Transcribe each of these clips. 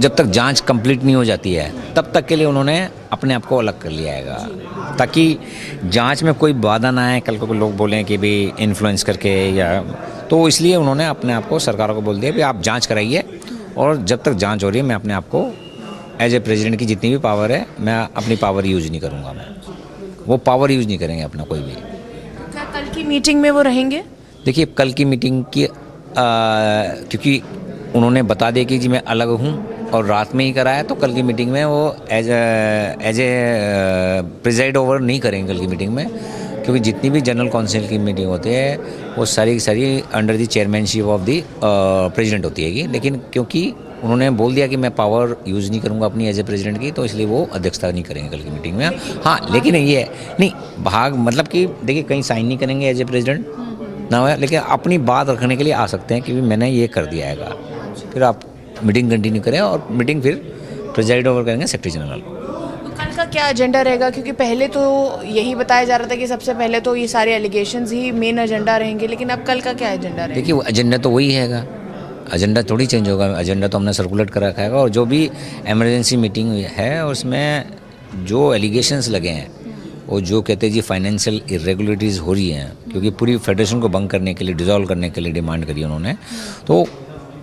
जब तक जांच कंप्लीट नहीं हो जाती है तब तक के लिए उन्होंने अपने आप को अलग कर लिया है, ताकि जांच में कोई बाधा ना आए, कल को लोग बोलें कि भी इन्फ्लुएंस करके या, तो इसलिए उन्होंने अपने आप को, सरकारों को बोल दिया कि आप जांच कराइए और जब तक जांच हो रही है मैं अपने आप को एज ए प्रेसिडेंट की जितनी भी पावर है मैं अपनी पावर यूज़ नहीं करूँगा, मैं वो पावर यूज़ नहीं करेंगे अपना कोई भी। क्या कल की मीटिंग में वो रहेंगे? देखिए कल की मीटिंग की क्योंकि उन्होंने बता दिया कि जी मैं अलग हूँ और रात में ही कराया, तो कल की मीटिंग में वो एज ए प्रिजाइड ओवर नहीं करेंगे कल की मीटिंग में, क्योंकि जितनी भी जनरल काउंसिल की मीटिंग होती है वो सारी की सारी under the chairmanship of the president होती है। लेकिन क्योंकि उन्होंने बोल दिया कि मैं पावर यूज़ नहीं करूंगा अपनी एज ए प्रेसिडेंट की, तो इसलिए वो अध्यक्षता नहीं करेंगे कल की मीटिंग में। हाँ, लेकिन ये है नहीं भाग, मतलब कि देखिए कहीं साइन नहीं करेंगे एज ए प्रेसिडेंट ना हो, लेकिन अपनी बात रखने के लिए आ सकते हैं कि मैंने ये कर दिया है, फिर आप मीटिंग कंटिन्यू करें और मीटिंग फिर प्रेजाइड ओवर करेंगे सेक्रेटरी जनरल। तो कल का क्या एजेंडा रहेगा? क्योंकि पहले तो यही बताया जा रहा था कि सबसे पहले तो ये सारे एलिगेशंस ही मेन एजेंडा रहेंगे, लेकिन अब कल का क्या एजेंडा रहेगा? देखिए एजेंडा तो वही हैगा, एजेंडा थोड़ी चेंज होगा, एजेंडा तो हमने सर्कुलेट कर रखा है और जो भी इमरजेंसी मीटिंग है उसमें जो एलिगेशंस लगे हैं वो जो कहते हैं जी फाइनेंशियल इरेगुलरिटीज़ हो रही हैं, क्योंकि पूरी फेडरेशन को भंग करने के लिए, डिसॉल्व करने के लिए डिमांड करी उन्होंने, तो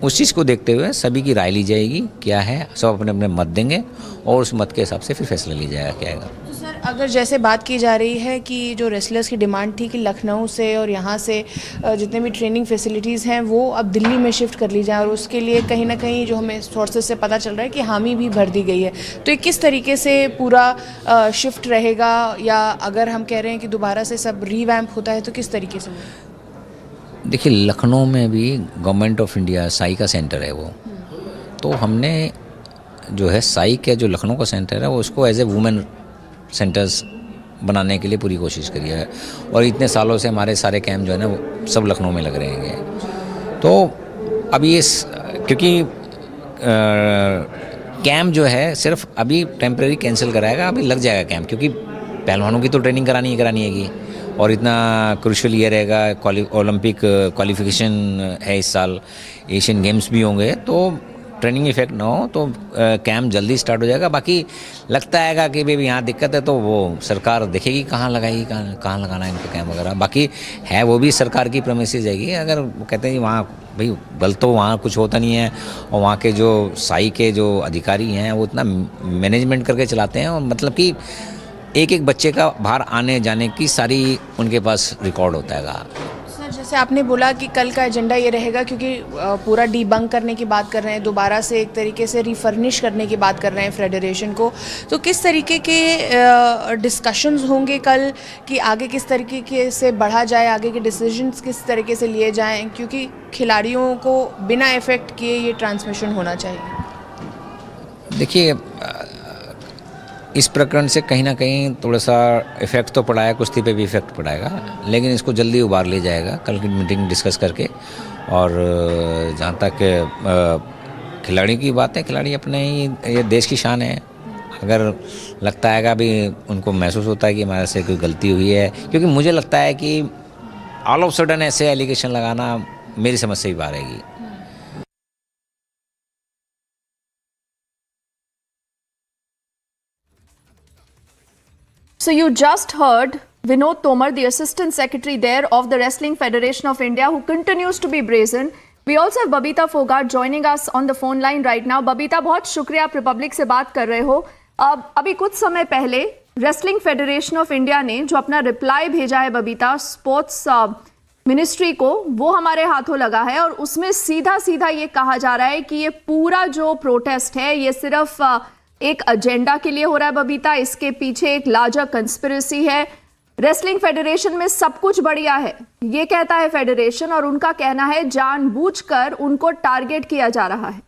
उस चीज़ को देखते हुए सभी की राय ली जाएगी, क्या है सब अपने अपने मत देंगे और उस मत के हिसाब से फिर फैसला लिया जाएगा क्या है। तो सर अगर जैसे बात की जा रही है कि जो रेसलर्स की डिमांड थी कि लखनऊ से और यहाँ से जितने भी ट्रेनिंग फैसिलिटीज़ हैं वो अब दिल्ली में शिफ्ट कर ली जाए, और उसके लिए कहीं ना कहीं जो हमें सोर्सेज से पता चल रहा है कि हामी भी भर दी गई है, तो ये किस तरीके से पूरा शिफ्ट रहेगा, या अगर हम कह रहे हैं कि दोबारा से सब रीवैम्प होता है तो किस तरीके से? देखिए लखनऊ में भी गवर्नमेंट ऑफ इंडिया साई का सेंटर है वो, तो हमने जो है साई का जो लखनऊ का सेंटर है वो उसको एज ए वुमेन सेंटर्स बनाने के लिए पूरी कोशिश करी है, और इतने सालों से हमारे सारे कैंप जो है ना वो सब लखनऊ में लग रहे हैं। तो अब ये क्योंकि कैंप जो है सिर्फ अभी टेम्प्रेरी कैंसिल कराएगा, अभी लग जाएगा कैंप, क्योंकि पहलवानों की तो ट्रेनिंग करानी है और इतना क्रूशियल ईयर रहेगा, ओलंपिक क्वालिफिकेशन है इस साल, एशियन गेम्स भी होंगे, तो ट्रेनिंग इफेक्ट ना हो तो कैंप जल्दी स्टार्ट हो जाएगा। बाकी लगता है कि भाई यहाँ दिक्कत है तो वो सरकार देखेगी कहाँ लगाएगी, कहाँ लगाना है इनका कैंप वगैरह, बाकी है वो भी सरकार की प्रेमिसेस जाएगी। अगर वो कहते हैं कि वहाँ भाई बल तो वहाँ कुछ होता नहीं है, और वहाँ के जो साई के जो अधिकारी हैं वो इतना मैनेजमेंट करके चलाते हैं, और मतलब कि एक एक बच्चे का बाहर आने जाने की सारी उनके पास रिकॉर्ड होता है। सर जैसे आपने बोला कि कल का एजेंडा ये रहेगा, क्योंकि पूरा डीबंक करने की बात कर रहे हैं, दोबारा से एक तरीके से रिफर्निश करने की बात कर रहे हैं फेडरेशन को, तो किस तरीके के डिस्कशंस होंगे कल कि आगे किस तरीके से बढ़ा जाए, आगे के डिसीजंस किस तरीके से लिए जाएं, क्योंकि खिलाड़ियों को बिना इफेक्ट किए ये ट्रांसमिशन होना चाहिए? देखिए इस प्रकरण से कहीं ना कहीं थोड़ा सा इफ़ेक्ट तो पड़ा है, कुश्ती पे भी इफ़ेक्ट पड़ाएगा, लेकिन इसको जल्दी उबार लिया जाएगा कल की मीटिंग डिस्कस करके। और जहाँ तक खिलाड़ी की बात है, खिलाड़ी अपने ही ये देश की शान है, अगर लगता है कि अभी उनको महसूस होता है कि हमारे से कोई गलती हुई है, क्योंकि मुझे लगता है कि ऑल ऑफ सडन ऐसे एलिगेशन लगाना मेरी समझ से ही बाहर आएगी। So you just heard Vinod Tomar, the Assistant Secretary there of the Wrestling Federation of India, who continues to be brazen. We also have Babita Fogart joining us on the phone line right now. Babita, बहुत शुक्रिया, आप Republic से बात कर रहे हो। अभी कुछ समय पहले रेसलिंग फेडरेशन ऑफ इंडिया ने जो अपना रिप्लाई भेजा है बबीता स्पोर्ट्स मिनिस्ट्री को, वो हमारे हाथों लगा है, और उसमें सीधा सीधा ये कहा जा रहा है कि ये पूरा जो प्रोटेस्ट है ये सिर्फ एक एजेंडा के लिए हो रहा है बबीता, इसके पीछे एक लार्जर कंस्पिरेसी है। रेसलिंग फेडरेशन में सब कुछ बढ़िया है, ये कहता है फेडरेशन, और उनका कहना है जानबूझकर उनको टारगेट किया जा रहा है।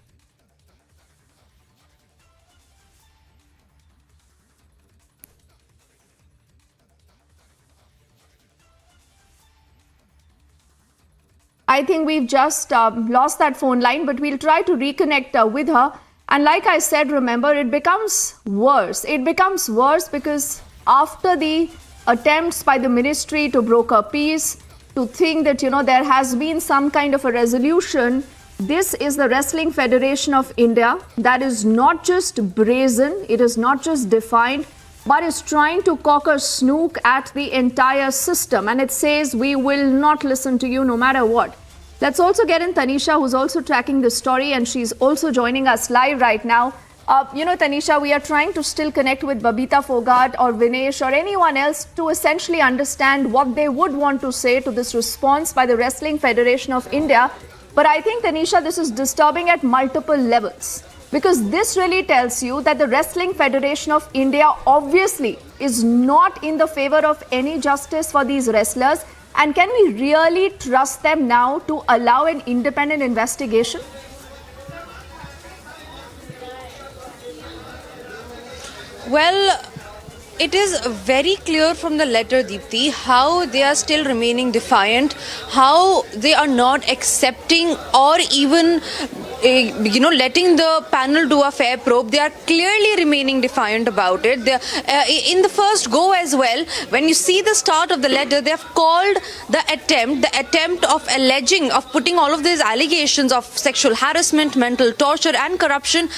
I think we've just lost that phone line, but we'll try to reconnect with her. And like I said, remember, it becomes worse. It becomes worse because after the attempts by the ministry to broker peace, to think that, there has been some kind of a resolution this is the Wrestling Federation of India that is not just brazen, it is not just defiant, but is trying to cock a snook at the entire system. And it says, we will not listen to you no matter what. Let's also get in Tanisha, who's also tracking this story, and she's also joining us live right now. Tanisha, we are trying to still connect with Babita Fogart or Vinesh or anyone else to essentially understand what they would want to say to this response by the Wrestling Federation of India. But I think, Tanisha, this is disturbing at multiple levels, because this really tells you that the Wrestling Federation of India obviously is not in the favor of any justice for these wrestlers. And can we really trust them now to allow an independent investigation? Well, it is very clear from the letter, Deepthi, how they are still remaining defiant, how they are not accepting or even letting the panel do a fair probe. They are clearly remaining defiant about it. In the first go as well, when you see the start of the letter, they have called the attempt of alleging, of putting all of these allegations of sexual harassment, mental torture and corruption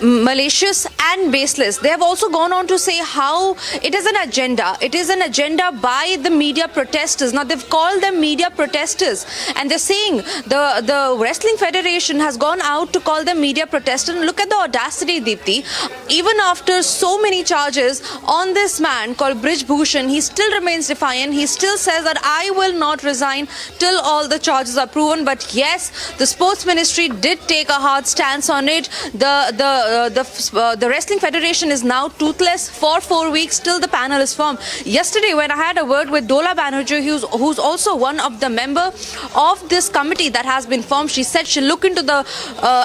malicious and baseless. They have also gone on to say how it is an agenda. It is an agenda by the media protesters. Now they've called them media protesters, and they're saying the Wrestling Federation has gone out to call them media protesters. And look at the audacity, Deepthi. Even after so many charges on this man called Brij Bhushan, he still remains defiant. He still says that I will not resign till all the charges are proven. But yes, the sports ministry did take a hard stance on it. The Wrestling Federation is now toothless for 4 weeks till the panel is formed. Yesterday, when I had a word with Dola Banerjee, who's also one of the member of this committee that has been formed, she said she'll look into the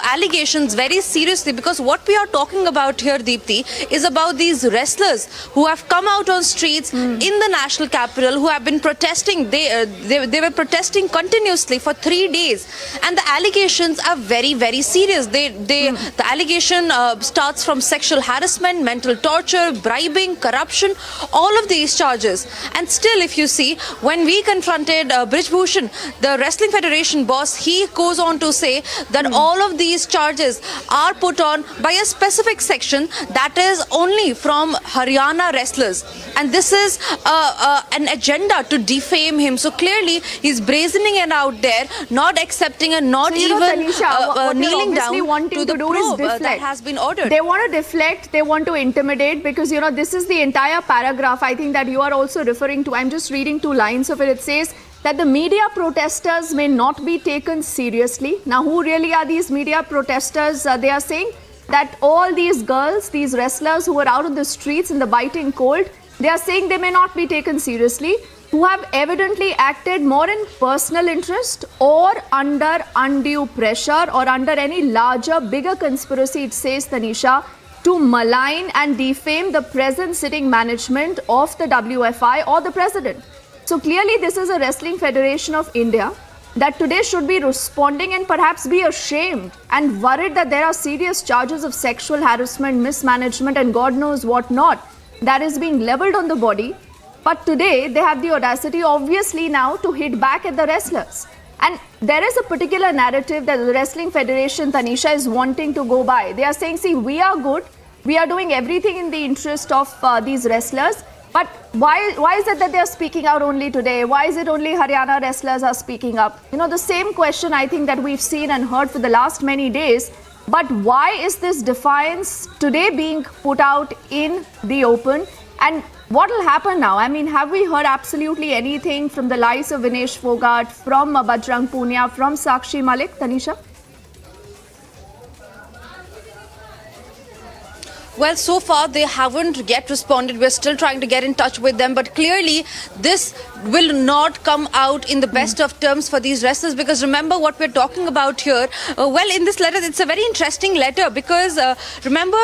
allegations very seriously, because what we are talking about here, Deepthi, is about these wrestlers who have come out on streets in the national capital, who have been protesting. They were protesting continuously for 3 days, and the allegations are very, very serious. The allegation starts from sexual harassment, mental torture, bribing, corruption, all of these charges. And still, if you see, when we confronted Brij Bhushan, the Wrestling Federation boss, he goes on to say that all of these charges are put on by a specific section that is only from Haryana wrestlers. And this is an agenda to defame him. So clearly, he's brazening it out there, not accepting and not Tanisha, kneeling down to the probe that has been ordered. They want to deflect, they want to intimidate, because this is the entire paragraph I think that you are also referring to. I'm just reading 2 lines of it. It says that the media protesters may not be taken seriously. Now, who really are these media protesters? They are saying that all these girls, these wrestlers who are out on the streets in the biting cold, they are saying they may not be taken seriously, who have evidently acted more in personal interest or under undue pressure or under any larger, bigger conspiracy, it says, Tanisha, to malign and defame the present sitting management of the WFI or the president. So clearly this is a Wrestling Federation of India that today should be responding and perhaps be ashamed and worried that there are serious charges of sexual harassment, mismanagement and God knows what not that is being leveled on the body. But today, they have the audacity, obviously, now to hit back at the wrestlers. And there is a particular narrative that the Wrestling Federation, Tanisha, is wanting to go by. They are saying, see, we are good. We are doing everything in the interest of these wrestlers. But why is it that they are speaking out only today? Why is it only Haryana wrestlers are speaking up? The same question I think that we've seen and heard for the last many days. But why is this defiance today being put out in the open? And what will happen now? I mean, have we heard absolutely anything from the likes of Vinesh Fogart, from Bajrang Punia, from Sakshi Malik, Tanisha? Well, so far they haven't yet responded. We're still trying to get in touch with them. But clearly, this will not come out in the best of terms for these wrestlers. Because remember what we're talking about here. Well, in this letter, it's a very interesting letter. Because remember,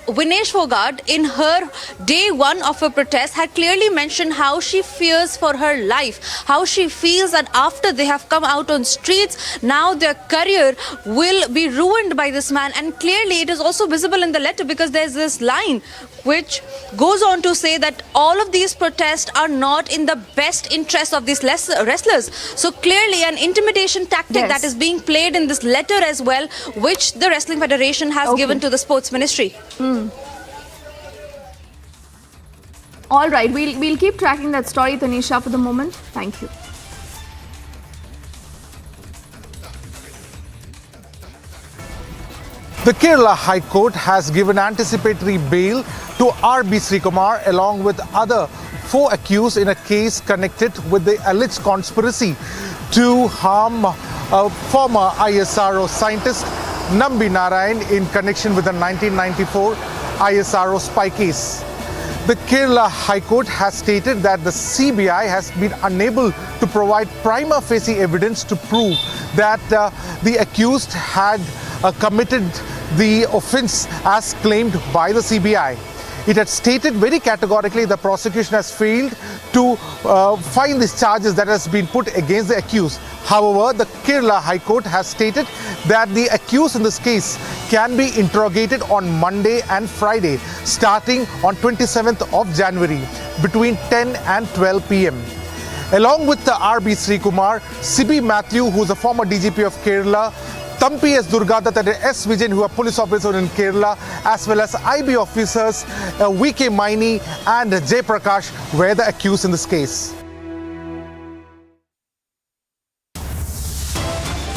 Vinesh Fogart, in her day one of her protest, had clearly mentioned how she fears for her life, how she feels that after they have come out on streets, now their career will be ruined by this man. And clearly it is also visible in the letter, because there's this line which goes on to say that all of these protests are not in the best interest of these wrestlers. So clearly an intimidation tactic Yes. that is being played in this letter as well, which the Wrestling Federation has given to the Sports Ministry. All right, we'll keep tracking that story, Tanisha, for the moment. Thank you. The Kerala High Court has given anticipatory bail to R.B. Srikumar along with other 4 accused in a case connected with the alleged conspiracy to harm a former ISRO scientist Nambi Narayan in connection with the 1994 ISRO spy case. The Kerala High Court has stated that the CBI has been unable to provide prima facie evidence to prove that the accused had committed the offence as claimed by the CBI. It had stated very categorically the prosecution has failed to find these charges that has been put against the accused. However, the Kerala High Court has stated that the accused in this case can be interrogated on Monday and Friday, starting on 27th of January between 10 and 12 p.m. Along with the R.B. Srikumar, C.B. Matthew, who is a former DGP of Kerala, Thampi S. Durgadat and S. Vijayan, who are police officers in Kerala, as well as IB officers V.K. Maini and Jay Prakash were the accused in this case.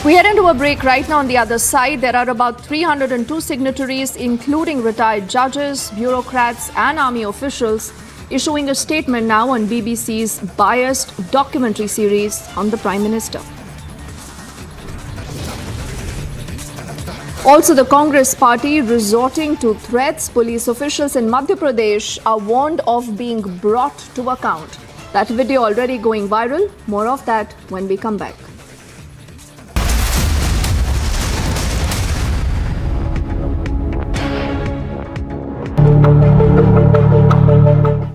We head into a break right now. On the other side, there are about 302 signatories, including retired judges, bureaucrats and army officials, issuing a statement now on BBC's biased documentary series on the Prime Minister. Also, the Congress party resorting to threats. Police officials in Madhya Pradesh are warned of being brought to account. That video already going viral. More of that when we come back.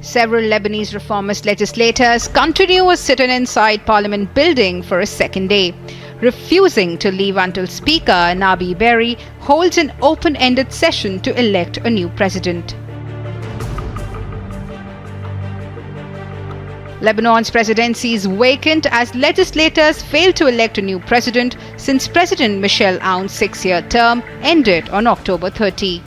Several Lebanese reformist legislators continue a sit-in inside Parliament building for a second day, refusing to leave until Speaker Nabi Berri holds an open-ended session to elect a new president. Lebanon's presidency is vacant as legislators fail to elect a new president since President Michel Aoun's 6-year term ended on October 30.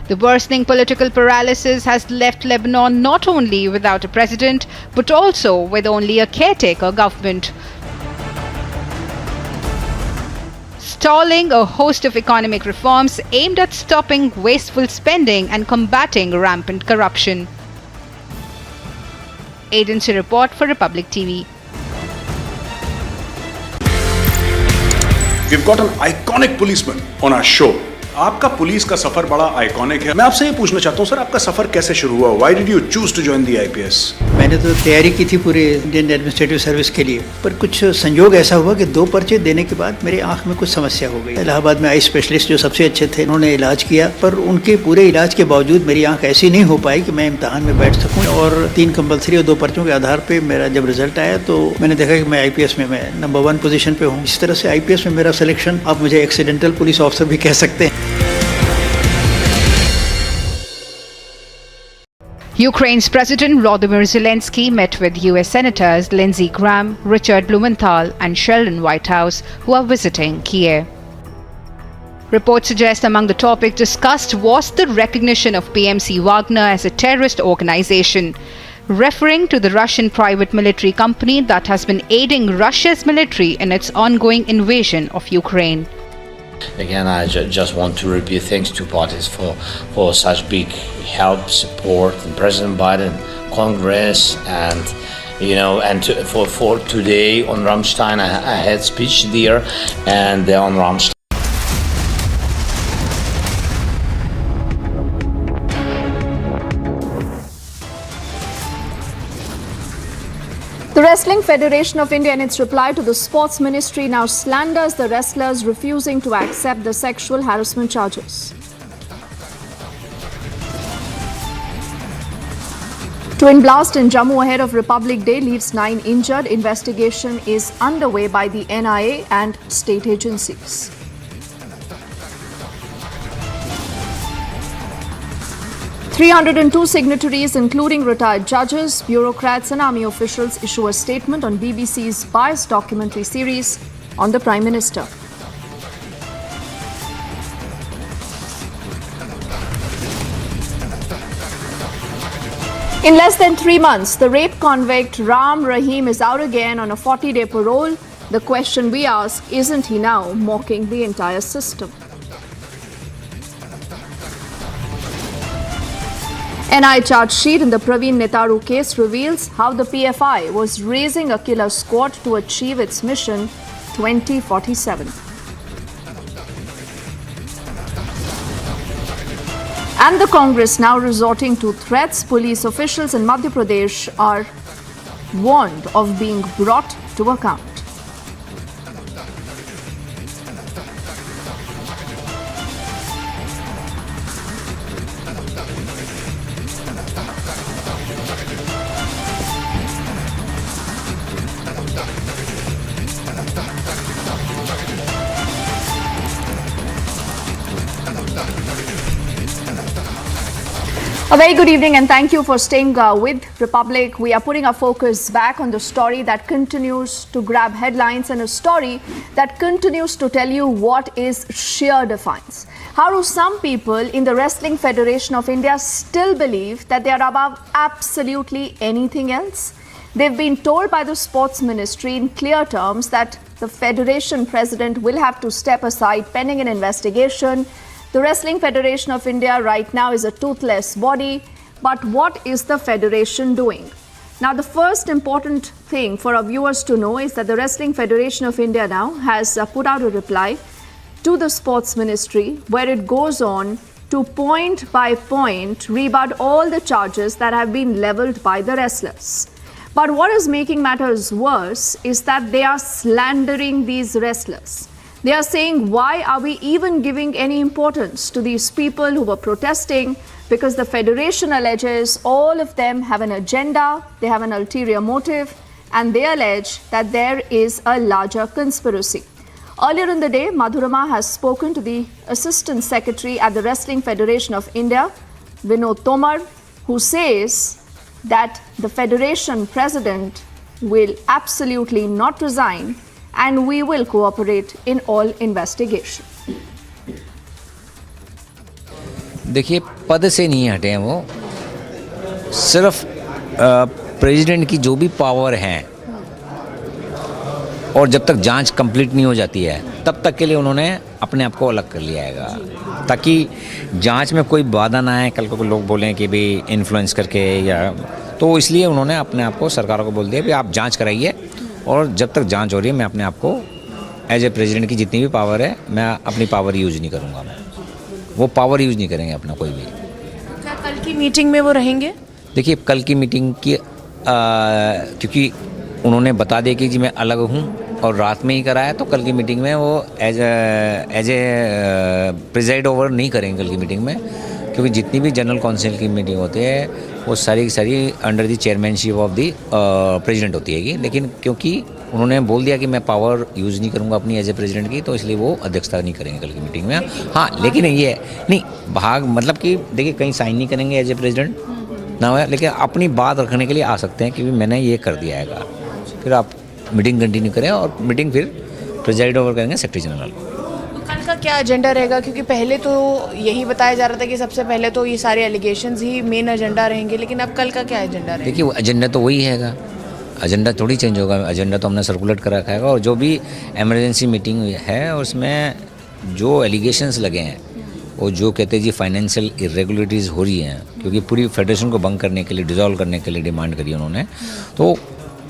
The worsening political paralysis has left Lebanon not only without a president, but also with only a caretaker government, stalling a host of economic reforms aimed at stopping wasteful spending and combating rampant corruption. Agency report for Republic TV. We've got an iconic policeman on our show. आपका police का सफर बड़ा iconic है। मैं आपसे ये पूछना चाहता हूँ सर, आपका सफर कैसे शुरू हुआ? Why did you choose to join the IPS? मैंने तो तैयारी की थी पूरे इंडियन एडमिनिस्ट्रेटिव सर्विस के लिए, पर कुछ संयोग ऐसा हुआ कि 2 पर्चे देने के बाद मेरे आंख में कुछ समस्या हो गई। इलाहाबाद में आई स्पेशलिस्ट जो सबसे अच्छे थे, उन्होंने इलाज किया, पर उनके पूरे इलाज के बावजूद मेरी आंख ऐसी नहीं हो पाई कि मैं इम्तहान में बैठ सकूँ। और 3 कंपल्सरी और 2 पर्चों के आधार पर मेरा जब रिजल्ट आया तो मैंने देखा कि मैं IPS में मैं नंबर 1 पोजीशन पे हूँ। इस तरह से IPS में मेरा सिलेक्शन, आप मुझे एक्सीडेंटल पुलिस ऑफिसर भी कह सकते हैं। Ukraine's President Volodymyr Zelensky met with US Senators Lindsey Graham, Richard Blumenthal and Sheldon Whitehouse, who are visiting Kiev. Reports suggest among the topics discussed was the recognition of PMC Wagner as a terrorist organization, referring to the Russian private military company that has been aiding Russia's military in its ongoing invasion of Ukraine. Again, I just want to repeat thanks to parties for such big help, support, and President Biden, Congress, and for today on Rammstein. I had speech there, and on Rammstein. The Wrestling Federation of India, in its reply to the Sports Ministry, now slanders the wrestlers refusing to accept the sexual harassment charges. Twin blast in Jammu ahead of Republic Day leaves 9 injured. Investigation is underway by the NIA and state agencies. "302 signatories, including retired judges, bureaucrats and army officials, issue a statement on BBC's biased documentary series on the Prime Minister." In less than 3 months, the rape convict Ram Rahim is out again on a 40-day parole. The question we ask, isn't he now mocking the entire system? NI charge sheet in the Praveen Netaru case reveals how the PFI was raising a killer squad to achieve its mission 2047. And the Congress now resorting to threats. Police officials in Madhya Pradesh are warned of being brought to account. A very good evening and thank you for staying with Republic. We are putting our focus back on the story that continues to grab headlines and a story that continues to tell you what is sheer defiance. How do some people in the Wrestling Federation of India still believe that they are above absolutely anything else? They've been told by the Sports Ministry in clear terms that the Federation President will have to step aside pending an investigation. The Wrestling Federation of India right now is a toothless body, but what is the Federation doing? Now, the first important thing for our viewers to know is that the Wrestling Federation of India now has put out a reply to the Sports Ministry where it goes on to point by point rebut all the charges that have been leveled by the wrestlers. But what is making matters worse is that they are slandering these wrestlers. They are saying, why are we even giving any importance to these people who were protesting? Because the Federation alleges all of them have an agenda, they have an ulterior motive, and they allege that there is a larger conspiracy. Earlier in the day, Madhurama has spoken to the Assistant Secretary at the Wrestling Federation of India, Vinod Tomar, who says that the Federation President will absolutely not resign and we will cooperate in all investigation. देखिए, पद से नहीं हटे हैं वो, सिर्फ president की जो भी पावर है और जब तक जांच कंप्लीट नहीं हो जाती है तब तक के लिए उन्होंने अपने आप को अलग कर लिया है ताकि जांच में कोई बाधा ना आए। कल को लोग बोलें कि भाई इन्फ्लुएंस करके या, तो इसलिए उन्होंने अपने आप को सरकारों को बोल दिया कि आप जांच कराइए और जब तक जांच हो रही है मैं अपने आप को एज ए प्रेसिडेंट की जितनी भी पावर है मैं अपनी पावर यूज़ नहीं करूँगा। मैं वो पावर यूज़ नहीं करेंगे अपना कोई भी। क्या कल की मीटिंग में वो रहेंगे? देखिए, कल की मीटिंग की क्योंकि उन्होंने बता दिया कि जी मैं अलग हूँ और रात में ही कराया, तो कल की मीटिंग में वो एज ए प्रिजाइड ओवर नहीं करेंगे कल की मीटिंग में, क्योंकि जितनी भी जनरल काउंसिल की मीटिंग होती है वो सारी की सारी under the chairmanship of the president होती है। लेकिन क्योंकि उन्होंने बोल दिया कि मैं पावर यूज़ नहीं करूँगा अपनी एज ए प्रेसिडेंट की, तो इसलिए वो अध्यक्षता नहीं करेंगे कल की मीटिंग में। हाँ, लेकिन ये नहीं भाग मतलब कि देखिए कहीं साइन नहीं करेंगे एज ए प्रेसिडेंट ना हो, लेकिन अपनी बात रखने के लिए आ सकते हैं कि मैंने ये कर दिया है, फिर आप मीटिंग कंटिन्यू करें और मीटिंग फिर प्रेजाइड ओवर करेंगे सेक्रेटरी जनरल। कल का क्या एजेंडा रहेगा? क्योंकि पहले तो यही बताया जा रहा था कि सबसे पहले तो ये सारे एलिगेशंस ही मेन एजेंडा रहेंगे, लेकिन अब कल का क्या एजेंडा रहेगा? देखिए, एजेंडा तो वही हैगा, एजेंडा थोड़ी चेंज होगा। एजेंडा तो हमने सर्कुलेट कर रखा है और जो भी इमरजेंसी मीटिंग है उसमें जो एलिगेशंस लगे हैं वो जो कहते हैं जी फाइनेंशियल इरेगुलरिटीज़ हो रही हैं, क्योंकि पूरी फेडरेशन को भंग करने के लिए, डिसॉल्व करने के लिए डिमांड करी उन्होंने, तो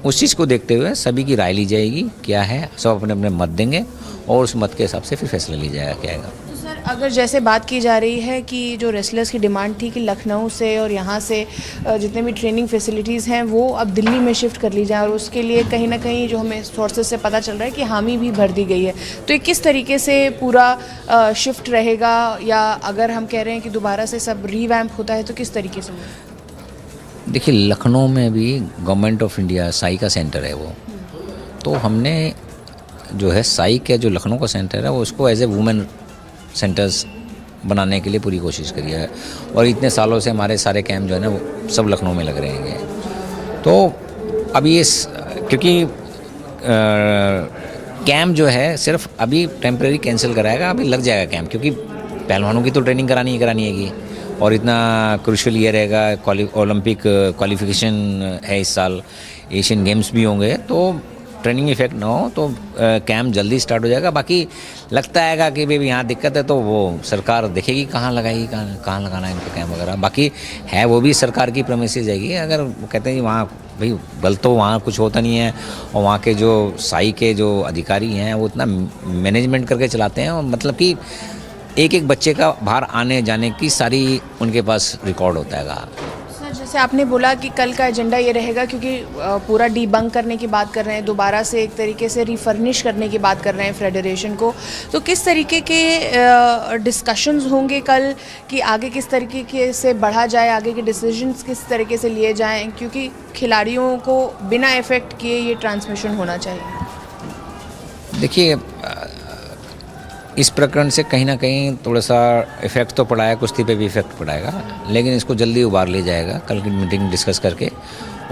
उस चीज़ को देखते हुए सभी की राय ली जाएगी, क्या है, सब अपने अपने मत देंगे और उस मत के हिसाब से फिर फैसला लिया जाएगा क्या आएगा। तो सर, अगर जैसे बात की जा रही है कि जो रेसलर्स की डिमांड थी कि लखनऊ से और यहाँ से जितने भी ट्रेनिंग फैसिलिटीज़ हैं वो अब दिल्ली में शिफ्ट कर ली जाए, और उसके लिए कहीं ना कहीं जो हमें सोर्सेज से पता चल रहा है कि हामी भी भर दी गई है, तो ये किस तरीके से पूरा शिफ्ट रहेगा, या अगर हम कह रहे हैं कि दोबारा से सब रीवैम्प होता है तो किस तरीके से होगा? देखिए, लखनऊ में भी गवर्नमेंट ऑफ इंडिया साई का सेंटर है वो, तो हमने जो है साई का जो लखनऊ का सेंटर है वो उसको एज ए वुमेन सेंटर्स बनाने के लिए पूरी कोशिश करी है, और इतने सालों से हमारे सारे कैंप जो है ना वो सब लखनऊ में लग रहे हैं। तो अब ये क्योंकि कैंप जो है सिर्फ अभी टेम्परेरी कैंसिल कराएगा, अभी लग जाएगा कैंप, क्योंकि पहलवानों की तो ट्रेनिंग करानी है कि, और इतना क्रूशियल ईयर रहेगा, ओलंपिक क्वालिफिकेशन है इस साल, एशियन गेम्स भी होंगे, तो ट्रेनिंग इफेक्ट ना हो तो कैंप जल्दी स्टार्ट हो जाएगा। बाकी लगता है कि भाई यहाँ दिक्कत है तो वो सरकार देखेगी कहाँ लगाएगी, कहाँ लगाना है इनको कैंप वगैरह, बाकी है वो भी सरकार की प्रेमिसेस जाएगी। अगर वो कहते हैं कि वहाँ भाई गलत तो वहाँ कुछ होता नहीं है, और वहाँ के जो साई के जो अधिकारी हैं वो इतना मैनेजमेंट करके चलाते हैं, और मतलब कि एक एक बच्चे का बाहर आने जाने की सारी उनके पास रिकॉर्ड होता है। सर, जैसे आपने बोला कि कल का एजेंडा ये रहेगा, क्योंकि पूरा डीबंक करने की बात कर रहे हैं, दोबारा से एक तरीके से रिफर्निश करने की बात कर रहे हैं फेडरेशन को, तो किस तरीके के डिस्कशंस होंगे कल कि आगे किस तरीके से बढ़ा जाए, आगे के डिसीजंस किस तरीके से लिए जाएं, क्योंकि खिलाड़ियों को बिना इफेक्ट किए ये ट्रांसमिशन होना चाहिए। देखिए, इस प्रकरण से कहीं ना कहीं थोड़ा सा इफेक्ट तो पड़ा है, कुश्ती पे भी इफेक्ट पड़ाएगा, लेकिन इसको जल्दी उबार लिया जाएगा कल की मीटिंग डिस्कस करके।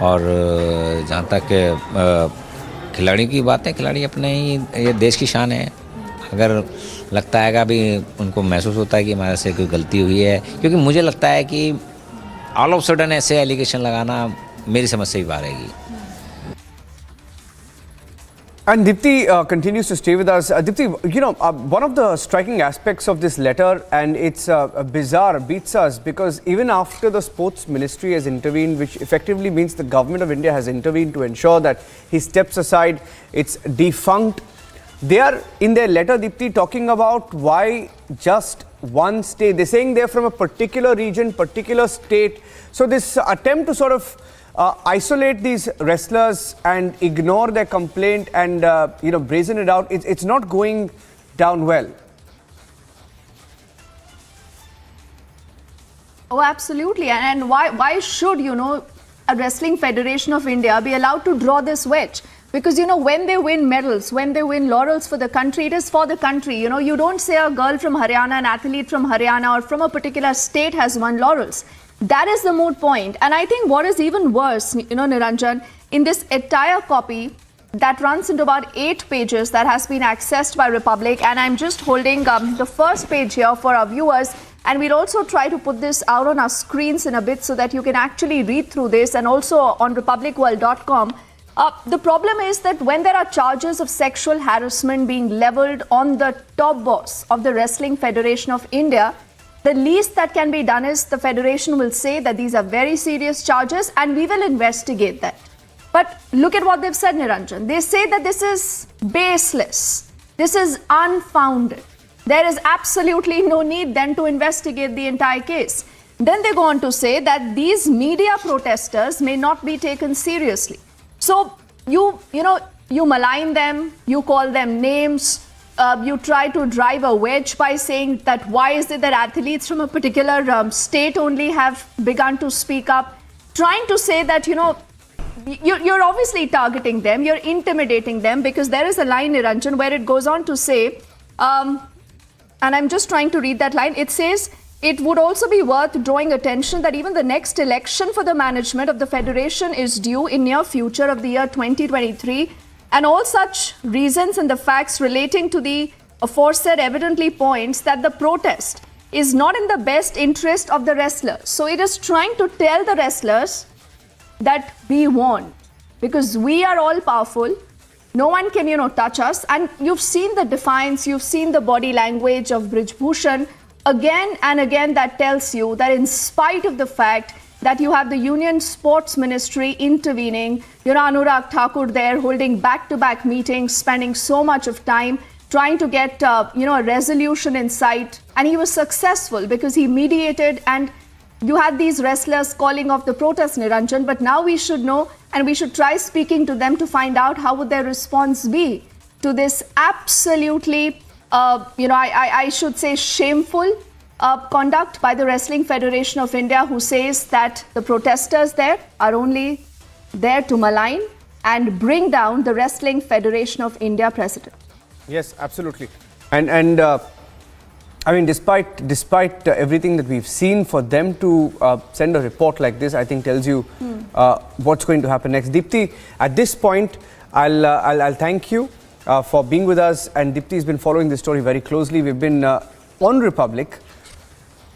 और जहाँ तक खिलाड़ी की बात है, खिलाड़ी अपने ही ये देश की शान है, अगर लगता है कि अभी उनको महसूस होता है कि हमारे से कोई गलती हुई है, क्योंकि मुझे लगता है कि ऑल ऑफ सडन ऐसे एलिगेशन लगाना मेरी समझ से भी बाहर आएगी। And Dipti continues to stay with us. Dipti, one of the striking aspects of this letter, and it's bizarre, beats us, because even after the sports ministry has intervened, which effectively means the government of India has intervened to ensure that he steps aside, it's defunct. They are in their letter, Dipti, talking about why just one state. They're saying they're from a particular region, particular state. So this attempt to sort of isolate these wrestlers and ignore their complaint and brazen it out, it's not going down well. Oh, absolutely. And why should a wrestling federation of India be allowed to draw this wedge? Because when they win medals, when they win laurels for the country, it is for the country. You don't say a girl from Haryana, an athlete from Haryana or from a particular state has won laurels. That is the moot point. And I think what is even worse, Niranjan, in this entire copy that runs into about 8 pages that has been accessed by Republic, and I'm just holding the first page here for our viewers, and we'll also try to put this out on our screens in a bit so that you can actually read through this, and also on republicworld.com. The problem is that when there are charges of sexual harassment being leveled on the top boss of the Wrestling Federation of India, the least that can be done is the Federation will say that these are very serious charges and we will investigate that. But look at what they've said, Niranjan. They say that this is baseless. This is unfounded. There is absolutely no need then to investigate the entire case. Then they go on to say that these media protesters may not be taken seriously. So you malign them, you call them names, you try to drive a wedge by saying that why is it that athletes from a particular state only have begun to speak up, trying to say that, you're obviously targeting them, you're intimidating them, because there is a line, Niranjan, where it goes on to say, and I'm just trying to read that line, it says, it would also be worth drawing attention that even the next election for the management of the Federation is due in near future of the year 2023. And all such reasons and the facts relating to the aforesaid evidently points that the protest is not in the best interest of the wrestlers. So it is trying to tell the wrestlers that be warned, because we are all powerful. No one can, touch us. And you've seen the defiance, you've seen the body language of Brijbhushan. Again and again, that tells you that in spite of the fact that you have the Union Sports Ministry intervening, Anurag Thakur there holding back-to-back meetings, spending so much of time trying to get, a resolution in sight. And he was successful because he mediated, and you had these wrestlers calling off the protest, Niranjan. But now we should know, and we should try speaking to them to find out how would their response be to this absolutely, I should say shameful conduct by the Wrestling Federation of India, who says that the protesters there are only there to malign and bring down the Wrestling Federation of India president. Yes, absolutely. And I mean, despite everything that we've seen, for them to send a report like this, I think tells you what's going to happen next. Deepti, at this point, I'll thank you for being with us. And Deepti has been following this story very closely. We've been on Republic,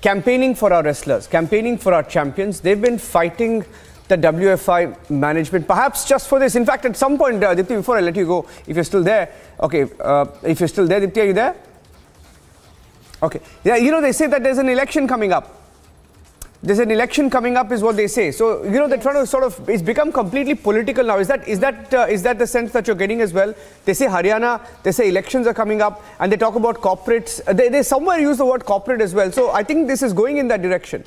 campaigning for our wrestlers, campaigning for our champions. They've been fighting the WFI management, perhaps just for this. In fact, at some point, Deepti, before I let you go, if you're still there, okay, if you're still there, Deepti, are you there? Okay. Yeah, they say that there's an election coming up. There's an election coming up is what they say. So, they're trying to sort of, it's become completely political now. Is that the sense that you're getting as well? They say Haryana, they say elections are coming up, and they talk about corporates. They somewhere use the word corporate as well. So I think this is going in that direction.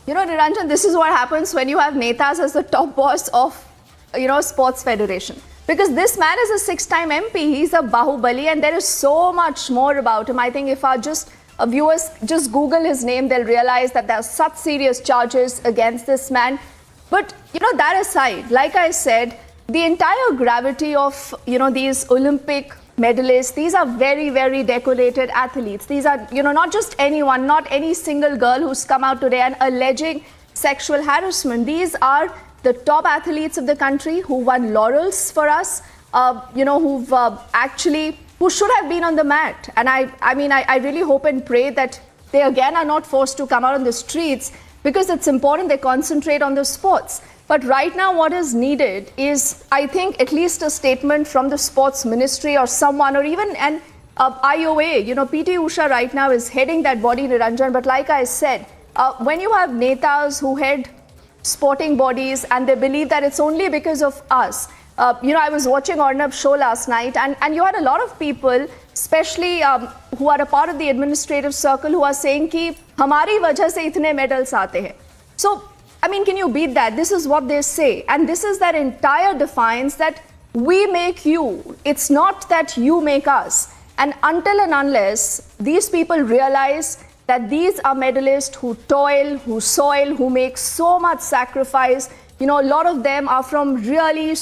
Niranjan, this is what happens when you have Netas as the top boss of, sports federation. Because this man is a 6-time MP. He's a Bahubali, and there is so much more about him. I think if our viewers just Google his name, they'll realize that there are such serious charges against this man. But, that aside, like I said, the entire gravity of, these Olympic medalists, these are very, very decorated athletes. These are, not just anyone, not any single girl who's come out today and alleging sexual harassment. These are the top athletes of the country who won laurels for us, who should have been on the mat. And I really hope and pray that they again are not forced to come out on the streets, because it's important they concentrate on the sports. But right now what is needed is, I think, at least a statement from the sports ministry or someone, or even an IOA. PT Usha right now is heading that body, Niranjan. But like I said, when you have netas who head sporting bodies and they believe that it's only because of us. I was watching Arnab's show last night, and you had a lot of people, especially who are a part of the administrative circle, who are saying ki hamari wajah se itne medals aate hain. So, can you beat that? This is what they say. And this is that entire defiance that we make you. It's not that you make us. And until and unless these people realize that these are medalists who toil, who soil, who make so much sacrifice. A lot of them are from really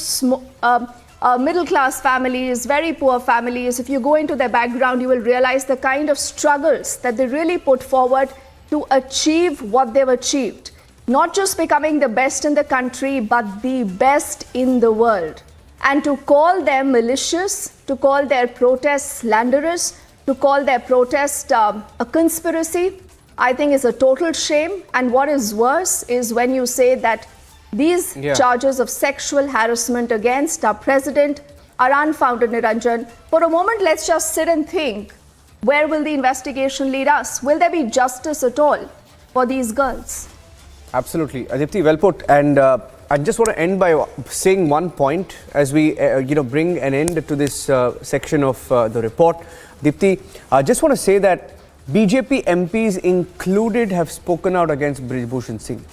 middle-class families, very poor families. If you go into their background, you will realize the kind of struggles that they really put forward to achieve what they've achieved. Not just becoming the best in the country, but the best in the world. And to call them malicious, to call their protests slanderous, to call their protest a conspiracy, I think is a total shame. And what is worse is when you say that these charges of sexual harassment against our president are unfounded, Niranjan. For a moment, let's just sit and think, where will the investigation lead us? Will there be justice at all for these girls? Absolutely. Adipti, well put. And I just want to end by saying one point as we bring an end to this section of the report. Dipti, I just want to say that BJP MPs included have spoken out against Brij Bhushan Singh.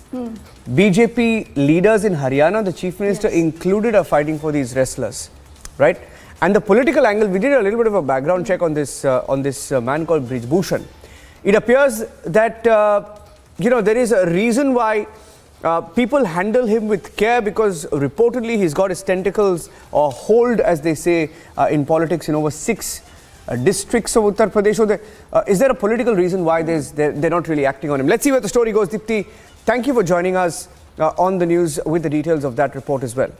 BJP leaders in Haryana, the Chief Minister included, are fighting for these wrestlers, right? And the political angle, we did a little bit of a background check on this man called Brij Bhushan. It appears that there is a reason why people handle him with care, because reportedly he's got his tentacles or hold, as they say in politics, in over 6 districts of Uttar Pradesh. So is there a political reason why they're not really acting on him? Let's see where the story goes. Dipti, thank you for joining us on the news with the details of that report as well.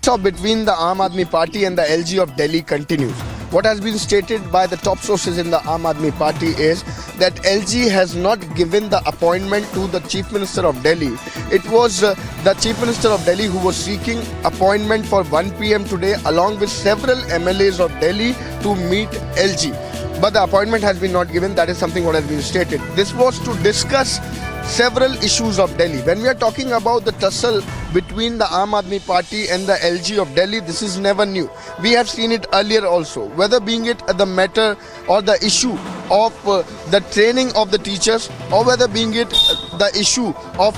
So between the Aam Aadmi Party and the LG of Delhi continues. What has been stated by the top sources in the Aam Aadmi Party is that LG has not given the appointment to the Chief Minister of Delhi. It was the Chief Minister of Delhi who was seeking appointment for 1 p.m. today along with several MLAs of Delhi to meet LG. but the appointment has been not given. That is something what has been stated. This was to discuss several issues of Delhi. When we are talking about the tussle between the Aam Aadmi Party and the LG of Delhi, this is never new. We have seen it earlier also, whether being it the matter or the issue of the training of the teachers, or whether being it the issue of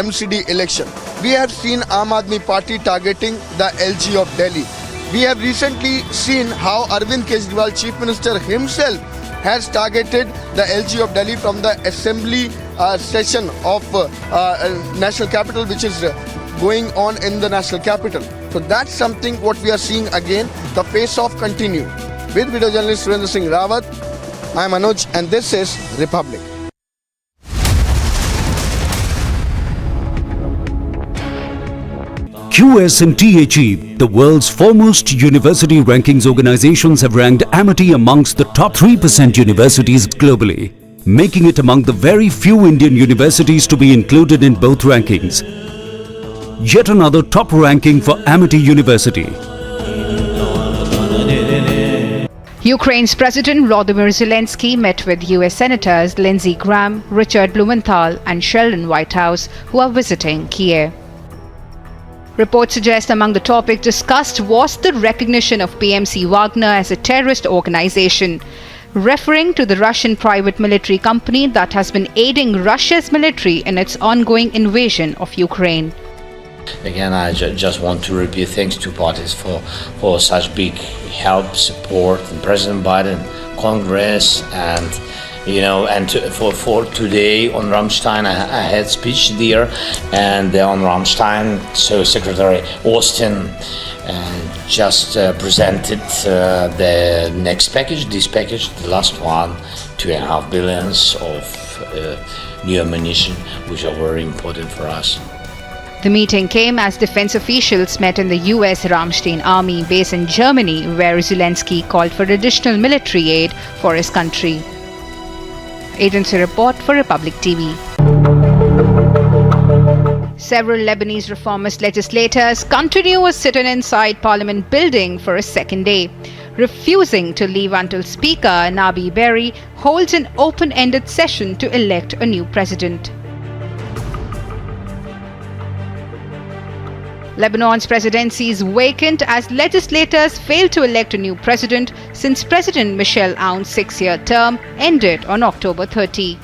MCD election. We have seen Aam Aadmi Party targeting the LG of Delhi. We have recently seen how Arvind Kejriwal, Chief Minister himself, has targeted the LG of Delhi from the assembly session of national capital, which is going on in the national capital. So that's something what we are seeing again. The face-off continue. With video journalist Surendra Singh Rawat, I am Anuj and this is Republic. QS and THE, the world's foremost university rankings organizations, have ranked Amity amongst the top 3% universities globally, making it among the very few Indian universities to be included in both rankings. Yet another top ranking for Amity University. Ukraine's President Volodymyr Zelensky met with US Senators Lindsey Graham, Richard Blumenthal and Sheldon Whitehouse, who are visiting Kiev. Reports suggest among the topics discussed was the recognition of PMC Wagner as a terrorist organization, referring to the Russian private military company that has been aiding Russia's military in its ongoing invasion of Ukraine. Again, I just want to repeat thanks to parties for such big help, support, and President Biden, Congress, and for today on Ramstein, I had speech there, and on Ramstein, so Secretary Austin just presented the next package, this package, the last one, $2.5 billion of new ammunition, which are very important for us. The meeting came as defense officials met in the US Ramstein army base in Germany, where Zelensky called for additional military aid for his country. Agency report for Republic TV. Several Lebanese reformist legislators continue a sit-in inside Parliament building for a second day, refusing to leave until Speaker Nabi Berri holds an open-ended session to elect a new president. Lebanon's presidency is vacant as legislators fail to elect a new president since President Michel Aoun's 6-year term ended on October 30.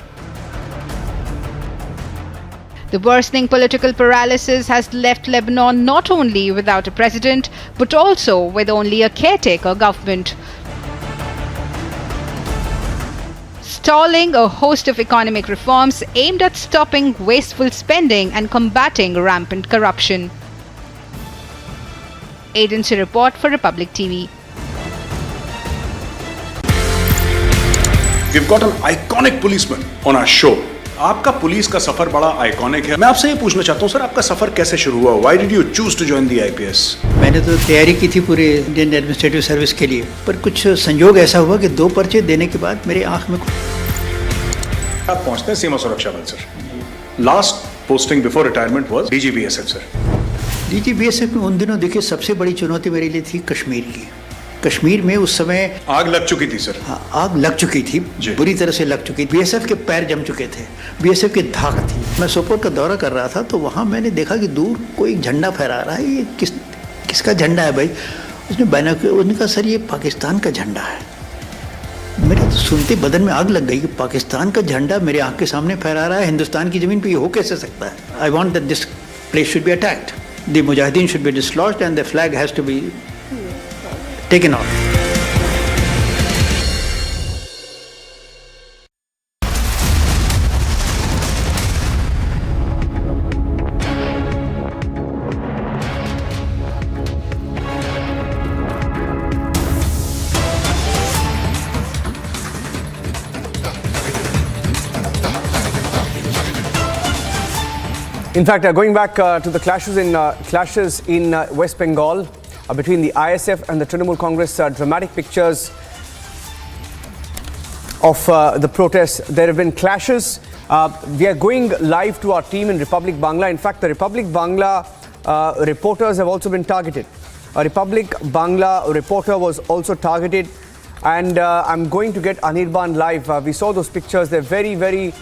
The worsening political paralysis has left Lebanon not only without a president but also with only a caretaker government, stalling a host of economic reforms aimed at stopping wasteful spending and combating rampant corruption. Agency report for Republic TV. We've got an iconic policeman on our show. आपका police का सफर बड़ा iconic है। मैं आपसे ये पूछना चाहता हूँ सर, आपका सफर कैसे शुरू हुआ? Why did you choose to join the IPS? मैंने तो तैयारी की थी पूरे इंडियन एडमिनिस्ट्रेटिव सर्विस के लिए, पर कुछ संयोग ऐसा हुआ कि 2 पर्चे देने के बाद मेरे आंख में आप पहुँचते हैं सीमा सुरक्षा बल sir. Last posting before retirement was DGBSF sir. DGBSF में उन दिनों देखिए सबसे बड़ी चुनौती मेरे लिए थी कश्मीर की। कश्मीर में उस समय आग लग चुकी थी सर। हाँ, आग लग चुकी थी, बुरी तरह से लग चुकी थी। BSF के पैर जम चुके थे, BSF की धाक थी। मैं सोपोर का दौरा कर रहा था तो वहाँ मैंने देखा कि दूर कोई झंडा फहरा रहा है। ये किसका झंडा है भाई? उसने कहा सर ये पाकिस्तान का झंडा है। मेरे तो सुनते बदन में आग लग गई कि पाकिस्तान का झंडा मेरे आँख के सामने फहरा रहा है, हिंदुस्तान की ज़मीन पर ये हो कैसे सकता है? I want that this place should be attacked, the Mujahideen should be dislodged and the flag has to be taken off. In fact, going back to the clashes in West Bengal between the ISF and the Trinamool Congress, dramatic pictures of the protests. There have been clashes. We are going live to our team in Republic Bangla. In fact, the Republic Bangla reporters have also been targeted. A Republic Bangla reporter was also targeted And I'm going to get Anirban live. We saw those pictures. They're very, very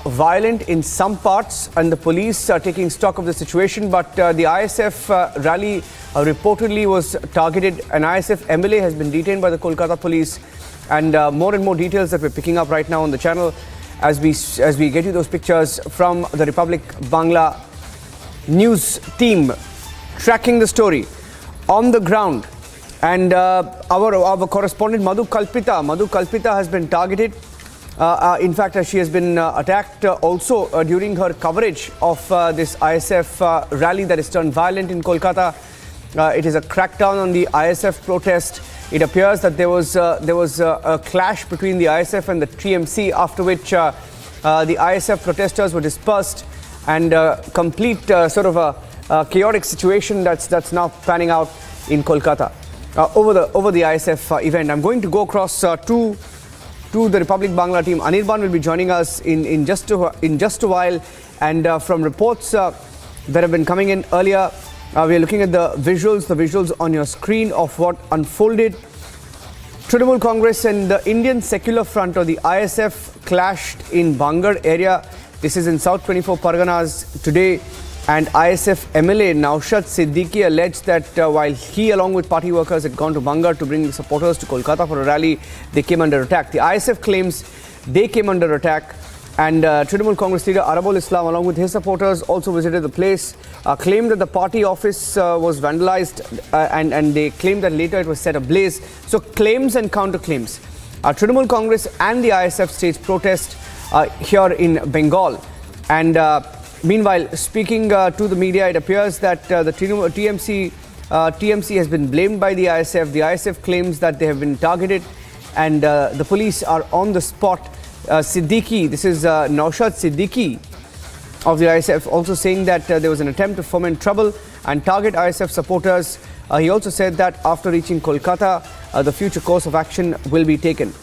violent in some parts, and the police are taking stock of the situation. But the ISF rally reportedly was targeted. An ISF MLA has been detained by the Kolkata police, and more and more details that we're picking up right now on the channel as we get you those pictures from the Republic Bangla news team tracking the story on the ground. And our correspondent Madhu Kalpita has been targeted. In fact, she has been attacked also during her coverage of this ISF rally that has turned violent in Kolkata. It is a crackdown on the ISF protest. It appears that there was a clash between the ISF and the TMC, after which the ISF protesters were dispersed, and complete sort of a chaotic situation that's now panning out in Kolkata over the ISF event. I'm going to go across to the Republic Bangla team. Anirban will be joining us in just a while, and from reports that have been coming in earlier, we are looking at the visuals on your screen of what unfolded. Trinamool Congress and the Indian Secular Front, or the ISF, clashed in Bangar area. This is in South 24 Parganas today, and ISF MLA Naushad Siddiqui alleged that while he along with party workers had gone to Bangar to bring supporters to Kolkata for a rally, they came under attack. The ISF claims they came under attack, and Trinamool Congress leader Arabul Islam along with his supporters also visited the place, claimed that the party office was vandalized, and they claimed that later it was set ablaze. So claims and counterclaims. Trinamool Congress and the ISF staged protest here in Bengal, and meanwhile, speaking to the media, it appears that the TMC has been blamed by the ISF. The ISF claims that they have been targeted, and the police are on the spot. Siddiqui, this is Naushad Siddiqui of the ISF, also saying that there was an attempt to foment trouble and target ISF supporters. He also said that after reaching Kolkata, the future course of action will be taken.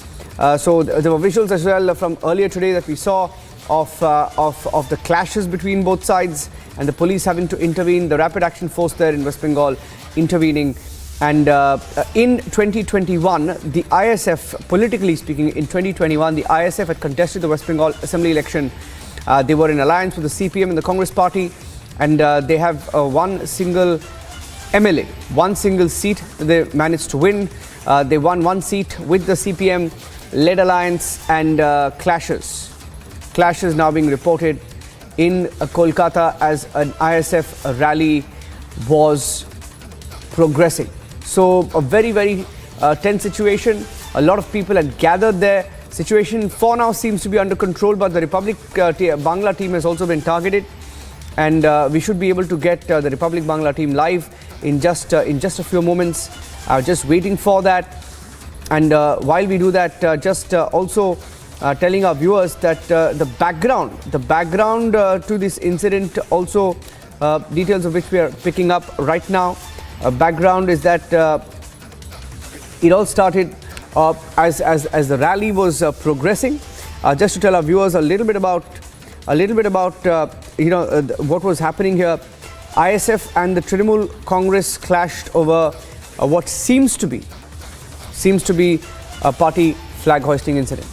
So there were visuals as well from earlier today that we saw of the clashes between both sides, and the police having to intervene, the Rapid Action Force there in West Bengal intervening. And in 2021, the ISF, politically speaking, in 2021, the ISF had contested the West Bengal Assembly election. They were in alliance with the CPM and the Congress party, and they have one single MLA, one single seat that they managed to win. They won one seat with the CPM-led alliance, and clashes now being reported in Kolkata as an ISF rally was progressing. So a very, very tense situation. A lot of people had gathered there. Situation for now seems to be under control, but the Republic Bangla team has also been targeted, and we should be able to get the Republic Bangla team live in just a few moments. Just waiting for that. And while we do that, also telling our viewers that the background to this incident, also details of which we are picking up right now. Background is that it all started as the rally was progressing. Just to tell our viewers a little bit about what was happening here. ISF and the Trinamool Congress clashed over what seems to be a party flag hoisting incident.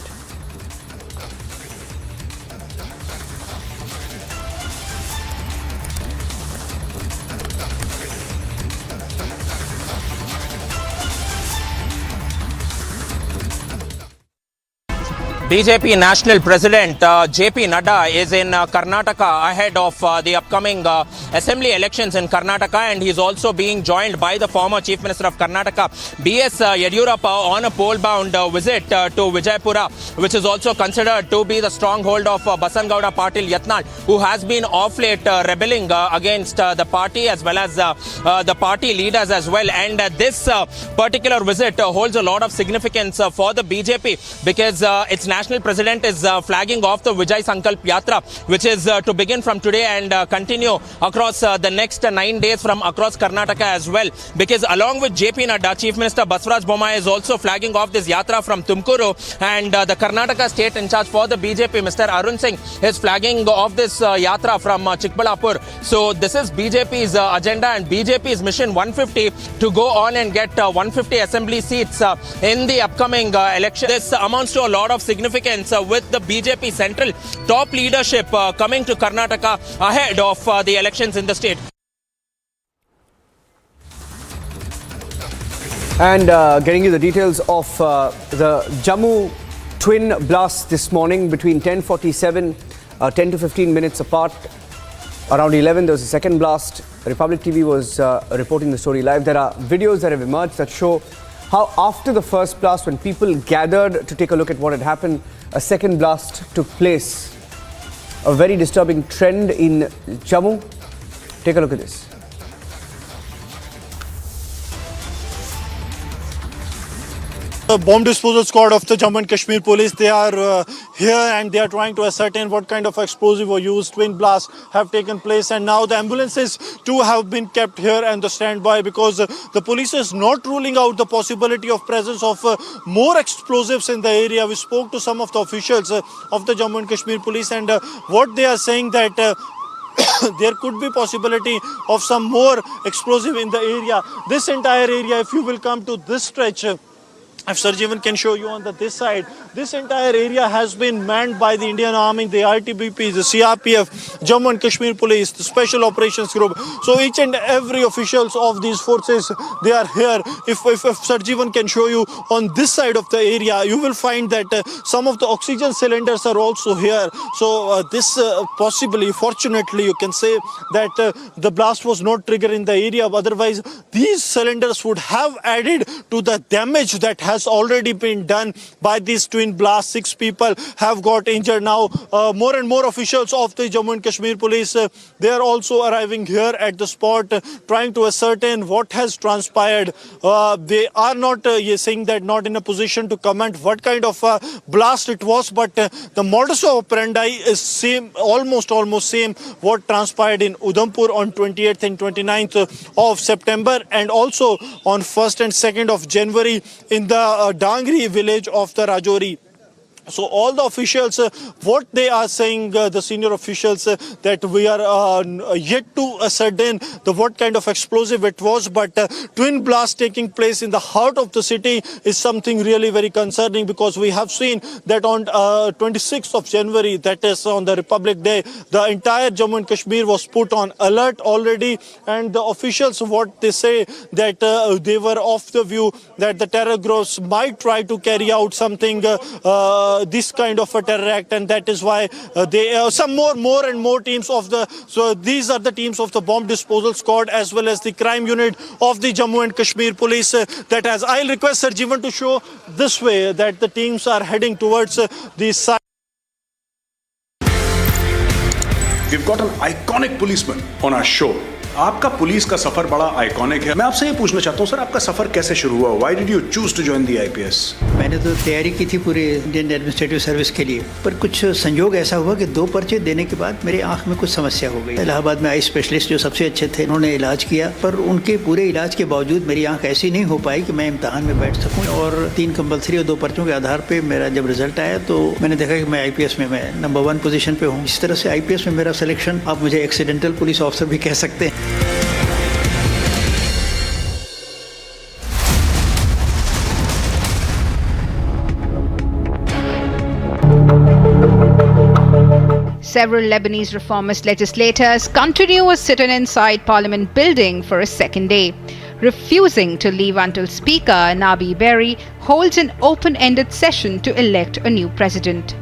BJP National President JP Nadda is in Karnataka ahead of the upcoming assembly elections in Karnataka, and he is also being joined by the former Chief Minister of Karnataka B.S. Yediyurappa on a pole-bound visit to Vijaypura, which is also considered to be the stronghold of Basangauda Patil Yatnal, who has been off late rebelling against the party as well as the party leaders as well. And this particular visit holds a lot of significance for the BJP because it's national president is flagging off the Vijay Sankalp Yatra, which is to begin from today and continue across the next 9 days from across Karnataka as well. Because along with JP Nadda, Chief Minister Baswaraj Bommai is also flagging off this yatra from Tumkuru, and the Karnataka state in charge for the BJP, Mr. Arun Singh, is flagging off this yatra from Chikbalapur. So this is BJP's agenda and BJP's mission 150 to go on and get 150 assembly seats in the upcoming election. This amounts to a lot of significance with the BJP central top leadership coming to Karnataka ahead of the elections in the state. And getting you the details of the Jammu twin blasts this morning between 10:47, 10 to 15 minutes apart. Around 11, there was a second blast. Republic TV was reporting the story live. There are videos that have emerged that show how after the first blast, when people gathered to take a look at what had happened, a second blast took place. A very disturbing trend in Jammu. Take a look at this. The bomb disposal squad of the Jammu and Kashmir police, they are here and they are trying to ascertain what kind of explosive were used. Twin blasts have taken place and now the ambulances too have been kept here and the standby because the police is not ruling out the possibility of presence of more explosives in the area. We spoke to some of the officials of the Jammu and Kashmir police and what they are saying that there could be possibility of some more explosive in the area. This entire area, if you will come to this stretch, if Sarjeevan can show you on this side, this entire area has been manned by the Indian Army, the ITBP, the CRPF, Jammu and Kashmir Police, the Special Operations Group. So each and every officials of these forces, they are here. If Sarjeevan can show you on this side of the area, you will find that some of the oxygen cylinders are also here. So this possibly, fortunately, you can say that the blast was not triggered in the area. Otherwise, these cylinders would have added to the damage that has already been done by these twin blasts. 6 people have got injured now. More and more officials of the Jammu and Kashmir police, they are also arriving here at the spot, trying to ascertain what has transpired. They are not saying that not in a position to comment what kind of blast it was, but the modus operandi is same, almost same what transpired in Udhampur on 28th and 29th of September and also on 1st and 2nd of January in the Dangri village of the Rajouri. So all the officials, what they are saying, the senior officials, that we are yet to ascertain what kind of explosive it was, but twin blast taking place in the heart of the city is something really very concerning because we have seen that on 26th of January, that is on the Republic Day, the entire Jammu and Kashmir was put on alert already, and the officials, what they say, that they were of the view that the terror groups might try to carry out something this kind of a terror act, and that is why they some more and more teams of the, so these are the teams of the bomb disposal squad as well as the crime unit of the Jammu and Kashmir police. That has, I'll request Sarjeevan to show this way that the teams are heading towards the side. We've got an iconic policeman on our show. आपका police का सफर बड़ा iconic है। मैं आपसे ये पूछना चाहता हूँ सर, आपका सफर कैसे शुरू हुआ? Why did you choose to join the IPS? मैंने तो तैयारी की थी पूरे इंडियन एडमिनिस्ट्रेटिव सर्विस के लिए, पर कुछ संयोग ऐसा हुआ कि 2 पर्चे देने के बाद मेरे आंख में कुछ समस्या हो गई। इलाहाबाद में आई स्पेशलिस्ट जो सबसे अच्छे थे, उन्होंने इलाज किया, पर उनके पूरे इलाज के बावजूद मेरी आंख ऐसी नहीं हो पाई कि मैं इम्तहान में बैठ सकूँ। और 3 कंपल्सरी और 2 पर्चों के आधार पर मेरा जब रिजल्ट आया तो मैंने देखा कि मैं IPS में मैं नंबर 1 पोजीशन पे हूँ। इस तरह से IPS में मेरा सिलेक्शन, आप मुझे एक्सीडेंटल पुलिस ऑफिसर भी कह सकते हैं। Several Lebanese reformist legislators continue a sit-in inside Parliament building for a second day, refusing to leave until Speaker Nabi Berri holds an open-ended session to elect a new president.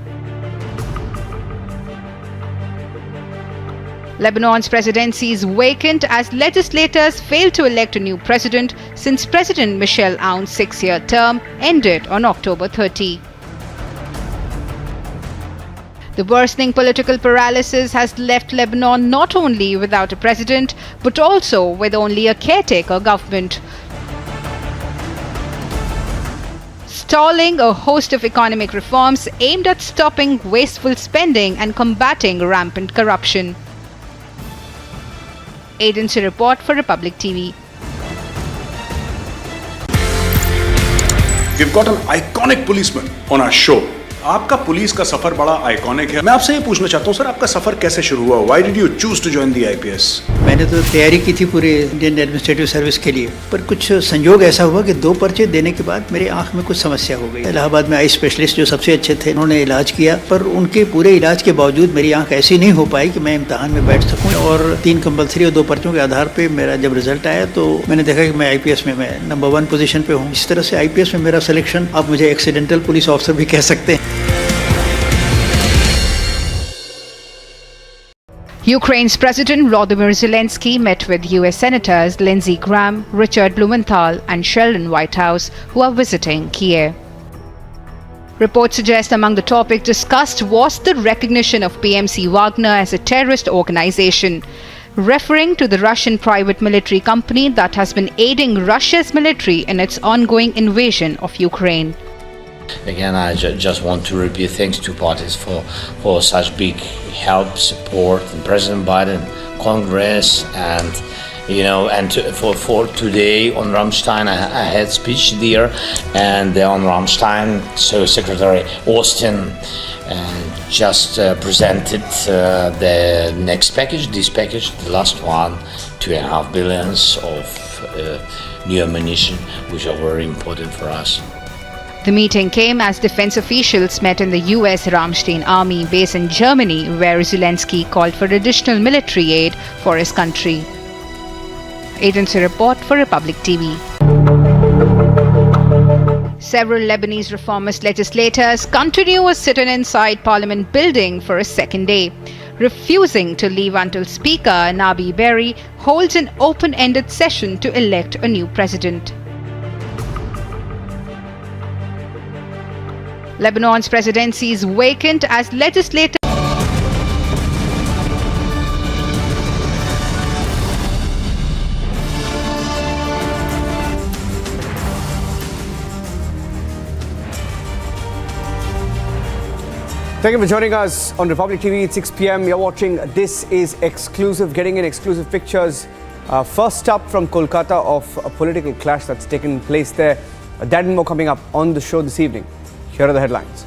Lebanon's presidency is vacant as legislators failed to elect a new president since President Michel Aoun's 6-year term ended on October 30. The worsening political paralysis has left Lebanon not only without a president, but also with only a caretaker government. stalling a host of economic reforms aimed at stopping wasteful spending and combating rampant corruption. Agency report for Republic TV. We've got an iconic policeman on our show. आपका police का सफर बड़ा iconic है। मैं आपसे ये पूछना चाहता हूँ सर, आपका सफर कैसे शुरू हुआ? Why did you choose to join the IPS? मैंने तो तैयारी की थी पूरे इंडियन एडमिनिस्ट्रेटिव सर्विस के लिए, पर कुछ संयोग ऐसा हुआ कि 2 पर्चे देने के बाद मेरे आंख में कुछ समस्या हो गई। इलाहाबाद में आई स्पेशलिस्ट जो सबसे अच्छे थे, उन्होंने इलाज किया, पर उनके पूरे इलाज के बावजूद मेरी आंख ऐसी नहीं हो पाई कि मैं इम्तहान में बैठ सकूँ। और 3 कंपल्सरी और 2 पर्चों के आधार पर मेरा जब रिजल्ट आया तो मैंने देखा कि मैं IPS में मैं नंबर 1 पोजीशन पे हूँ। इस तरह से IPS में मेरा सिलेक्शन, आप मुझे एक्सीडेंटल पुलिस ऑफिसर भी कह सकते हैं। Ukraine's President Volodymyr Zelensky met with US Senators Lindsey Graham, Richard Blumenthal, and Sheldon Whitehouse, who are visiting Kiev. Reports suggest among the topics discussed was the recognition of PMC Wagner as a terrorist organization, referring to the Russian private military company that has been aiding Russia's military in its ongoing invasion of Ukraine. Again, I just want to repeat thanks to parties for such big help, support, and President Biden, Congress, and for today on Rammstein, I had speech there, and on Rammstein, so Secretary Austin just presented the next package, this package, the last one, $2.5 billion of new ammunition, which are very important for us. The meeting came as defense officials met in the US Ramstein Army base in Germany, where Zelensky called for additional military aid for his country. Agency report for Republic TV. Several Lebanese reformist legislators continue a sit-in inside Parliament building for a second day, refusing to leave until Speaker Nabi Berri holds an open-ended session to elect a new president. Lebanon's presidency is vacant as legislators Thank you for joining us on Republic TV at 6 p.m. You're watching This Is Exclusive, getting in exclusive pictures. First up from Kolkata of a political clash that's taken place there. That and more coming up on the show this evening. Here are the headlines.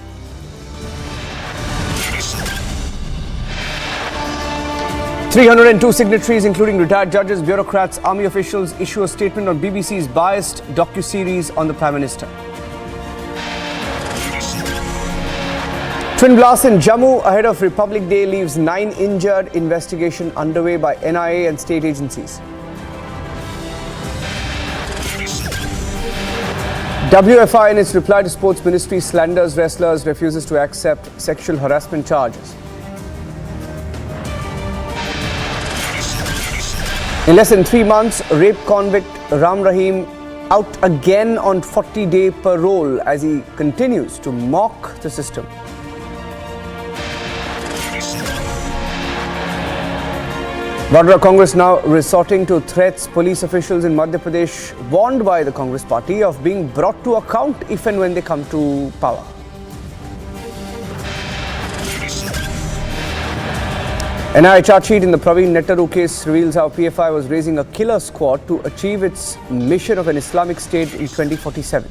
"302 signatories, including retired judges, bureaucrats, army officials, issue a statement on BBC's biased docu-series on the Prime Minister." Twin blast in Jammu ahead of Republic Day leaves 9 injured. Investigation underway by NIA and state agencies. WFI in its reply to Sports Ministry slanders wrestlers, refuses to accept sexual harassment charges. In less than 3 months, rape convict Ram Rahim out again on 40-day parole as he continues to mock the system. Vadra Congress now resorting to threats. Police officials in Madhya Pradesh warned by the Congress party of being brought to account if and when they come to power. NIA charge sheet in the Praveen Nettaru case reveals how PFI was raising a killer squad to achieve its mission of an Islamic State in 2047.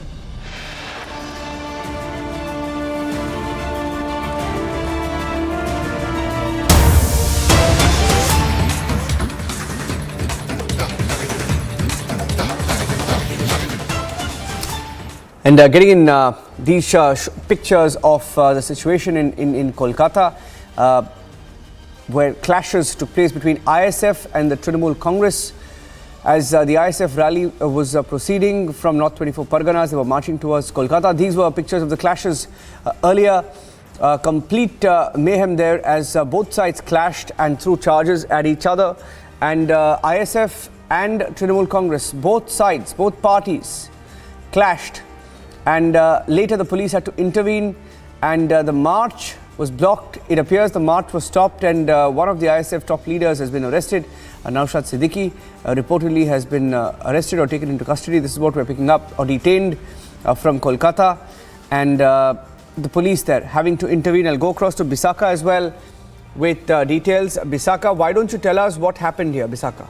And getting in these pictures of the situation in Kolkata, where clashes took place between ISF and the Trinamool Congress. As the ISF rally was proceeding from North 24 Parganas, they were marching towards Kolkata. These were pictures of the clashes earlier. Complete mayhem there as both sides clashed and threw charges at each other. And ISF and Trinamool Congress, both sides, both parties clashed. And later the police had to intervene and the march was blocked. It appears the march was stopped and one of the ISF top leaders has been arrested. Naushad Siddiqui reportedly has been arrested or taken into custody. This is what we're picking up, or detained. from Kolkata, and the police there having to intervene. I'll go across to Bisaka as well with details. Bisaka, why don't you tell us what happened here, Bisaka?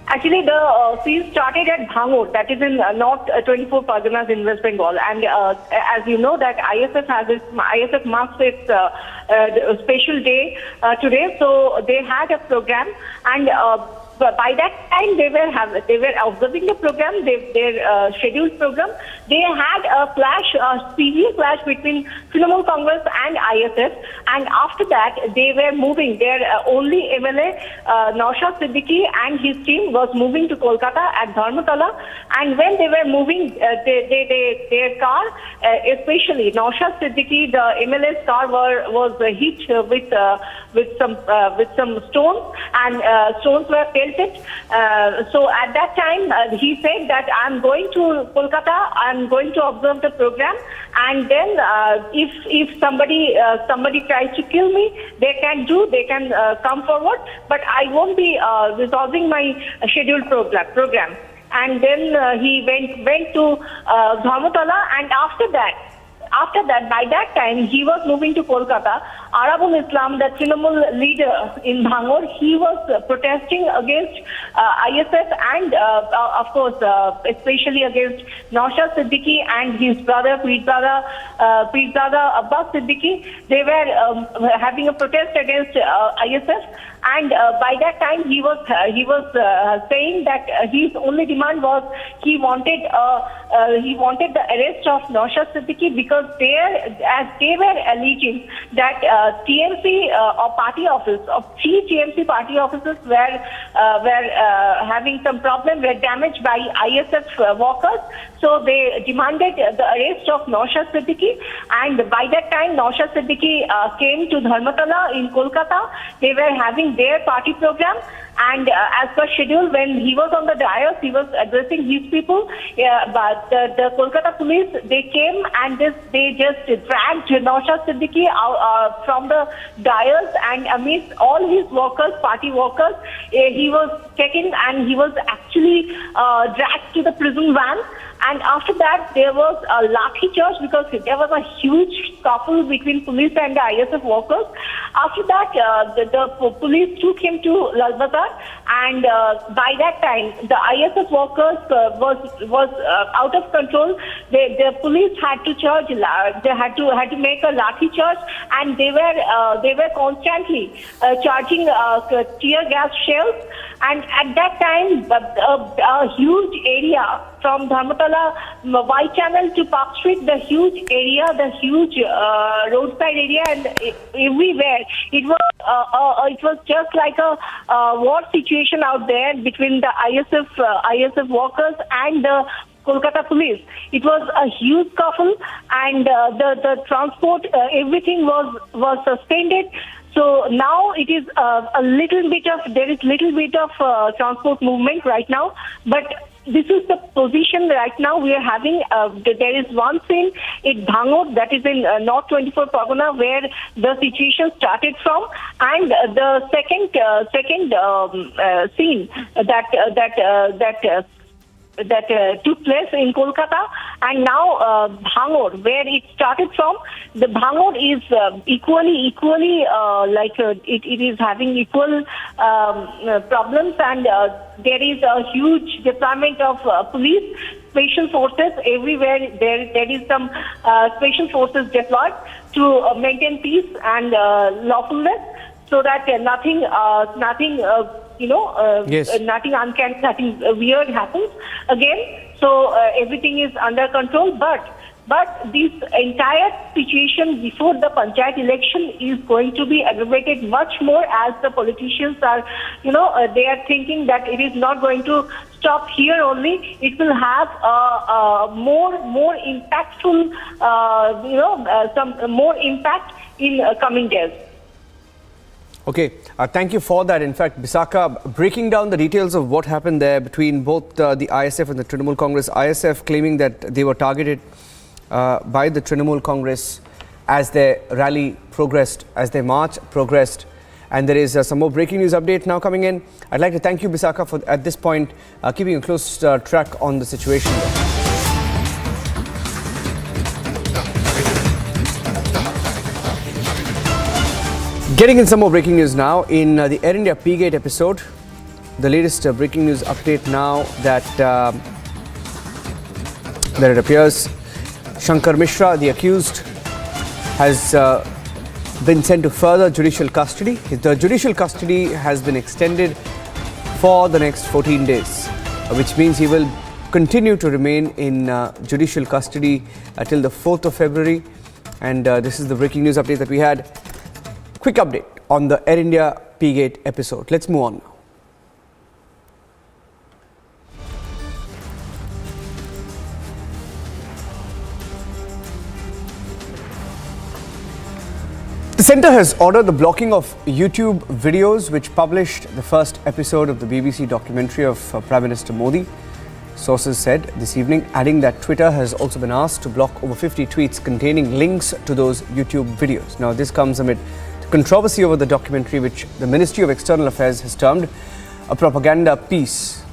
Actually, the scene started at Bhangur, that is in North 24 Parganas in West Bengal. And as you know, that ISF marks its special day today. So they had a program, and by that time they were observing the program, their scheduled program. They had a severe clash between Trinamool Congress and ISF, and after that they were moving. Their only MLA, Naushad Siddiqui, and his team was moving to Kolkata at Dharmatala. And when they were moving, their car, especially Naushad Siddiqui, the MLA's car was hit with some stones, and stones were pelted. So at that time, he said that I'm going to Kolkata, I'm going to observe the program, and then if somebody tries to kill me, they can come forward, but I won't be resolving my scheduled program. And then he went to Dharmatala, and after that, by that time, he was moving to Kolkata. Arabul Islam, the Trinamool leader in Bhangur, he was protesting against ISF and, of course, especially against Naushad Siddiqui and his brother, Preet Brother Abbas Siddiqui. They were having a protest against ISF. And by that time, he was saying that his only demand was he wanted the arrest of Naushad Siddiqui, because as they were alleging that TMC or party office of 3 TMC party offices were having some problem, were damaged by ISF workers. So they demanded the arrest of Naushad Siddiqui, and by that time Naushad Siddiqui came to Dharmatala in Kolkata. They were having their party program, and as per schedule, when he was on the dais, he was addressing his people. But the Kolkata police, they came and they just dragged Naushad Siddiqui out from the dais, and amidst all his workers, party workers, he was taken and he was actually dragged to the prison van. And after that, there was a lathi charge, because there was a huge scuffle between police and the ISF workers. After that, the police took him to Lal Bazar, and by that time, the ISF workers was out of control. The police had to charge. They had to make a lathi charge, and they were constantly charging tear gas shells. And at that time, a huge area from Dharmatala, Y-Channel to Park Street, the huge area, the huge roadside area, and everywhere it was just like a war situation out there between the ISF workers and the Kolkata police. It was a huge scuffle, and the transport, everything was suspended. So now it is there is little bit of transport movement right now, but this is the position right now we are having. There is one scene in Bhangur, that is in North 24 Pargana, where the situation started from, and the second scene that took place in Kolkata, and now Bhangur, where it started from. The Bhangur is equally it is having equal problems, and there is a huge deployment of police, special forces everywhere. There is some special forces deployed to maintain peace and lawfulness, so that nothing uncanny, nothing weird happens again. So everything is under control, but this entire situation before the panchayat election is going to be aggravated much more, as the politicians are, they are thinking that it is not going to stop here only. It will have more impactful, some more impact in coming days. Okay, thank you for that. In fact, Bisaka, breaking down the details of what happened there between both the ISF and the Trinamool Congress. ISF claiming that they were targeted by the Trinamool Congress as their rally progressed, as their march progressed. And there is some more breaking news update now coming in. I'd like to thank you, Bisaka, for at this point keeping a close track on the situation. Getting in some more breaking news now. In the Air India P-Gate episode, the latest breaking news update now that it appears Shankar Mishra, the accused, has been sent to further judicial custody. The judicial custody has been extended for the next 14 days, which means he will continue to remain in judicial custody till the 4th of February. And this is the breaking news update that we had. Quick update on the Air India P-Gate episode. Let's move on now. The centre has ordered the blocking of YouTube videos which published the first episode of the BBC documentary of Prime Minister Modi. Sources said this evening, adding that Twitter has also been asked to block over 50 tweets containing links to those YouTube videos. Now, this comes amid the controversy over the documentary which the Ministry of External Affairs has termed a propaganda piece.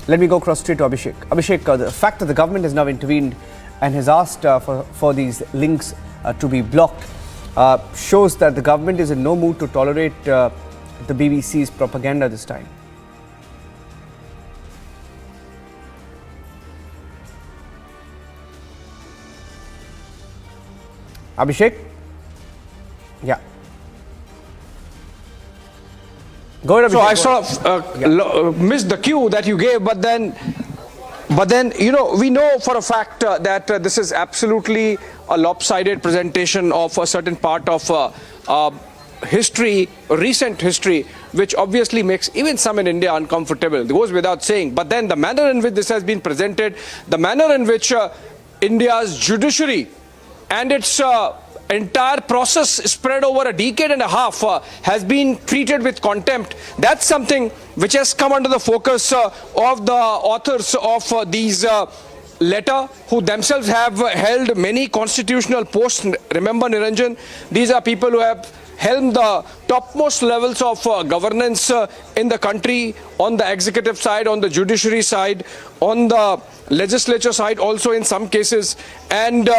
Let me go across straight to Abhishek. Abhishek, the fact that the government has now intervened and has asked for these links to be blocked shows that the government is in no mood to tolerate the BBC's propaganda this time. Abhishek? Yeah. Go ahead, Abhishek. So I sort of missed the cue that you gave, but then, you know, we know for a fact that this is absolutely a lopsided presentation of a certain part of history, recent history, which obviously makes even some in India uncomfortable. It goes without saying. But then the manner in which this has been presented, the manner in which India's judiciary and its entire process spread over a decade and a half has been treated with contempt. That's something which has come under the focus of the authors of these letter, who themselves have held many constitutional posts. Remember, Niranjan, these are people who have helmed the topmost levels of governance in the country, on the executive side, on the judiciary side, on the legislature side also in some cases. And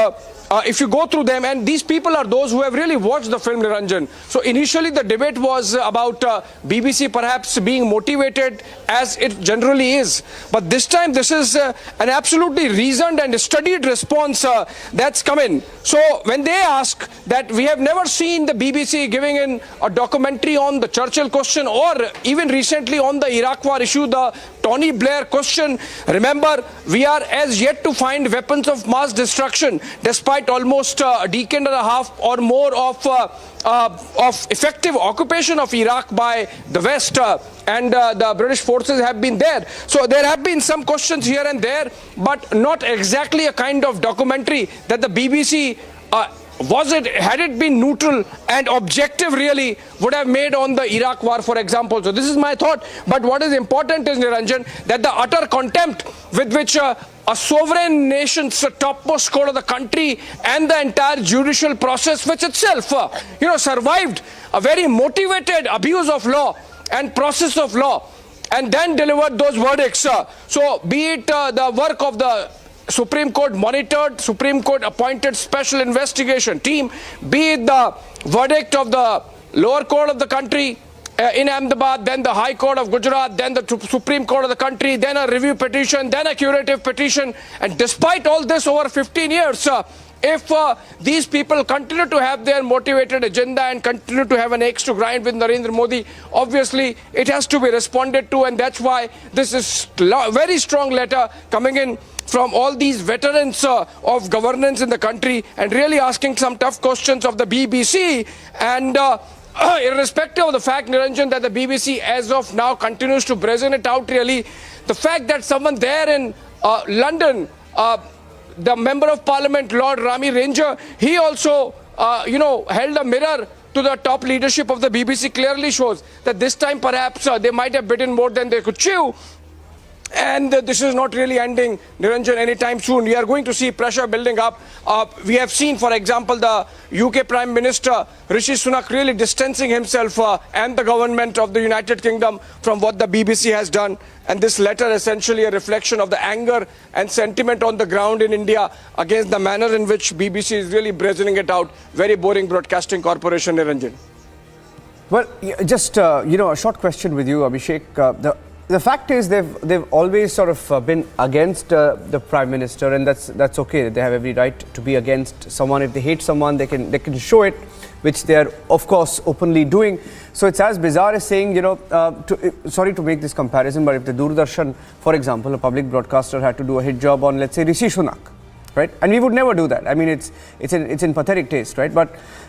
if you go through them, and these people are those who have really watched the film, Niranjan. So initially the debate was about BBC perhaps being motivated, as it generally is. But this time this is an absolutely reasoned and studied response that's come in. So when they ask that we have never seen the BBC giving in a documentary on the Churchill question, or even recently on the Iraq war issue, the Tony Blair question. Remember, we are as yet to find weapons of mass destruction, despite almost a decade and a half or more of effective occupation of Iraq by the West, and the British forces have been there. So there have been some questions here and there, but not exactly a kind of documentary that the BBC had it been neutral and objective, really would have made on the Iraq war, for example. So this is my thought. But what is important is, Niranjan, that the utter contempt with which a sovereign nation's topmost court of the country and the entire judicial process, which itself, survived a very motivated abuse of law and process of law, and then delivered those verdicts. So be it the work of the Supreme Court monitored, Supreme Court appointed special investigation team, be it the verdict of the lower court of the country in Ahmedabad, then the High Court of Gujarat, then the Supreme Court of the country, then a review petition, then a curative petition. And despite all this, over 15 years, if these people continue to have their motivated agenda and continue to have an axe to grind with Narendra Modi, obviously it has to be responded to. And that's why this is a very strong letter coming in from all these veterans of governance in the country, and really asking some tough questions of the BBC. And irrespective of the fact, Niranjan, that the BBC as of now continues to brazen it out, really, the fact that someone there in London, the Member of Parliament, Lord Rami Ranger, he also, held a mirror to the top leadership of the BBC, clearly shows that this time perhaps they might have bitten more than they could chew. And this is not really ending, Niranjan, anytime soon. We are going to see pressure building up. We have seen, for example, the UK Prime Minister, Rishi Sunak, really distancing himself and the government of the United Kingdom from what the BBC has done. And this letter essentially a reflection of the anger and sentiment on the ground in India against the manner in which BBC is really brazening it out. Very boring broadcasting corporation, Niranjan. Well, just a short question with you, Abhishek. The fact is they've always sort of been against the Prime Minister, and that's okay. They have every right to be against someone. If they hate someone, they can show it, which they are of course openly doing. So it's as bizarre as saying, sorry to make this comparison, but if the Doordarshan, for example, a public broadcaster, had to do a hit job on, let's say, Rishi Sunak, right? And we would never do that. I mean, it's in pathetic taste, right?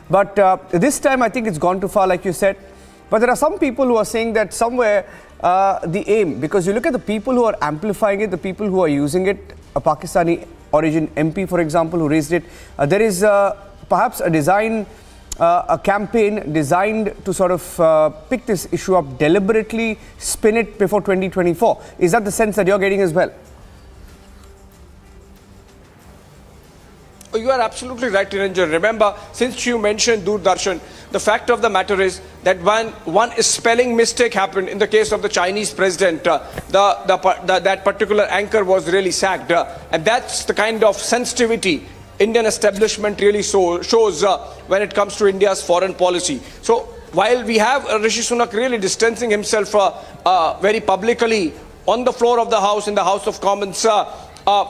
But this time I think it's gone too far, like you said. But there are some people who are saying that somewhere the aim, because you look at the people who are amplifying it, the people who are using it, a Pakistani origin MP, for example, who raised it, there is perhaps a design, a campaign designed to sort of pick this issue up deliberately, spin it before 2024. Is that the sense that you're getting as well? You are absolutely right, Niranjan. Remember, since you mentioned Doordarshan, the fact of the matter is that when one spelling mistake happened in the case of the Chinese president, that particular anchor was really sacked. And that's the kind of sensitivity Indian establishment really shows when it comes to India's foreign policy. So while we have Rishi Sunak really distancing himself very publicly on the floor of the House, in the House of Commons,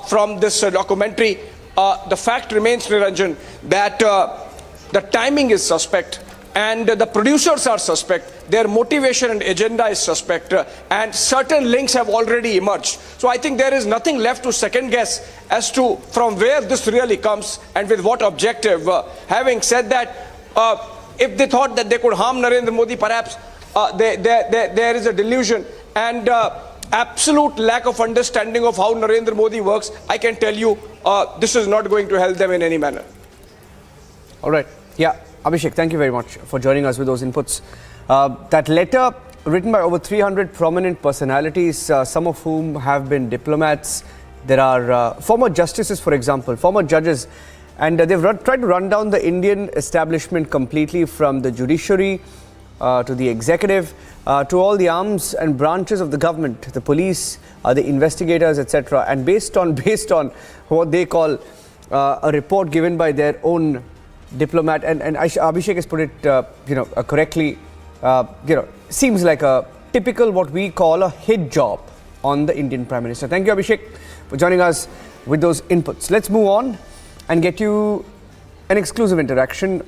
from this documentary, the fact remains, Niranjan, that the timing is suspect and the producers are suspect, their motivation and agenda is suspect, and certain links have already emerged. So I think there is nothing left to second guess as to from where this really comes and with what objective. Having said that, if they thought that they could harm Narendra Modi, perhaps there is a delusion and absolute lack of understanding of how Narendra Modi works. I can tell you this is not going to help them in any manner. All right. Yeah. Abhishek, thank you very much for joining us with those inputs. That letter written by over 300 prominent personalities, some of whom have been diplomats. There are former justices, for example, former judges, and they've tried to run down the Indian establishment completely, from the judiciary to the executive, to all the arms and branches of the government, the police, the investigators, etc. And based on what they call a report given by their own diplomat, and Abhishek has put it correctly, seems like a typical what we call a hit job on the Indian Prime Minister. Thank you, Abhishek, for joining us with those inputs. Let's move on and get you an exclusive interaction.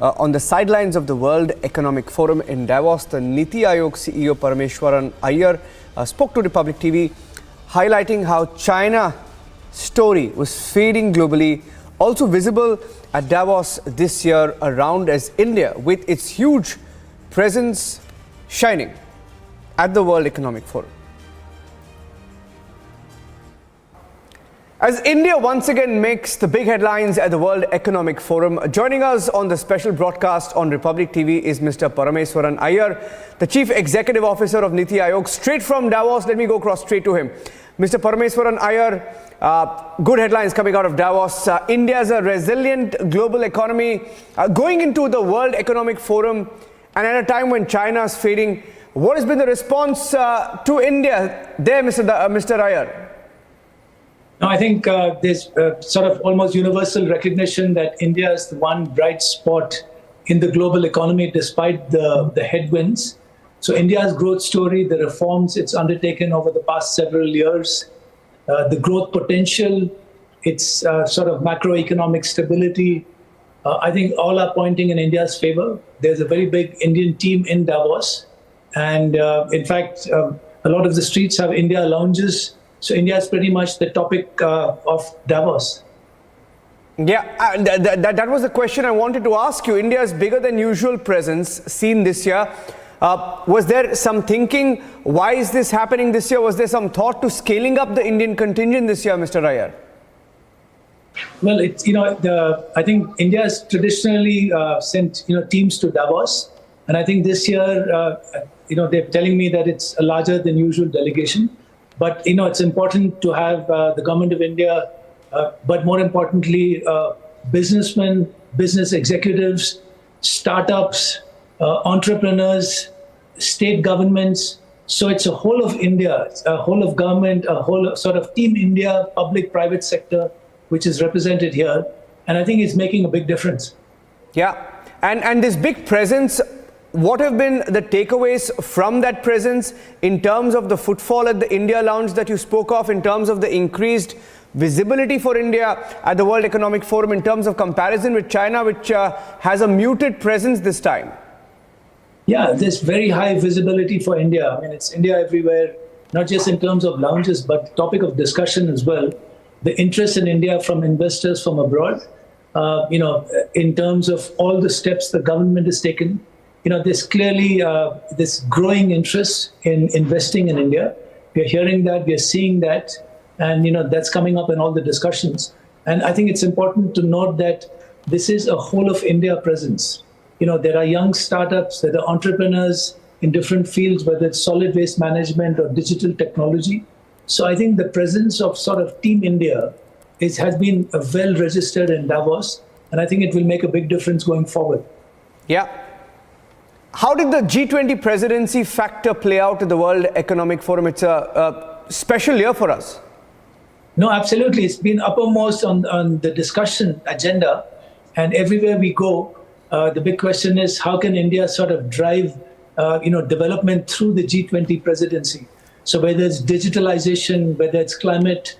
On the sidelines of the World Economic Forum in Davos, the Niti Aayog CEO Parameswaran Iyer spoke to Republic TV, highlighting how China's story was fading globally, also visible at Davos this year around as India, with its huge presence, shining at the World Economic Forum. As India once again makes the big headlines at the World Economic Forum, joining us on the special broadcast on Republic TV is Mr. Parameswaran Iyer, the Chief Executive Officer of Niti Aayog, straight from Davos. Let me go across straight to him. Mr. Parameswaran Iyer, good headlines coming out of Davos. India is a resilient global economy going into the World Economic Forum, and at a time when China is fading. What has been the response to India there, Mr. Iyer? No, I think there's sort of almost universal recognition that India is the one bright spot in the global economy despite the headwinds. So India's growth story, the reforms it's undertaken over the past several years, the growth potential, its sort of macroeconomic stability, I think all are pointing in India's favor. There's a very big Indian team in Davos. And in fact, a lot of the streets have India lounges. So India is pretty much the topic of Davos. Yeah, that was the question I wanted to ask you. India's bigger than usual presence seen this year. Was there some thinking? Why is this happening this year? Was there some thought to scaling up the Indian contingent this year, Mr. Iyer? Well, it's, I think India has traditionally sent, teams to Davos. And I think this year, they're telling me that it's a larger than usual delegation. But, it's important to have the government of India, but more importantly, businessmen, business executives, startups, entrepreneurs, state governments. So it's a whole of India, a whole of government, a whole sort of Team India, public-private sector, which is represented here. And I think it's making a big difference. Yeah. And this big presence what have been the takeaways from that presence in terms of the footfall at the India Lounge that you spoke of, in terms of the increased visibility for India at the World Economic Forum, in terms of comparison with China, which has a muted presence this time? Yeah, there's very high visibility for India. I mean, it's India everywhere, not just in terms of lounges, but topic of discussion as well. The interest in India from investors from abroad, in terms of all the steps the government has taken, there's clearly this growing interest in investing in India. We're hearing that, we're seeing that, and that's coming up in all the discussions. And I think it's important to note that this is a whole of India presence. There are young startups, there are entrepreneurs in different fields, whether it's solid waste management or digital technology. So I think the presence of sort of Team India has been well registered in Davos, and I think it will make a big difference going forward. Yeah. How did the G20 presidency factor play out at the World Economic Forum? It's a special year for us. No, absolutely. It's been uppermost on the discussion agenda, and everywhere we go, the big question is how can India sort of drive development through the G20 presidency? So whether it's digitalization, whether it's climate,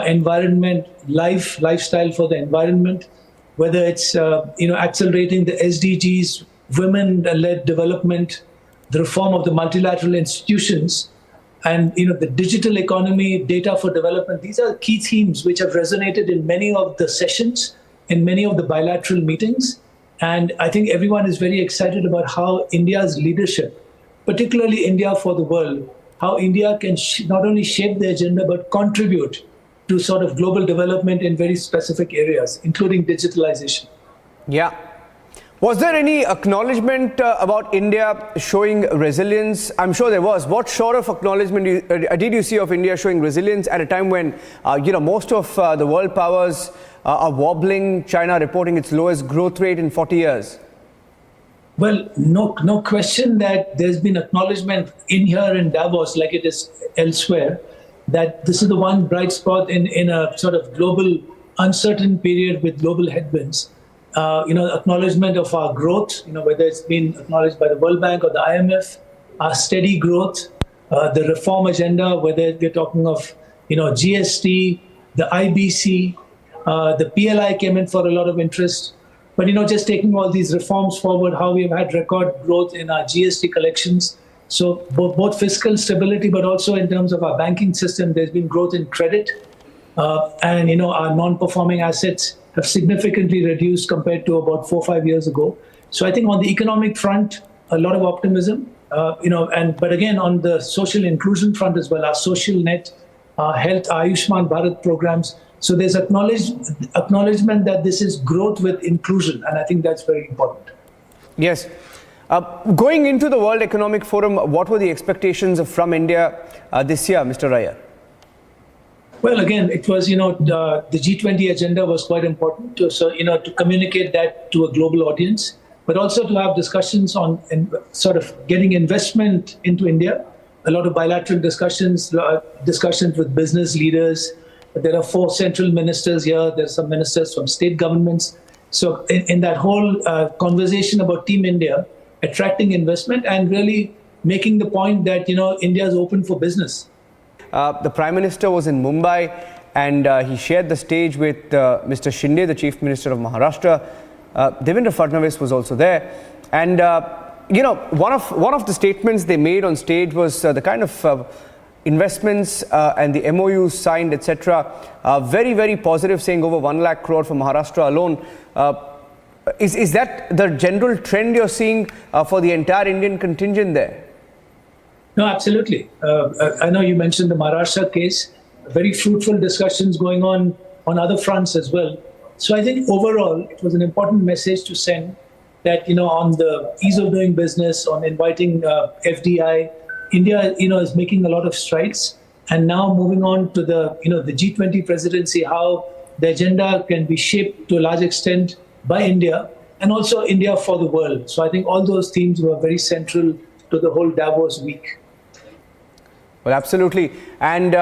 environment, lifestyle for the environment, whether it's accelerating the SDGs, women-led development, the reform of the multilateral institutions, and the digital economy, data for development. These are key themes which have resonated in many of the sessions, in many of the bilateral meetings. And I think everyone is very excited about how India's leadership, particularly India for the world, how India can not only shape the agenda, but contribute to sort of global development in very specific areas, including digitalization. Yeah. Was there any acknowledgement about India showing resilience? I'm sure there was. What sort of acknowledgement did you see of India showing resilience at a time when, most of the world powers are wobbling, China reporting its lowest growth rate in 40 years? Well, no question that there's been acknowledgement in here in Davos, like it is elsewhere, that this is the one bright spot in a sort of global uncertain period with global headwinds. Acknowledgement of our growth, whether it's been acknowledged by the World Bank or the IMF, our steady growth, the reform agenda, whether we're talking of, GST, the IBC, the PLI came in for a lot of interest. But, just taking all these reforms forward, how we've had record growth in our GST collections. So both fiscal stability, but also in terms of our banking system, there's been growth in credit. And, our non-performing assets have significantly reduced compared to about 4 or 5 years ago. So I think on the economic front, a lot of optimism, but again, on the social inclusion front as well, our social net, our health, Ayushman Bharat programs. So there's acknowledgement that this is growth with inclusion, and I think that's very important. Yes. Going into the World Economic Forum, what were the expectations from India this year, Mr. Raya? Well, again, it was, the G20 agenda was quite important to communicate that to a global audience, but also to have discussions on sort of getting investment into India. A lot of bilateral discussions with business leaders. There are 4 central ministers here. There are some ministers from state governments. So in that whole conversation about Team India, attracting investment and really making the point that, India is open for business. The Prime Minister was in Mumbai and he shared the stage with Mr. Shinde, the Chief Minister of Maharashtra. Devendra Fadnavis was also there. And, one of the statements they made on stage was the kind of investments and the MOUs signed, etc. Very, very positive, saying over 1 lakh crore for Maharashtra alone. Is that the general trend you're seeing for the entire Indian contingent there? No, absolutely. I know you mentioned the Maharashtra case, very fruitful discussions going on other fronts as well. So I think overall, it was an important message to send that, on the ease of doing business, on inviting FDI, India, is making a lot of strides. And now moving on to the G20 presidency, how the agenda can be shaped to a large extent by India and also India for the world. So I think all those themes were very central to the whole Davos week. Well, absolutely. And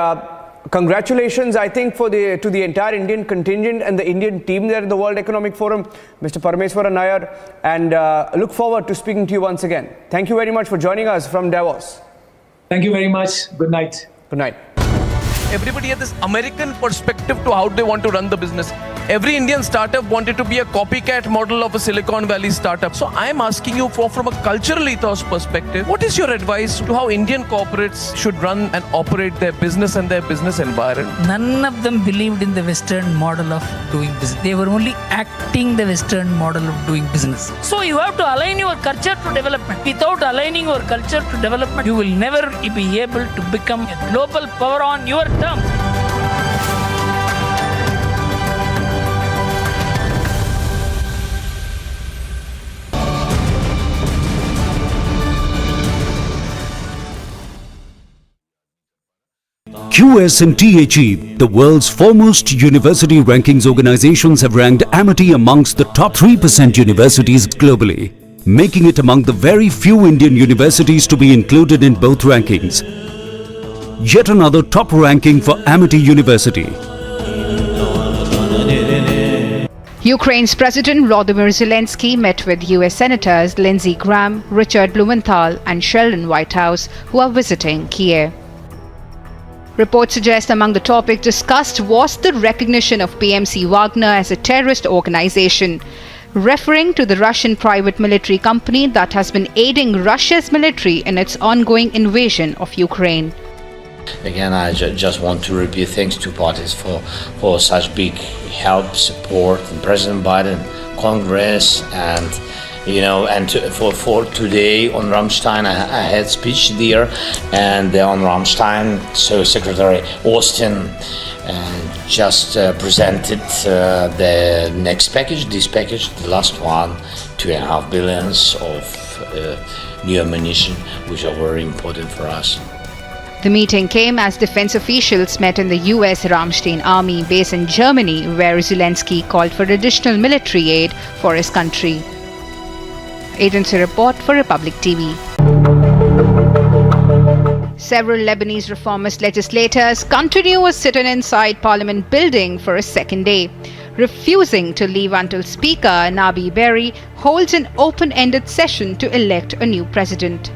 Congratulations, I think, to the entire Indian contingent and the Indian team there at the World Economic Forum, Mr. Parameswaran Nair, and look forward to speaking to you once again. Thank you very much for joining us from Davos. Thank you very much. Good night. Good night. Everybody had this American perspective to how they want to run the business. Every Indian startup wanted to be a copycat model of a Silicon Valley startup. So I am asking you from a cultural ethos perspective, what is your advice to how Indian corporates should run and operate their business and their business environment? None of them believed in the Western model of doing business. They were only acting the Western model of doing business. So you have to align your culture to development. Without aligning your culture to development, you will never be able to become a global power on your terms. QS and THE, the world's foremost university rankings organizations, have ranked Amity amongst the top 3% universities globally, making it among the very few Indian universities to be included in both rankings. Yet another top ranking for Amity University. Ukraine's President Volodymyr Zelensky met with US Senators Lindsey Graham, Richard Blumenthal and Sheldon Whitehouse, who are visiting Kiev. Reports suggest among the topics discussed was the recognition of PMC Wagner as a terrorist organization, referring to the Russian private military company that has been aiding Russia's military in its ongoing invasion of Ukraine. Again, I just want to repeat thanks to parties for such big help, support, and President Biden, Congress, and for today on Rammstein, I had speech there, and on Rammstein, so Secretary Austin just presented the next package, this package, the last one, $2.5 billion of new ammunition, which are very important for us. The meeting came as defense officials met in the US Ramstein Army base in Germany, where Zelensky called for additional military aid for his country. Agency report for Republic TV. Several Lebanese reformist legislators continue a sit-in inside Parliament building for a second day, refusing to leave until Speaker Nabi Berri holds an open-ended session to elect a new president.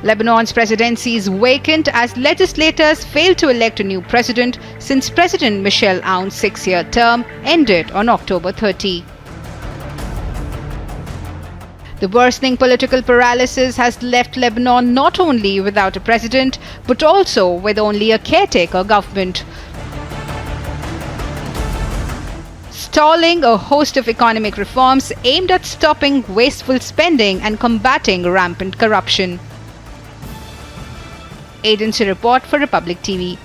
Lebanon's presidency is vacant as legislators failed to elect a new president since President Michel Aoun's 6-year term ended on October 30. The worsening political paralysis has left Lebanon not only without a president but also with only a caretaker government, stalling a host of economic reforms aimed at stopping wasteful spending and combating rampant corruption. Agency report for Republic TV.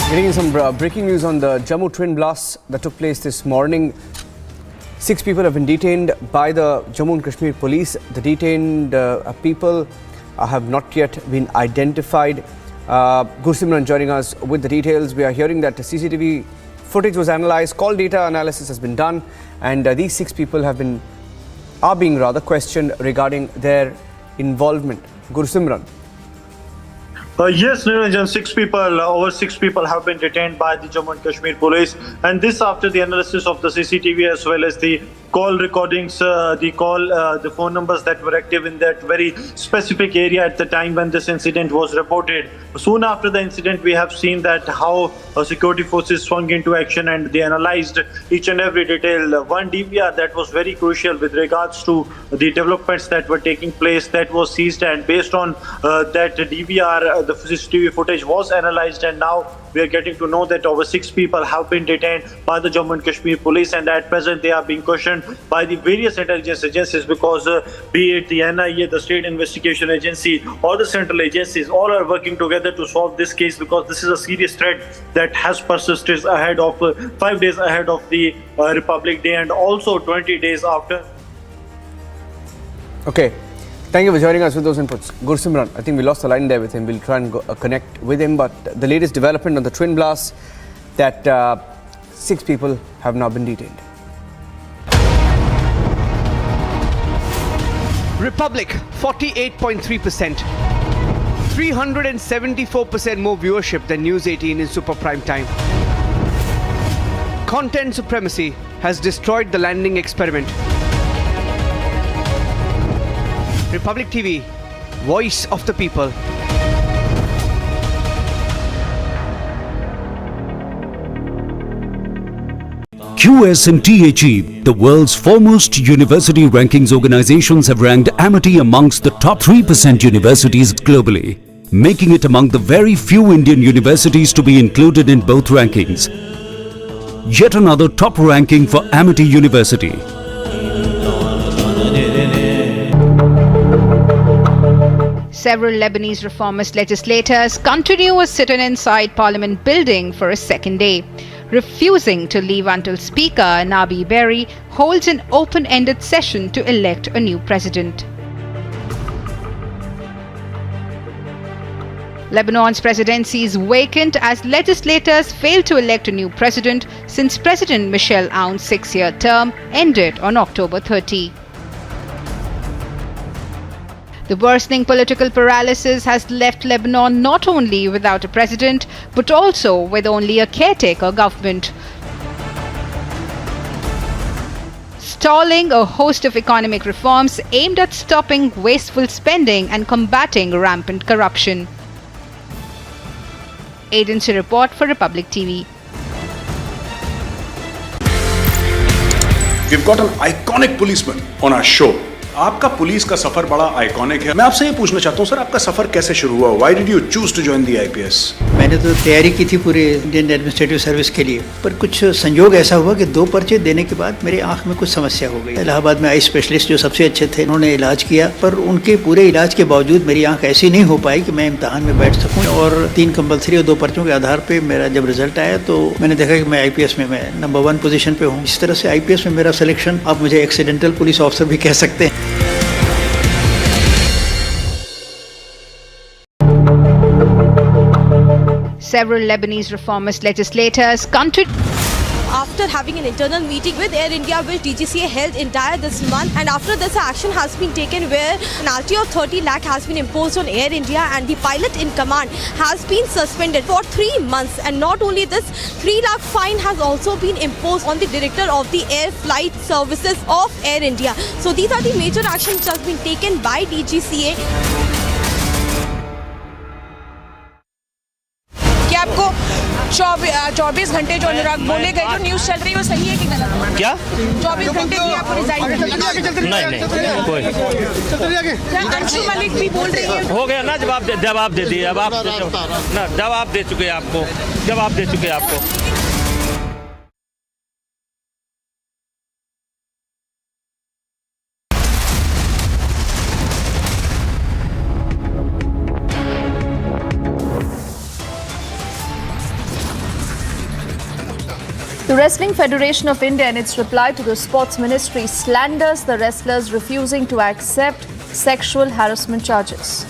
Getting in some breaking news on the Jammu twin blasts that took place this morning. 6 people have been detained by the Jammu and Kashmir police. The detained people have not yet been identified. Gursimran joining us with the details. We are hearing that the CCTV footage was analyzed, call data analysis has been done, and these 6 people are being questioned regarding their involvement. Gursimran. Yes, Niranjan, over 6 people have been detained by the Jammu and Kashmir police, and this after the analysis of the CCTV as well as the call recordings, the phone numbers that were active in that very specific area at the time when this incident was reported. Soon after the incident, we have seen that how security forces swung into action and they analyzed each and every detail. One DVR that was very crucial with regards to the developments that were taking place that was seized, and based on that DVR, the CCTV footage was analyzed, and now we are getting to know that over 6 people have been detained by the Jammu and Kashmir police, and at present they are being questioned by the various intelligence agencies, because be it the NIA, the State Investigation Agency, or the central agencies, all are working together to solve this case, because this is a serious threat that has persisted ahead of 5 days ahead of the Republic Day and also 20 days after. Okay. Thank you for joining us with those inputs. Gursimran, I think we lost the line there with him. We'll try and connect with him. But the latest development on the twin blasts that 6 people have now been detained. Republic, 48.3%. 374% more viewership than News 18 in super prime time. Content supremacy has destroyed the landing experiment. Republic TV, voice of the people. QS and THE, the world's foremost university rankings organizations, have ranked Amity amongst the top 3% universities globally, making it among the very few Indian universities to be included in both rankings. Yet another top ranking for Amity University. Several Lebanese reformist legislators continue a sit-in inside Parliament building for a second day, refusing to leave until Speaker Nabi Berri holds an open-ended session to elect a new president. Lebanon's presidency is vacant as legislators failed to elect a new president since President Michel Aoun's 6-year term ended on October 30. The worsening political paralysis has left Lebanon not only without a president, but also with only a caretaker government, stalling a host of economic reforms aimed at stopping wasteful spending and combating rampant corruption. Agency report for Republic TV. We've got an iconic policeman on our show. आपका police का सफर बड़ा iconic है। मैं आपसे ये पूछना चाहता हूँ सर, आपका सफर कैसे शुरू हुआ? Why did you choose to join the IPS? मैंने तो तैयारी की थी पूरे इंडियन एडमिनिस्ट्रेटिव सर्विस के लिए, पर कुछ संयोग ऐसा हुआ कि 2 पर्चे देने के बाद मेरे आंख में कुछ समस्या हो गई। इलाहाबाद में आई स्पेशलिस्ट जो सबसे अच्छे थे, उन्होंने इलाज किया, पर उनके पूरे इलाज के बावजूद मेरी आंख ऐसी नहीं हो पाई कि मैं इम्तहान में बैठ सकूँ। और 3 कंपल्सरी और 2 पर्चों के आधार पर मेरा जब रिजल्ट आया तो मैंने देखा कि मैं IPS में मैं नंबर 1 पोजीशन पे हूँ। इस तरह से IPS में मेरा सिलेक्शन, आप मुझे एक्सीडेंटल पुलिस ऑफिसर भी कह सकते हैं। Several Lebanese reformist legislators continue. After having an internal meeting with Air India, which DGCA held entire this month, and after this action has been taken where an RT of 30 lakh has been imposed on Air India and the pilot in command has been suspended for 3 months. And not only this, 3 lakh fine has also been imposed on the director of the air flight services of Air India. So these are the major actions which have been taken by DGCA. आपको 24 घंटे जो अनुराग बोले गए जो news चल रही है वो सही है कि गलत? क्या 24 घंटे की आपको रिजाइन नहीं कोई अंशु मलिक भी बोल रही है। हो गया ना, जवाब दे दिए। अब आप ना जवाब दे चुके आपको। The Wrestling Federation of India, in its reply to the Sports Ministry, slanders the wrestlers refusing to accept sexual harassment charges.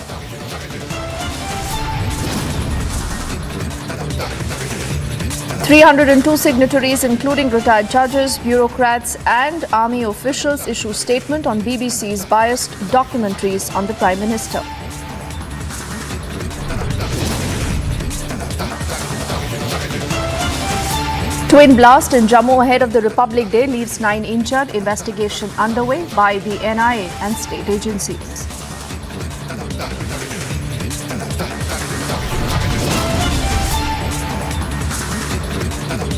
"302 signatories, including retired judges, bureaucrats and army officials, issue statement on BBC's biased documentaries on the Prime Minister." Twin blast in Jammu ahead of the Republic Day leaves 9 injured. Investigation underway by the NIA and state agencies.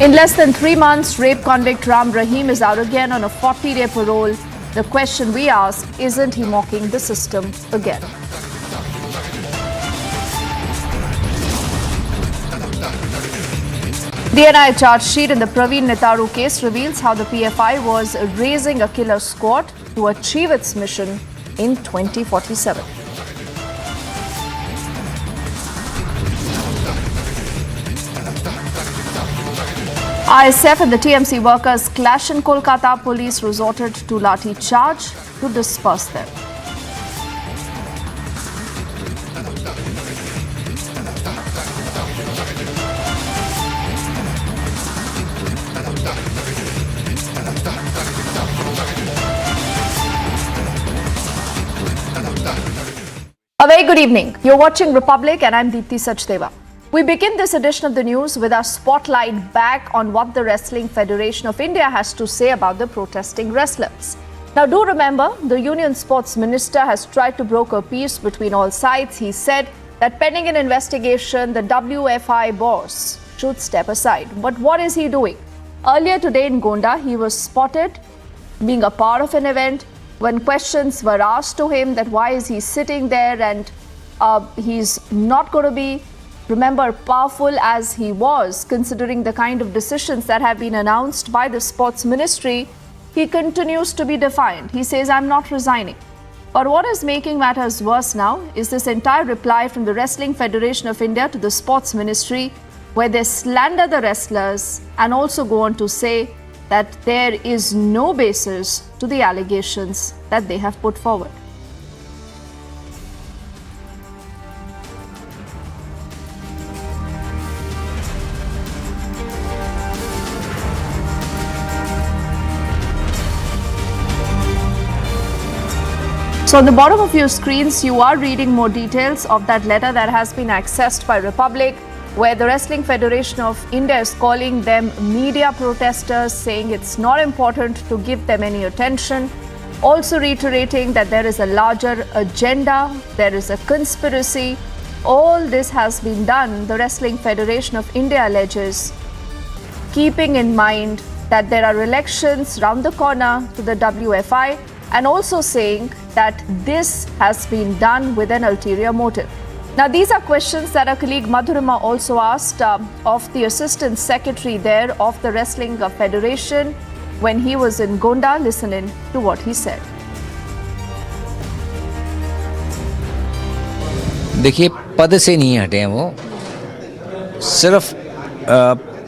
In less than 3 months, rape convict Ram Rahim is out again on a 40-day parole. The question we ask, isn't he mocking the system again? The NIA charge sheet in the Praveen Netaru case reveals how the PFI was raising a killer squad to achieve its mission in 2047. ISF and the TMC workers clash in Kolkata. Police resorted to lathi charge to disperse them. A very good evening. You're watching Republic and I'm Deepthi Sachdeva. We begin this edition of the news with our spotlight back on what the Wrestling Federation of India has to say about the protesting wrestlers. Now do remember, the Union Sports Minister has tried to broker peace between all sides. He said that pending an investigation, the WFI boss should step aside. But what is he doing? Earlier today in Gonda, he was spotted being a part of an event. When questions were asked to him that why is he sitting there and he's not going to be, remember, powerful as he was, considering the kind of decisions that have been announced by the sports ministry, he continues to be defiant. He says, I'm not resigning. But what is making matters worse now is this entire reply from the Wrestling Federation of India to the sports ministry, where they slander the wrestlers and also go on to say that there is no basis to the allegations that they have put forward. So on the bottom of your screens, you are reading more details of that letter that has been accessed by Republic, where the Wrestling Federation of India is calling them media protesters, saying it's not important to give them any attention. Also reiterating that there is a larger agenda, there is a conspiracy. All this has been done, the Wrestling Federation of India alleges, keeping in mind that there are elections round the corner to the WFI, and also saying that this has been done with an ulterior motive. Now, these are questions that our colleague Madhurima also asked of the Assistant Secretary there of the Wrestling Federation when he was in Gonda. Listen in to what he said. देखिए, पद से नहीं हटे हैं वो, सिर्फ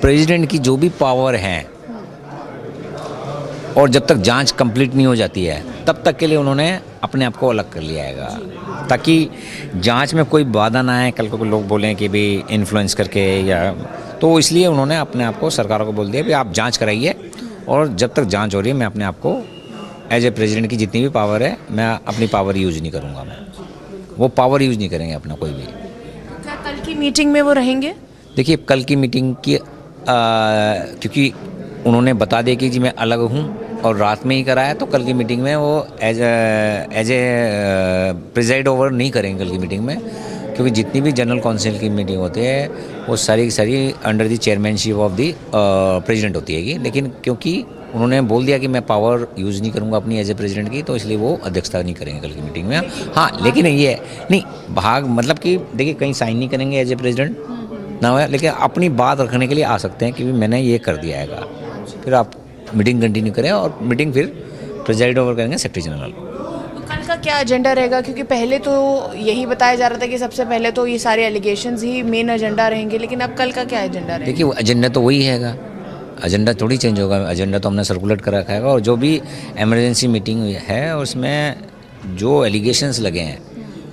president की जो भी पावर है और जब तक जांच कंप्लीट नहीं हो जाती है तब तक के लिए उन्होंने अपने आप को अलग कर लिया है, ताकि जांच में कोई बाधा ना आए, कल को लोग बोलें कि भी इन्फ्लुएंस करके या, तो इसलिए उन्होंने अपने आप को, सरकारों को बोल दिया कि आप जांच कराइए और जब तक जांच हो रही है मैं अपने आप को एज ए प्रेसिडेंट की जितनी भी पावर है मैं अपनी पावर यूज़ नहीं करूँगा, मैं वो पावर यूज़ नहीं करेंगे अपना कोई भी। क्या कल की मीटिंग में वो रहेंगे? देखिए, कल की मीटिंग की क्योंकि उन्होंने बता दिया कि जी मैं अलग हूँ और रात में ही कराया, तो कल की मीटिंग में वो एज ए प्रिजाइड ओवर नहीं करेंगे कल की मीटिंग में, क्योंकि जितनी भी जनरल काउंसिल की मीटिंग होती है वो सारी की सारी under the chairmanship of the president होती है। लेकिन क्योंकि उन्होंने बोल दिया कि मैं पावर यूज़ नहीं करूँगा अपनी एज ए प्रेसिडेंट की, तो इसलिए वो अध्यक्षता नहीं करेंगे कल की मीटिंग में। हाँ, लेकिन ये नहीं भाग, मतलब कि देखिए कहीं साइन नहीं करेंगे एज ए प्रेसिडेंट ना हो, लेकिन अपनी बात रखने के लिए आ सकते हैं कि मैंने ये कर दिया है, फिर आप मीटिंग कंटिन्यू करें और मीटिंग फिर प्रेजाइड ओवर करेंगे सेक्रेटरी जनरल। तो कल का क्या एजेंडा रहेगा? क्योंकि पहले तो यही बताया जा रहा था कि सबसे पहले तो ये सारे एलिगेशंस ही मेन एजेंडा रहेंगे, लेकिन अब कल का क्या एजेंडा रहेगा? देखिए, एजेंडा तो वही हैगा, एजेंडा थोड़ी चेंज होगा, एजेंडा तो हमने सर्कुलेट कर रखा है और जो भी इमरजेंसी मीटिंग है उसमें जो एलिगेशंस लगे हैं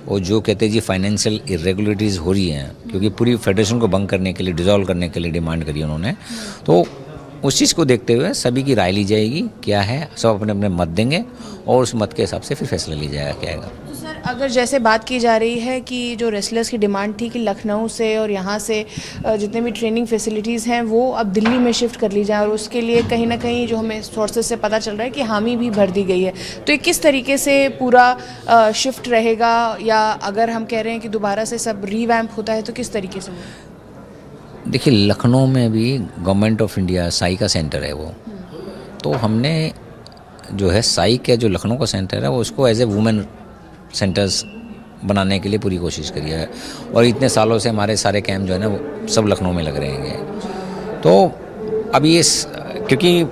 वो जो कहते हैं जी फाइनेंशियल इरेगुलरिटीज़ हो रही हैं, क्योंकि पूरी फेडरेशन को भंग करने के लिए, डिसॉल्व करने के लिए डिमांड करी उन्होंने, तो उस चीज़ को देखते हुए सभी की राय ली जाएगी, क्या है, सब अपने अपने मत देंगे और उस मत के हिसाब से फिर फैसला लिया जाएगा क्या आएगा। तो सर, अगर जैसे बात की जा रही है कि जो रेसलर्स की डिमांड थी कि लखनऊ से और यहाँ से जितने भी ट्रेनिंग फैसिलिटीज़ हैं वो अब दिल्ली में शिफ्ट कर ली जाए, और उसके लिए कहीं ना कहीं जो हमें सोर्सेज से पता चल रहा है कि हामी भी भर दी गई है, तो ये किस तरीके से पूरा शिफ्ट रहेगा, या अगर हम कह रहे हैं कि दोबारा से सब रीवैम्प होता है तो किस तरीके से? देखिए, लखनऊ में भी गवर्नमेंट ऑफ इंडिया साई का सेंटर है वो, तो हमने जो है साई का जो लखनऊ का सेंटर है वो उसको एज ए वुमेन सेंटर्स बनाने के लिए पूरी कोशिश करी है, और इतने सालों से हमारे सारे कैंप जो है ना वो सब लखनऊ में लग रहे हैं। तो अभी ये क्योंकि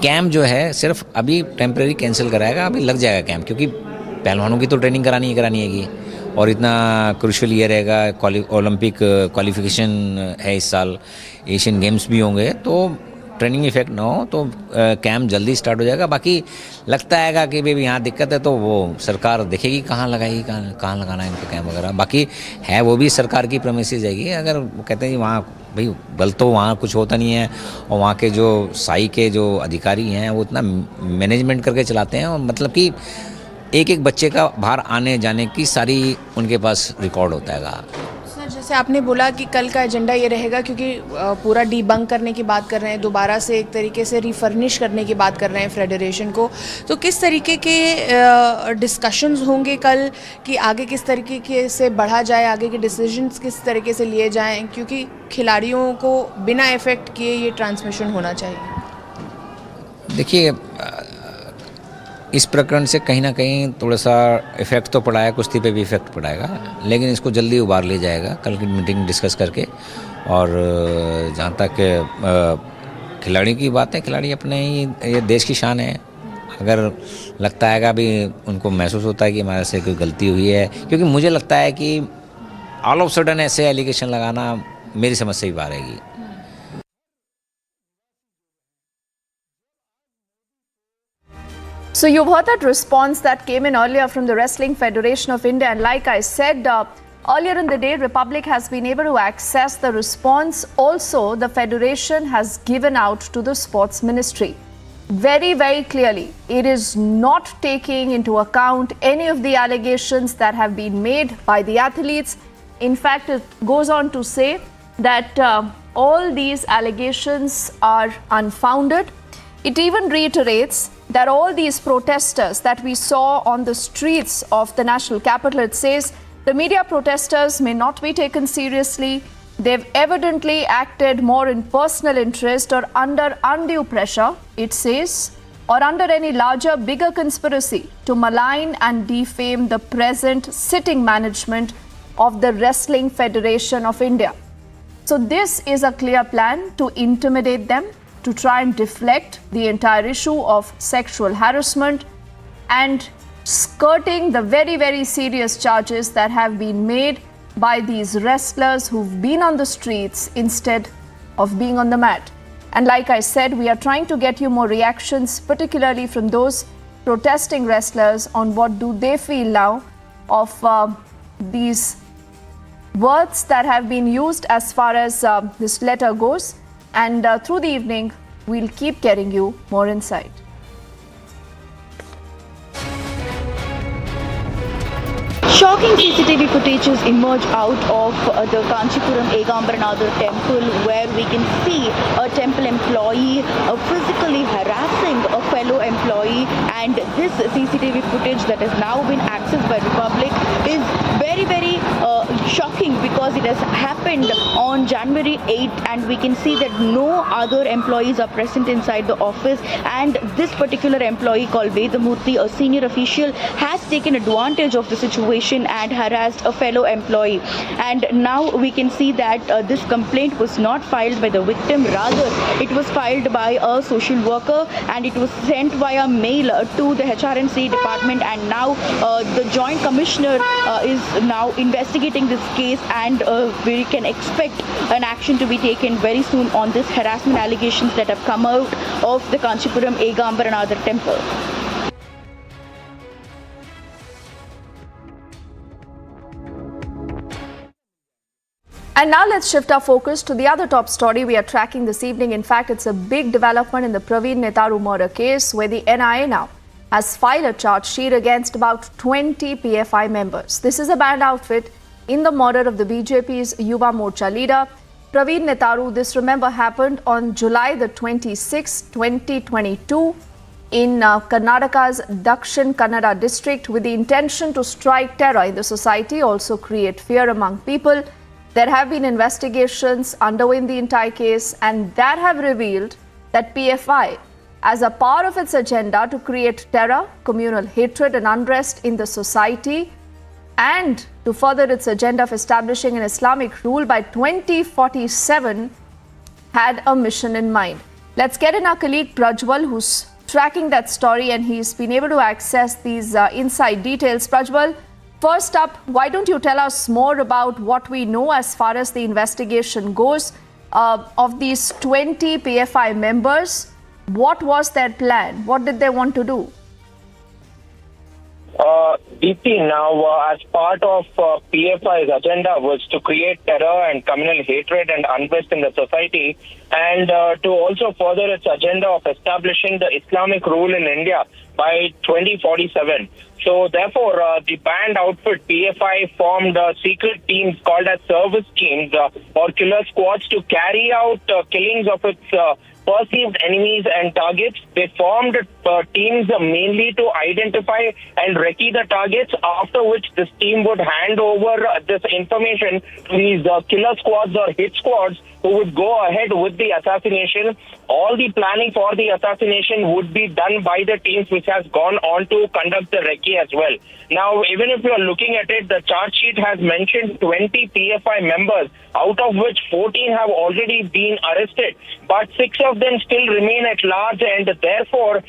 कैंप जो है सिर्फ अभी टेम्प्रेरी कैंसिल कराएगा, अभी लग जाएगा कैंप, क्योंकि पहलवानों की तो ट्रेनिंग करानी है और इतना क्रूशियल ईयर रहेगा, ओलंपिक क्वालिफिकेशन है इस साल, एशियन गेम्स भी होंगे, तो ट्रेनिंग इफेक्ट ना हो तो कैंप जल्दी स्टार्ट हो जाएगा। बाकी लगता है कि भाई यहाँ दिक्कत है तो वो सरकार देखेगी कहाँ लगाएगी, कहाँ लगाना है इनको कैंप वगैरह। बाकी है वो भी सरकार की प्रेमिसेस जाएगी। अगर वो कहते हैं वहाँ भाई बल तो वहाँ कुछ होता नहीं है, और वहाँ के जो साई के जो अधिकारी हैं वो इतना मैनेजमेंट करके चलाते हैं, और मतलब कि एक एक बच्चे का बाहर आने जाने की सारी उनके पास रिकॉर्ड होता है। सर, जैसे आपने बोला कि कल का एजेंडा ये रहेगा, क्योंकि पूरा डीबंक करने की बात कर रहे हैं, दोबारा से एक तरीके से रिफर्निश करने की बात कर रहे हैं फेडरेशन को, तो किस तरीके के डिस्कशंस होंगे कल कि आगे किस तरीके से बढ़ा जाए, आगे के डिसीजंस किस तरीके से लिए जाएं, क्योंकि खिलाड़ियों को बिना इफेक्ट किए ये ट्रांसमिशन होना चाहिए। देखिए, इस प्रकरण से कहीं ना कहीं थोड़ा सा इफेक्ट तो पड़ा है, कुश्ती पे भी इफेक्ट पड़ाएगा, लेकिन इसको जल्दी उबार लिया जाएगा कल की मीटिंग डिस्कस करके। और जहाँ तक खिलाड़ी की बात है, खिलाड़ी अपने ही ये देश की शान है। अगर लगता है अभी उनको महसूस होता है कि हमारे से कोई गलती हुई है, क्योंकि मुझे लगता है कि ऑल ऑफ सडन ऐसे एलिगेशन लगाना मेरी समझ से ही बाहर आएगी। So you've heard that response that came in earlier from the Wrestling Federation of India, and like I said earlier in the day, Republic has been able to access the response. Also, the Federation has given out to the Sports Ministry very, very clearly. It is not taking into account any of the allegations that have been made by the athletes. In fact, it goes on to say that all these allegations are unfounded. It even reiterates that all these protesters that we saw on the streets of the national capital, it says the media protesters may not be taken seriously. They've evidently acted more in personal interest or under undue pressure, it says, or under any larger, bigger conspiracy to malign and defame the present sitting management of the Wrestling Federation of India. So this is a clear plan to intimidate them, to try and deflect the entire issue of sexual harassment and skirting the very, very serious charges that have been made by these wrestlers who've been on the streets instead of being on the mat. And like I said, we are trying to get you more reactions, particularly from those protesting wrestlers, on what do they feel now of these words that have been used as far as this letter goes. And through the evening, we'll keep getting you more insight. Shocking CCTV footages emerge out of the Kanchipuram Egambaranatha temple, where we can see a temple employee physically harassing a fellow employee, and this CCTV footage that has now been accessed by Republic is very, very shocking, because it has happened on January 8th, and we can see that no other employees are present inside the office, and this particular employee called Vedamurthy, a senior official, has taken advantage of the situation and harassed a fellow employee. And now we can see that this complaint was not filed by the victim, rather it was filed by a social worker, and it was sent via mail to the HRNC department, and now the Joint Commissioner is now investigating this case, and we can expect an action to be taken very soon on this harassment allegations that have come out of the Kanchipuram Egambaranatha temple. And now let's shift our focus to the other top story we are tracking this evening. In fact, it's a big development in the Praveen Netaru murder case, where the NIA now has filed a charge sheet against about 20 PFI members. This is a banned outfit in the murder of the BJP's Yuva Morcha leader, Praveen Netaru. This, remember, happened on July the 26th, 2022 in Karnataka's Dakshin Kannada district, with the intention to strike terror in the society, also create fear among people. There have been investigations underway in the entire case, and that have revealed that PFI, as a part of its agenda to create terror, communal hatred and unrest in the society, and to further its agenda of establishing an Islamic rule by 2047, had a mission in mind. Let's get in our colleague Prajwal, who's tracking that story, and he's been able to access these inside details. Prajwal, first up, why don't you tell us more about what we know as far as the investigation goes of these 20 PFI members? What was their plan? What did they want to do? Deepti, now as part of PFI's agenda was to create terror and communal hatred and unrest in the society, and to also further its agenda of establishing the Islamic rule in India by 2047. So therefore, the banned outfit PFI formed secret teams called as service teams or killer squads to carry out killings of its perceived enemies and targets. They formed teams mainly to identify and recce the targets, after which this team would hand over this information to these killer squads or hit squads who would go ahead with the assassination. All the planning for the assassination would be done by the teams which has gone on to conduct the recce as well. Now, even if you are looking at it, the charge sheet has mentioned 20 PFI members, out of which 14 have already been arrested, but 6 of them still remain at large, and therefore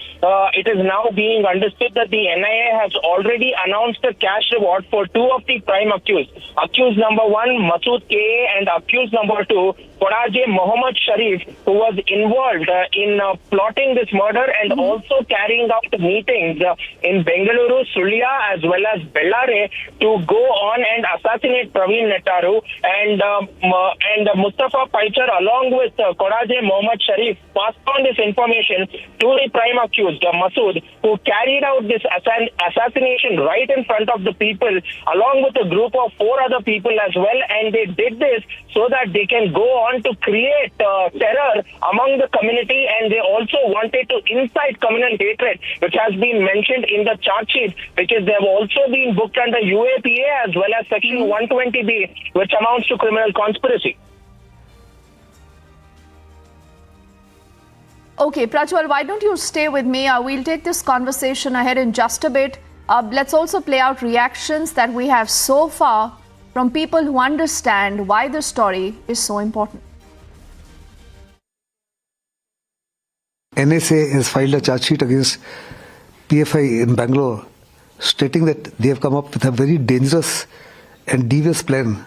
it is now being understood that the NIA has already announced a cash reward for 2 of the prime accused. Accused number 1, Masood K, and accused number 2, Koraje Mohammed Sharif, who was involved in plotting this murder and also carrying out meetings in Bengaluru, Sulia, as well as Bellare to go on and assassinate Praveen Nettaru, and Mustafa Paichar, along with Koraje Mohammed Sharif, passed on this information to the prime accused, Masood, who carried out this assassination right in front of the people, along with a group of 4 other people as well, and they did this so that they can go on to create terror among the community, and they also wanted to incite communal hatred, which has been mentioned in the charge sheet, because they have also been booked under UAPA as well as Section 120B, which amounts to criminal conspiracy. Okay, Prajwal, why don't you stay with me? We'll take this conversation ahead in just a bit. Let's also play out reactions that we have so far from people who understand why the story is so important. NSA has filed a charge sheet against PFI in Bangalore, stating that they have come up with a very dangerous and devious plan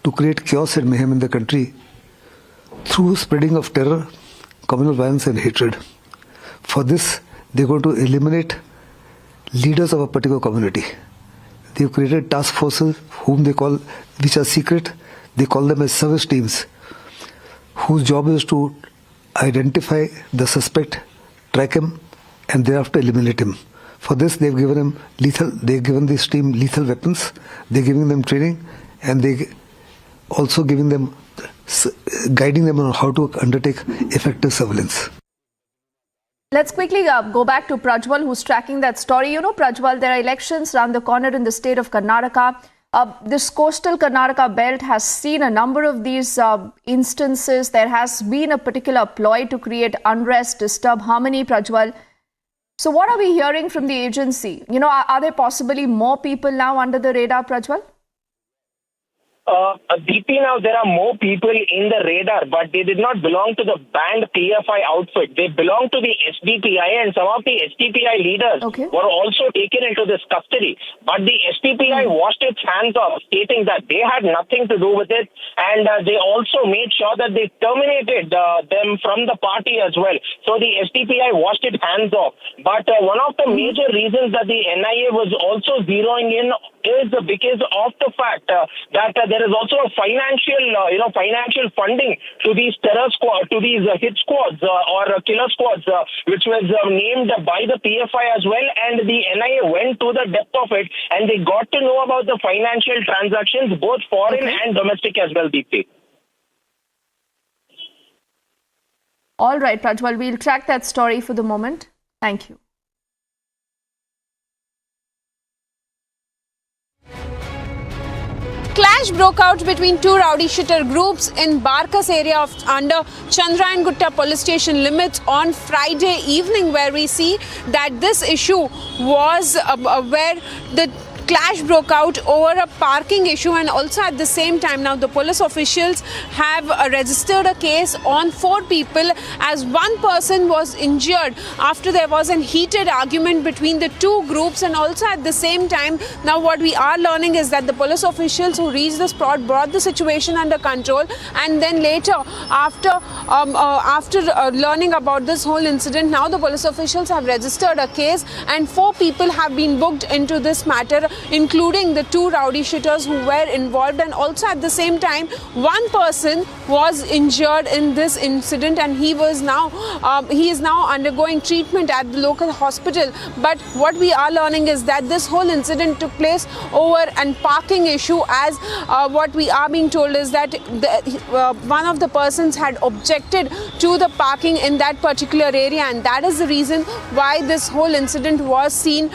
to create chaos and mayhem in the country through spreading of terror, communal violence and hatred. For this, they are going to eliminate leaders of a particular community. They have created task forces which are secret. They call them as service teams, whose job is to identify the suspect, track him, and thereafter eliminate him. For this, they've given this team lethal weapons. They're giving them training, and they also guiding them on how to undertake effective surveillance. Let's quickly go back to Prajwal, who's tracking that story. You know, Prajwal, there are elections around the corner in the state of Karnataka. This coastal Karnataka belt has seen a number of these instances. There has been a particular ploy to create unrest, disturb harmony, Prajwal. So what are we hearing from the agency? You know, are there possibly more people now under the radar, Prajwal? DP, now there are more people in the radar, but they did not belong to the banned PFI outfit. They belong to the SDPI, and some of the SDPI leaders were also taken into this custody. But the SDPI washed its hands off, stating that they had nothing to do with it, and they also made sure that they terminated them from the party as well. So the SDPI washed its hands off. But one of the major reasons that the NIA was also zeroing in is because of the fact that there is also a financial funding to these terror squads, to these hit squads or killer squads, which was named by the PFI as well. And the NIA went to the depth of it, and they got to know about the financial transactions, both foreign and domestic as well, Deepti. All right, Prajwal, we'll track that story for the moment. Thank you. Clash broke out between 2 rowdy shooter groups in Barkas area under Chandrayangutta police station limits on Friday evening, where we see that this issue was where the clash broke out over a parking issue, and also at the same time now the police officials have registered a case on 4 people as one person was injured after there was a heated argument between the two groups. And also at the same time now what we are learning is that the police officials who reached the spot brought the situation under control, and then later after learning about this whole incident, now the police officials have registered a case and 4 people have been booked into this matter, including the 2 rowdy shooters who were involved. And also at the same time one person was injured in this incident, and he is now undergoing treatment at the local hospital. But what we are learning is that this whole incident took place over an parking issue, as what we are being told is that one of the persons had objected to the parking in that particular area, and that is the reason why this whole incident was seen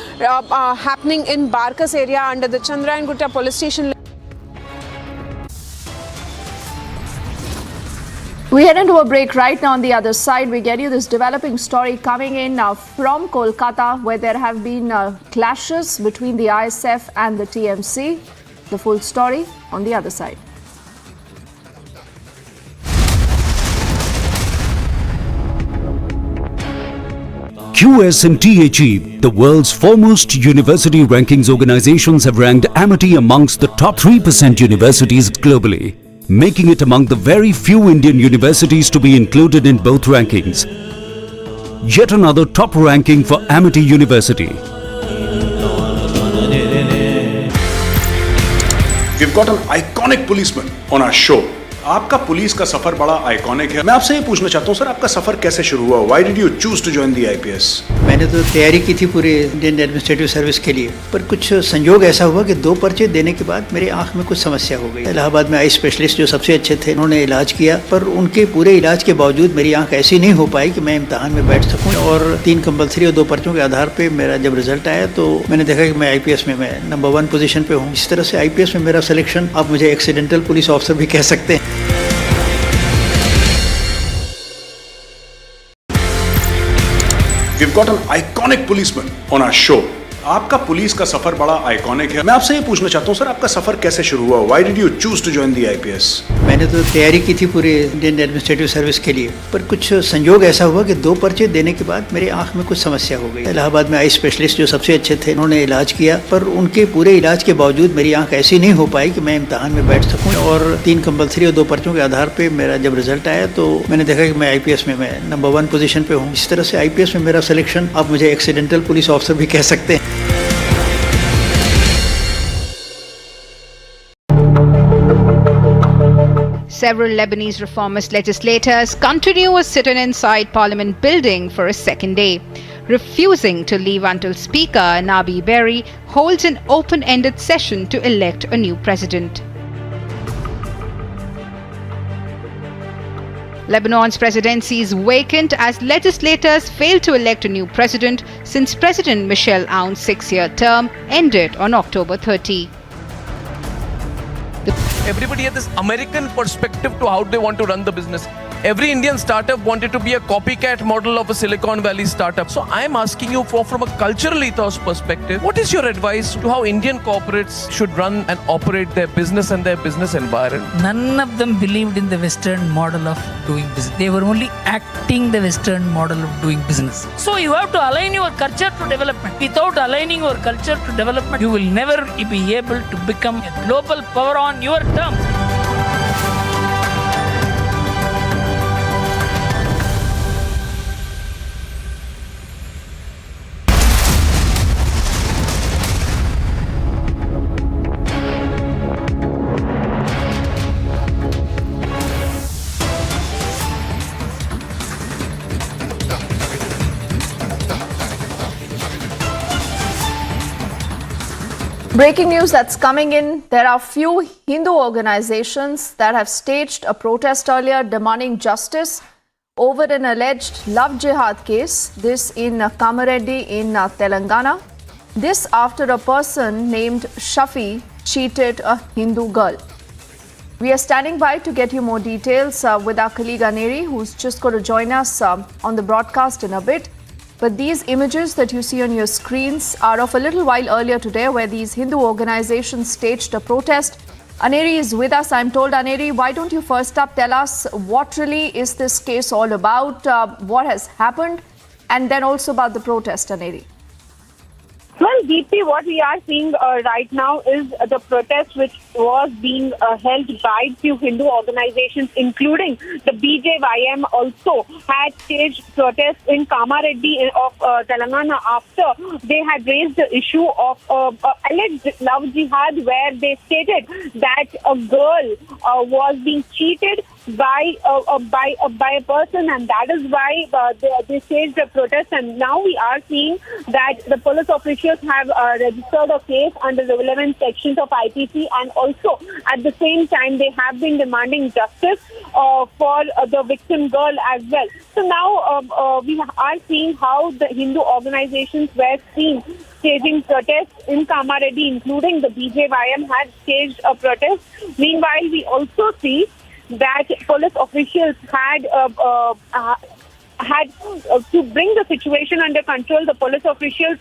happening in Barkas area under the Chandrayana police station. We head into a break right now. On the other side, we get you this developing story coming in from Kolkata, where there have been clashes between the ISF and the TMC. The full story on the other side. QS and THE, the world's foremost university rankings organizations, have ranked Amity amongst the top 3% universities globally, making it among the very few Indian universities to be included in both rankings. Yet another top ranking for Amity University. We've got an iconic policeman on our show. आपका police का सफर बड़ा iconic है। मैं आपसे ये पूछना चाहता हूँ सर, आपका सफर कैसे शुरू हुआ? Why did you choose to join the IPS? मैंने तो तैयारी की थी पूरे इंडियन एडमिनिस्ट्रेटिव सर्विस के लिए, पर कुछ संयोग ऐसा हुआ कि 2 पर्चे देने के बाद मेरे आंख में कुछ समस्या हो गई। इलाहाबाद में आई स्पेशलिस्ट जो सबसे अच्छे थे, उन्होंने इलाज किया, पर उनके पूरे इलाज के बावजूद मेरी आंख ऐसी नहीं हो पाई कि मैं इम्तहान में बैठ सकूँ। और 3 कंपल्सरी और 2 पर्चों के आधार पर मेरा जब रिजल्ट आया तो मैंने देखा कि मैं IPS में मैं नंबर 1 पोजीशन पे हूँ। इस तरह से IPS में मेरा सिलेक्शन, आप मुझे एक्सीडेंटल पुलिस ऑफिसर भी कह सकते हैं। We've got an iconic policeman on our show. आपका पुलिस का सफर बड़ा आइकॉनिक है। मैं आपसे ये पूछना चाहता हूँ सर, आपका सफर कैसे शुरू हुआ? Why did you choose to join the IPS? मैंने तो तैयारी की थी पूरे इंडियन एडमिनिस्ट्रेटिव सर्विस के लिए, पर कुछ संयोग ऐसा हुआ कि 2 पर्चे देने के बाद मेरे आंख में कुछ समस्या हो गई। इलाहाबाद में आई स्पेशलिस्ट जो सबसे अच्छे थे, उन्होंने इलाज किया, पर उनके पूरे इलाज के बावजूद मेरी आंख ऐसी नहीं हो पाई कि मैं इम्तहान में बैठ सकूँ। और 3 कंपल्सरी और 2 पर्चों के आधार पर मेरा जब रिजल्ट आया तो मैंने देखा कि मैं IPS में मैं नंबर 1 पोजीशन पे हूँ। इस तरह से IPS में मेरा सिलेक्शन, आप मुझे एक्सीडेंटल पुलिस ऑफिसर भी कह सकते हैं। Several Lebanese reformist legislators continue a sit-in inside Parliament building for a second day, refusing to leave until Speaker Nabi Berry holds an open-ended session to elect a new president. Lebanon's presidency is vacant as legislators failed to elect a new president since President Michel Aoun's 6-year term ended on October 30. Everybody had this American perspective to how they want to run the business. Every Indian startup wanted to be a copycat model of a Silicon Valley startup. So I'm asking you from a cultural ethos perspective, what is your advice to how Indian corporates should run and operate their business and their business environment? None of them believed in the Western model of doing business. They were only acting the Western model of doing business. So you have to align your culture to development. Without aligning your culture to development, you will never be able to become a global power on your terms. Breaking news that's coming in. There are few Hindu organizations that have staged a protest earlier demanding justice over an alleged love jihad case. This in Kamareddy in Telangana. This after a person named Shafi cheated a Hindu girl. We are standing by to get you more details with our colleague Aneri, who's just going to join us on the broadcast in a bit. But these images that you see on your screens are of a little while earlier today, where these Hindu organizations staged a protest. Aneri is with us, I'm told. Aneri, why don't you first up tell us what really is this case all about, what has happened, and then also about the protest, Aneri. Well, Deepthi, what we are seeing right now is the protest which was being held by few Hindu organizations, including the BJYM also had staged protests in Kamareddy of Telangana after they had raised the issue of alleged love jihad, where they stated that a girl was being cheated by a person, and that is why they staged a protest. And now we are seeing that the police officials have registered a case under the relevant sections of IPC, and also at the same time they have been demanding justice for the victim girl as well. So now we are seeing how the Hindu organizations were seen staging protests in Kamareddy, including the BJYM had staged a protest. Meanwhile, we also see that police officials had to bring the situation under control. The police officials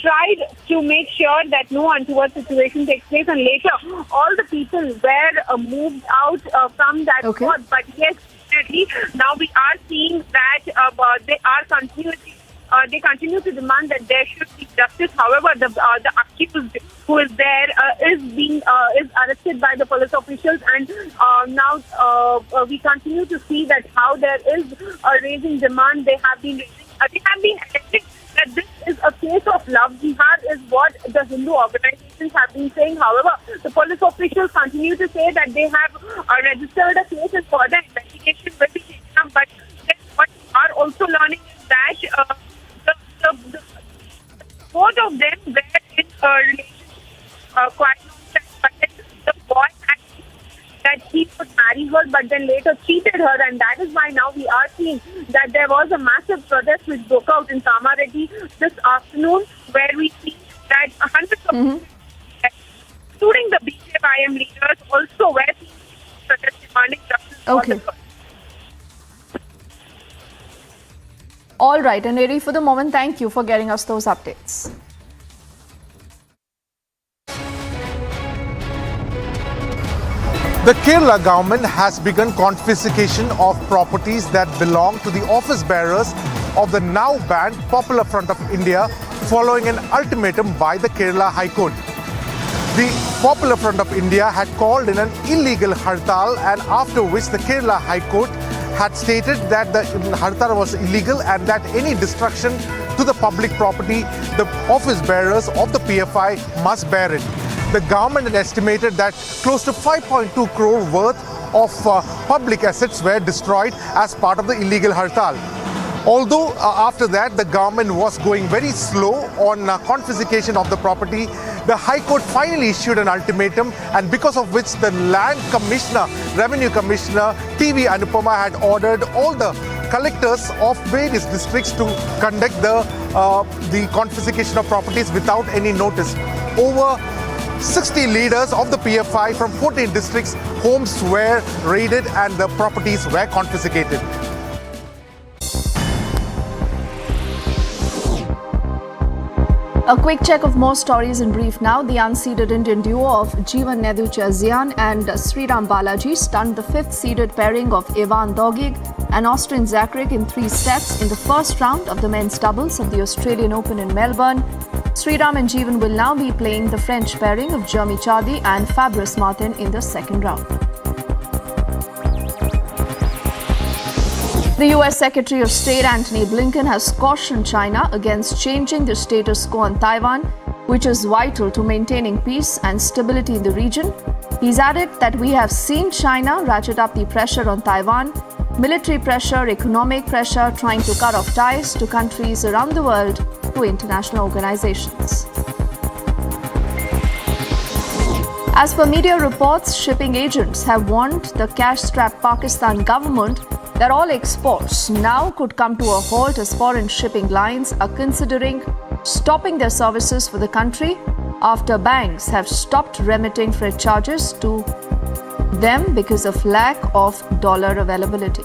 tried to make sure that no untoward situation takes place, and later all the people were moved out from that spot. But yes, definitely, now we are seeing that they continue to demand that there should be justice. However, the accused who is there is arrested by the police officials, and now we continue to see that how there is a raising demand. They have been alleging that this is a case of love jihad, is what the Hindu organizations have been saying. However, the police officials continue to say that they have registered a case and further investigation will be taken up. But what we are also learning is that both of them were in a relationship quite long time, but then the boy had that he would marry her, but then later cheated her, and that is why now we are seeing that there was a massive protest which broke out in Kamareddy this afternoon, where we see that hundreds of people, including the BJYM leaders, also were protesting demanding justice for the girl. All right, Aneri, for the moment, thank you for getting us those updates. The Kerala government has begun confiscation of properties that belong to the office bearers of the now banned Popular Front of India, following an ultimatum by the Kerala High Court. The Popular Front of India had called in an illegal hartal, and after which the Kerala High Court had stated that the hartal was illegal and that any destruction to the public property, the office bearers of the PFI must bear it. The government had estimated that close to 5.2 crore worth of public assets were destroyed as part of the illegal hartal. Although after that the government was going very slow on confiscation of the property, the High Court finally issued an ultimatum, and because of which the Land Commissioner, Revenue Commissioner TV Anupama had ordered all the collectors of various districts to conduct the confiscation of properties without any notice. Over 60 leaders of the PFI from 14 districts, homes were raided and the properties were confiscated. A quick check of more stories in brief now. The unseeded Indian duo of Jeevan Neduchazian and Sriram Balaji stunned the fifth-seeded pairing of Ivan Dodig and Austin Zakrik in 3 sets in the first round of the men's doubles of the Australian Open in Melbourne. Sriram and Jeevan will now be playing the French pairing of Jeremy Chardy and Fabrice Martin in the second round. The US Secretary of State Antony Blinken has cautioned China against changing the status quo on Taiwan, which is vital to maintaining peace and stability in the region. He's added that we have seen China ratchet up the pressure on Taiwan, military pressure, economic pressure, trying to cut off ties to countries around the world through international organizations. As per media reports, shipping agents have warned the cash-strapped Pakistan government that all exports now could come to a halt as foreign shipping lines are considering stopping their services for the country after banks have stopped remitting freight charges to them because of lack of dollar availability.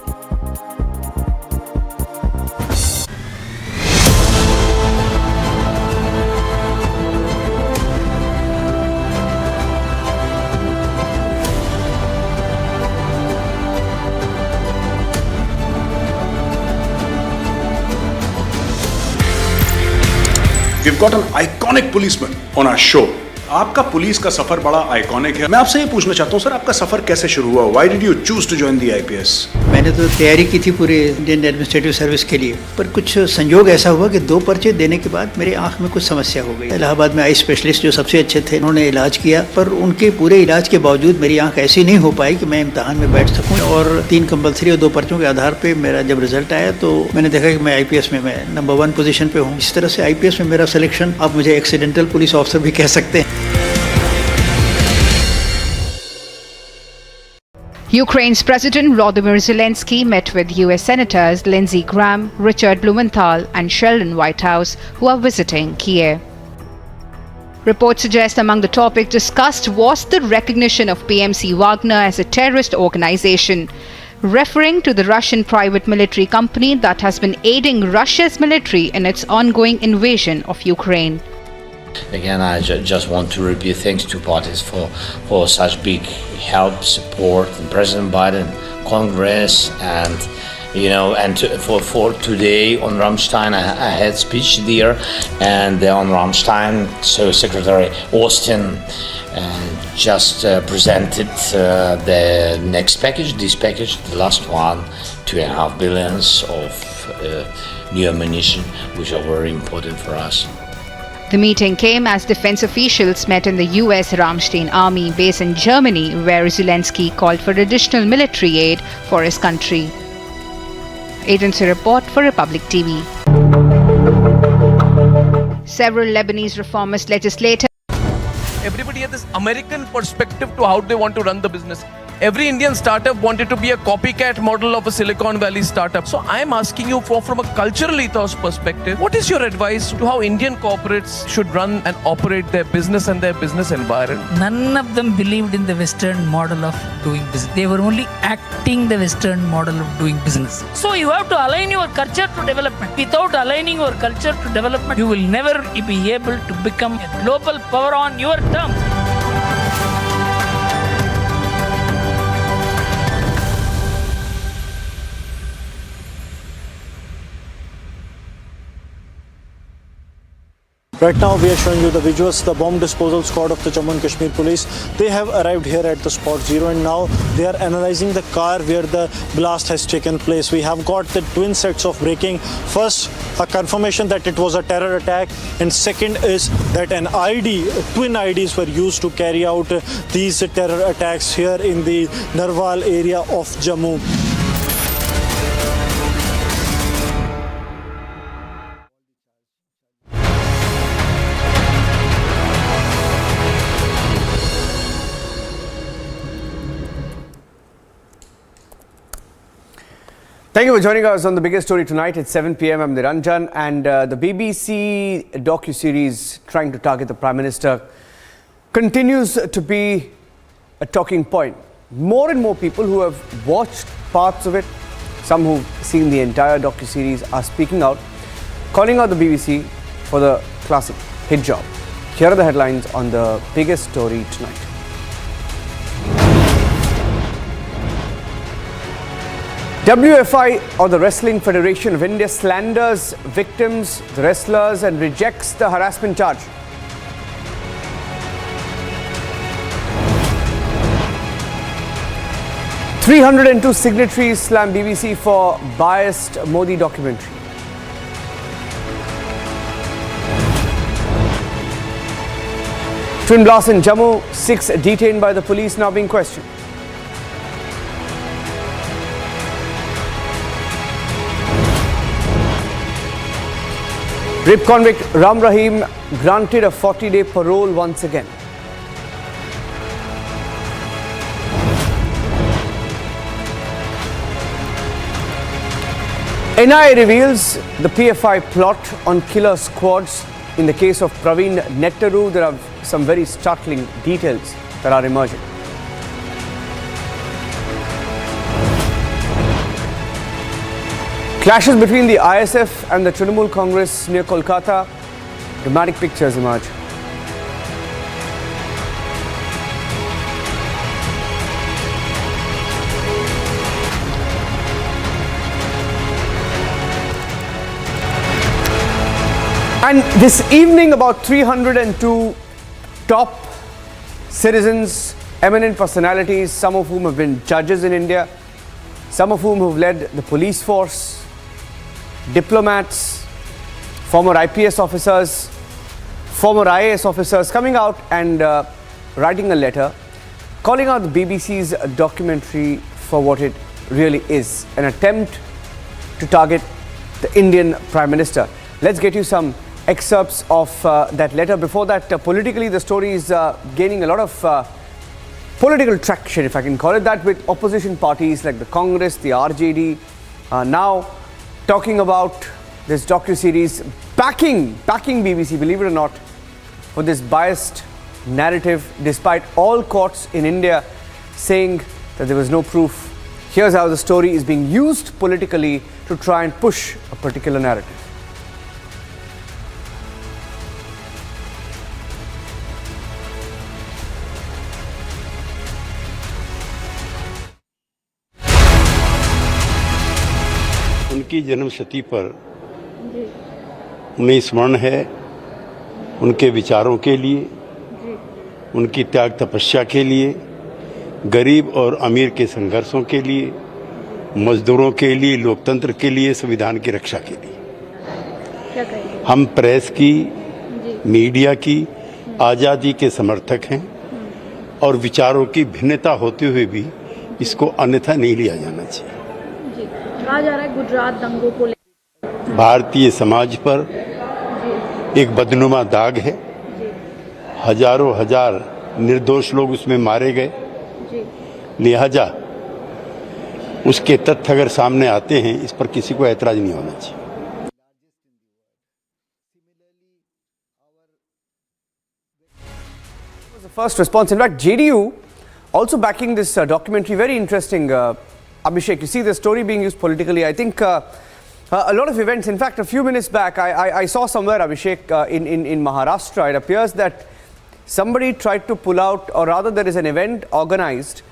We've got an iconic policeman on our show. आपका police का सफर बड़ा iconic है। मैं आपसे ये पूछना चाहता हूँ सर, आपका सफर कैसे शुरू हुआ? Why did you choose to join the IPS? मैंने तो तैयारी की थी पूरे इंडियन एडमिनिस्ट्रेटिव सर्विस के लिए, पर कुछ संयोग ऐसा हुआ कि 2 पर्चे देने के बाद मेरे आंख में कुछ समस्या हो गई। इलाहाबाद में आई स्पेशलिस्ट जो सबसे अच्छे थे, उन्होंने इलाज किया, पर उनके पूरे इलाज के बावजूद मेरी आंख ऐसी नहीं हो पाई कि मैं इम्तहान में बैठ सकूँ। और 3 कंपल्सरी और 2 पर्चों के आधार पर मेरा जब रिजल्ट आया तो मैंने देखा कि मैं IPS में मैं नंबर 1 पोजीशन पे हूँ। इस तरह से IPS में मेरा सिलेक्शन, आप मुझे एक्सीडेंटल पुलिस ऑफिसर भी कह सकते हैं। Ukraine's President Volodymyr Zelensky met with US Senators Lindsey Graham, Richard Blumenthal, and Sheldon Whitehouse, who are visiting Kiev. Reports suggest among the topics discussed was the recognition of PMC Wagner as a terrorist organization, referring to the Russian private military company that has been aiding Russia's military in its ongoing invasion of Ukraine. Again, I just want to repeat thanks to parties for such big help, support, and President Biden, Congress, and for today on Rammstein, I had speech there, and on Rammstein, so Secretary Austin just presented the next package, this package, the last one, $2.5 billion of new ammunition, which are very important for us. The meeting came as defense officials met in the US Ramstein army base in Germany, where Zelensky called for additional military aid for his country. Agency report for Republic TV. Several Lebanese reformist legislators. Everybody had this American perspective to how they want to run the business. Every Indian startup wanted to be a copycat model of a Silicon Valley startup. So I'm asking you from a cultural ethos perspective, what is your advice to how Indian corporates should run and operate their business and their business environment? None of them believed in the Western model of doing business. They were only acting the Western model of doing business. So you have to align your culture to development. Without aligning your culture to development, you will never be able to become a global power on your terms. Right now we are showing you the visuals, the bomb disposal squad of the Jammu and Kashmir police. They have arrived here at the spot 0 and now they are analyzing the car where the blast has taken place. We have got the twin sets of braking. First, a confirmation that it was a terror attack, and second is that an twin IDs were used to carry out these terror attacks here in the Narwal area of Jammu. Thank you for joining us on the biggest story tonight. It's 7 p.m. I'm Niranjan, and the BBC docu-series trying to target the Prime Minister continues to be a talking point. More and more people who have watched parts of it, some who've seen the entire docu-series, are speaking out, calling out the BBC for the classic hit job. Here are the headlines on the biggest story tonight. WFI, or the Wrestling Federation of India, slanders victims, the wrestlers, and rejects the harassment charge. "302 signatories slam BBC for biased Modi documentary." Twin blast in Jammu, 6 detained by the police now being questioned. Rape convict Ram Rahim granted a 40-day parole once again. NIA reveals the PFI plot on killer squads in the case of Praveen Nettaru. There are some very startling details that are emerging. Clashes between the ISF and the Trinamool Congress near Kolkata. Dramatic pictures emerge. And this evening, about 302 top citizens, eminent personalities, some of whom have been judges in India, some of whom have led the police force, diplomats, former IPS officers, former IAS officers, coming out and writing a letter calling out the BBC's documentary for what it really is, an attempt to target the Indian Prime Minister. Let's get you some excerpts of that letter. Before that, politically, the story is gaining a lot of political traction, if I can call it that, with opposition parties like the Congress, the RJD, now talking about this docu-series, backing BBC, believe it or not, for this biased narrative, despite all courts in India saying that there was no proof. Here's how the story is being used politically to try and push a particular narrative. उनकी जन्मशती पर उन्हें स्मरण है उनके विचारों के लिए, उनकी त्याग तपस्या के लिए, गरीब और अमीर के संघर्षों के लिए, मजदूरों के लिए, लोकतंत्र के लिए, संविधान की रक्षा के लिए। हम प्रेस की, मीडिया की आज़ादी के समर्थक हैं और विचारों की भिन्नता होते हुए भी इसको अन्यथा नहीं लिया जाना चाहिए। कहा जा रहा है गुजरात दंगों को भारतीय समाज पर एक बदनुमा दाग है। हजारों हजार निर्दोष लोग उसमें मारे गए, लिहाजा उसके तथ्य अगर सामने आते हैं, इस पर किसी को ऐतराज नहीं होना चाहिए। The first response. In fact, JDU also backing this documentary. Very interesting, Abhishek. You see the story being used politically. I think a lot of events. In fact, a few minutes back, I saw somewhere, Abhishek, in Maharashtra, it appears that somebody tried to pull out, or rather there is an event organized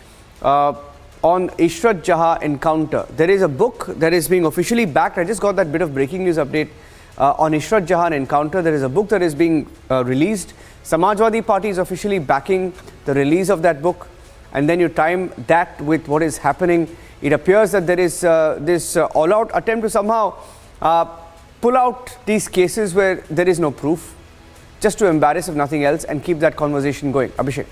on Ishrat Jahan encounter. There is a book that is being officially backed. I just got that bit of breaking news update on Ishrat Jahan encounter. There is a book that is being released. Samajwadi Party is officially backing the release of that book. And then you time that with what is happening. It appears that there is this all-out attempt to somehow pull out these cases where there is no proof, just to embarrass, if nothing else, and keep that conversation going. Abhishek.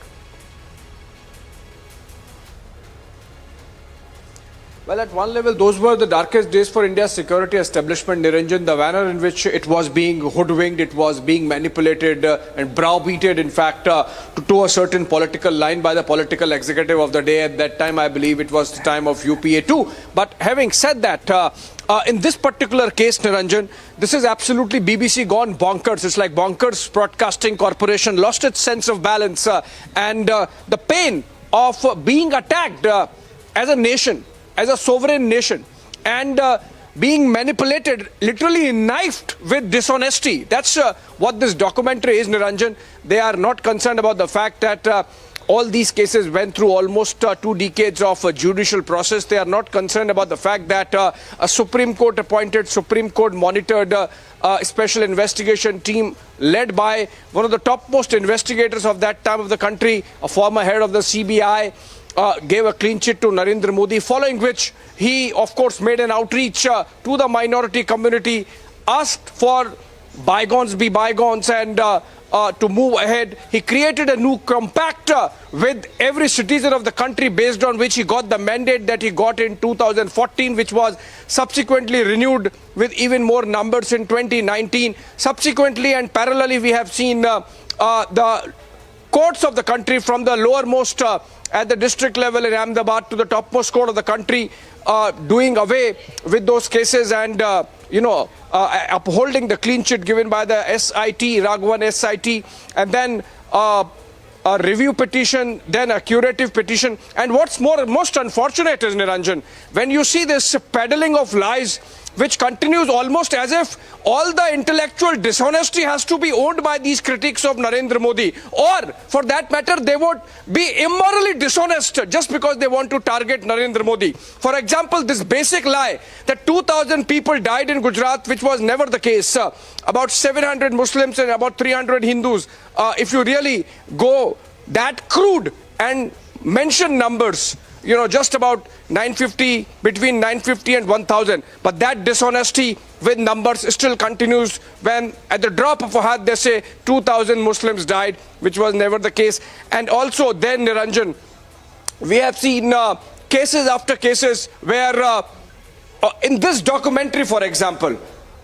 Well, at one level, those were the darkest days for India's security establishment, Niranjan. The manner in which it was being hoodwinked, it was being manipulated and browbeated, in fact, to a certain political line by the political executive of the day. At that time, I believe it was the time of UPA too. But having said that, in this particular case, Niranjan, this is absolutely BBC gone bonkers. It's like Bonkers Broadcasting Corporation lost its sense of balance and the pain of being attacked as a nation, as a sovereign nation, and being manipulated, literally knifed with dishonesty. That's what this documentary is, Niranjan. They are not concerned about the fact that all these cases went through almost 2 decades of judicial process. They are not concerned about the fact that a Supreme Court appointed, Supreme Court monitored special investigation team led by one of the topmost investigators of that time of the country, a former head of the CBI, gave a clean chit to Narendra Modi, following which he, of course, made an outreach to the minority community, asked for bygones be bygones and to move ahead. He created a new compact with every citizen of the country, based on which he got the mandate that he got in 2014, which was subsequently renewed with even more numbers in 2019. Subsequently and parallelly, we have seen the courts of the country, from the lowermost at the district level in Ahmedabad to the topmost court of the country, doing away with those cases and upholding the clean chit given by the SIT, Raghavan SIT, and then a review petition, then a curative petition. And what's most unfortunate is, Niranjan, when you see this peddling of lies which continues almost as if all the intellectual dishonesty has to be owned by these critics of Narendra Modi, or for that matter, they would be immorally dishonest just because they want to target Narendra Modi. For example, this basic lie that 2,000 people died in Gujarat, which was never the case, about 700 Muslims and about 300 Hindus. If you really go that crude and mention numbers, you know, just about 950, between 950 and 1,000. But that dishonesty with numbers still continues when at the drop of a hat they say 2,000 Muslims died, which was never the case. And also then, Niranjan, we have seen cases after cases where in this documentary, for example,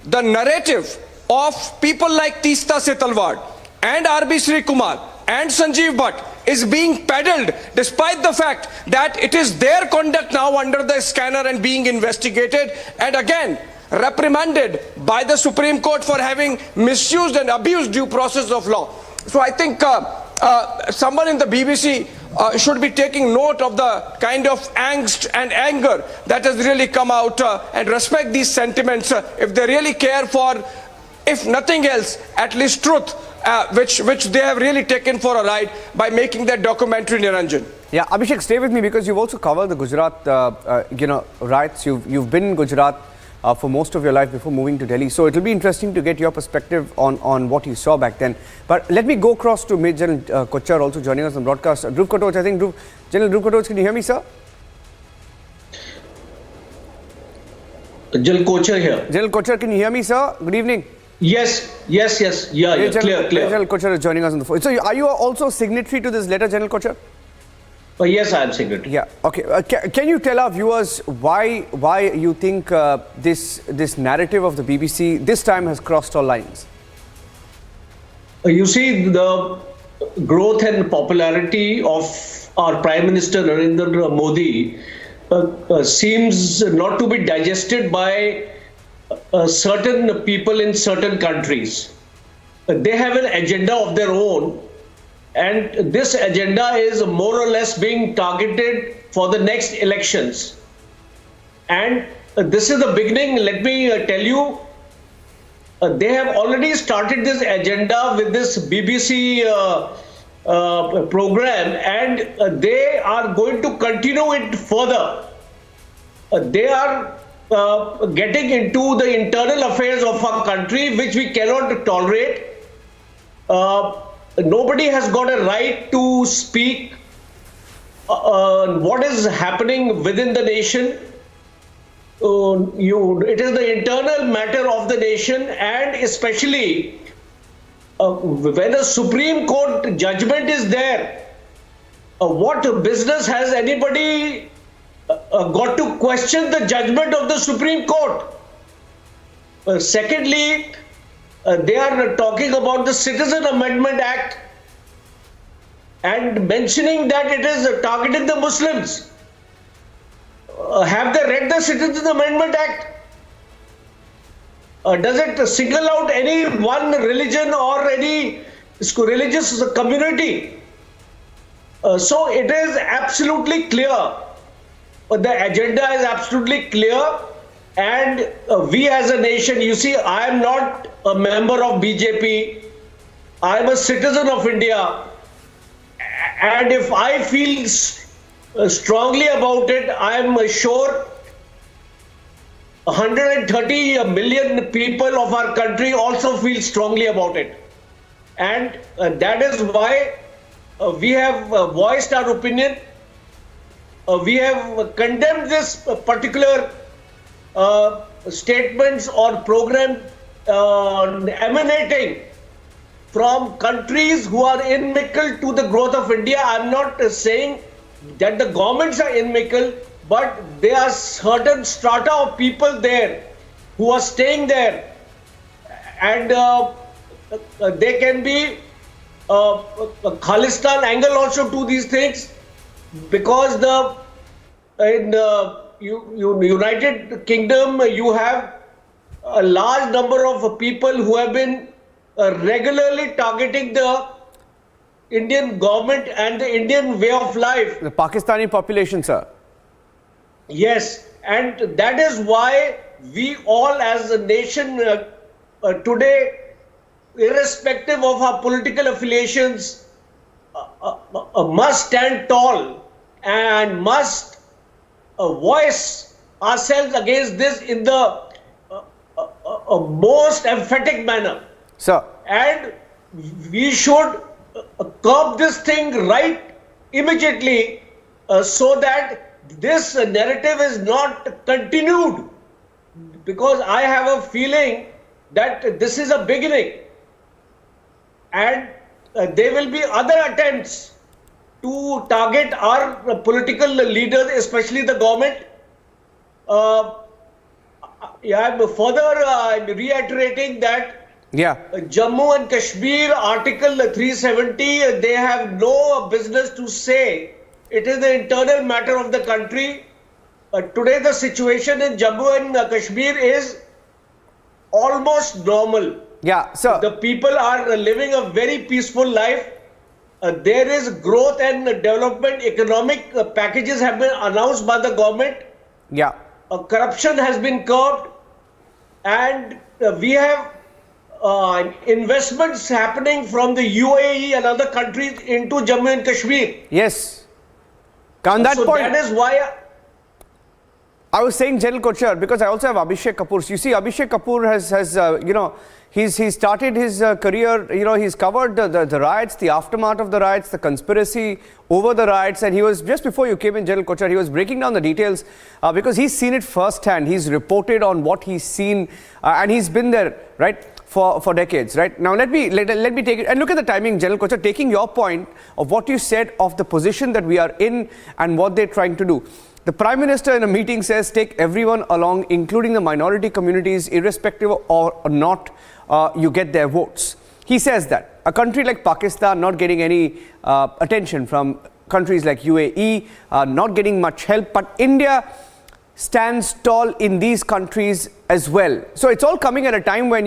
the narrative of people like Teesta Setalwad and R.B. Sri Kumar and Sanjeev Bhatt is being peddled, despite the fact that it is their conduct now under the scanner and being investigated, and again reprimanded by the Supreme Court for having misused and abused due process of law. So I think someone in the BBC should be taking note of the kind of angst and anger that has really come out and respect these sentiments if they really care for, if nothing else, at least truth, which they have really taken for a ride by making that documentary, Niranjan. Yeah, Abhishek, stay with me because you've also covered the Gujarat, riots. You've been in Gujarat for most of your life before moving to Delhi. So it'll be interesting to get your perspective on what you saw back then. But let me go across to Major General Kochhar, also joining us on broadcast. Dhruv Kochhar, I think General Dhruv Kochhar, can you hear me, sir? General Kochhar here. General Kochhar, can you hear me, sir? Good evening. Yes. Yeah, clear. General Kochhar is joining us on the phone. So are you also signatory to this letter, General Kochhar? Yes, I am signatory. Yeah, okay. Can you tell our viewers why you think this narrative of the BBC this time has crossed all lines? You see, the growth and popularity of our Prime Minister Narendra Modi seems not to be digested by certain people in certain countries. They have an agenda of their own, and this agenda is more or less being targeted for the next elections. And this is the beginning. Let me tell you, they have already started this agenda with this BBC program, and they are going to continue it further. They are getting into the internal affairs of our country, which we cannot tolerate. Nobody has got a right to speak what is happening within the nation. It is the internal matter of the nation, and especially when a Supreme Court judgment is there, what business has anybody got to question the judgment of the Supreme Court? Secondly, they are talking about the Citizen Amendment Act and mentioning that it is targeting the Muslims. Have they read the Citizen Amendment Act? Does it single out any one religion or any religious community? So it is absolutely clear. The agenda is absolutely clear, and we as a nation, you see, I am not a member of BJP. I am a citizen of India, and if I feel strongly about it, I am sure 130 million people of our country also feel strongly about it. And that is why we have voiced our opinion. We have condemned this particular statements or program emanating from countries who are inimical to the growth of India. I'm not saying that the governments are inimical, but there are certain strata of people there who are staying there, and there can be a Khalistan angle also to these things, because in the United Kingdom you have a large number of people who have been regularly targeting the Indian government and the Indian way of life. The Pakistani population, sir. Yes, And that is why we all as a nation today, irrespective of our political affiliations, must stand tall and must voice ourselves against this in the most emphatic manner. Sir. And we should curb this thing right immediately so that this narrative is not continued, because I have a feeling that this is a beginning and there will be other attempts to target our political leaders, especially the government. I'm further reiterating that Jammu and Kashmir, Article 370, they have no business to say. It is the internal matter of the country. Today the situation in Jammu and Kashmir is almost normal. Yeah, sir. The people are living a very peaceful life. There is growth and development. Economic packages have been announced by the government. Yeah. Corruption has been curbed. And we have investments happening from the UAE and other countries into Jammu and Kashmir. Yes. On that so point, that is why I was saying General Kochhar, because I also have Abhishek Kapoor. You see, Abhishek Kapoor has he's started his career, he's covered the riots, the aftermath of the riots, the conspiracy over the riots, and he was, just before you came in, General Kochhar, he was breaking down the details because he's seen it firsthand. He's reported on what he's seen and he's been there, right, for decades, right? Now let me take it, and look at the timing, General Kochhar, taking your point of what you said of the position that we are in and what they're trying to do. The Prime Minister in a meeting says take everyone along, including the minority communities, irrespective or not, you get their votes. He says that. A country like Pakistan not getting any attention from countries like UAE, not getting much help, but India stands tall in these countries as well. So it's all coming at a time when,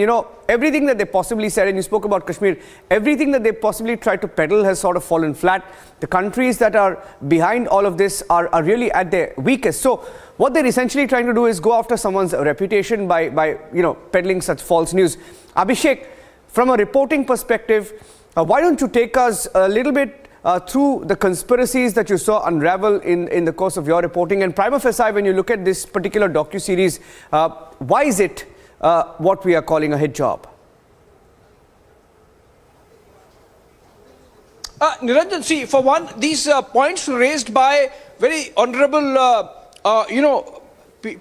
everything that they possibly said, and you spoke about Kashmir, everything that they possibly tried to peddle has sort of fallen flat. The countries that are behind all of this are really at their weakest. So what they're essentially trying to do is go after someone's reputation by peddling such false news. Abhishek, from a reporting perspective, why don't you take us a little bit through the conspiracies that you saw unravel in the course of your reporting, and prima facie, when you look at this particular docu-series, why is it what we are calling a hit job? Niranjan, see, for one, these points raised by very honorable,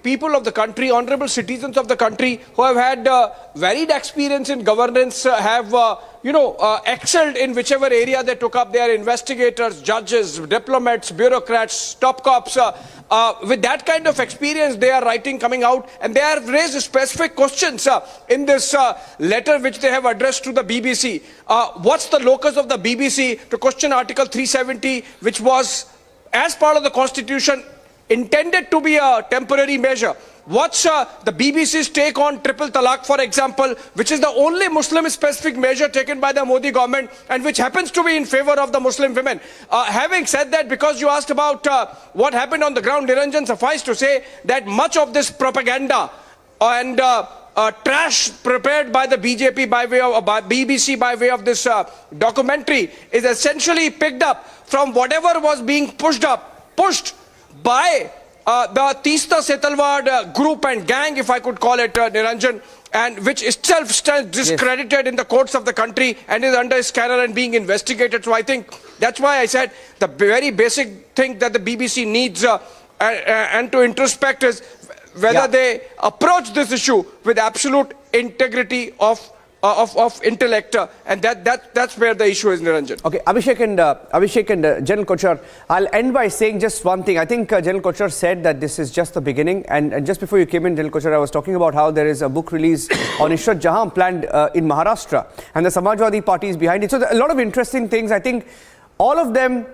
people of the country, honorable citizens of the country who have had varied experience in governance, have excelled in whichever area they took up. They are investigators, judges, diplomats, bureaucrats, top cops. With that kind of experience, they are writing, coming out, and they have raised specific questions in this letter which they have addressed to the BBC. What's the locus of the BBC to question Article 370, which was, as part of the Constitution, intended to be a temporary measure? What's the BBC's take on triple talaq, for example, which is the only Muslim-specific measure taken by the Modi government and which happens to be in favor of the Muslim women? Having said that, because you asked about what happened on the ground, Niranjan, suffice to say that much of this propaganda and trash prepared by the BJP by way of BBC by way of this documentary is essentially picked up from whatever was being pushed by the Teesta Setalwad group and gang, if I could call it, Niranjan, and which itself stands discredited in the courts of the country and is under scanner and being investigated. So I think that's why I said the very basic thing that the BBC needs and to introspect is whether they approach this issue with absolute integrity of intellect, and that's where the issue is, Niranjan. Okay, Abhishek and General Kochhar, I'll end by saying just one thing. I think General Kochhar said that this is just the beginning, and just before you came in, General Kochhar, I was talking about how there is a book release on Ishrat Jahan planned in Maharashtra, and the Samajwadi Party is behind it. So a lot of interesting things. I think all of them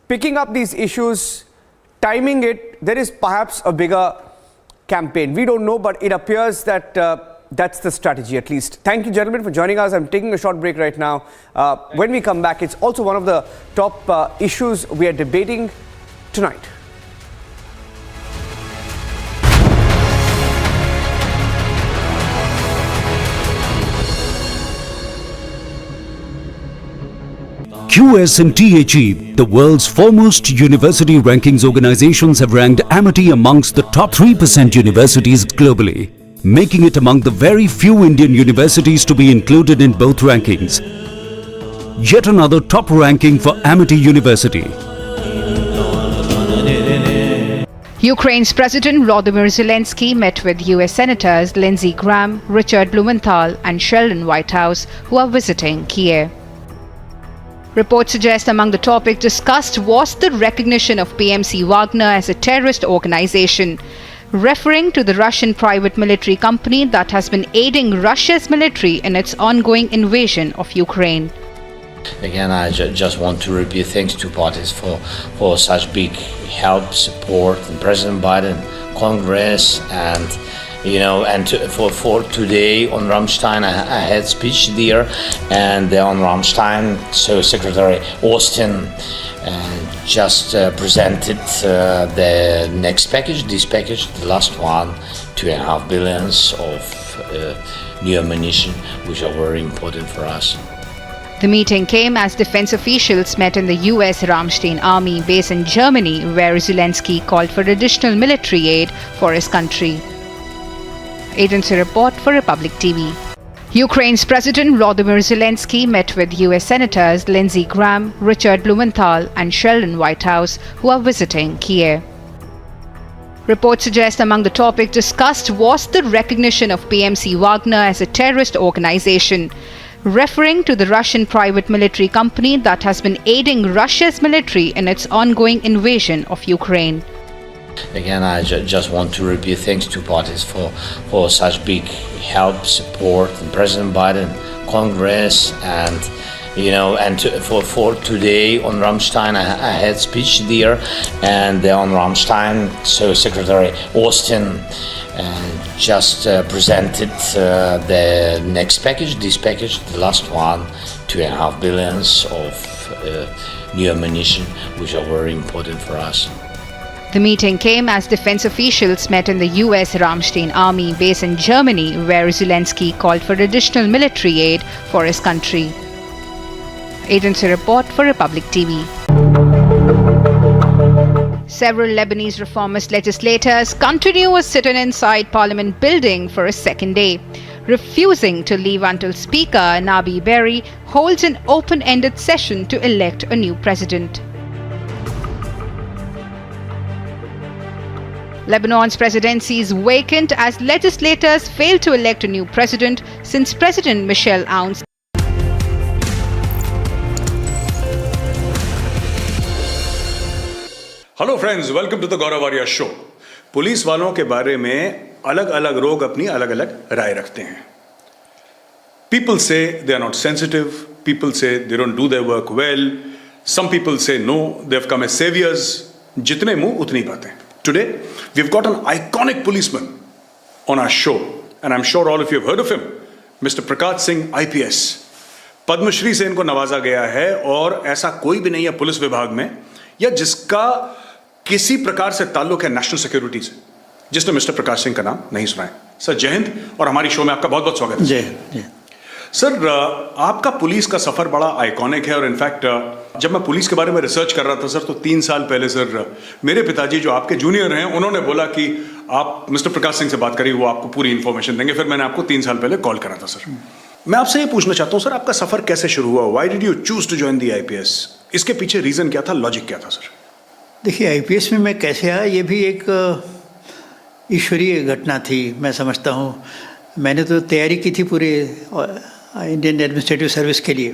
picking up these issues, timing it, there is perhaps a bigger campaign. We don't know, but it appears that that's the strategy, at least. Thank you, gentlemen, for joining us. I'm taking a short break right now. When we come back, it's also one of the top issues we are debating tonight. QS and THE, the world's foremost university rankings organizations, have ranked Amity amongst the top 3% universities globally, making it among the very few Indian universities to be included in both rankings. Yet another top ranking for Amity University. Ukraine's President Volodymyr Zelensky met with US Senators Lindsey Graham, Richard Blumenthal and Sheldon Whitehouse, who are visiting Kiev. Reports suggest among the topics discussed was the recognition of PMC Wagner as a terrorist organization, referring to the Russian private military company that has been aiding Russia's military in its ongoing invasion of Ukraine. Again, I just want to repeat thanks to parties for such big help, support, and President Biden, Congress, and for today on Rammstein, I had speech there, and on Rammstein, so Secretary Austin just presented the next package, this package, the last one, $2.5 billion of new ammunition, which are very important for us. The meeting came as defense officials met in the US Ramstein army base in Germany, where Zelensky called for additional military aid for his country. Agency report for Republic TV. Ukraine's President Volodymyr Zelensky met with US Senators Lindsey Graham, Richard Blumenthal and Sheldon Whitehouse, who are visiting Kiev. Reports suggest among the topics discussed was the recognition of PMC Wagner as a terrorist organization, referring to the Russian private military company that has been aiding Russia's military in its ongoing invasion of Ukraine. Again, I just want to repeat thanks to parties for such big help, support, and President Biden, Congress, and for today on Rammstein, I had speech there, and on Rammstein, so Secretary Austin just presented the next package, this package, the last one, $2.5 billion of new ammunition, which are very important for us. The meeting came as defense officials met in the US Ramstein army base in Germany, where Zelensky called for additional military aid for his country. Agency report for Republic TV. Several Lebanese reformist legislators continue a sit-in inside Parliament building for a second day, refusing to leave until Speaker Nabi Berri holds an open-ended session to elect a new president. Lebanon's presidency is vacant as legislators failed to elect a new president since President Michel Aoun's hello friends, welcome to the Gaurav Arya show. Police वालों के बारे में अलग अलग लोग अपनी अलग अलग राय रखते हैं। People say they are not sensitive, people say they don't do their work well, some people say no they have come as saviours. जितने मुंह उतनी बातें। Today we have got an iconic policeman on our show and I am sure all of you have heard of him, mister Prakash Singh IPS। Padmashri से इनको नवाजा गया है और ऐसा कोई भी नहीं है पुलिस विभाग में या जिसका किसी प्रकार से ताल्लुक है नेशनल सिक्योरिटी से, जिसने मिस्टर प्रकाश सिंह का नाम नहीं सुना है। सर जय हिंद और हमारी शो में आपका बहुत बहुत स्वागत है। जय हिंद। सर आपका पुलिस का सफर बड़ा आइकॉनिक है और इनफैक्ट जब मैं पुलिस के बारे में रिसर्च कर रहा था सर, तो 3 साल पहले सर मेरे पिताजी जो आपके जूनियर हैं उन्होंने बोला कि आप मिस्टर प्रकाश सिंह से बात करिए, वो आपको पूरी इन्फॉर्मेशन देंगे। फिर मैंने आपको 3 साल पहले कॉल करा था सर। मैं आपसे ये पूछना चाहता हूँ सर, आपका सफर कैसे शुरू हुआ? Why did you choose to join the IPS? इसके पीछे रीजन क्या था, लॉजिक क्या था सर? देखिए, IPS में मैं कैसे आया ये भी एक ईश्वरीय घटना थी, मैं समझता हूँ। मैंने तो तैयारी की थी पूरे इंडियन एडमिनिस्ट्रेटिव सर्विस के लिए,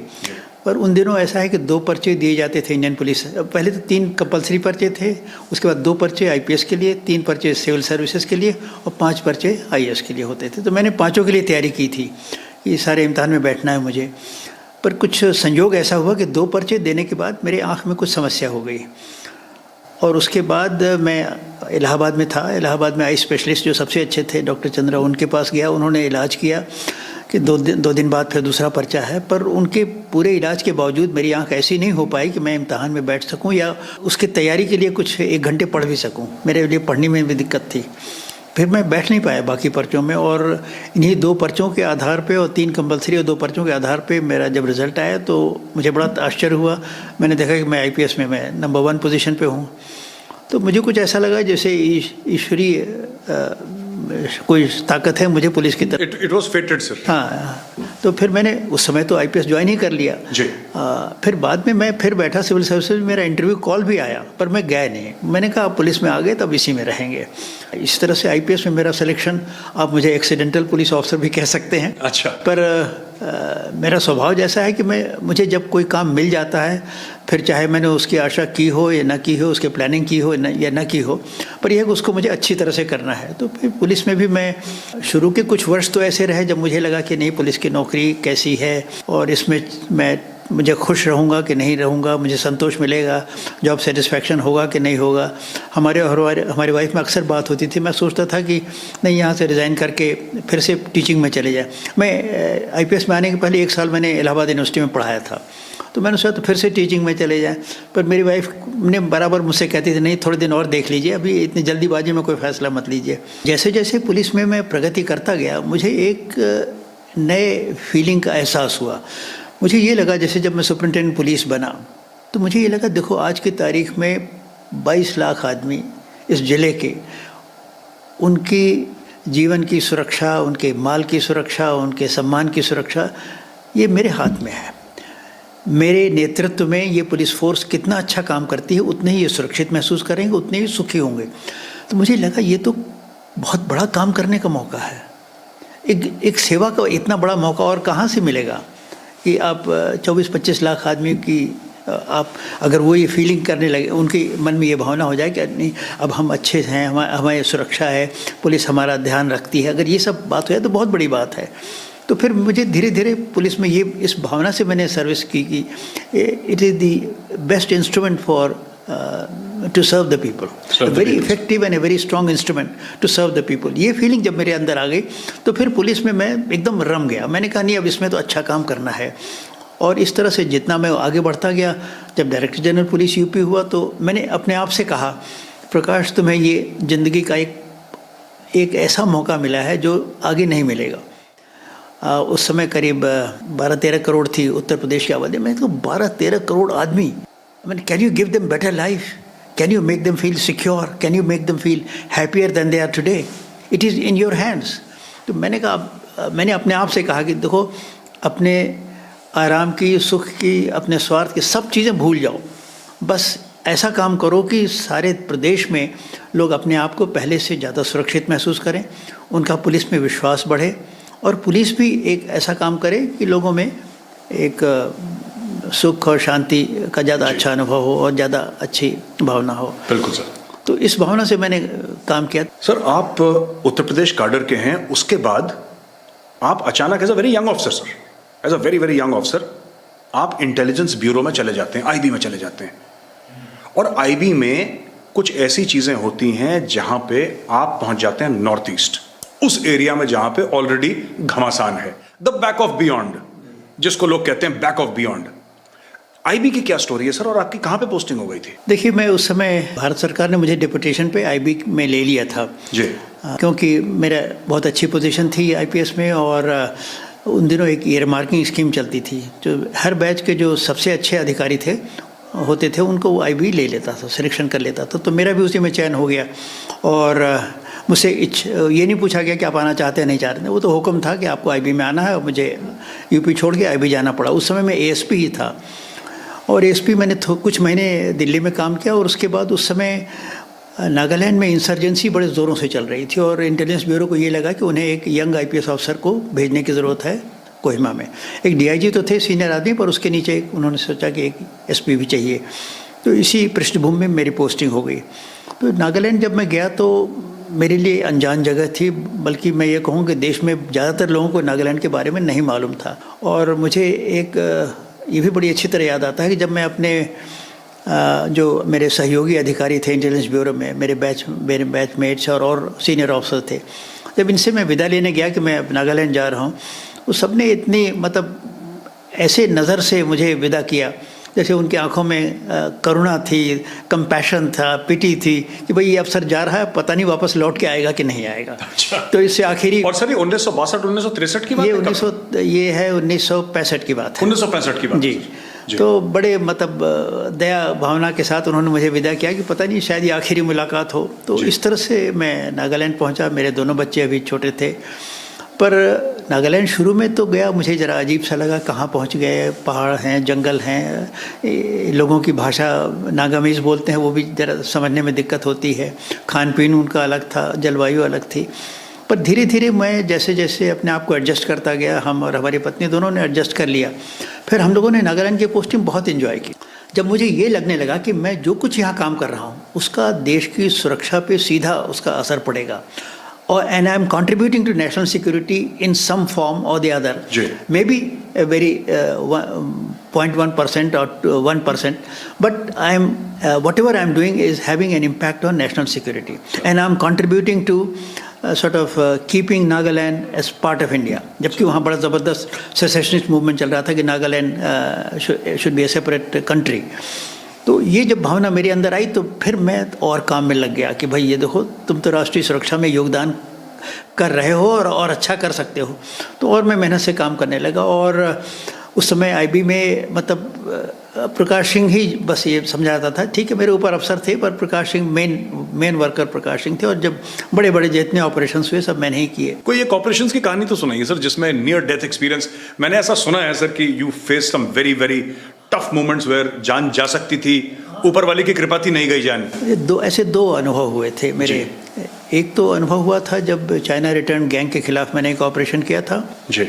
पर उन दिनों ऐसा है कि 2 पर्चे दिए जाते थे इंडियन पुलिस। पहले तो 3 कंपलसरी पर्चे थे, उसके बाद 2 पर्चे IPS के लिए, 3 पर्चे सिविल सर्विसेज के लिए और 5 पर्चे IAS के लिए होते थे। तो मैंने 5 के लिए तैयारी की थी, ये सारे इम्तहान में बैठना है मुझे। पर कुछ संयोग ऐसा हुआ कि 2 पर्चे देने के बाद मेरे आँख में कुछ समस्या हो गई और उसके बाद मैं इलाहाबाद में था। इलाहाबाद में आई स्पेशलिस्ट जो सबसे अच्छे थे डॉक्टर चंद्रा, उनके पास गया। उन्होंने इलाज किया कि 2 दिन बाद फिर दूसरा पर्चा है, पर उनके पूरे इलाज के बावजूद मेरी आंख ऐसी नहीं हो पाई कि मैं इम्तहान में बैठ सकूं या उसकी तैयारी के लिए कुछ 1 घंटे पढ़ भी सकूं। मेरे लिए पढ़ने में भी दिक्कत थी। फिर मैं बैठ नहीं पाया बाकी पर्चों में, और इन्हीं 2 पर्चों के आधार पे और 3 कंपलसरी और 2 पर्चों के आधार पे मेरा जब रिज़ल्ट आया तो मुझे बड़ा आश्चर्य हुआ। मैंने देखा कि मैं आईपीएस में मैं नंबर 1 पोजीशन पे हूँ। तो मुझे कुछ ऐसा लगा जैसे ईश्वरीय कोई ताकत है मुझे पुलिस की तरफ। It was फेटेड sir. हाँ, तो फिर मैंने उस समय तो आईपीएस ज्वाइन ही कर लिया जी। फिर बाद में मैं फिर बैठा सिविल सर्विसेज में, मेरा इंटरव्यू कॉल भी आया पर मैं गया नहीं। मैंने कहा आप पुलिस में आ गए तब इसी में रहेंगे। इस तरह से आईपीएस में मेरा सिलेक्शन, आप मुझे एक्सीडेंटल पुलिस ऑफिसर भी कह सकते हैं। अच्छा। पर मेरा स्वभाव जैसा है कि मुझे जब कोई काम मिल जाता है, फिर चाहे मैंने उसकी आशा की हो या ना की हो, उसकी प्लानिंग की हो या ना की हो, पर यह है कि उसको मुझे अच्छी तरह से करना है। तो फिर पुलिस में भी मैं शुरू के कुछ वर्ष तो ऐसे रहे जब मुझे लगा कि नहीं पुलिस की नौकरी कैसी है और इसमें मुझे खुश रहूँगा कि नहीं रहूँगा, मुझे संतोष मिलेगा, जॉब सेटिस्फैक्शन होगा कि नहीं होगा। हमारी वाइफ में अक्सर बात होती थी, मैं सोचता था कि नहीं यहाँ से रिज़ाइन करके फिर से टीचिंग में चले जाए। मैं आईपीएस में आने के पहले 1 साल मैंने इलाहाबाद यूनिवर्सिटी में पढ़ाया था, तो मैंने सोचा तो फिर से टीचिंग में चले जाएं। पर मेरी वाइफ ने बराबर मुझसे कहती थी नहीं थोड़े दिन और देख लीजिए, अभी इतनी जल्दीबाजी में कोई फ़ैसला मत लीजिए। जैसे जैसे पुलिस में मैं प्रगति करता गया, मुझे एक नए फीलिंग का एहसास हुआ। मुझे ये लगा जैसे जब मैं सुपरिटेंडेंट पुलिस बना तो मुझे ये लगा देखो आज की तारीख में 22 लाख आदमी इस ज़िले के, उनकी जीवन की सुरक्षा, उनके माल की सुरक्षा, उनके सम्मान की सुरक्षा ये मेरे हाथ में है। मेरे नेतृत्व में ये पुलिस फोर्स कितना अच्छा काम करती है, उतने ही ये सुरक्षित महसूस करेंगे, उतने ही सुखी होंगे। तो मुझे लगा ये तो बहुत बड़ा काम करने का मौका है, एक सेवा का इतना बड़ा मौका और कहाँ से मिलेगा कि आप 24-25 लाख आदमी की आप अगर वो ये फीलिंग करने लगे, उनके मन में ये भावना हो जाए कि नहीं अब हम अच्छे हैं, हमारी सुरक्षा है, पुलिस हमारा ध्यान रखती है, अगर ये सब बात हो जाए तो बहुत बड़ी बात है। तो फिर मुझे धीरे धीरे पुलिस में ये इस भावना से मैंने सर्विस की कि it is the best instrument for to serve the people, very effective and a very strong instrument to serve the people. ये फीलिंग जब मेरे अंदर आ गई तो फिर पुलिस में मैं एकदम रम गया। मैंने कहा नहीं अब इसमें तो अच्छा काम करना है। और इस तरह से जितना मैं आगे बढ़ता गया, जब डायरेक्टर जनरल पुलिस यूपी हुआ तो मैंने अपने आप से कहा प्रकाश तुम्हें ये ज़िंदगी का एक ऐसा मौका मिला है जो आगे नहीं मिलेगा। उस समय करीब 12-13 करोड़ थी उत्तर प्रदेश की आबादी। मैं तो 12-13 करोड़ आदमी, I mean, can you give them better life? Can you make them feel secure? Can you make them feel happier than they are today? It is in your hands. तो मैंने कहा, मैंने अपने आप से कहा कि देखो अपने आराम की, सुख की, अपने स्वार्थ की सब चीज़ें भूल जाओ, बस ऐसा काम करो कि सारे प्रदेश में लोग अपने आप को पहले से ज़्यादा सुरक्षित महसूस करें, उनका पुलिस में विश्वास बढ़े और पुलिस भी एक ऐसा काम करे कि लोगों में एक सुख और शांति का ज़्यादा अच्छा अनुभव हो और ज़्यादा अच्छी भावना हो। बिल्कुल सर। तो इस भावना से मैंने काम किया। सर आप उत्तर प्रदेश काडर के हैं, उसके बाद आप अचानक as a very young officer sir, as a very very young officer आप इंटेलिजेंस ब्यूरो में चले जाते हैं, आईबी में चले जाते हैं। और आईबी में कुछ ऐसी चीज़ें होती हैं जहाँ पे आप पहुँच जाते हैं नॉर्थ ईस्ट, उस एरिया में जहाँ पे ऑलरेडी घमासान है, द बैक ऑफ बियॉन्ड, जिसको लोग कहते हैं बैक ऑफ बियॉन्ड। आईबी की क्या स्टोरी है सर और आपकी कहाँ पे पोस्टिंग हो गई थी? देखिए मैं उस समय भारत सरकार ने मुझे डिप्यूटेशन पे आईबी में ले लिया था जी, क्योंकि मेरा बहुत अच्छी पोजीशन थी आईपीएस में और उन दिनों एक ईयर मार्किंग स्कीम चलती थी, जो हर बैच के जो सबसे अच्छे अधिकारी होते थे उनको वो आईबी ले लेता था, सिलेक्शन कर लेता था। तो मेरा भी उसी में चयन हो गया और मुझसे ये नहीं पूछा गया कि आप आना चाहते हैं नहीं चाहते, वो तो हुक्म था कि आपको आईबी में आना है और मुझे यूपी छोड़ के आईबी जाना पड़ा। उस समय मैं एएसपी ही था और एएसपी मैंने कुछ महीने दिल्ली में काम किया और उसके बाद उस समय नागालैंड में इंसर्जेंसी बड़े ज़ोरों से चल रही थी और इंटेलिजेंस ब्यूरो को ये लगा कि उन्हें एक यंग आईपीएस ऑफिसर को भेजने की ज़रूरत है कोहिमा में। एक डीआईजी तो थे सीनियर आदमी, पर उसके नीचे उन्होंने सोचा कि एक एसपी भी चाहिए। तो इसी पृष्ठभूमि में मेरी पोस्टिंग हो गई। तो नागालैंड जब मैं गया तो मेरे लिए अनजान जगह थी, बल्कि मैं ये कहूँ कि देश में ज़्यादातर लोगों को नागालैंड के बारे में नहीं मालूम था। और मुझे एक ये भी बड़ी अच्छी तरह याद आता है कि जब मैं अपने जो मेरे सहयोगी अधिकारी थे इंटेलिजेंस ब्यूरो में, मेरे बैचमेट्स और सीनियर ऑफिसर थे, जब इनसे मैं विदा लेने गया कि मैं नागालैंड जा रहा हूँ, तो सबने इतनी मतलब ऐसे नज़र से मुझे विदा किया जैसे उनकी आंखों में करुणा थी, कंपैशन था, पिटी थी कि भाई ये अफसर जा रहा है, पता नहीं वापस लौट के आएगा कि नहीं आएगा। अच्छा। तो इससे आखिरी, और सर ये 1962 1963 की बात ये है 1965 की बात है। 1965 की बात जी। तो बड़े मतलब दया भावना के साथ उन्होंने मुझे विदा किया कि पता नहीं शायद ये आखिरी मुलाकात हो। तो इस तरह से मैं नागालैंड पहुंचा। मेरे दोनों बच्चे अभी छोटे थे, पर नागालैंड शुरू में तो गया मुझे ज़रा अजीब सा लगा, कहाँ पहुंच गए, पहाड़ हैं, जंगल हैं, लोगों की भाषा नागामीज बोलते हैं, वो भी ज़रा समझने में दिक्कत होती है, खान पीन उनका अलग था, जलवायु अलग थी। पर धीरे धीरे मैं जैसे जैसे अपने आप को एडजस्ट करता गया, हम और हमारी पत्नी दोनों ने एडजस्ट कर लिया। फिर हम लोगों ने नागालैंड की पोस्टिंग बहुत इन्जॉय की। जब मुझे ये लगने लगा कि मैं जो कुछ यहाँ काम कर रहा हूँ उसका देश की सुरक्षा पे सीधा उसका असर पड़ेगा, और and I am contributing to national security in some form और the other, maybe very 0.1% or 1%, but I am whatever I am doing is having an impact on national security, and I am contributing to sort of keeping Nagaland as part of India. जबकि वहाँ बड़ा ज़बरदस्त secessionist movement चल रहा था कि Nagaland should be a separate country. तो ये जब भावना मेरे अंदर आई तो फिर मैं और काम में लग गया कि भाई ये देखो, तुम तो राष्ट्रीय सुरक्षा में योगदान कर रहे हो और अच्छा कर सकते हो। तो और मैं मेहनत से काम करने लगा, और उस समय आईबी में मतलब प्रकाश सिंह ही बस ये समझाता था, ठीक है मेरे ऊपर अफसर थे, पर प्रकाश सिंह मेन वर्कर प्रकाश सिंह थे, और जब बड़े बड़े जितने ऑपरेशंस हुए सब मैंने ही किए। कोई एक ऑपरेशंस की कहानी तो सुनाइए सर, जिसमें नियर डेथ एक्सपीरियंस, मैंने ऐसा सुना है सर कि you face some very very tough moments where जान जा सकती थी, ऊपर वाले की कृपा थी नहीं गई जान। ऐसे दो अनुभव हुए थे मेरे। एक तो अनुभव हुआ था जब चाइना रिटर्न गैंग के खिलाफ मैंने एक ऑपरेशन किया था जी।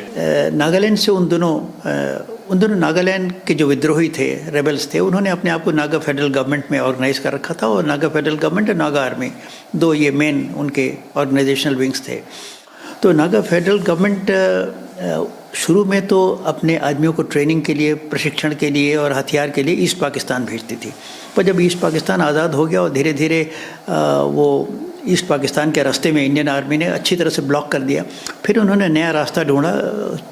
नागालैंड से उन दोनों नागालैंड के जो विद्रोही थे, रेबल्स थे, उन्होंने अपने आप को नागा फेडरल गवर्नमेंट में ऑर्गेनाइज कर रखा था, और नागा फेडरल गवर्नमेंट और नागा आर्मी, दो ये मेन उनके ऑर्गेनाइजेशनल विंग्स थे। तो नागा फेडरल गवर्नमेंट शुरू में तो अपने आदमियों को ट्रेनिंग के लिए, प्रशिक्षण के लिए और हथियार के लिए ईस्ट पाकिस्तान भेजती थी, पर जब ईस्ट पाकिस्तान आज़ाद हो गया और धीरे धीरे वो ईस्ट पाकिस्तान के रास्ते में इंडियन आर्मी ने अच्छी तरह से ब्लॉक कर दिया, फिर उन्होंने नया रास्ता ढूंढा,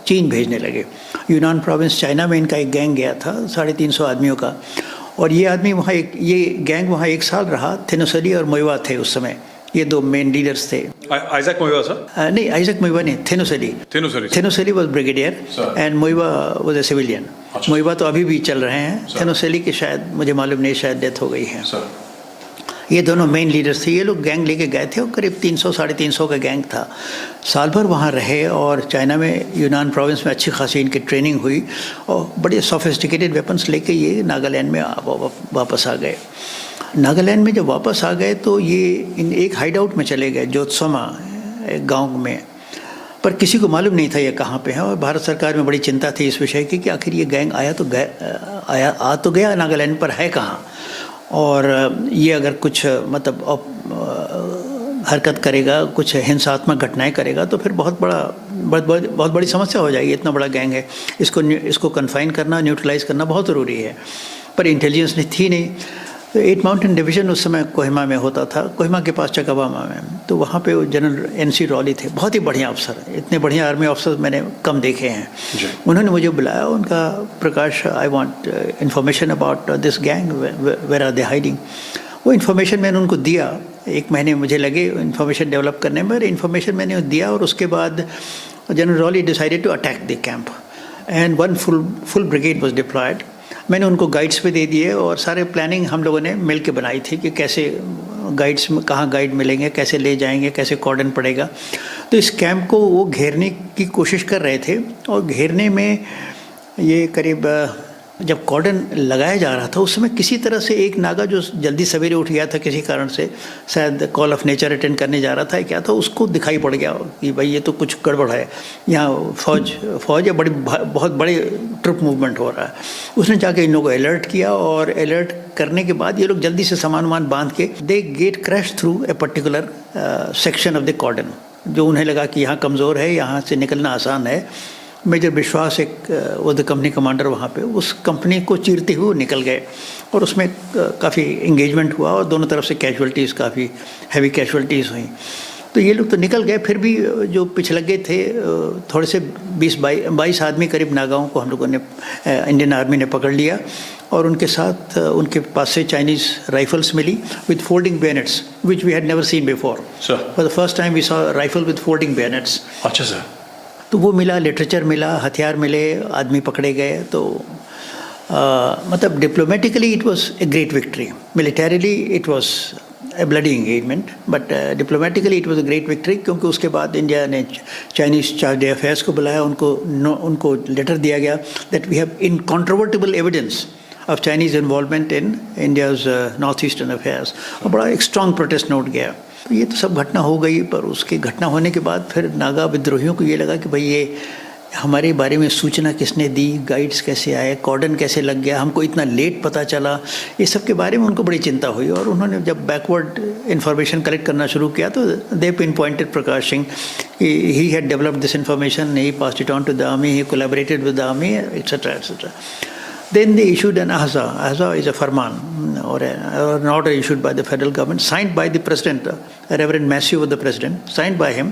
चीन भेजने लगे। यूनान प्रोविंस चाइना में इनका एक गैंग गया था 350 आदमियों का, और ये आदमी वहाँ ये गैंग वहाँ 1 साल रहा। थिनोसली और मोइवा थे उस समय, ये दो मेन लीडर्स थे। Isaac Moiva sir? नहीं, आइजक मोइवा नहीं, थिनोसली was brigadier and Moiva was a civilian. Moiva तो अभी भी चल रहे हैं, थिनोसली की शायद मुझे मालूम नहीं, शायद डेथ हो गई है। ये दोनों मेन लीडर्स थे। ये लोग गैंग लेके गए थे और करीब 300-350 का गैंग था। साल भर वहाँ रहे और चाइना में यूनान प्रोविंस में अच्छी खासी इनकी ट्रेनिंग हुई, और बड़े सोफिस्टिकेटेड वेपन्स लेके ये नागालैंड में वापस आ गए। नागालैंड में जब वापस आ गए तो ये इन एक हाइड आउट में चले गए, जोत्समा एक गाँव में, पर किसी को मालूम नहीं था ये कहाँ पे है, और भारत सरकार में बड़ी चिंता थी इस विषय की कि आखिर ये गैंग आ तो गया नागालैंड पर है कहाँ, और ये अगर कुछ मतलब हरकत करेगा, कुछ हिंसात्मक घटनाएं करेगा तो फिर बहुत बड़ी समस्या हो जाएगी। इतना बड़ा गैंग है, इसको कन्फाइन करना, न्यूट्रलाइज करना बहुत ज़रूरी है, पर इंटेलिजेंस थी नहीं। तो 8 माउंटेन डिवीज़न उस समय कोहिमा में होता था, कोहिमा के पास चकाबामा में, तो वहाँ पे वो जनरल NC रॉडी थे, बहुत ही बढ़िया अफसर, इतने बढ़िया आर्मी अफसर मैंने कम देखे हैं। उन्होंने मुझे बुलाया, उनका Prakash, I want information about this gang, where are they hiding. वो इन्फॉर्मेशन मैंने उनको दिया, 1 महीने मुझे लगे इन्फॉर्मेशन डेवलप करने में, इन्फॉर्मेशन मैंने दिया, और उसके बाद general Roddy decided to attack the camp and 1 full brigade was deployed. मैंने उनको गाइड्स पे दे दिए, और सारे प्लानिंग हम लोगों ने मिल के बनाई थी कि कैसे गाइड्स में, कहाँ गाइड मिलेंगे, कैसे ले जाएंगे, कैसे कॉर्डन पड़ेगा। तो इस कैंप को वो घेरने की कोशिश कर रहे थे, और घेरने में ये करीब जब कॉर्डन लगाया जा रहा था उस समय किसी तरह से एक नागा जो जल्दी सवेरे उठ गया था किसी कारण से, शायद कॉल ऑफ नेचर अटेंड करने जा रहा था, क्या था, उसको दिखाई पड़ गया कि भाई ये तो कुछ गड़बड़ है, यहाँ फौज या बहुत बड़ी ट्रुप मूवमेंट हो रहा है। उसने जाके इन लोगों को अलर्ट किया, और अलर्ट करने के बाद ये लोग जल्दी से सामान वामान बांध के they gate crash through a particular section of the cordon, जो उन्हें लगा कि यहाँ कमज़ोर है, यहाँ से निकलना आसान है। मेजर विश्वास एक वो द कंपनी कमांडर वहाँ पे, उस कंपनी को चीरते हुए निकल गए, और उसमें काफ़ी इंगेजमेंट हुआ, और दोनों तरफ से कैजुअल्टीज़, काफ़ी हैवी कैजुअल्टीज़ हुई। तो ये लोग तो निकल गए, फिर भी जो पिछलग्गे थे थोड़े से 20-22 आदमी करीब नागाओं को हम लोगों ने, इंडियन आर्मी ने पकड़ लिया और उनके साथ उनके पास से चाइनीज़ राइफल्स मिली with folding bayonets which we had never seen before. For the first time we saw rifle with folding bayonets. अच्छा सर। तो वो मिला, लिटरेचर मिला, हथियार मिले, आदमी पकड़े गए। तो मतलब diplomatically it was a great victory, militarily it was a bloody engagement, but diplomatically it was a great victory, क्योंकि उसके बाद इंडिया ने चाइनीज चार्ज अफेयर्स को बुलाया, उनको लेटर दिया गया that we have incontrovertible evidence of Chinese involvement in India's northeastern affairs, और बड़ा एक स्ट्रॉन्ग प्रोटेस्ट नोट गया। ये तो सब घटना हो गई, पर उसकी घटना होने के बाद फिर नागा विद्रोहियों को ये लगा कि भाई ये हमारे बारे में सूचना किसने दी, गाइड्स कैसे आए, कॉर्डन कैसे लग गया, हमको इतना लेट पता चला, ये सब के बारे में उनको बड़ी चिंता हुई। और उन्होंने जब बैकवर्ड इंफॉर्मेशन कलेक्ट करना शुरू किया तो they pinpointed Prakash Singh, he had developed this information, he passed it on to the army, he collaborated with the army, et cetera et cetera. Then they issued an ahza. Ahza is a farman or an order issued by the federal government, signed by the president, Reverend Massieu was the president, signed by him,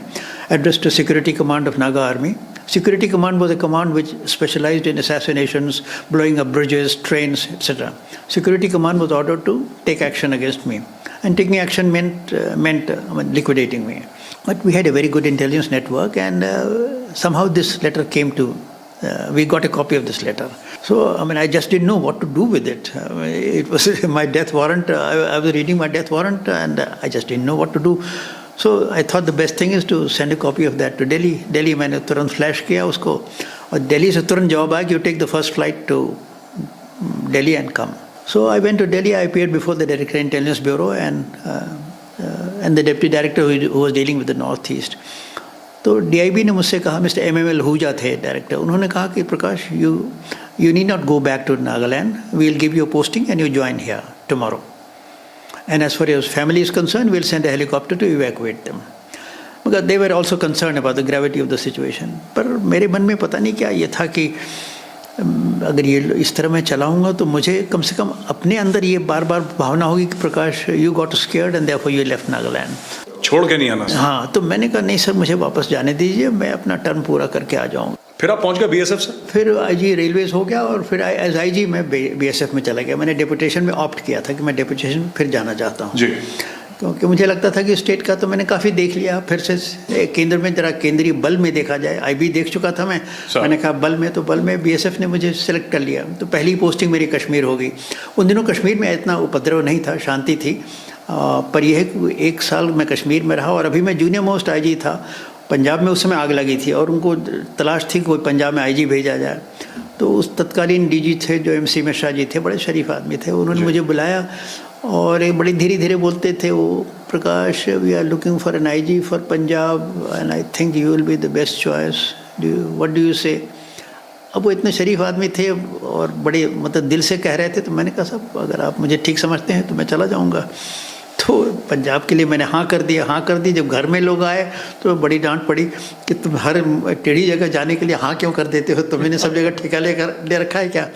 addressed to Security Command of Naga Army. Security Command was a command which specialized in assassinations, blowing up bridges, trains, etc. Security Command was ordered to take action against me, and taking action meant liquidating me. But we had a very good intelligence network, and somehow this letter came to. We got a copy of this letter. So, I just didn't know what to do with it. It was my death warrant. I was reading my death warrant, and I just didn't know what to do. So, I thought the best thing is to send a copy of that to Delhi. Delhi, मैंने तुरंत flash किया उसको, और Delhi से तुरंत जवाब आया कि you take the first flight to Delhi and come. So, I went to Delhi. I appeared before the Director of Intelligence Bureau and the Deputy Director who was dealing with the Northeast. तो DIB ने मुझसे कहा, mister MML हुजा थे director, उन्होंने कहा कि प्रकाश you need not go back to Nagaland, we'll give you a posting and you join here tomorrow, and as far as family is concerned we'll send a helicopter to evacuate them, because they were also concerned about the gravity of the situation. पर मेरे मन में पता नहीं क्या ये था कि अगर ये इस तरह मैं चलाऊंगा तो मुझे कम से कम अपने अंदर ये बार बार भावना होगी कि प्रकाश you got scared and therefore you left Nagaland, छोड़ के नहीं आना। हाँ, तो मैंने कहा नहीं सर, मुझे वापस जाने दीजिए, मैं अपना टर्म पूरा करके आ जाऊँगा। फिर आप पहुंच गए BSF से? फिर IG रेलवेज हो गया, और फिर एज IG मैं BSF में चला गया। मैंने डेपुटेशन में ऑप्ट किया था कि मैं डेपुटेशन फिर जाना चाहता हूँ जी, क्योंकि मुझे लगता था कि स्टेट का तो मैंने काफ़ी देख लिया, फिर से केंद्र में जरा केंद्रीय बल में देखा जाए। IB देख चुका था मैंने कहा बल में BSF ने मुझे सिलेक्ट कर लिया। तो पहली पोस्टिंग मेरी कश्मीर हो गई। उन दिनों कश्मीर में इतना उपद्रव नहीं था, शांति थी, पर यह 1 साल मैं कश्मीर में रहा। और अभी मैं जूनियर मोस्ट IG था। पंजाब में उस समय आग लगी थी और उनको तलाश थी कोई पंजाब में IG भेजा जाए। तो उस तत्कालीन DG थे जो MC मिश्रा जी थे, बड़े शरीफ आदमी थे, उन्होंने मुझे बुलाया और एक बड़ी धीरे धीरे बोलते थे वो, Prakash we are looking for an IG for Punjab and I think you will be the best choice, what do you say. अब वो इतने शरीफ आदमी थे और बड़े दिल से कह रहे थे, तो मैंने कहा साहब अगर आप मुझे ठीक समझते हैं तो मैं चला जाऊँगा। तो पंजाब के लिए मैंने हाँ कर दी। जब घर में लोग आए तो बड़ी डांट पड़ी कि तुम हर टेढ़ी जगह जाने के लिए हाँ क्यों कर देते हो, तुम्हें सब जगह ठेका ले रखा है क्या।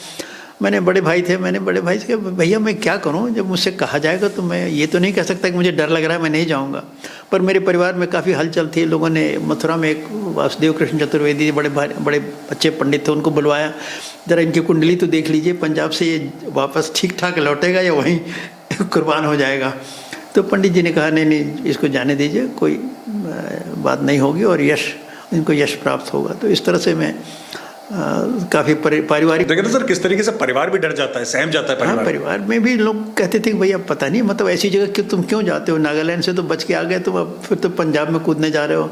मैंने बड़े भाई से कहा भैया मैं क्या करूं, जब मुझसे कहा जाएगा तो मैं ये तो नहीं कह सकता कि मुझे डर लग रहा है मैं नहीं जाऊंगा। पर मेरे परिवार में काफ़ी हलचल थी। लोगों ने मथुरा में एक वासुदेव कृष्ण चतुर्वेदी बड़े अच्छे पंडित थे, उनको बुलवाया, ज़रा इनकी कुंडली तो देख लीजिए, पंजाब से ये वापस ठीक ठाक लौटेगा या वहीं कुर्बान हो जाएगा। तो पंडित जी ने कहा नहीं इसको जाने दीजिए, कोई बात नहीं होगी और इनको यश प्राप्त होगा। तो इस तरह से मैं काफ़ी पारिवारिक। देखिए तो सर किस तरीके से परिवार भी डर जाता है, सहम जाता है परिवार। हाँ, परिवार में भी लोग कहते थे कि भैया पता नहीं ऐसी जगह कि तुम क्यों जाते हो, नागालैंड से तो बच के आ गए, तुम अब फिर तो पंजाब में कूदने जा रहे हो।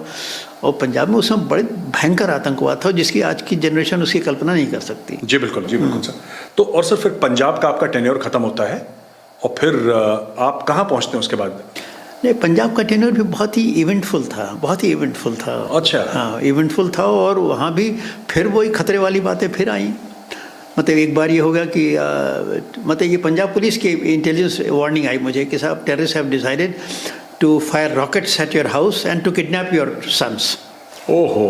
और पंजाब में उस समय बड़े भयंकर आतंकवाद था जिसकी आज की जनरेशन उसकी कल्पना नहीं कर सकती। जी बिल्कुल सर। तो और सर फिर पंजाब का आपका टेन्योर खत्म होता है और फिर आप कहाँ पहुँचते हैं उसके बाद? नहीं, पंजाब का टेन्योर भी बहुत ही इवेंटफुल था। अच्छा। हाँ, इवेंटफुल था। और वहाँ भी फिर वही खतरे वाली बातें फिर आई। एक बार ये हो गया कि ये पंजाब पुलिस की इंटेलिजेंस वार्निंग आई मुझे कि साहब terrorist have decided to fire rockets at your house and to kidnap your sons. ओहो।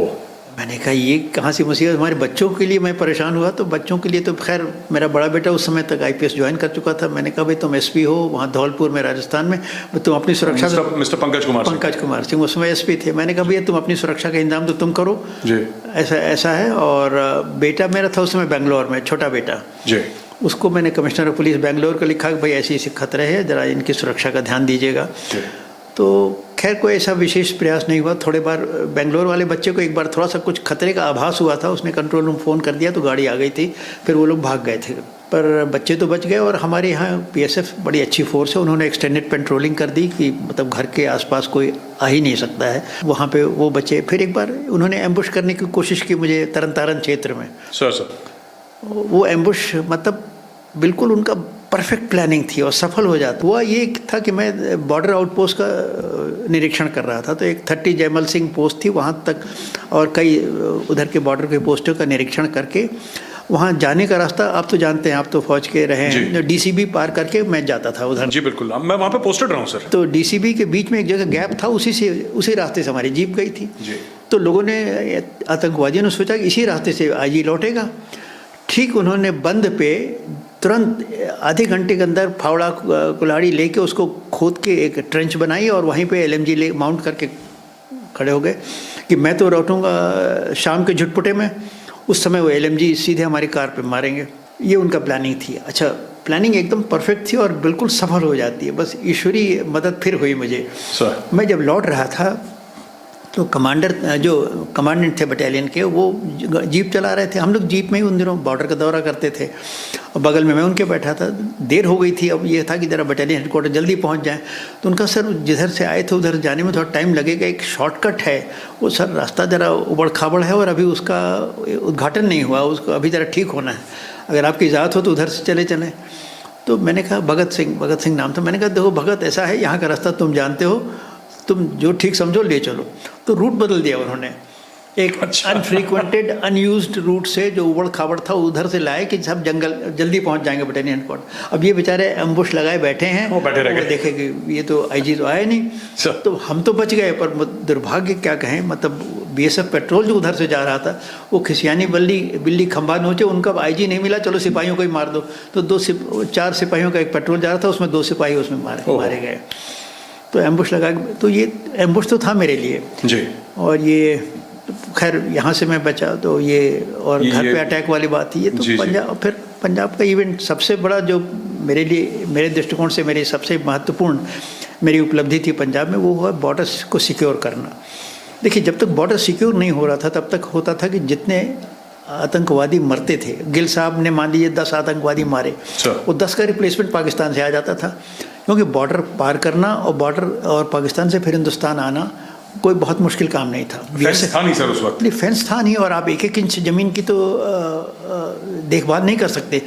मैंने कहा ये कहाँ से मुसीबत, हमारे बच्चों के लिए मैं परेशान हुआ, तो बच्चों के लिए तो खैर मेरा बड़ा बेटा उस समय तक IPS ज्वाइन कर चुका था। मैंने कहा भाई तुम SP हो वहाँ धौलपुर में राजस्थान में, तुम अपनी सुरक्षा मिस्टर पंकज कुमार सिंह उस समय SP थे। मैंने कहा भैया तुम अपनी सुरक्षा का इंतजाम तो तुम करो जी, ऐसा है। और बेटा मेरा था उस समय बेंगलोर में, छोटा बेटा जी, उसको मैंने कमिश्नर ऑफ पुलिस बेंगलोर को लिखा कि भाई ऐसी ऐसी खतरे है, ज़रा इनकी सुरक्षा का ध्यान दीजिएगा। तो खैर कोई ऐसा विशेष प्रयास नहीं हुआ। थोड़े बार बेंगलोर वाले बच्चे को एक बार थोड़ा सा कुछ खतरे का आभास हुआ था, उसने कंट्रोल रूम फ़ोन कर दिया तो गाड़ी आ गई थी, फिर वो लोग भाग गए थे। पर बच्चे तो बच गए। और हमारे यहाँ PSF बड़ी अच्छी फोर्स है, उन्होंने एक्सटेंडेड पेट्रोलिंग कर दी कि मतलब घर के आसपास कोई आ ही नहीं सकता है, वहाँ पे वो बचे। फिर एक बार उन्होंने एम्बुश करने की कोशिश की मुझे तरन क्षेत्र में। सर वो एम्बुश मतलब बिल्कुल उनका परफेक्ट प्लानिंग थी और सफल हो जाता। हुआ ये था कि मैं बॉर्डर आउटपोस्ट का निरीक्षण कर रहा था, तो एक 30 जयमल सिंह पोस्ट थी वहाँ तक, और कई उधर के बॉर्डर के पोस्टों का निरीक्षण करके वहाँ जाने का रास्ता आप तो जानते हैं, आप तो फौज के रहे हैं, DCB पार करके मैं जाता था उधर। जी बिल्कुल, मैं वहाँ पे पोस्टेड रहा हूँ सर। तो DCB के बीच में एक जगह गैप था, उसी रास्ते से हमारी जीप गई थी जी। तो लोगों ने, आतंकवादियों ने सोचा कि इसी रास्ते से IG लौटेगा। ठीक उन्होंने बंद पे तुरंत आधे घंटे के अंदर फावड़ा कुल्हाड़ी लेके उसको खोद के एक ट्रेंच बनाई और वहीं पे LMG ले माउंट करके खड़े हो गए कि मैं तो लौटूंगा शाम के झुटपुटे में। उस समय वो LMG सीधे हमारी कार पे मारेंगे। ये उनका प्लानिंग थी। अच्छा, प्लानिंग एकदम परफेक्ट थी और बिल्कुल सफल हो जाती है, बस ईश्वरीय मदद फिर हुई मुझे। मैं जब लौट रहा था तो जो कमांडेंट थे बटालियन के, वो जीप चला रहे थे। हम लोग जीप में ही उन दिनों बॉर्डर का दौरा करते थे और बगल में मैं उनके बैठा था। देर हो गई थी, अब ये था कि ज़रा बटालियन हेडक्वार्टर जल्दी पहुंच जाए। तो उनका सर जिधर से आए थे उधर जाने में थोड़ा टाइम लगेगा, एक शॉर्टकट है वो सर, रास्ता ज़रा उबड़ खाबड़ है और अभी उसका उद्घाटन नहीं हुआ, उसको अभी ज़रा ठीक होना है, अगर आपकी इजाज़त हो तो उधर से चले चलें। तो मैंने कहा भगत सिंह नाम था। मैंने कहा देखो भगत, ऐसा है यहाँ का रास्ता तुम जानते हो, तुम जो ठीक समझो ले चलो। तो रूट बदल दिया उन्होंने, एक अनफ्रीक्वेंटेड अनयूज्ड रूट से जो उबड़ खाबड़ था उधर से लाए कि सब जंगल जल्दी पहुंच जाएंगे बटालियन हेडक्वार्टर। अब ये बेचारे एम्बुश लगाए बैठे हैं, वो देखे कि ये तो IG तो आया नहीं, तो हम तो बच गए। पर दुर्भाग्य क्या कहें, मतलब BSF पेट्रोल जो उधर से जा रहा था वो खिसियानी बिल्ली खंभा नोचे, उनका IG नहीं मिला, चलो सिपाहियों को ही मार दो। तो 4 सिपाहियों का एक पेट्रोल जा रहा था, उसमें 2 सिपाही उसमें मारे गए। तो एम्बुश लगा, तो ये एम्बुश तो था मेरे लिए जी। और ये खैर यहाँ से मैं बचा, तो ये और घर पे अटैक वाली बात थी। ये तो पंजाब, फिर पंजाब का इवेंट सबसे बड़ा जो मेरे लिए, मेरे दृष्टिकोण से मेरी सबसे महत्वपूर्ण मेरी उपलब्धि थी पंजाब में, वो हुआ बॉर्डर्स को सिक्योर करना। देखिए, जब तक बॉर्डर सिक्योर नहीं हो रहा था तब तक होता था कि जितने आतंकवादी मरते थे, गिल साहब ने मान लीजिए 10 आतंकवादी मारे, वो 10 का रिप्लेसमेंट पाकिस्तान से आ जाता था, क्योंकि बॉर्डर पार करना और बॉर्डर और पाकिस्तान से फिर हिंदुस्तान आना कोई बहुत मुश्किल काम नहीं था। फेंस था नहीं सर उस वक्त, फेंस था नहीं, और आप 1-1 इंच ज़मीन की तो देखभाल नहीं कर सकते,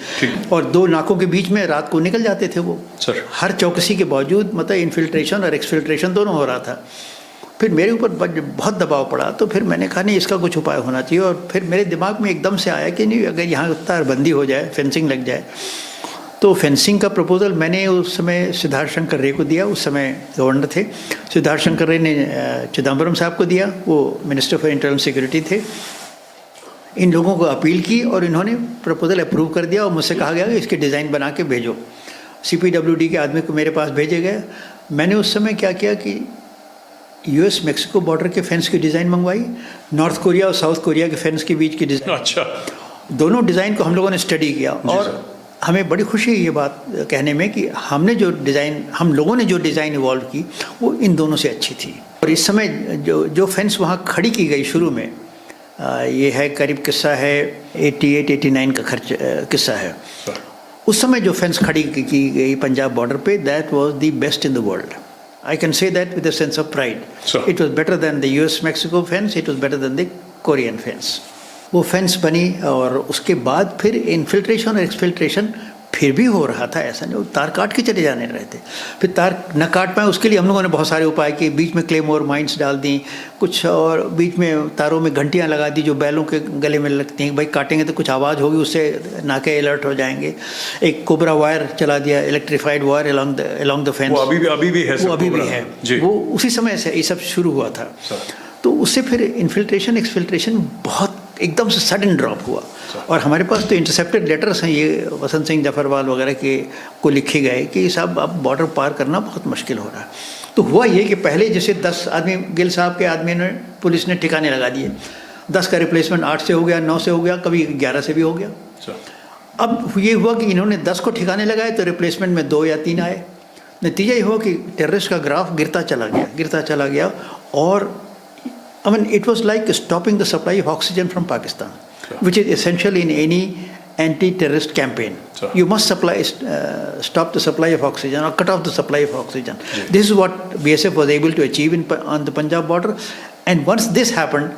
और 2 नाकों के बीच में रात को निकल जाते थे वो सर। हर चौकसी के बावजूद मतलब इन्फिल्ट्रेशन और एक्सफिल्ट्रेशन दोनों हो रहा था। फिर मेरे ऊपर बहुत दबाव पड़ा, तो फिर मैंने कहा नहीं, इसका कुछ उपाय होना चाहिए। और फिर मेरे दिमाग में एकदम से आया कि नहीं, अगर यहाँ तारबंदी हो जाए, फेंसिंग लग जाए, तो फेंसिंग का प्रपोजल मैंने उस समय सिद्धार्थ शंकर रे को दिया। उस समय गवर्नर थे सिद्धार्थ शंकर रे ने चिदम्बरम साहब को दिया, वो मिनिस्टर फॉर इंटरनल सिक्योरिटी थे। इन लोगों को अपील की और इन्होंने प्रपोजल अप्रूव कर दिया, और मुझसे कहा गया कि इसके डिज़ाइन बना के भेजो। CPWD के आदमी को मेरे पास भेजे गए। मैंने उस समय क्या किया कि US मैक्सिको बॉर्डर के फेंस की डिज़ाइन मंगवाई, नॉर्थ कोरिया और साउथ कोरिया के फेंस के बीच की डिज़ाइन। अच्छा। दोनों डिज़ाइन को हम लोगों ने स्टडी किया, और हमें बड़ी खुशी है ये बात कहने में कि हम लोगों ने जो डिज़ाइन इवॉल्व की वो इन दोनों से अच्छी थी। और इस समय जो फेंस वहाँ खड़ी की गई शुरू में, ये है करीब किस्सा है 88-89 का किस्सा है। उस समय जो फेंस खड़ी की गई पंजाब बॉर्डर पे, that was the best in the world. I can say that with a sense of pride. It was better than the US-Mexico fence. It was better than the Korean fence. वो fence बनी, और उसके बाद फिर infiltration और exfiltration फिर भी हो रहा था। ऐसा नहीं, तार काट के चले जाने रहे थे। फिर तार न काट पाए, उसके लिए हम लोगों ने बहुत सारे उपाय किए। बीच में क्लेमोर माइंस डाल दी कुछ, और बीच में तारों में घंटियां लगा दी जो बैलों के गले में लगती हैं, भाई काटेंगे तो कुछ आवाज़ होगी, उससे नाके अलर्ट हो जाएंगे। एक कोबरा वायर चला दिया, electrified wire along the fence. वो अभी भी है। वो अभी भी है, वो उसी समय से ये सब शुरू हुआ था। तो उससे फिर एक्सफिल्ट्रेशन बहुत एकदम से सडन ड्रॉप हुआ। और हमारे पास तो इंटरसेप्टेड लेटर्स हैं, ये वसंत सिंह जफरवाल वगैरह के को लिखे गए कि साहब अब बॉर्डर पार करना बहुत मुश्किल हो रहा है। तो हुआ ये कि पहले जैसे 10 आदमी गिल साहब के आदमी ने पुलिस ने ठिकाने लगा दिए, 10 का रिप्लेसमेंट 8 से हो गया, 9 से हो गया, कभी 11 से भी हो गया। अब ये हुआ कि इन्होंने 10 को ठिकाने लगाए तो रिप्लेसमेंट में 2 या 3 आए। नतीजा ये हुआ कि टेररिस्ट का ग्राफ गिरता चला गया और I mean, it was like stopping the supply of oxygen from Pakistan, which is essential in any anti-terrorist campaign. You must stop the supply of oxygen or cut off the supply of oxygen. This is what BSF was able to achieve on the Punjab border. And once this happened,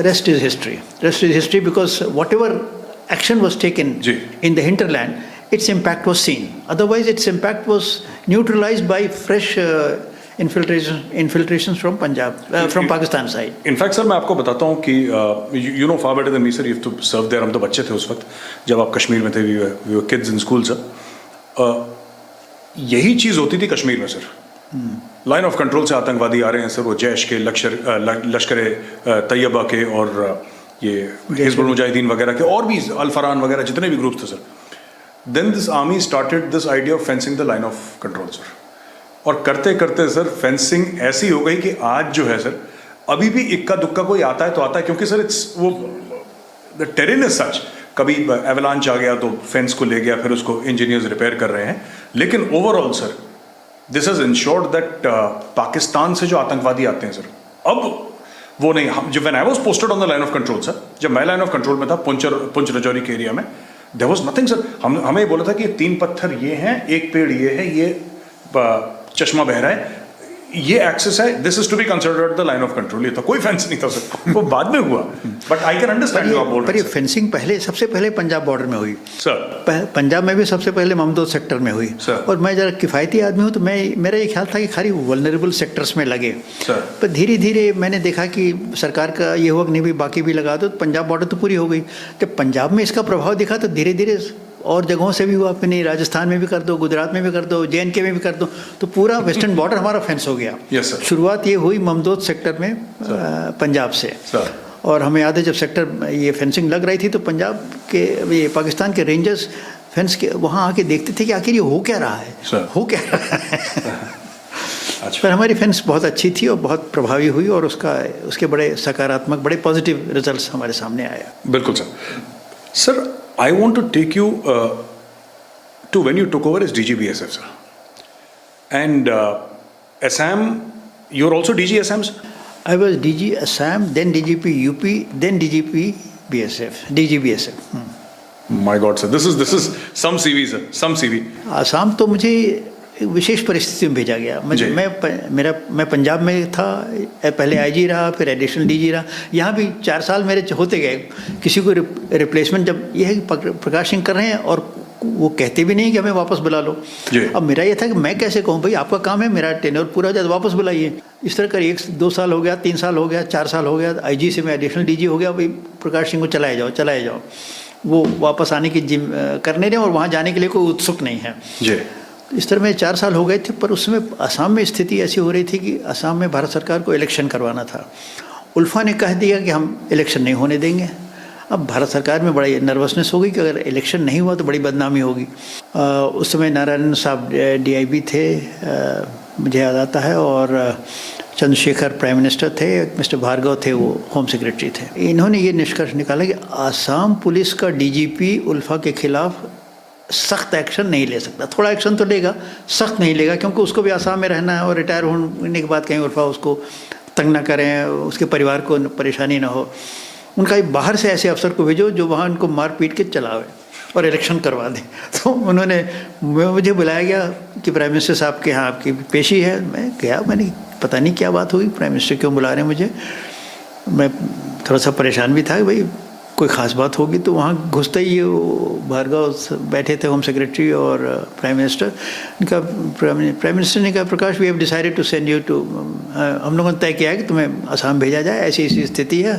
rest is history. Rest is history because whatever action was taken in the hinterland, its impact was seen. Otherwise, its impact was neutralized by fresh infiltrations from Punjab, from Pakistan side. In fact, sir, मैं आपको बताता हूँ कि you know far better than me, sir. You have to serve there. हम तो बच्चे थे उस वक्त जब आप कश्मीर में थे. We were kids in school, sir. यही चीज़ होती थी कश्मीर में, सर. लाइन ऑफ कंट्रोल से आतंकवादी आ रहे हैं, सर. वो जैश के, लश्कर तैयबा के और ये हिजबुल मुजाहिदीन वगैरह के और भी अल-फरान वगैरह जितने भी ग्रुप थे, sir. Then this army started this idea of fencing the line of control, sir. और करते करते सर फेंसिंग ऐसी हो गई कि आज जो है सर अभी भी इक्का दुक्का कोई आता है तो आता है, क्योंकि सर इट्स वो द टेरेन इज सच. कभी एवलांच आ गया तो फेंस को ले गया, फिर उसको इंजीनियर्स रिपेयर कर रहे हैं. लेकिन overall sir this is insured that Pakistan से जो आतंकवादी आते हैं सर, अब वो नहीं. हम जब when I was posted on the line of control sir, जब मैं लाइन ऑफ कंट्रोल में था पुंछ रजौरी के एरिया में, देयर वाज नथिंग सर. हमें बोला था कि 3 पत्थर ये हैं, एक पेड़ ये है, ये चश्मा बह रहा है, ये एक्सेस है, this is to be considered the line of control. ये था, कोई फेंस नहीं था सर. वो बाद में हुआ, but I can understand your board. पर ये फेंसिंग सबसे पहले पंजाब बॉर्डर में हुई सर. पंजाब में भी सबसे पहले ममदोद सेक्टर में हुई सर. और मैं जरा किफ़ायती आदमी हूँ तो मेरा ये ख्याल था कि खाली वल्नरेबल सेक्टर्स में लगे सर. पर धीरे धीरे मैंने देखा कि सरकार का ये हुआ कि नहीं भी बाकी भी लगा दो, तो पंजाब बॉर्डर तो पूरी हो गई. जब पंजाब में इसका प्रभाव दिखा तो धीरे धीरे और जगहों से भी हुआ. फिर नहीं, राजस्थान में भी कर दो, गुजरात में भी कर दो, JNK में भी कर दो, तो पूरा वेस्टर्न बॉर्डर हमारा फेंस हो गया. शुरुआत ये हुई ममदोद सेक्टर में पंजाब से. और हमें याद है जब सेक्टर ये फेंसिंग लग रही थी तो पंजाब के ये पाकिस्तान के रेंजर्स फेंस के वहाँ आके देखते थे कि आखिर ये हो क्या रहा है, हो क्या रहा है. पर हमारी फेंस बहुत अच्छी थी और बहुत प्रभावी हुई और उसके बड़े सकारात्मक, बड़े पॉजिटिव रिजल्ट्स हमारे सामने आया. बिल्कुल sir. Sir, I want to take you to when you took over as DG BSF, sir. And Assam, you're also DG Assam, sir? I was DG Assam, then DGP UP, then DGP BSF, DG BSF. My God, sir, this is some CV, sir, some CV. Assam तो मुझे विशेष परिस्थिति में भेजा गया. मैं पंजाब में था, पहले IG रहा, फिर एडिशनल DG रहा. यहाँ भी 4 साल मेरे होते गए. किसी को रिप्लेसमेंट जब ये है कि प्रकाश सिंह कर रहे हैं और वो कहते भी नहीं कि हमें वापस बुला लो. अब मेरा ये था कि मैं कैसे कहूँ भाई आपका काम है, मेरा टेन्योर पूरा हो जाए तो वापस बुलाइए. इस तरह कर 1-2 साल हो गया, 3 साल हो गया, 4 साल हो गया. IG से मैं एडिशनल DG हो गया. भाई प्रकाश सिंह को चलाए जाओ. वो वापस आने की जिम करने रहे और वहाँ जाने के लिए कोई उत्सुक नहीं है. इस तरह में 4 साल हो गए थे. पर उसमें असम में स्थिति ऐसी हो रही थी कि असम में भारत सरकार को इलेक्शन करवाना था. उल्फा ने कह दिया कि हम इलेक्शन नहीं होने देंगे. अब भारत सरकार में बड़ी नर्वसनेस हो गई कि अगर इलेक्शन नहीं हुआ तो बड़ी बदनामी होगी. उस समय नारायण साहब DIB थे, मुझे याद आता है, और चंद्रशेखर प्राइम मिनिस्टर थे, मिस्टर भार्गव थे, वो होम सेक्रेटरी थे. इन्होंने ये निष्कर्ष निकाला कि आसाम पुलिस का DGP उल्फा के खिलाफ सख्त एक्शन नहीं ले सकता. थोड़ा एक्शन तो लेगा, सख्त नहीं लेगा, क्योंकि उसको भी आसाम में रहना है और रिटायर होने के बाद कहीं उल्फा उसको तंग ना करें, उसके परिवार को परेशानी ना हो. उनका बाहर से ऐसे अफसर को भेजो जो वहाँ उनको मार पीट के चलावे और इलेक्शन करवा दें. तो उन्होंने मुझे बुलाया गया कि प्राइम मिनिस्टर साहब के यहाँ आपकी पेशी है. मैं गया, मैंने पता नहीं क्या बात हुई, प्राइम मिनिस्टर क्यों बुला रहे हैं मुझे. मैं थोड़ा सा परेशान भी था कि भाई कोई ख़ास बात होगी. तो वहाँ घुसते ही भार्गव बैठे थे, होम सेक्रेटरी और प्राइम मिनिस्टर. इनका प्राइम मिनिस्टर ने कहा, Prakash we have decided to send you to, हम लोगों ने तय किया है कि तुम्हें असम भेजा जाए, ऐसी स्थिति है,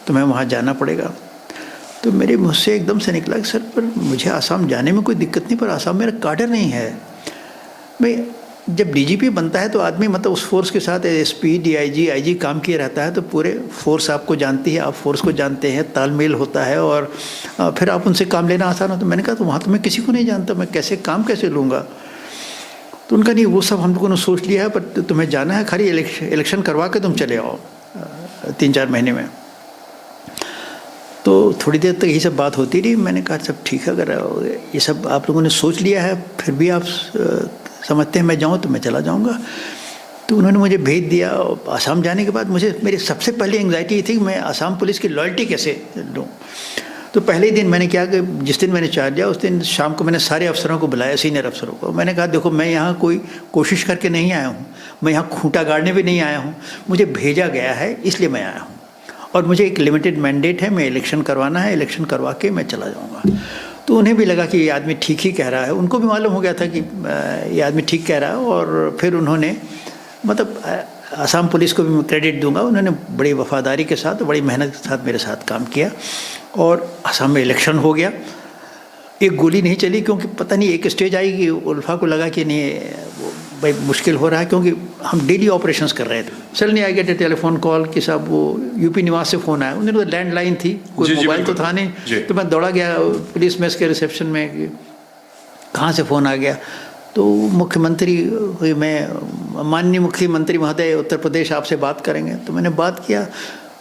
तुम्हें वहाँ जाना पड़ेगा. तो मेरे मुँह से एकदम से निकला कि सर पर मुझे असम जाने में कोई दिक्कत नहीं, पर असम मेरा कार्डर नहीं है. भाई जब डीजीपी बनता है तो आदमी मतलब उस फोर्स के साथ एसपी, डीआईजी, आईजी काम किया रहता है, तो पूरे फोर्स आपको जानती है, आप फोर्स को जानते हैं, तालमेल होता है और फिर आप उनसे काम लेना आसान हो। तो मैंने कहा तो वहाँ तो मैं किसी को नहीं जानता, मैं कैसे काम कैसे लूँगा। तो उनका नहीं, वो सब हम लोगों ने सोच लिया है, पर तुम्हें जाना है, खाली इलेक्शन करवा के तुम चले आओ 3-4 महीने में। तो थोड़ी देर तक यही सब बात होती रही। मैंने कहा सब ठीक है, अगर ये सब आप लोगों ने सोच लिया है, फिर भी आप समझते हैं मैं जाऊं तो मैं चला जाऊंगा। तो उन्होंने मुझे भेज दिया। आसाम जाने के बाद मुझे मेरी सबसे पहली एंग्जाइटी ये थी कि मैं आसाम पुलिस की लॉयल्टी कैसे लूँ। तो पहले ही दिन मैंने क्या कि जिस दिन मैंने चार्ज लिया उस दिन शाम को मैंने सारे अफसरों को बुलाया, सीनियर अफसरों को। मैंने कहा देखो मैं यहाँ कोई कोशिश करके नहीं आया हूँ, मैं यहाँ खूंटा गाड़ने भी नहीं आया हूँ, मुझे भेजा गया है इसलिए मैं आया हूँ और मुझे एक लिमिटेड मैंडेट है, मैं इलेक्शन करवाना है, इलेक्शन करवा के मैं चला जाऊँगा। तो उन्हें भी लगा कि ये आदमी ठीक ही कह रहा है, उनको भी मालूम हो गया था कि ये आदमी ठीक कह रहा है। और फिर उन्होंने मतलब आसाम पुलिस को भी मैं क्रेडिट दूंगा, उन्होंने बड़ी वफादारी के साथ, बड़ी मेहनत के साथ मेरे साथ काम किया और आसाम में इलेक्शन हो गया। एक गोली नहीं चली, क्योंकि पता नहीं एक स्टेज आई कि उल्फा को लगा कि नहीं भाई मुश्किल हो रहा है, क्योंकि हम डेली ऑपरेशंस कर रहे थे। Suddenly I get A telephone call कि साहब वो यूपी निवास से फ़ोन आया। उन्होंने तो लैंडलाइन थी, कोई मोबाइल तो था नहीं। तो मैं दौड़ा गया पुलिस मेस के रिसेप्शन में कि कहाँ से फ़ोन आ गया। तो मुख्यमंत्री, मैं माननीय मुख्यमंत्री महोदय उत्तर प्रदेश आपसे बात करेंगे। तो मैंने बात किया,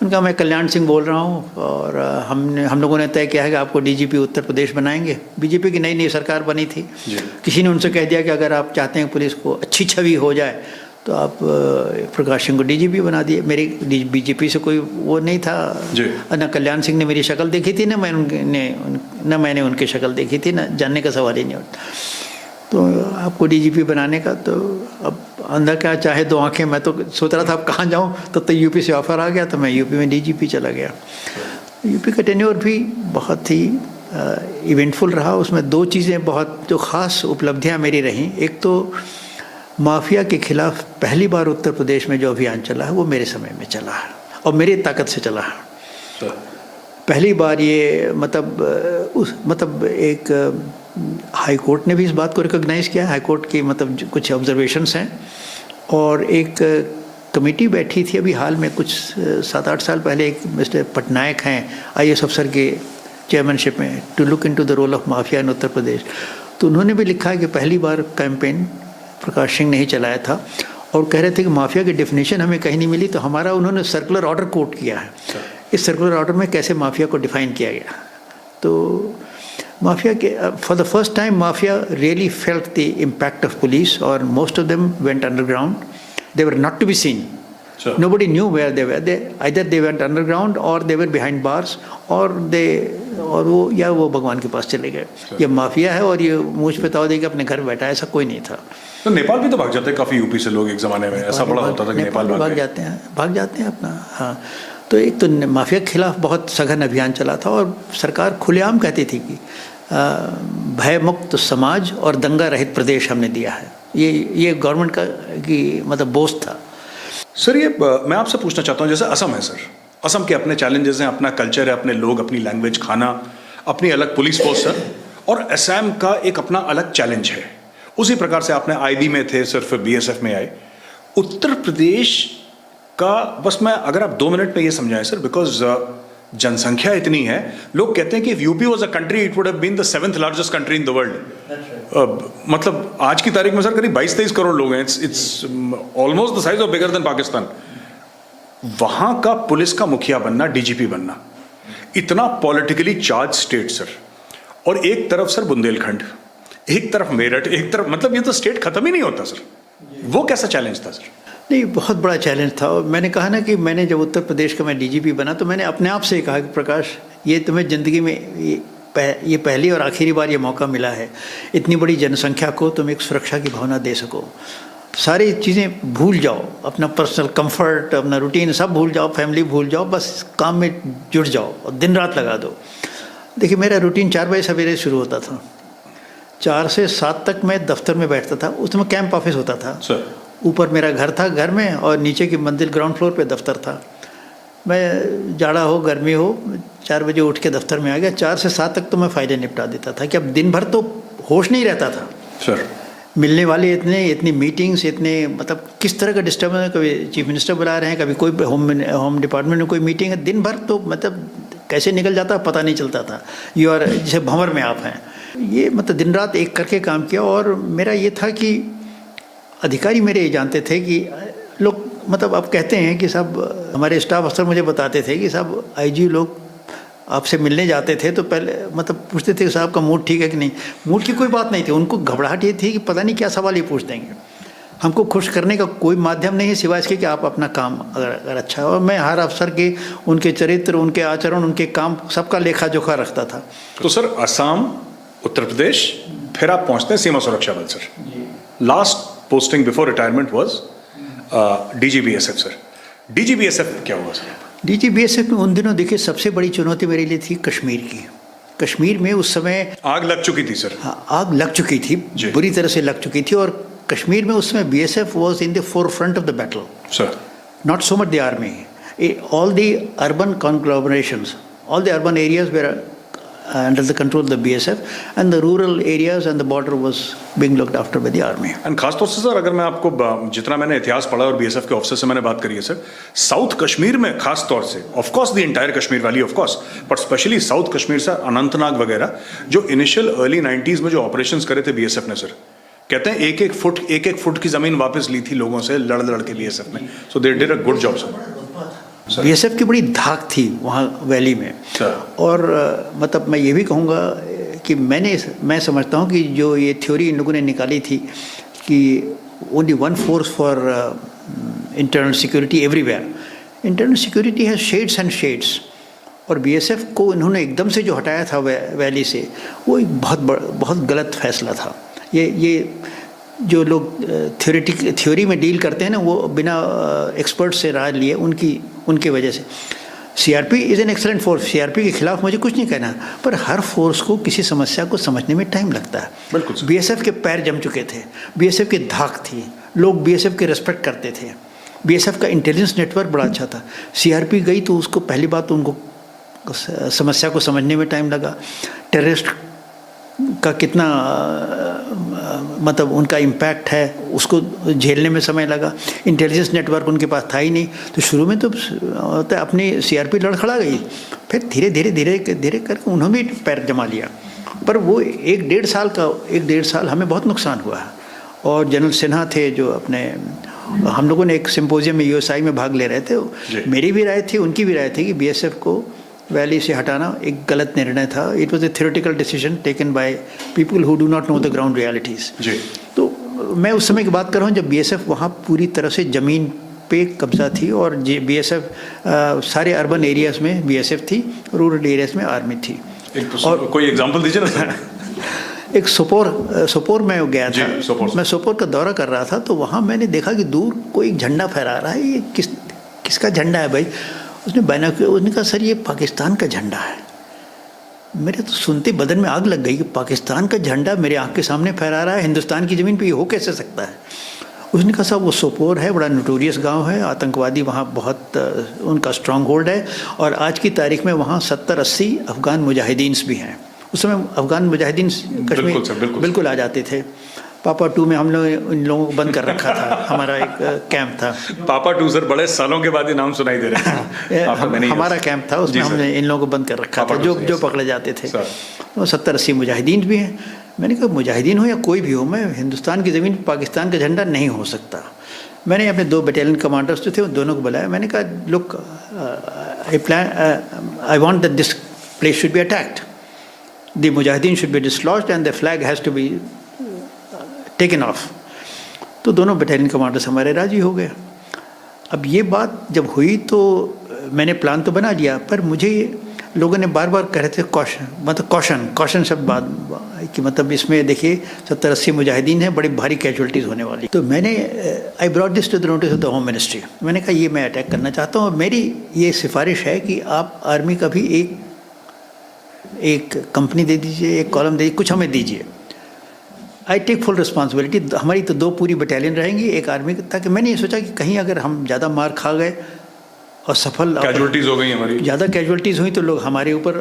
उनका मैं कल्याण सिंह बोल रहा हूँ और हम लोगों ने तय किया है कि आपको डीजीपी उत्तर प्रदेश बनाएंगे। बीजेपी की नई सरकार बनी थी, किसी ने उनसे कह दिया कि अगर आप चाहते हैं पुलिस को अच्छी छवि हो जाए तो आप प्रकाश सिंह को डीजीपी बना दिए। मेरी बीजेपी से कोई वो नहीं था, न कल्याण सिंह ने मेरी शक्ल देखी थी, न मैंने उनकी शक्ल देखी थी, न जानने का सवाल ही नहीं होता। तो आपको डीजीपी बनाने का, तो अब अंदर क्या चाहे दो आंखें। मैं तो सोच रहा था अब कहाँ जाऊँ, तो यूपी से ऑफर आ गया, तो मैं यूपी में डीजीपी चला गया। यूपी का टेन्योर भी बहुत ही इवेंटफुल रहा। उसमें 2 चीज़ें बहुत जो ख़ास उपलब्धियाँ मेरी रहीं। एक तो माफिया के खिलाफ पहली बार उत्तर प्रदेश में जो अभियान चला है वो मेरे समय में चला है और मेरी ताकत से चला है। पहली बार ये मतलब एक हाई कोर्ट ने भी इस बात को रिकॉग्नाइज़ किया। हाई कोर्ट की मतलब कुछ ऑब्जर्वेशंस हैं और एक कमेटी बैठी थी अभी हाल में कुछ 7-8 साल पहले, एक मिस्टर पटनायक हैं IAS अफसर के चेयरमैनशिप में, to look into the role of mafia in Uttar Pradesh. तो उन्होंने भी लिखा है कि पहली बार कैंपेन प्रकाश सिंह ने ही चलाया था और कह रहे थे कि माफिया की डेफिनेशन हमें कहीं नहीं मिली, तो हमारा उन्होंने सर्कुलर ऑर्डर कोट किया है। इस सर्कुलर ऑर्डर में कैसे माफिया को डिफाइन किया गया। तो माफिया के for the first time mafia really felt the impact of police और most of them went underground. They were not to be seen, nobody knew where they were. Either they went underground or they were behind bars और वो भगवान के पास चले गए। ये mafia है और ये मुझ पे ताव दे के अपने घर बैठा है, ऐसा कोई नहीं था। तो नेपाल भी तो भाग जाते हैं काफ़ी यूपी से लोग, एक ज़माने में ऐसा बड़ा होता था कि नेपाल भाग जाते हैं अपना। हाँ, तो एक तो माफिया के खिलाफ बहुत सघन अभियान चला था और सरकार खुलेआम कहती थी कि भय मुक्त समाज और दंगा रहित प्रदेश हमने दिया है। ये गवर्नमेंट का की मतलब बोझ था। सर ये मैं आपसे पूछना चाहता हूँ, जैसे असम है सर, असम के अपने चैलेंजेस हैं, अपना कल्चर है, अपने लोग, अपनी लैंग्वेज, खाना, अपनी अलग पुलिस फोर्स है और असम का एक अपना अलग चैलेंज है। उसी प्रकार से आपने IB में थे, सिर्फ BSF में आए। उत्तर प्रदेश का बस मैं अगर आप 2 मिनट में ये समझाएं सर, बिकॉज जनसंख्या इतनी है, लोग कहते हैं कि if UP was a country it would have been the 7th largest country in the world. मतलब आज की तारीख में सर करीब 22-23 करोड़ लोग हैं। It's almost the size of bigger than Pakistan. वहां का पुलिस का मुखिया बनना, DGP बनना, इतना पॉलिटिकली चार्ज स्टेट सर, और एक तरफ सर बुंदेलखंड, एक तरफ मेरठ, एक तरफ मतलब ये तो स्टेट खत्म ही नहीं होता सर। वो कैसा चैलेंज था सर? नहीं, बहुत बड़ा चैलेंज था। और मैंने कहा ना कि मैंने जब उत्तर प्रदेश का मैं DGP बना तो मैंने अपने आप से कहा कि प्रकाश, ये तुम्हें ज़िंदगी में ये पहली और आखिरी बार ये मौका मिला है, इतनी बड़ी जनसंख्या को तुम एक सुरक्षा की भावना दे सको। सारी चीज़ें भूल जाओ, अपना पर्सनल कंफर्ट, अपना रूटीन सब भूल जाओ, फैमिली भूल जाओ, बस काम में जुट जाओ और दिन रात लगा दो। देखिए मेरा रूटीन 4 बजे सवेरे शुरू होता था, 4 से 7 तक मैं दफ्तर में बैठता था। उसमें कैंप ऑफिस होता था, ऊपर मेरा घर था, घर में, और नीचे की मंजिल ग्राउंड फ्लोर पे दफ्तर था। मैं जाड़ा हो गर्मी हो 4 बजे उठ के दफ्तर में आ गया। 4 से 7 तक तो मैं फाइलें निपटा देता था कि अब दिन भर तो होश नहीं रहता था सर। मिलने वाले इतनी मीटिंग्स, इतने मतलब किस तरह का डिस्टर्बेंस है। कभी चीफ मिनिस्टर बुला रहे हैं, कभी कोई होम डिपार्टमेंट में कोई मीटिंग है, दिन भर तो मतलब कैसे निकल जाता पता नहीं चलता था। जैसे भंवर में आप हैं, ये मतलब दिन रात एक करके काम किया। और मेरा ये था कि अधिकारी मेरे ये जानते थे कि लोग मतलब आप कहते हैं कि सब हमारे स्टाफ अफसर मुझे बताते थे कि सब आईजी लोग आपसे मिलने जाते थे तो पहले मतलब पूछते थे साहब का मूड ठीक है कि नहीं। मूड की कोई बात नहीं थी, उनको घबराहट ये थी कि पता नहीं क्या सवाल ये पूछ देंगे। हमको खुश करने का कोई माध्यम नहीं है सिवाय इसके कि आप अपना काम अगर अच्छा है। और मैं हर अफसर के उनके चरित्र, उनके आचरण, उनके काम सबका लेखा जोखा रखता था। तो सर असम, उत्तर प्रदेश, फिर आप पहुंचते हैं सीमा सुरक्षा बल sir. Last posting before retirement was DGBSF sir. DGBSF क्या हुआ सर? DGBSF में उन दिनों देखिए सबसे बड़ी चुनौती मेरे लिए थी कश्मीर की। कश्मीर में उस समय आग लग चुकी थी सर। हाँ, आग लग चुकी थी, बुरी तरह से लग चुकी थी। और कश्मीर में उस समय BSF was in the forefront of the battle. Sir. Not so much the army. All the urban conglomerations, all the urban areas were under the control of the BSF, and the rural areas and the border was being looked after by the army. And खासतौर से sir अगर मैं आपको जितना मैंने इतिहास पढ़ा और BSF के ऑफिसर से मैंने बात करी है सर, साउथ कश्मीर में खास तौर से, of course the entire Kashmir valley of course, but specially south Kashmir sir, Anantnag वगैरह, जो इनिशियल अर्ली 90s में जो ऑपरेशंस करे थे BSF ने सर, कहते हैं एक एक फुट की जमीन वापस ली थी लोगों से लड़ के BSF ने। So they did a good job sir. BSF की बड़ी धाक थी वहाँ वैली में। और मतलब मैं ये भी कहूँगा कि मैं समझता हूँ कि जो ये थ्योरी इन लोगों ने निकाली थी कि only one force for internal security everywhere, internal security है शेड्स एंड शेड्स। और BSF को इन्होंने एकदम से जो हटाया था वैली से, वो एक बहुत गलत फैसला था। ये जो लोग थ्योरी में डील करते हैं ना, वो बिना एक्सपर्ट से राय लिए उनकी वजह से। CRP is an excellent force, CRP के खिलाफ मुझे कुछ नहीं कहना, पर हर फोर्स को किसी समस्या को समझने में टाइम लगता है। बिल्कुल। BSF के पैर जम चुके थे, BSF की धाक थी, लोग BSF के रेस्पेक्ट करते थे, BSF का इंटेलिजेंस नेटवर्क बड़ा अच्छा था। CRP गई तो उसको पहली बात तो उनको समस्या को समझने में टाइम लगा, टेररिस्ट का कितना मतलब उनका इम्पैक्ट है उसको झेलने में समय लगा। इंटेलिजेंस नेटवर्क उनके पास था ही नहीं, तो शुरू में तो अपनी CRP लड़खड़ा गई, फिर धीरे धीरे करके उन्होंने भी पैर जमा लिया। पर वो एक डेढ़ साल हमें बहुत नुकसान हुआ है। और जनरल सिन्हा थे जो अपने, हम लोगों ने एक सिंपोजियम में USI में भाग ले रहे थे, मेरी भी राय थी, उनकी भी राय थी कि BSF को वैली से हटाना एक गलत निर्णय था। It was a theoretical decision taken by people who do not know the ground realities. तो मैं उस समय की बात कर रहा हूँ जब BSF वहाँ पूरी तरह से ज़मीन पे कब्जा थी और BSF सारे अर्बन एरियाज़ में BSF थी, रूरल एरियाज़ में आर्मी थी। और कोई एग्जांपल दीजिए ना सर। एक सोपोर में गया था, मैं सोपोर का दौरा कर रहा था, तो वहाँ मैंने देखा कि दूर कोई झंडा फहरा रहा है। ये किसका झंडा है भाई? उसने कहा सर ये पाकिस्तान का झंडा है। मेरे तो सुनते बदन में आग लग गई कि पाकिस्तान का झंडा मेरे आँख के सामने फहरा रहा है, हिंदुस्तान की ज़मीन पे ये हो कैसे सकता है? उसने कहा साहब वो सोपोर है, बड़ा नोटोरियस गांव है, आतंकवादी वहाँ बहुत उनका स्ट्रॉन्ग होल्ड है, और आज की तारीख में वहाँ 70-80 अफ़गान मुजाहिदीन भी हैं। उस समय अफ़गान मुजाहिदीन कश्मीर बिल्कुल आ जाते थे। पापा 2 में हम लोग इन लोगों को बंद कर रखा था, हमारा एक कैंप था। पापा 2 सर, बड़े सालों के बाद ये नाम सुनाई दे रहे हैं। हमारा कैंप था, उसमें हमने इन लोगों को बंद कर रखा था, जो पकड़े जाते थे। तो 70-80 मुजाहिदीन भी हैं। मैंने कहा मुजाहिदीन हो या कोई भी हो, मैं हिंदुस्तान की ज़मीन पर पाकिस्तान का झंडा नहीं हो सकता। मैंने अपने 2 बटालियन कमांडर्स जो थे उन दोनों को बुलाया। मैंने कहा look, I want that this place should be attacked, the mujahideen should be dislodged and the flag has to be taken off. तो दोनों बटालियन कमांडर्स हमारे राजी हो गए। अब ये बात जब हुई तो मैंने प्लान तो बना लिया, पर मुझे लोगों ने बार बार कह रहे थे कॉशन शब्द बात कि मतलब इसमें देखिए 70-80 मुजाहिदीन हैं, बड़ी भारी कैजुअलिटीज़ होने वाली। तो मैंने I brought this to the notice of the home ministry. मैंने कहा ये मैं अटैक करना चाहता हूँ, मेरी ये सिफारिश है कि आप आर्मी का भी एक कंपनी दे दीजिए, एक कॉलम दे दीजिए, कुछ हमें दीजिए। I take full responsibility. हमारी तो 2 पूरी बटालियन रहेंगी, एक आर्मी, ताकि मैंने ये सोचा कि कहीं अगर हम ज़्यादा मार खा गए और सफल कैजुअलिटीज़ हो गई हमारी, ज़्यादा कैजुअलिटीज़ हुई तो लोग हमारे ऊपर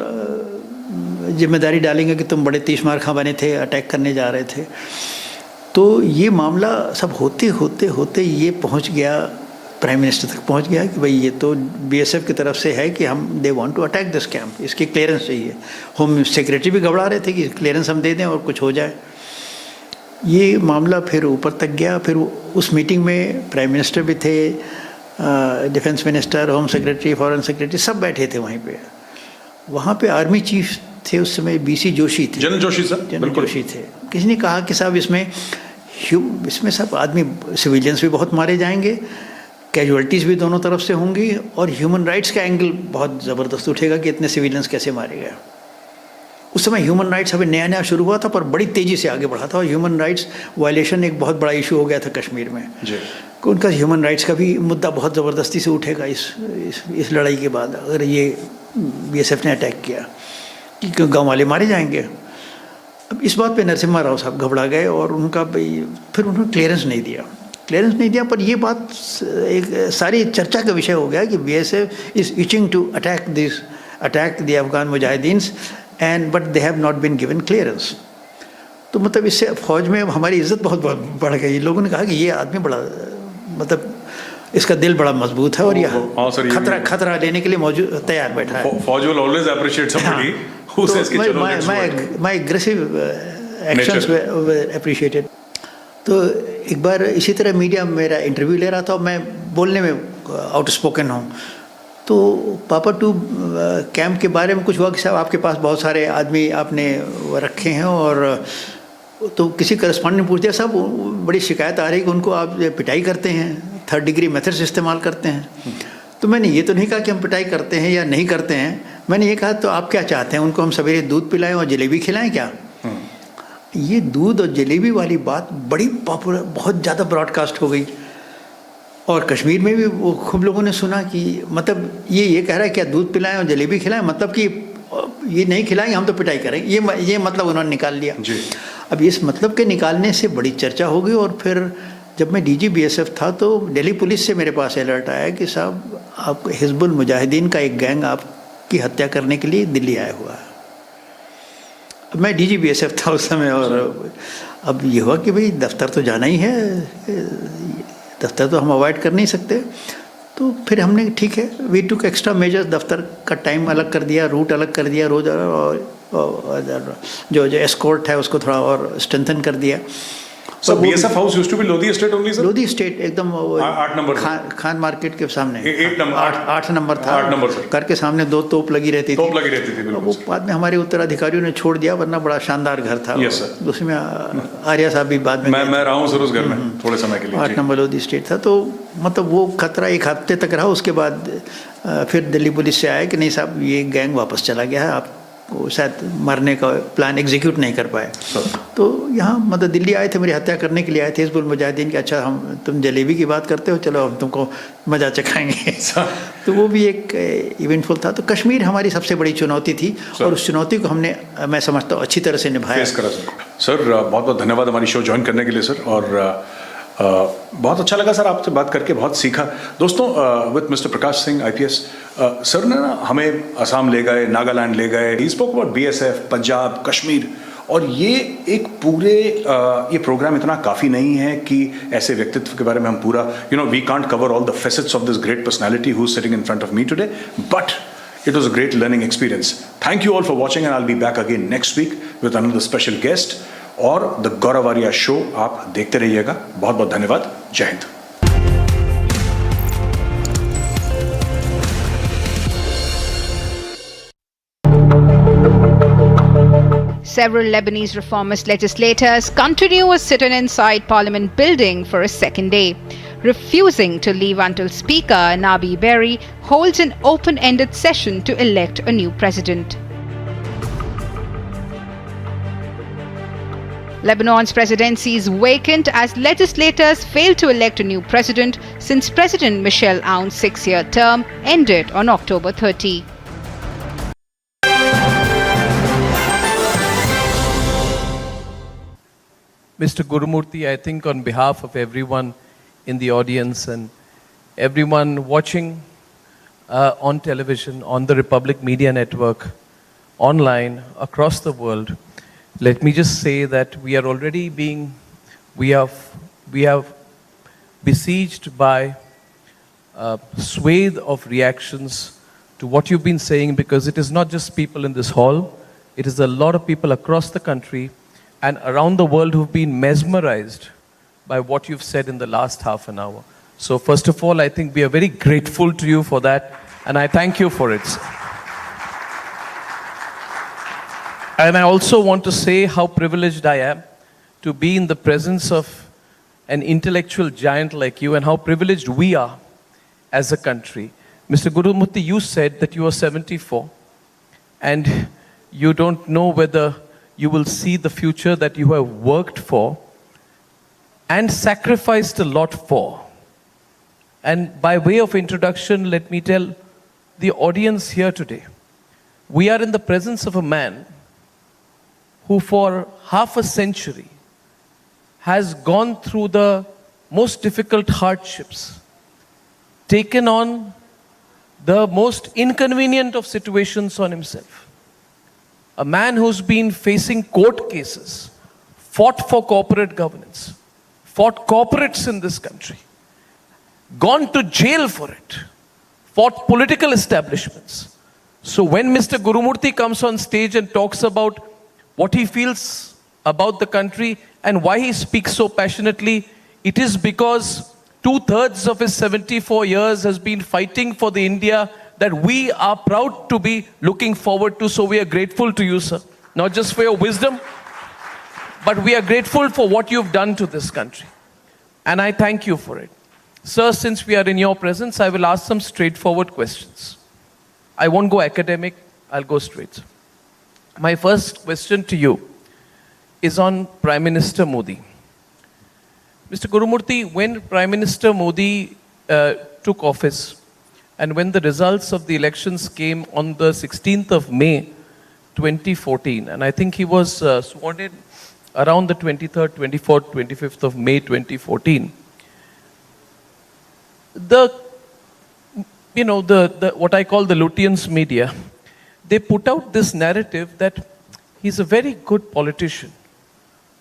जिम्मेदारी डालेंगे कि तुम बड़े 30 मार खा बने थे, अटैक करने जा रहे थे। तो ये मामला सब होते होते होते ये पहुंच गया, प्राइम मिनिस्टर तक पहुंच गया कि भाई ये तो बीएसएफ की तरफ से है कि हम they want to attack this camp, इसकी क्लियरेंस चाहिए। होम सेक्रेटरी भी घबरा रहे थे कि क्लियरेंस हम दे दें और कुछ हो जाए। ये मामला फिर ऊपर तक गया। फिर उस मीटिंग में प्राइम मिनिस्टर भी थे, defence minister, home secretary, foreign secretary सब बैठे थे वहीं पे। वहाँ पे आर्मी चीफ थे उस समय, बीसी जोशी थे, general Joshi sir, general Joshi थे। किसी ने कहा कि साहब इसमें सब आदमी, सिविलियंस भी बहुत मारे जाएंगे, कैजुअलिटीज़ भी दोनों तरफ से होंगी, और ह्यूमन राइट्स का एंगल बहुत ज़बरदस्त उठेगा कि इतने सिविलियंस कैसे मारे गए। उस समय ह्यूमन राइट्स अभी नया नया शुरू हुआ था, पर बड़ी तेज़ी से आगे बढ़ा था, और ह्यूमन राइट्स वायलेशन एक बहुत बड़ा इशू हो गया था कश्मीर में। उनका ह्यूमन राइट्स का भी मुद्दा बहुत ज़बरदस्ती से उठेगा इस लड़ाई के बाद, अगर ये बीएसएफ ने अटैक किया कि गाँव वाले मारे जाएंगे। अब इस बात पे नरसिम्हा राव साहब घबरा गए, और उनका भाई फिर उन्होंने क्लियरेंस नहीं दिया। पर ये बात एक सारी चर्चा का विषय हो गया कि BSF is itching to attack the Afghan mujahideens and but they have not been given clearance. तो मतलब इससे फौज में हमारी इज्जत बहुत बढ़ गई। लोगों ने कहा कि ये आदमी बड़ा, मतलब इसका दिल बड़ा मजबूत है, और यह खतरा लेने के लिए मौजूद तैयार बैठा है। फौज will always appreciate somebody who says कि चलो my aggressive actions were appreciated. तो एक बार इसी तरह मीडिया मेरा इंटरव्यू ले रहा था, और मैं बोलने में आउटस्पोकन हूँ। तो पापा टू कैंप के बारे में कुछ हुआ कि साहब आपके पास बहुत सारे आदमी आपने रखे हैं, और तो किसी करस्पॉन्डेंट ने पूछ दिया साहब बड़ी शिकायत आ रही है कि उनको आप पिटाई करते हैं, 3rd डिग्री मेथड्स इस्तेमाल करते हैं। तो मैंने ये तो नहीं कहा कि हम पिटाई करते हैं या नहीं करते हैं, मैंने ये कहा तो आप क्या चाहते हैं, उनको हम सवेरे दूध पिलाएं और जलेबी खिलाएं क्या? ये दूध और जलेबी वाली बात बड़ी पॉपुलर, बहुत ज़्यादा ब्रॉडकास्ट हो गई, और कश्मीर में भी वो खूब लोगों ने सुना कि मतलब ये कह रहा है क्या दूध पिलाएं और जलेबी खिलाएं, मतलब कि ये नहीं खिलाएंगे हम तो पिटाई करेंगे, ये मतलब उन्होंने निकाल लिया। अब इस मतलब के निकालने से बड़ी चर्चा हो गई, और फिर जब मैं डीजी बीएसएफ था तो दिल्ली पुलिस से मेरे पास अलर्ट आया कि साहब आप हिजबुल मुजाहिदीन का एक गैंग आपकी हत्या करने के लिए दिल्ली आया हुआ है। मैं डीजी बीएसएफ था उस समय, और अब ये हुआ कि भाई दफ्तर तो जाना ही है, दफ्तर तो हम अवॉइड कर नहीं सकते। तो फिर हमने ठीक है, वी टुक एक्स्ट्रा मेजर्स, दफ्तर का टाइम अलग कर दिया, रूट अलग कर दिया रोज, और जो एस्कॉर्ट है उसको थोड़ा और स्ट्रेंथन कर दिया। So BSF house used to be Lodi Estate only, sir? Lodi Estate एकदम 8 नंबर खान मार्केट के सामने 8 नंबर था। 8 नंबर सर। घर के सामने 2 तोप लगी रहती थी। बिल्कुल। वो बाद में हमारे उत्तराधिकारियों ने छोड़ दिया, वरना बड़ा शानदार घर था। Yes sir. उसमें आर्या साहब भी बाद में मैं रहा हूँ सर उस घर में थोड़े समय के लिए। 8 नंबर लोधी स्टेट था। तो मतलब वो खतरा 1 हफ्ते तक रहा, उसके बाद फिर दिल्ली पुलिस से आया कि नहीं साहब ये गैंग वापस चला गया है, आप वो शायद मरने का प्लान एग्जीक्यूट नहीं कर पाए। तो यहाँ मतलब दिल्ली आए थे, मेरी हत्या करने के लिए आए थे हिजबुल मुजाहिदीन के। अच्छा तुम जलेबी की बात करते हो, चलो हम तुमको मज़ा चखाएंगे। तो वो भी एक इवेंटफुल था। तो कश्मीर हमारी सबसे बड़ी चुनौती थी, और उस चुनौती को हमने, मैं समझता हूँ, अच्छी तरह से निभाया। सर बहुत बहुत धन्यवाद हमारी शो ज्वाइन करने के लिए सर, और बहुत अच्छा लगा सर आपसे बात करके, बहुत सीखा। दोस्तों with mister Prakash Singh IPS sir ने ना हमें असम ले गए, नागालैंड ले गए, he spoke about BSF, Punjab, Kashmir, और ये एक पूरे ये प्रोग्राम इतना काफ़ी नहीं है कि ऐसे व्यक्तित्व के बारे में हम पूरा we can't cover all the facets of this great personality who is sitting in front of me today, but it was a great learning experience. Thank you all for watching, and I'll be back again next week with another special guest. और the Gaurav Arya show आप देखते रहिएगा। बहुत बहुत धन्यवाद। जय Hind. Several Lebanese reformist legislators continue a sit-in inside Parliament building for a second day, refusing to leave until Speaker Nabi Berri holds an open-ended session to elect a new president. Lebanon's presidency is vacant as legislators failed to elect a new president since President Michel Aoun's 6-year term ended on October 30. Mr. Gurumurthy, I think on behalf of everyone in the audience and everyone watching on television, on the Republic Media Network, online, across the world, let me just say that we are already being we have besieged by a swathe of reactions to what you've been saying, because it is not just people in this hall, it is a lot of people across the country and around the world who've been mesmerized by what you've said in the last half an hour. So first of all, I think we are very grateful to you for that, and I thank you for it. And I also want to say how privileged I am to be in the presence of an intellectual giant like you, and how privileged we are as a country. Mr. Gurumurthy, you said that you are 74 and you don't know whether you will see the future that you have worked for and sacrificed a lot for. And by way of introduction, let me tell the audience here today, we are in the presence of a man who for half a century has gone through the most difficult hardships, taken on the most inconvenient of situations on himself. A man who's been facing court cases, fought for corporate governance, fought corporates in this country, gone to jail for it, fought political establishments. So when Mr. Gurumurthy comes on stage and talks about what he feels about the country and why he speaks so passionately, it is because 2/3 of his 74 years has been fighting for the India that we are proud to be looking forward to. So we are grateful to you, sir. Not just for your wisdom, but we are grateful for what you've done to this country. And I thank you for it. Sir, since we are in your presence, I will ask some straightforward questions. I won't go academic, I'll go straight. My first question to you is on Prime Minister Modi. Mr. Gurumurthy, when Prime Minister Modi took office and when the results of the elections came on the 16th of May 2014, and I think he was sworn in around the 23rd, 24th, 25th of May 2014, what I call the Lutyens media, they put out this narrative that he's a very good politician,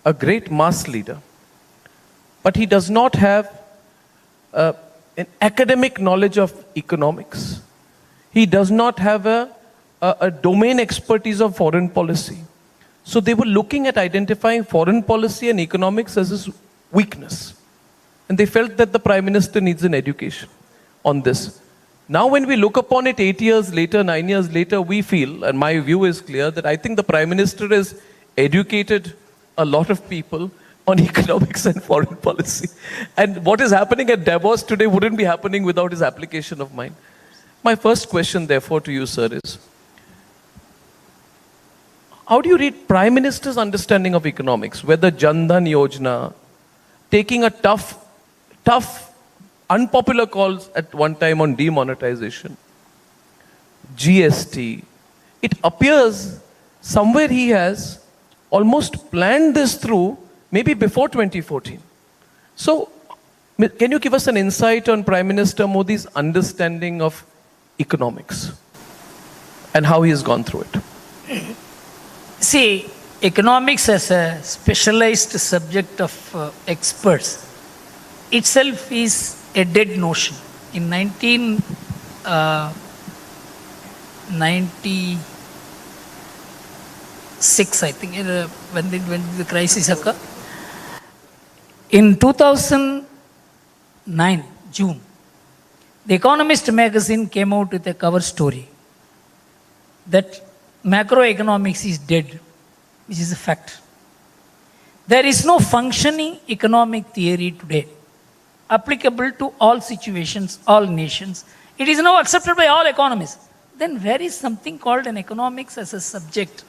a great mass leader, but he does not have an academic knowledge of economics. He does not have a domain expertise of foreign policy. So they were looking at identifying foreign policy and economics as his weakness. And they felt that the Prime Minister needs an education on this. Now when we look upon it 8 years later, 9 years later, we feel, and my view is clear, that I think the Prime Minister has educated a lot of people on economics and foreign policy. And what is happening at Davos today wouldn't be happening without his application of mine. My first question, therefore, to you, sir, is how do you read Prime Minister's understanding of economics, whether Jan Dhan Yojana, taking a tough, unpopular calls at one time on demonetization, GST, it appears somewhere he has almost planned this through maybe before 2014. So, can you give us an insight on Prime Minister Modi's understanding of economics and how he has gone through it? See, economics as a specialized subject of experts itself is a dead notion. In 1996, I think, when the crisis occurred, in 2009, June, The Economist magazine came out with a cover story that macroeconomics is dead, which is a fact. There is no functioning economic theory today applicable to all situations, all nations. It is now accepted by all economists. Then where is something called an economics as a subject?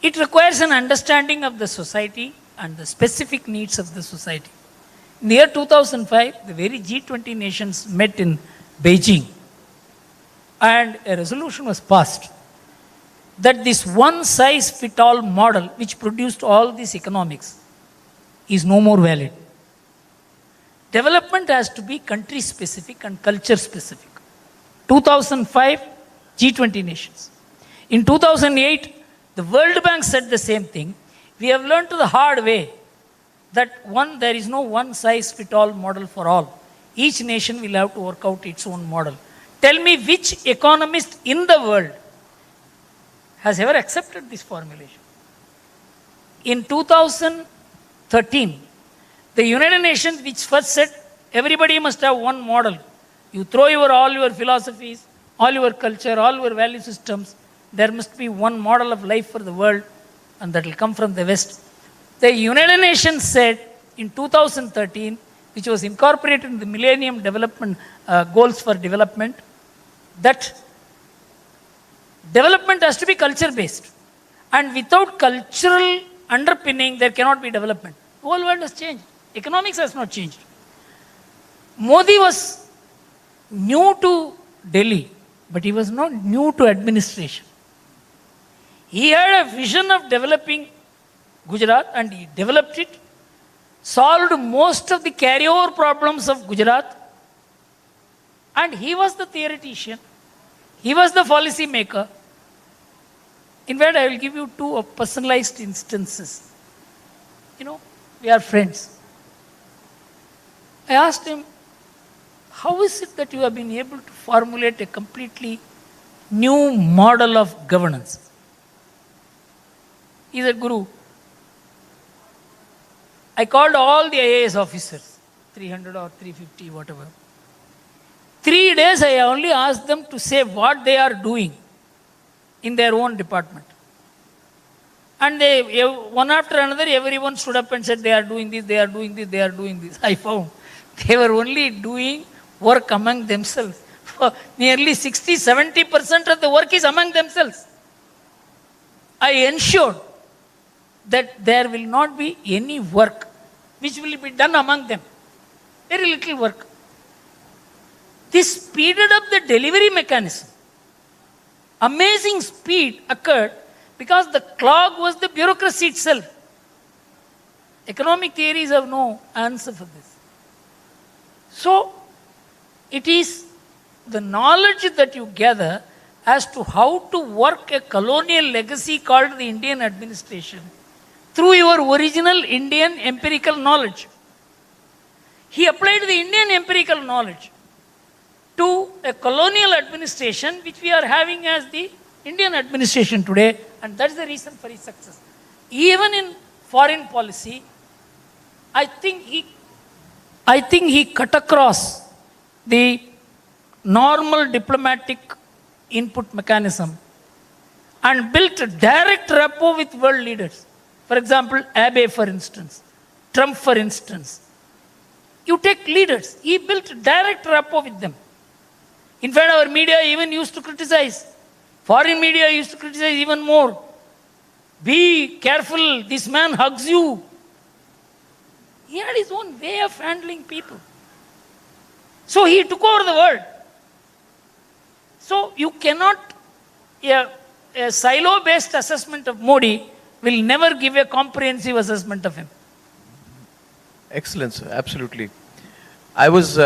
It requires an understanding of the society and the specific needs of the society. In the year 2005, the very G20 nations met in Beijing, and a resolution was passed that this one-size-fit-all model, which produced all this economics, is no more valid. Development has to be country-specific and culture-specific. 2005, G20 nations. In 2008, the World Bank said the same thing. We have learned to the hard way that there is no one size fit all model for all. Each nation will have to work out its own model. Tell me which economist in the world has ever accepted this formulation. In 2013, the United Nations, which first said everybody must have one model. You throw all your philosophies, all your culture, all your value systems, there must be one model of life for the world, and that will come from the West. The United Nations said in 2013, which was incorporated in the Millennium Development Goals for Development, that development has to be culture-based. And without cultural underpinning, there cannot be development. The whole world has changed. Economics has not changed. Modi was new to Delhi, but he was not new to administration. He had a vision of developing Gujarat, and he developed it, solved most of the carryover problems of Gujarat, and he was the theoretician. He was the policy maker. In fact, I will give you two personalized instances. We are friends. I asked him, how is it that you have been able to formulate a completely new model of governance? He said, Guru, I called all the IAS officers, 300 or 350, whatever. 3 days I only asked them to say what they are doing in their own department. And they, one after another, everyone stood up and said they are doing this, they are doing this, they are doing this. I found they were only doing work among themselves. For nearly 60-70% of the work is among themselves. I ensured that there will not be any work which will be done among them. Very little work. This speeded up the delivery mechanism. Amazing speed occurred because the clog was the bureaucracy itself. Economic theories have no answer for this. So, it is the knowledge that you gather as to how to work a colonial legacy called the Indian administration through your original Indian empirical knowledge. He applied the Indian empirical knowledge to a colonial administration which we are having as the Indian administration today, and that's the reason for his success. Even in foreign policy, I think he cut across the normal diplomatic input mechanism and built a direct rapport with world leaders. For example, Abe, for instance, Trump, for instance. You take leaders, he built direct rapport with them. In fact, our media even used to criticize. Foreign media used to criticize even more. Be careful, this man hugs you. He had his own way of handling people. So he took over the world. So you cannot, a silo-based assessment of Modi will never give a comprehensive assessment of him. Excellent, sir. Absolutely. I was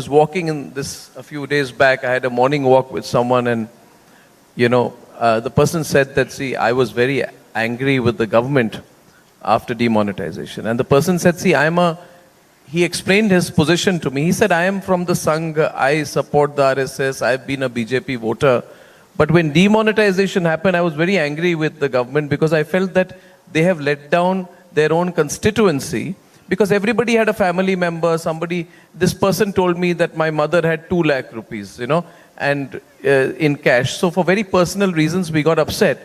walking in this a few days back. I had a morning walk with someone, and the person said that, see, I was very angry with the government after demonetization. And the person said, see, he explained his position to me. He said, I am from the Sangh, I support the RSS, I've been a BJP voter. But when demonetization happened, I was very angry with the government because I felt that they have let down their own constituency, because everybody had a family member, this person told me that my mother had 2 lakh rupees, and in cash. So for very personal reasons, we got upset.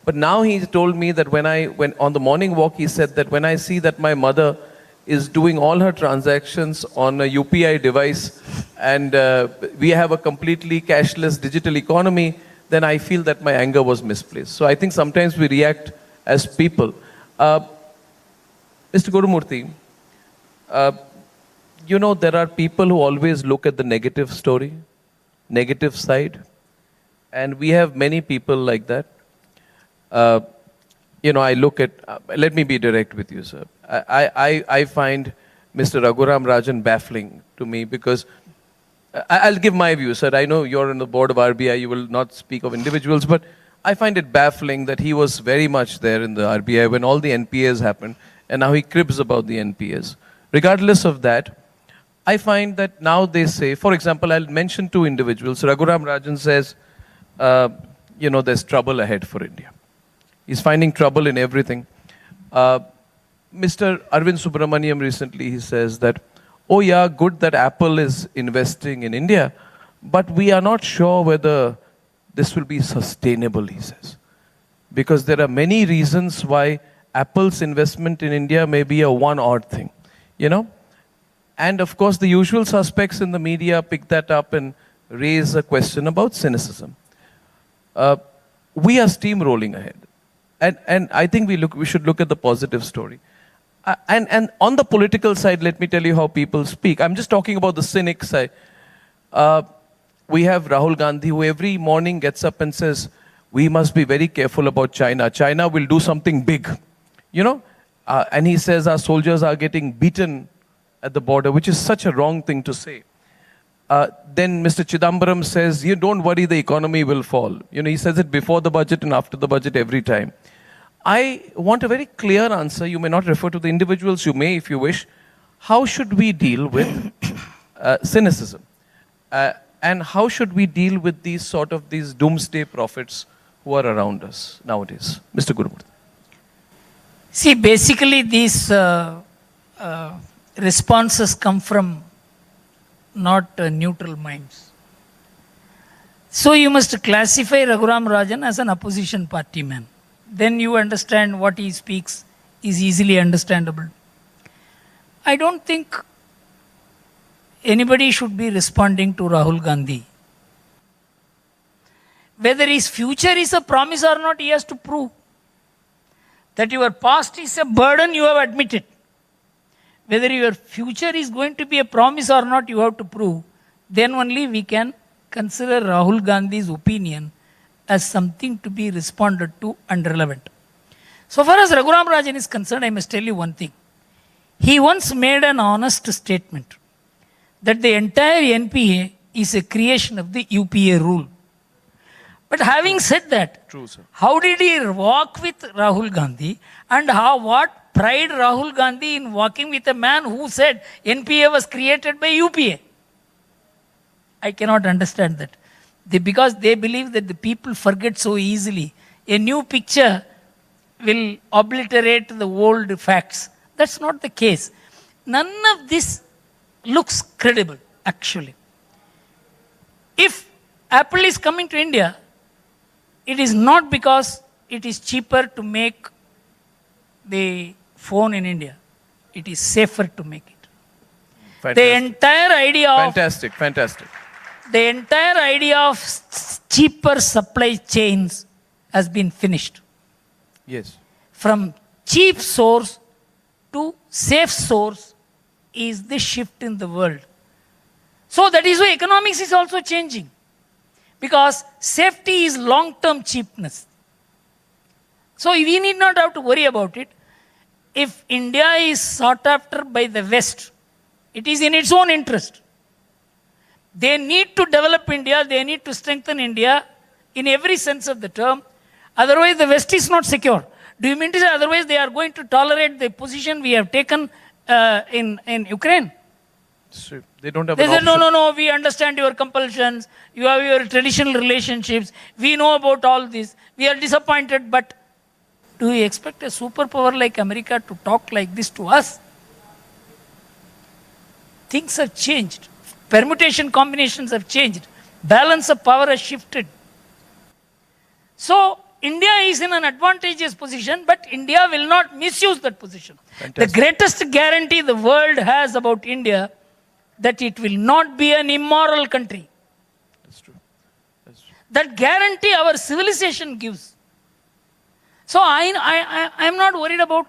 But now he told me that when on the morning walk, he said that when I see that my mother is doing all her transactions on a UPI device and we have a completely cashless digital economy, then I feel that my anger was misplaced. So I think sometimes we react as people. Mr. Gurumurthy, there are people who always look at the negative story, negative side, and we have many people like that. I look at, let me be direct with you, sir. I find Mr. Raghuram Rajan baffling to me because, I'll give my view, sir. I know you're on the board of RBI, you will not speak of individuals, but I find it baffling that he was very much there in the RBI when all the NPAs happened. and now he cribs about the NPAs. Regardless of that, I find that now they say, for example, I'll mention two individuals. Raghuram Rajan says, there's trouble ahead for India. He's finding trouble in everything. Mr. Arvind Subramaniam recently, he says that, oh yeah, good that Apple is investing in India, but we are not sure whether this will be sustainable, he says. Because there are many reasons why Apple's investment in India may be a one-odd thing, And of course, the usual suspects in the media pick that up and raise a question about cynicism. We are steamrolling ahead. And I think we should look at the positive story. And on the political side, let me tell you how people speak. I'm just talking about the cynic side. We have Rahul Gandhi, who every morning gets up and says, we must be very careful about China. China will do something big, and he says our soldiers are getting beaten at the border, which is such a wrong thing to say. Then Mr. Chidambaram says, you don't worry, the economy will fall. He says it before the budget and after the budget every time. I want a very clear answer. You may not refer to the individuals, you may if you wish. How should we deal with cynicism? And how should we deal with these doomsday prophets who are around us nowadays? Mr. Gurumurthy. See, basically these responses come from not neutral minds. So you must classify Raghuram Rajan as an opposition party man. Then you understand what he speaks is easily understandable. I don't think anybody should be responding to Rahul Gandhi. Whether his future is a promise or not, he has to prove. That your past is a burden, you have admitted. Whether your future is going to be a promise or not, you have to prove. Then only we can consider Rahul Gandhi's opinion as something to be responded to and relevant. So far as Raghuram Rajan is concerned, I must tell you one thing. He once made an honest statement that the entire NPA is a creation of the UPA rule. But having said that, True, sir. How did he walk with Rahul Gandhi, and what pride Rahul Gandhi in walking with a man who said NPA was created by UPA? I cannot understand that. Because they believe that the people forget so easily. A new picture will obliterate the old facts. That's not the case. None of this looks credible, actually. If Apple is coming to India, it is not because it is cheaper to make the phone in India. It is safer to make it. Fantastic. The entire idea of Fantastic. the entire idea of cheaper supply chains has been finished. Yes. From cheap source to safe source is the shift in the world. So that is why economics is also changing. Because safety is long-term cheapness. So we need not have to worry about it. If India is sought after by the West, it is in its own interest. They need to develop India, they need to strengthen India in every sense of the term. Otherwise, the West is not secure. Do you mean to say otherwise they are going to tolerate the position we have taken in Ukraine? They don't have They an said, option. no, we understand your compulsions, you have your traditional relationships, we know about all this, we are disappointed, but do we expect a superpower like America to talk like this to us? Things have changed. Permutation combinations have changed. Balance of power has shifted. So, India is in an advantageous position, but India will not misuse that position. Fantastic. The greatest guarantee the world has about India, that it will not be an immoral country. That's true. That guarantee our civilization gives. So I am not worried about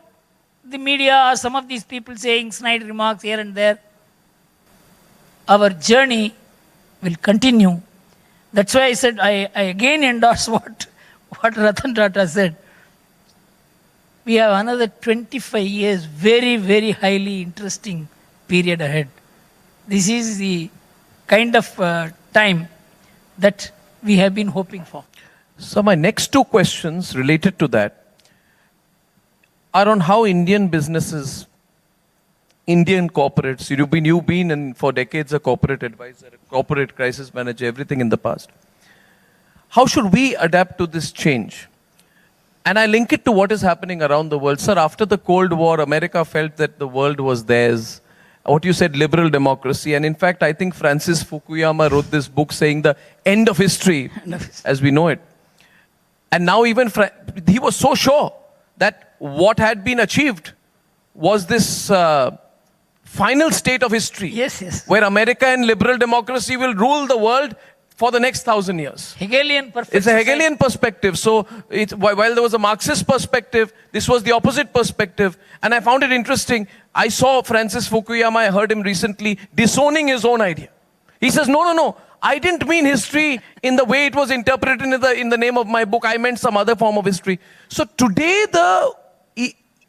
the media or some of these people saying snide remarks here and there. Our journey will continue. That's why I said, I again endorse what Ratan Tata said. We have another 25 years, very, very highly interesting period ahead. This is the kind of time that we have been hoping for. So my next two questions related to that. are on how Indian businesses, Indian corporates, you've been in, for decades a corporate advisor, a corporate crisis manager, everything in the past. How should we adapt to this change? And I link it to what is happening around the world. Sir, after the Cold War, America felt that the world was theirs. What you said, liberal democracy. And in fact, I think Francis Fukuyama wrote this book saying the end of history as we know it. And now even he was so sure that what had been achieved was this final state of history. Yes, yes. Where America and liberal democracy will rule the world for the next 1,000 years. Hegelian perspective. It's a Hegelian perspective. So while there was a Marxist perspective, this was the opposite perspective. And I found it interesting. I saw Francis Fukuyama, I heard him recently, disowning his own idea. He says, no, I didn't mean history in the way it was interpreted in the name of my book. I meant some other form of history. So today,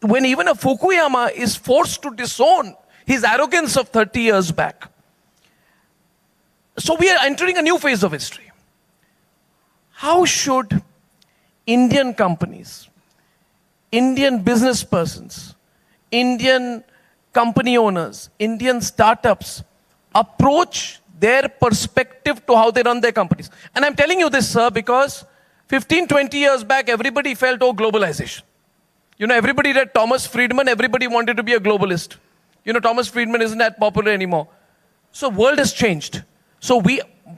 when even a Fukuyama is forced to disown his arrogance of 30 years back, so we are entering a new phase of history. How should Indian companies, Indian business persons, Indian company owners, Indian startups approach their perspective to how they run their companies? And I'm telling you this, sir, because 15, 20 years back, everybody felt, globalization. Everybody read Thomas Friedman, everybody wanted to be a globalist. Thomas Friedman isn't that popular anymore. So world has changed. So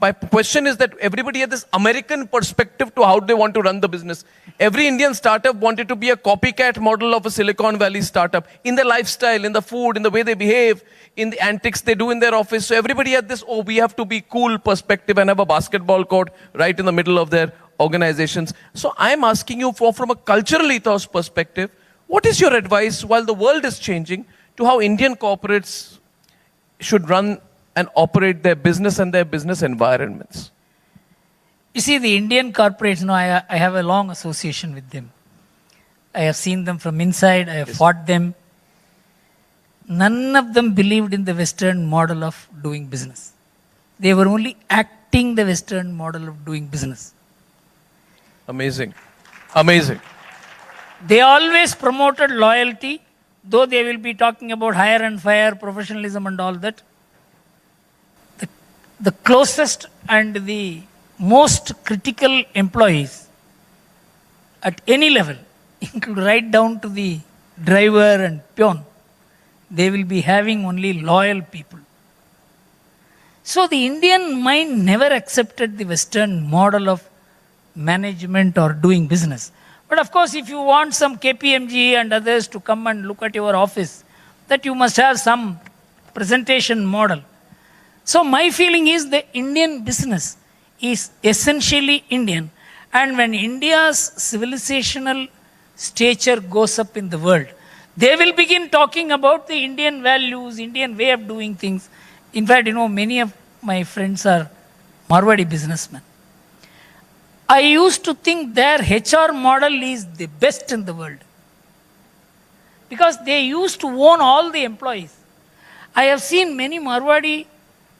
my question is that everybody had this American perspective to how they want to run the business. Every Indian startup wanted to be a copycat model of a Silicon Valley startup in their lifestyle, in the food, in the way they behave, in the antics they do in their office. So everybody had this, we have to be cool perspective and have a basketball court right in the middle of their organizations. So I'm asking you from a cultural ethos perspective, what is your advice while the world is changing to how Indian corporates should run and operate their business and their business environments? You see, the Indian corporates, I have a long association with them. I have seen them from inside, I have fought them. None of them believed in the Western model of doing business. They were only acting the Western model of doing business. Amazing. Amazing. They always promoted loyalty, though they will be talking about hire and fire, professionalism and all that. The closest and the most critical employees at any level, include right down to the driver and peon, they will be having only loyal people. So the Indian mind never accepted the Western model of management or doing business. But of course, if you want some KPMG and others to come and look at your office, that you must have some presentation model. So my feeling is the Indian business is essentially Indian. And when India's civilizational stature goes up in the world, they will begin talking about the Indian values, Indian way of doing things. In fact, many of my friends are Marwadi businessmen. I used to think their HR model is the best in the world, because they used to own all the employees. I have seen many Marwadi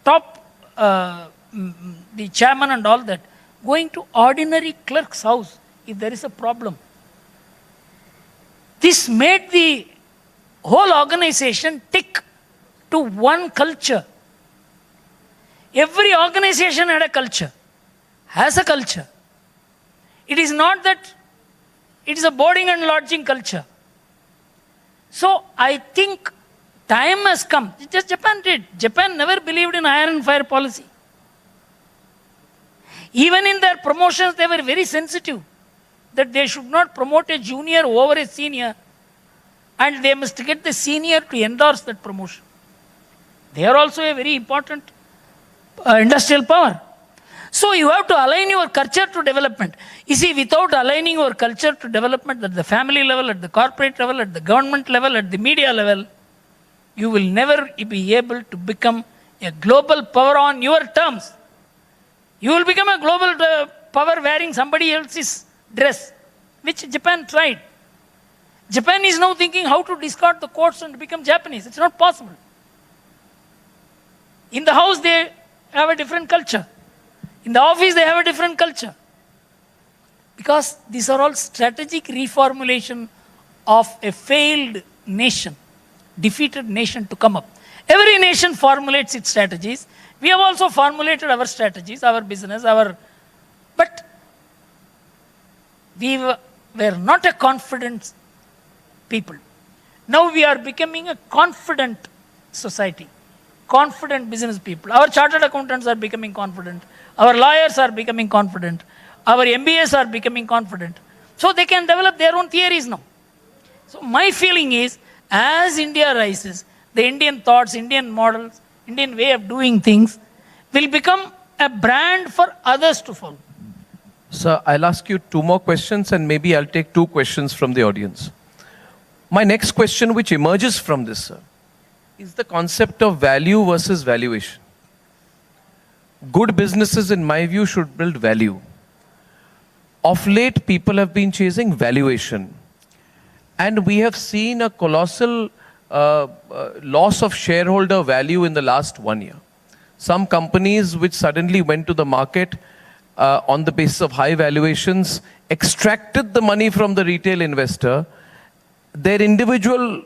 top, the chairman and all that, going to ordinary clerk's house if there is a problem. This made the whole organization tick to one culture. Every organization had a culture, has a culture. It is not that it is a boarding and lodging culture. So I think time has come. Just Japan did. Japan never believed in hire and fire policy. Even in their promotions, they were very sensitive that they should not promote a junior over a senior, and they must get the senior to endorse that promotion. They are also a very important industrial power. So you have to align your culture to development. You see, without aligning your culture to development at the family level, at the corporate level, at the government level, at the media level, you will never be able to become a global power on your terms. You will become a global power wearing somebody else's dress, which Japan tried. Japan is now thinking how to discard the coats and become Japanese. It's not possible. In the house, they have a different culture. In the office, they have a different culture. Because these are all strategic reformulation of a failed nation, defeated nation to come up. Every nation formulates its strategies. We have also formulated our strategies, our business, but we were not a confident people. Now we are becoming a confident society, confident business people. Our chartered accountants are becoming confident. Our lawyers are becoming confident. Our MBAs are becoming confident. So they can develop their own theories now. So my feeling is, as India rises, the Indian thoughts, Indian models, Indian way of doing things will become a brand for others to follow. Sir, I'll ask you 2 more questions and maybe I'll take 2 questions from the audience. My next question, which emerges from this, sir, is the concept of value versus valuation. Good businesses, in my view, should build value. Of late, people have been chasing valuation. And we have seen a colossal loss of shareholder value in the last 1 year. Some companies which suddenly went to the market on the basis of high valuations, extracted the money from the retail investor. Their individual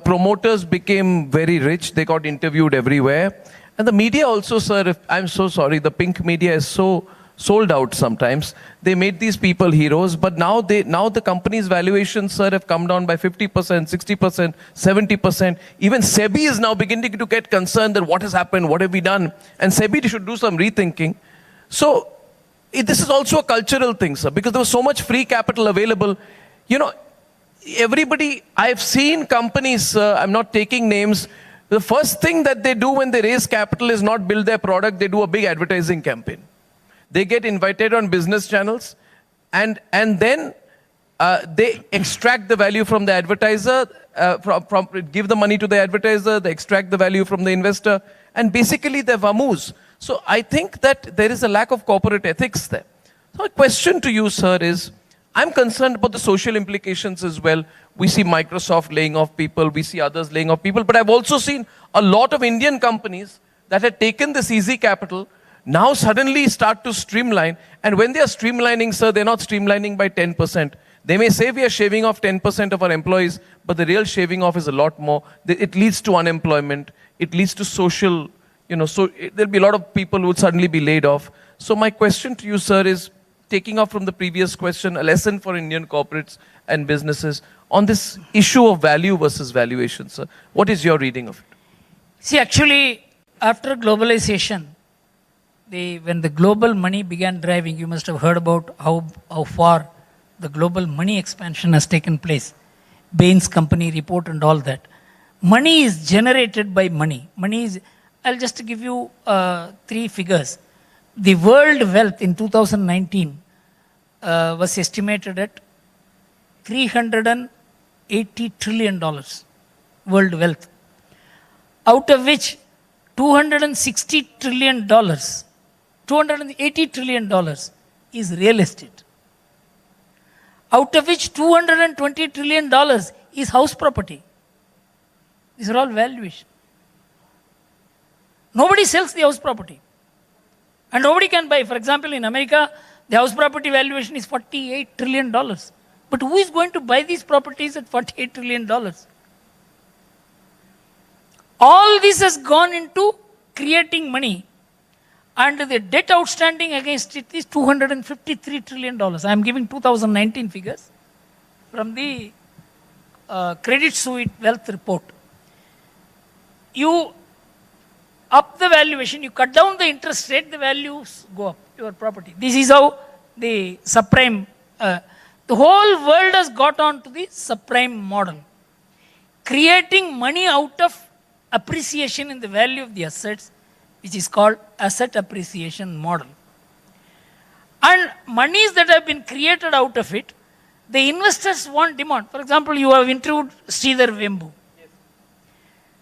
promoters became very rich. They got interviewed everywhere. And the media also, sir, I'm so sorry, the pink media is so sold out sometimes. They made these people heroes, but now the company's valuations, sir, have come down by 50%, 60%, 70%. Even SEBI is now beginning to get concerned that what has happened, what have we done? And SEBI should do some rethinking. So this is also a cultural thing, sir, because there was so much free capital available. You know, everybody, I've seen companies, I'm not taking names, the first thing that they do when they raise capital is not build their product, they do a big advertising campaign. They get invited on business channels and then they extract the value from the advertiser, give the money to the advertiser, they extract the value from the investor, and basically they're vamoose. So I think that there is a lack of corporate ethics there. So a question to you, sir, is, I'm concerned about the social implications as well. We see Microsoft laying off people, we see others laying off people, but I've also seen a lot of Indian companies that had taken this easy capital now suddenly start to streamline. And when they are streamlining, sir, they're not streamlining by 10%. They may say we are shaving off 10% of our employees, but the real shaving off is a lot more. It leads to unemployment. It leads to social, there'll be a lot of people who would suddenly be laid off. So my question to you, sir, is taking off from the previous question, a lesson for Indian corporates and businesses on this issue of value versus valuation, sir. What is your reading of it? See, actually, after globalization, when the global money began driving, you must have heard about how far the global money expansion has taken place. Bain's company report and all that. Money is generated by money. I'll just give you 3 figures. The world wealth in 2019 was estimated at $380 trillion world wealth, out of which $280 trillion is real estate, out of which $220 trillion is house property. These are all valuation. Nobody sells the house property. And nobody can buy. For example, in America, the house property valuation is $48 trillion. But who is going to buy these properties at $48 trillion? All this has gone into creating money. And the debt outstanding against it is $253 trillion. I am giving 2019 figures from the Credit Suisse Wealth Report. You up the valuation, you cut down the interest rate, the values go up, your property. This is how the subprime, the whole world has got on to the subprime model. Creating money out of appreciation in the value of the assets, which is called asset appreciation model. And monies that have been created out of it, the investors want demand. For example, you have interviewed Sridhar Vembu.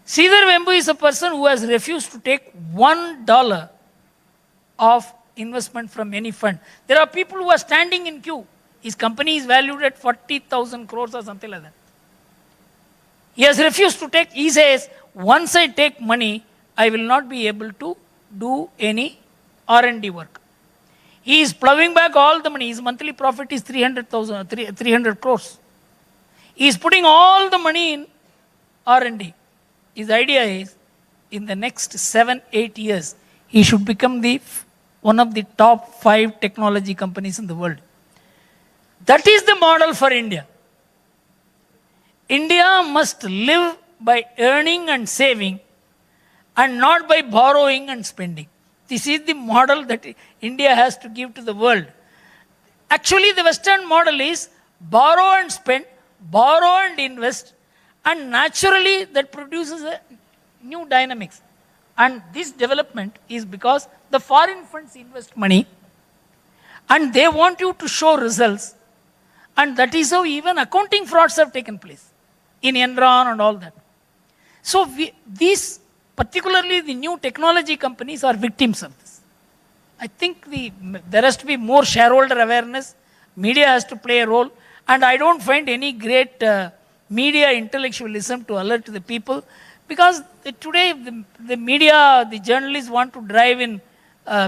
Sridhar Vembu is a person who has refused to take $1 of investment from any fund. There are people who are standing in queue. His company is valued at 40,000 crores or something like that. He has refused to take. He says, once I take money, I will not be able to do any R&D work. He is plowing back all the money. His monthly profit is 300 crores. He is putting all the money in R&D. His idea is, in the next 7-8 years, he should become one of the top 5 technology companies in the world. That is the model for India. India must live by earning and saving and not by borrowing and spending. This is the model that India has to give to the world. Actually, the Western model is borrow and spend, borrow and invest, and naturally that produces a new dynamics. And this development is because the foreign funds invest money and they want you to show results, and that is how even accounting frauds have taken place in Enron and all that. So these, particularly the new technology companies, are victims of this. I think there has to be more shareholder awareness, media has to play a role, and I don't find any great media intellectualism to alert the people, because today the media, the journalists want to drive in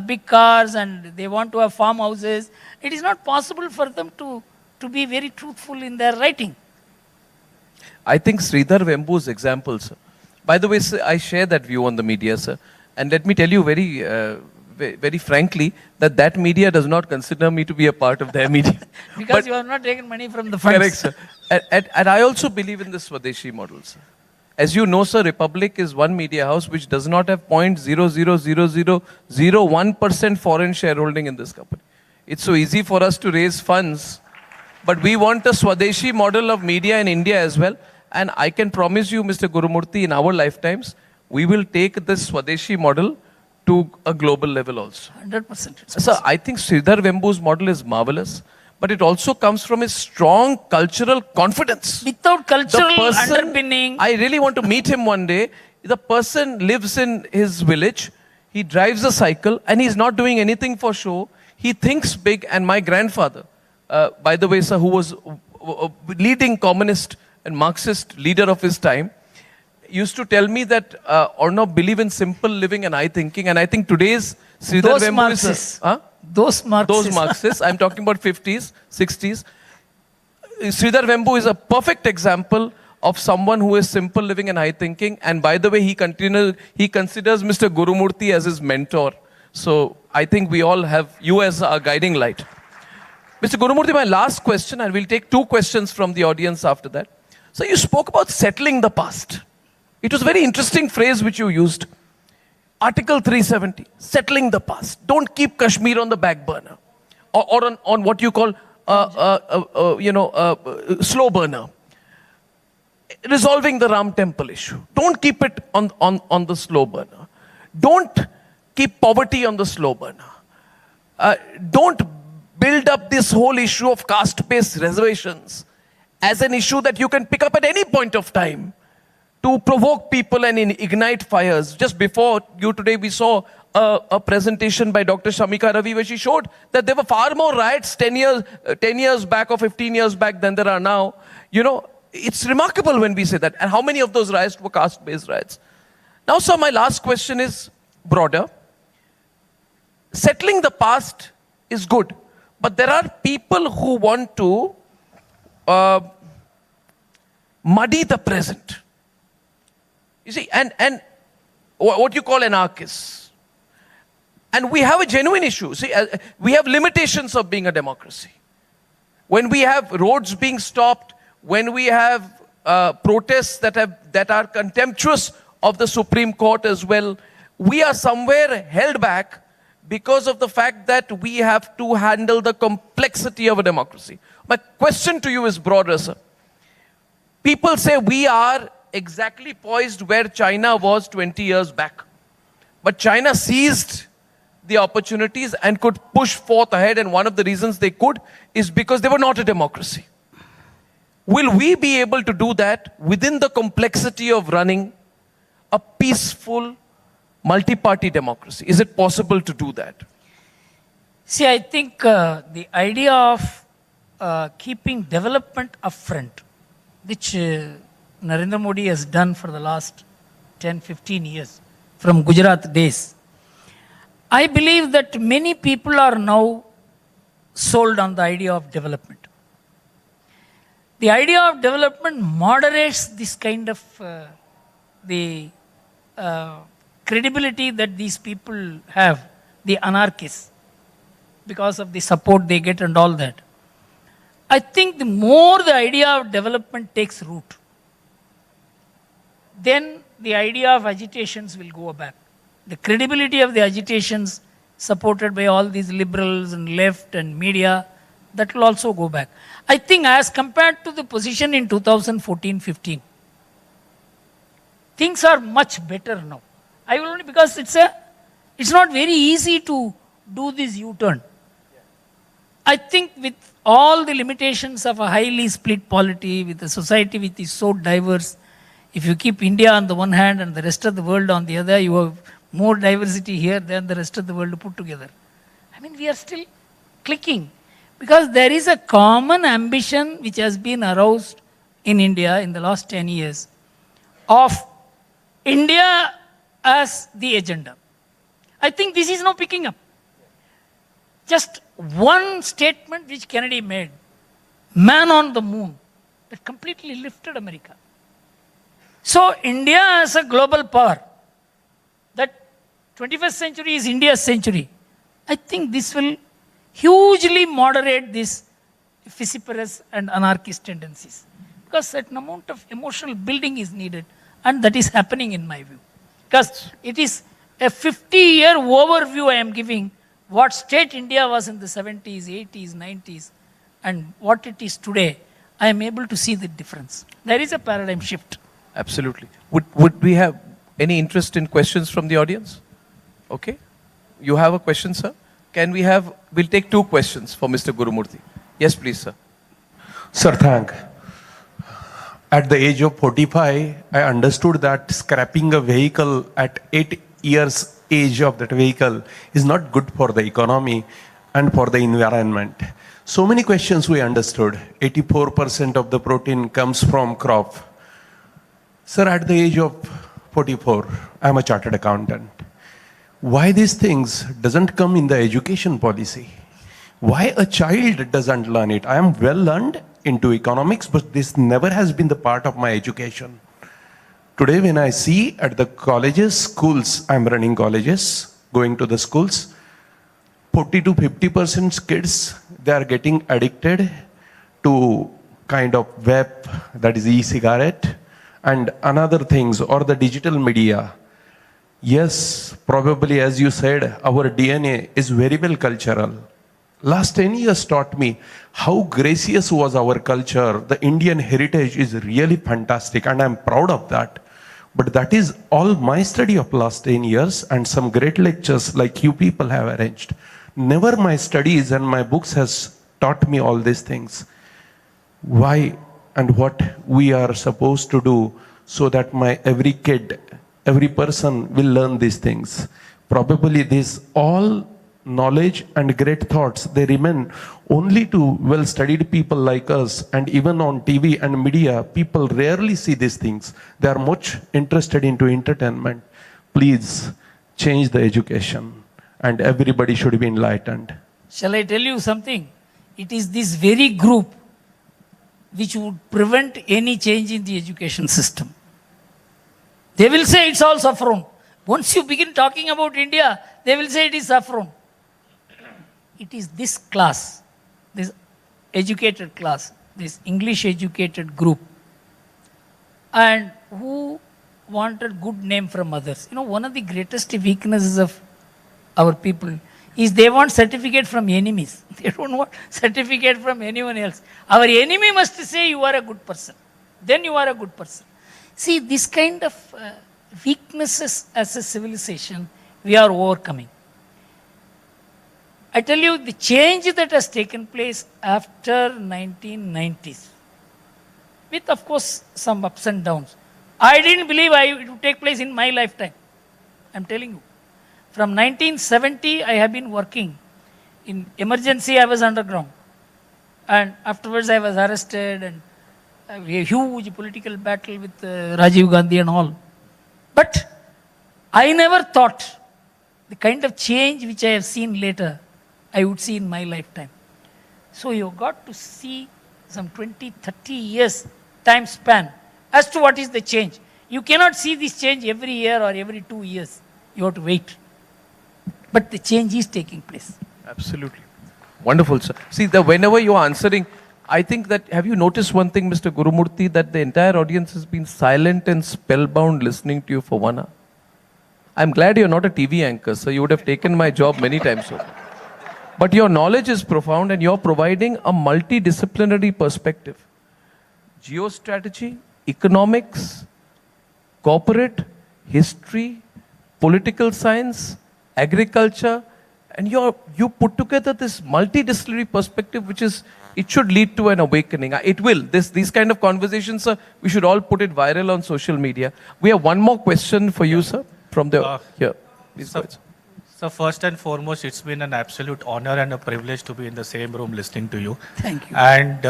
big cars and they want to have farmhouses. It is not possible for them to be very truthful in their writing. I think Sridhar Vembu's example, sir. By the way, sir, I share that view on the media, sir. And let me tell you very frankly that media does not consider me to be a part of their media. Because you have not taken money from the funds. Correct, sir. And I also believe in the Swadeshi model, sir. As you know, sir, Republic is one media house which does not have 0.00001% foreign shareholding in this company. It's so easy for us to raise funds, but we want a Swadeshi model of media in India as well. And I can promise you, Mr. Gurumurthy, in our lifetimes, we will take this Swadeshi model to a global level also. 100%. Sir, I think Sridhar Vembu's model is marvelous, but it also comes from a strong cultural confidence. Without cultural underpinning. I really want to meet him one day. The person lives in his village, he drives a cycle, and he's not doing anything for show. He thinks big, and my grandfather, by the way, sir, who was a leading communist and Marxist leader of his time, used to tell me that Arnav believe in simple living and high thinking, and I think today's Sridhar Vembu is... Those Marxists, I'm talking about 50s, 60s. Sridhar Vembu is a perfect example of someone who is simple living and high thinking, and by the way, he considers Mr. Gurumurthy as his mentor. So I think we all have you as our guiding light. Mr. Gurumurthy, my last question, and we'll take 2 questions from the audience after that. So you spoke about settling the past. It was a very interesting phrase which you used. Article 370, settling the past. Don't keep Kashmir on the back burner. Or on what you call, slow burner. Resolving the Ram temple issue. Don't keep it on the slow burner. Don't keep poverty on the slow burner. Don't build up this whole issue of caste-based reservations as an issue that you can pick up at any point of time to provoke people and ignite fires. Just before you today, we saw a presentation by Dr. Shamika Ravi where she showed that there were far more riots 10 years back or 15 years back than there are now. You know, it's remarkable when we say that. And how many of those riots were caste-based riots? Now, sir, my last question is broader. Settling the past is good, but there are people who want to muddy the present. You see, and what you call anarchists. And we have a genuine issue. See, we have limitations of being a democracy. When we have roads being stopped, when we have protests that are contemptuous of the Supreme Court as well, we are somewhere held back because of the fact that we have to handle the complexity of a democracy. My question to you is broader, sir. People say we are exactly poised where China was 20 years back. But China seized the opportunities and could push forth ahead, and one of the reasons they could is because they were not a democracy. Will we be able to do that within the complexity of running a peaceful, multi-party democracy? Is it possible to do that? See, I think the idea of keeping development upfront, which Narendra Modi has done for the last 10-15 years, from Gujarat days, I believe that many people are now sold on the idea of development. The idea of development moderates this kind of the credibility that these people have, the anarchists, because of the support they get and all that. I think the more the idea of development takes root, then the idea of agitations will go back. The credibility of the agitations supported by all these liberals and left and media, that will also go back. I think as compared to the position in 2014-15, things are much better now. I will only because it's not very easy to do this U-turn. I think with all the limitations of a highly split polity, with a society which is so diverse, if you keep India on the one hand and the rest of the world on the other, you have more diversity here than the rest of the world put together. I mean, we are still clicking because there is a common ambition which has been aroused in India in the last 10 years of India as the agenda. I think this is now picking up. Just one statement which Kennedy made, man on the moon, that completely lifted America. So India as a global power, that 21st century is India's century. I think this will hugely moderate these vociferous and anarchist tendencies. Because certain amount of emotional building is needed, and that is happening in my view. Because it is a 50-year overview I am giving what state India was in the 70s, 80s, 90s, and what it is today. I am able to see the difference. There is a paradigm shift. Absolutely. Would we have any interest in questions from the audience? Okay. You have a question, sir? We'll take 2 questions for Mr. Gurumurthy. Yes, please, sir. Sir, thank. At the age of 45, I understood that scrapping a vehicle at 8 years age of that vehicle is not good for the economy and for the environment. So many questions we understood. 84% of the protein comes from crop. Sir, at the age of 44, I am a chartered accountant. Why these things doesn't come in the education policy? Why a child doesn't learn it? I am well learned into economics, but this never has been the part of my education. Today, when I see at the colleges, schools, I'm running colleges, going to the schools, 40 to 50% kids, they are getting addicted to kind of vape, that is e-cigarette, and another things, or the digital media. Yes, probably as you said, our DNA is very well cultural. Last 10 years taught me how gracious was our culture. The Indian heritage is really fantastic, and I'm proud of that. But that is all my study of last 10 years and some great lectures like you people have arranged. Never my studies and my books has taught me all these things. Why and what we are supposed to do so that my every kid, every person will learn these things. Probably this all knowledge and great thoughts, they remain only to well-studied people like us, and even on TV and media, people rarely see these things. They are much interested into entertainment. Please change the education, and everybody should be enlightened. Shall I tell you something? It is this very group which would prevent any change in the education system. They will say it's all saffron. Once you begin talking about India, they will say it is saffron. It is this class, this educated class, this English educated group, and who wanted good name from others. You know, one of the greatest weaknesses of our people is they want certificate from enemies. They don't want certificate from anyone else. Our enemy must say you are a good person. Then you are a good person. See, this kind of weaknesses as a civilization, we are overcoming. I tell you, the change that has taken place after 1990s, with of course some ups and downs. I didn't believe it would take place in my lifetime. I'm telling you. From 1970, I have been working. In emergency, I was underground. And afterwards, I was arrested, and a huge political battle with Rajiv Gandhi and all. But I never thought the kind of change which I have seen later, I would see in my lifetime. So you got to see some 20, 30 years time span as to what is the change. You cannot see this change every year or every 2 years. You have to wait. But the change is taking place. Absolutely. Wonderful, sir. See, whenever you are answering, I think that, have you noticed one thing, Mr. Gurumurthy, that the entire audience has been silent and spellbound listening to you for 1 hour? I'm glad you're not a TV anchor, so you would have taken my job many times over. But your knowledge is profound and you're providing a multidisciplinary perspective. Geostrategy, economics, corporate, history, political science, agriculture, and you put together this multidisciplinary perspective, which is, it should lead to an awakening. It will. These kind of conversations, sir, we should all put it viral on social media. We have one more question for you, sir, from the here. Please go ahead. So first and foremost, it's been an absolute honor and a privilege to be in the same room listening to you. Thank you. And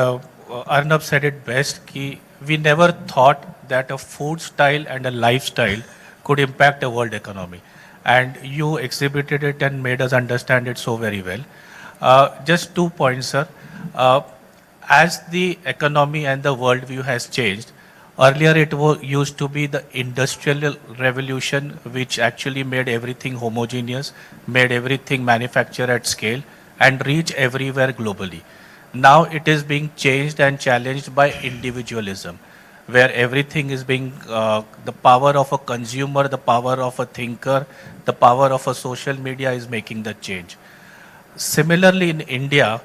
Arnab said it best, ki we never thought that a food style and a lifestyle could impact a world economy. And you exhibited it and made us understand it so very well. Just 2 points, sir. As the economy and the worldview has changed, earlier it used to be the industrial revolution, which actually made everything homogeneous, made everything manufactured at scale and reach everywhere globally. Now it is being changed and challenged by individualism, where everything is being, the power of a consumer, the power of a thinker, the power of a social media is making the change. Similarly, in India,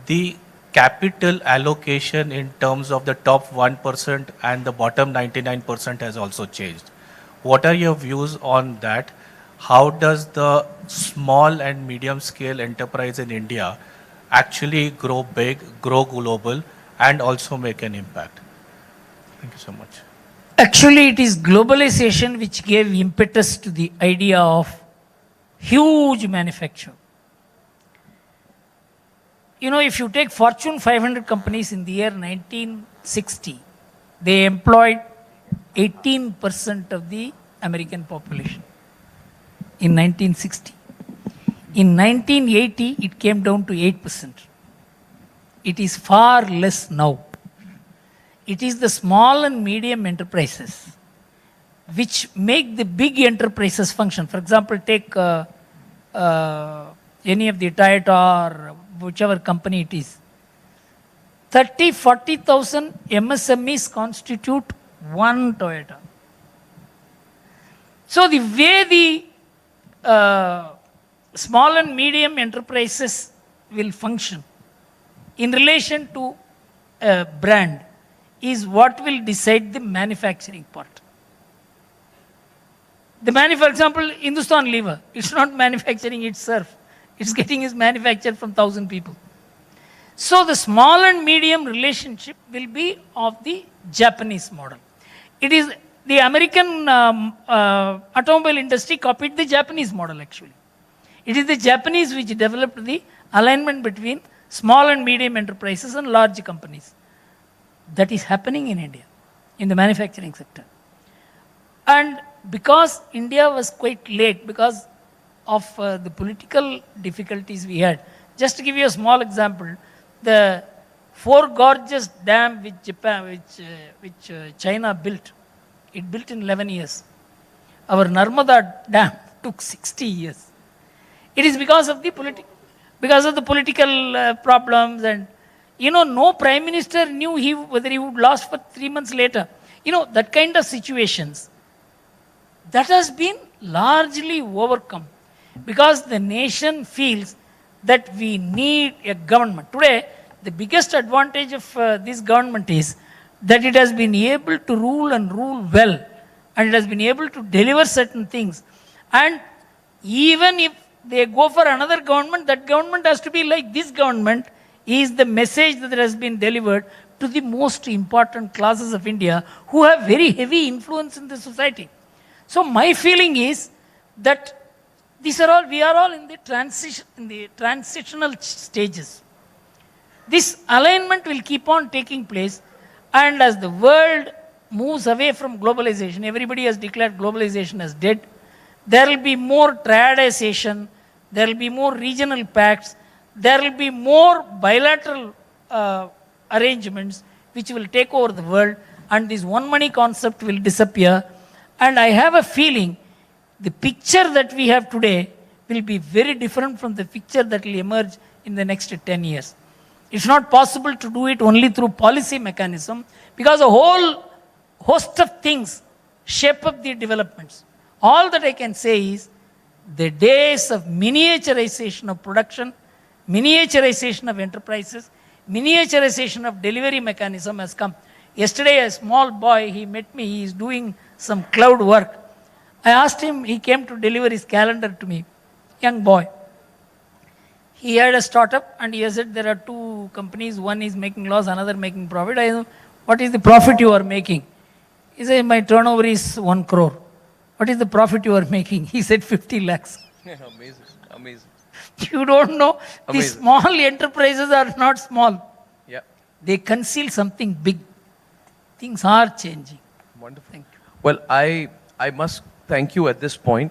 the capital allocation in terms of the top 1% and the bottom 99% has also changed. What are your views on that? How does the small and medium scale enterprise in India actually grow big, grow global, and also make an impact? Thank you so much. Actually, it is globalization which gave impetus to the idea of huge manufacture. You know, if you take Fortune 500 companies in the year 1960, they employed 18% of the American population in 1960. In 1980, it came down to 8%. It is far less now. It is the small and medium enterprises which make the big enterprises function. For example, take any of the Toyota or whichever company it is. 30,000-40,000 MSMEs constitute one Toyota. So the way the small and medium enterprises will function in relation to a brand is what will decide the manufacturing part. For example, Hindustan Lever, it's not manufacturing itself. It's getting its manufactured from 1,000 people. So the small and medium relationship will be of the Japanese model. It is the American automobile industry copied the Japanese model actually. It is the Japanese which developed the alignment between small and medium enterprises and large companies. That is happening in India, in the manufacturing sector. And because India was quite late because of the political difficulties we had. Just to give you a small example, the 4 gorgeous dam which China built, it built in 11 years. Our Narmada dam took 60 years. It is because of the political problems, and no prime minister knew whether he would last for 3 months later. That kind of situations, that has been largely overcome because the nation feels that we need a government. Today, the biggest advantage of this government is that it has been able to rule and rule well, and it has been able to deliver certain things. And even if they go for another government, that government has to be like this government, is the message that has been delivered to the most important classes of India who have very heavy influence in the society. So my feeling is that we are all in the transitional stages. This alignment will keep on taking place, and as the world moves away from globalization, everybody has declared globalization as dead. There will be more triadization, there will be more regional pacts, there will be more bilateral arrangements which will take over the world, and this one money concept will disappear. And I have a feeling the picture that we have today will be very different from the picture that will emerge in the next 10 years. It's not possible to do it only through policy mechanism, because a whole host of things shape up the developments. All that I can say is the days of miniaturization of production, miniaturization of enterprises, miniaturization of delivery mechanism has come. Yesterday, a small boy, he met me, he is doing some cloud work. I asked him, he came to deliver his calendar to me, young boy. He had a startup and he said there are two companies, one is making loss, another making profit. I said, what is the profit you are making? He said, my turnover is 1 crore. What is the profit you are making? He said 50 lakhs. Yeah, amazing, amazing. You don't know, Amazing. these small enterprises are not small. Yeah. They conceal something big. Things are changing. Wonderful. Thank you. Well, I must thank you at this point.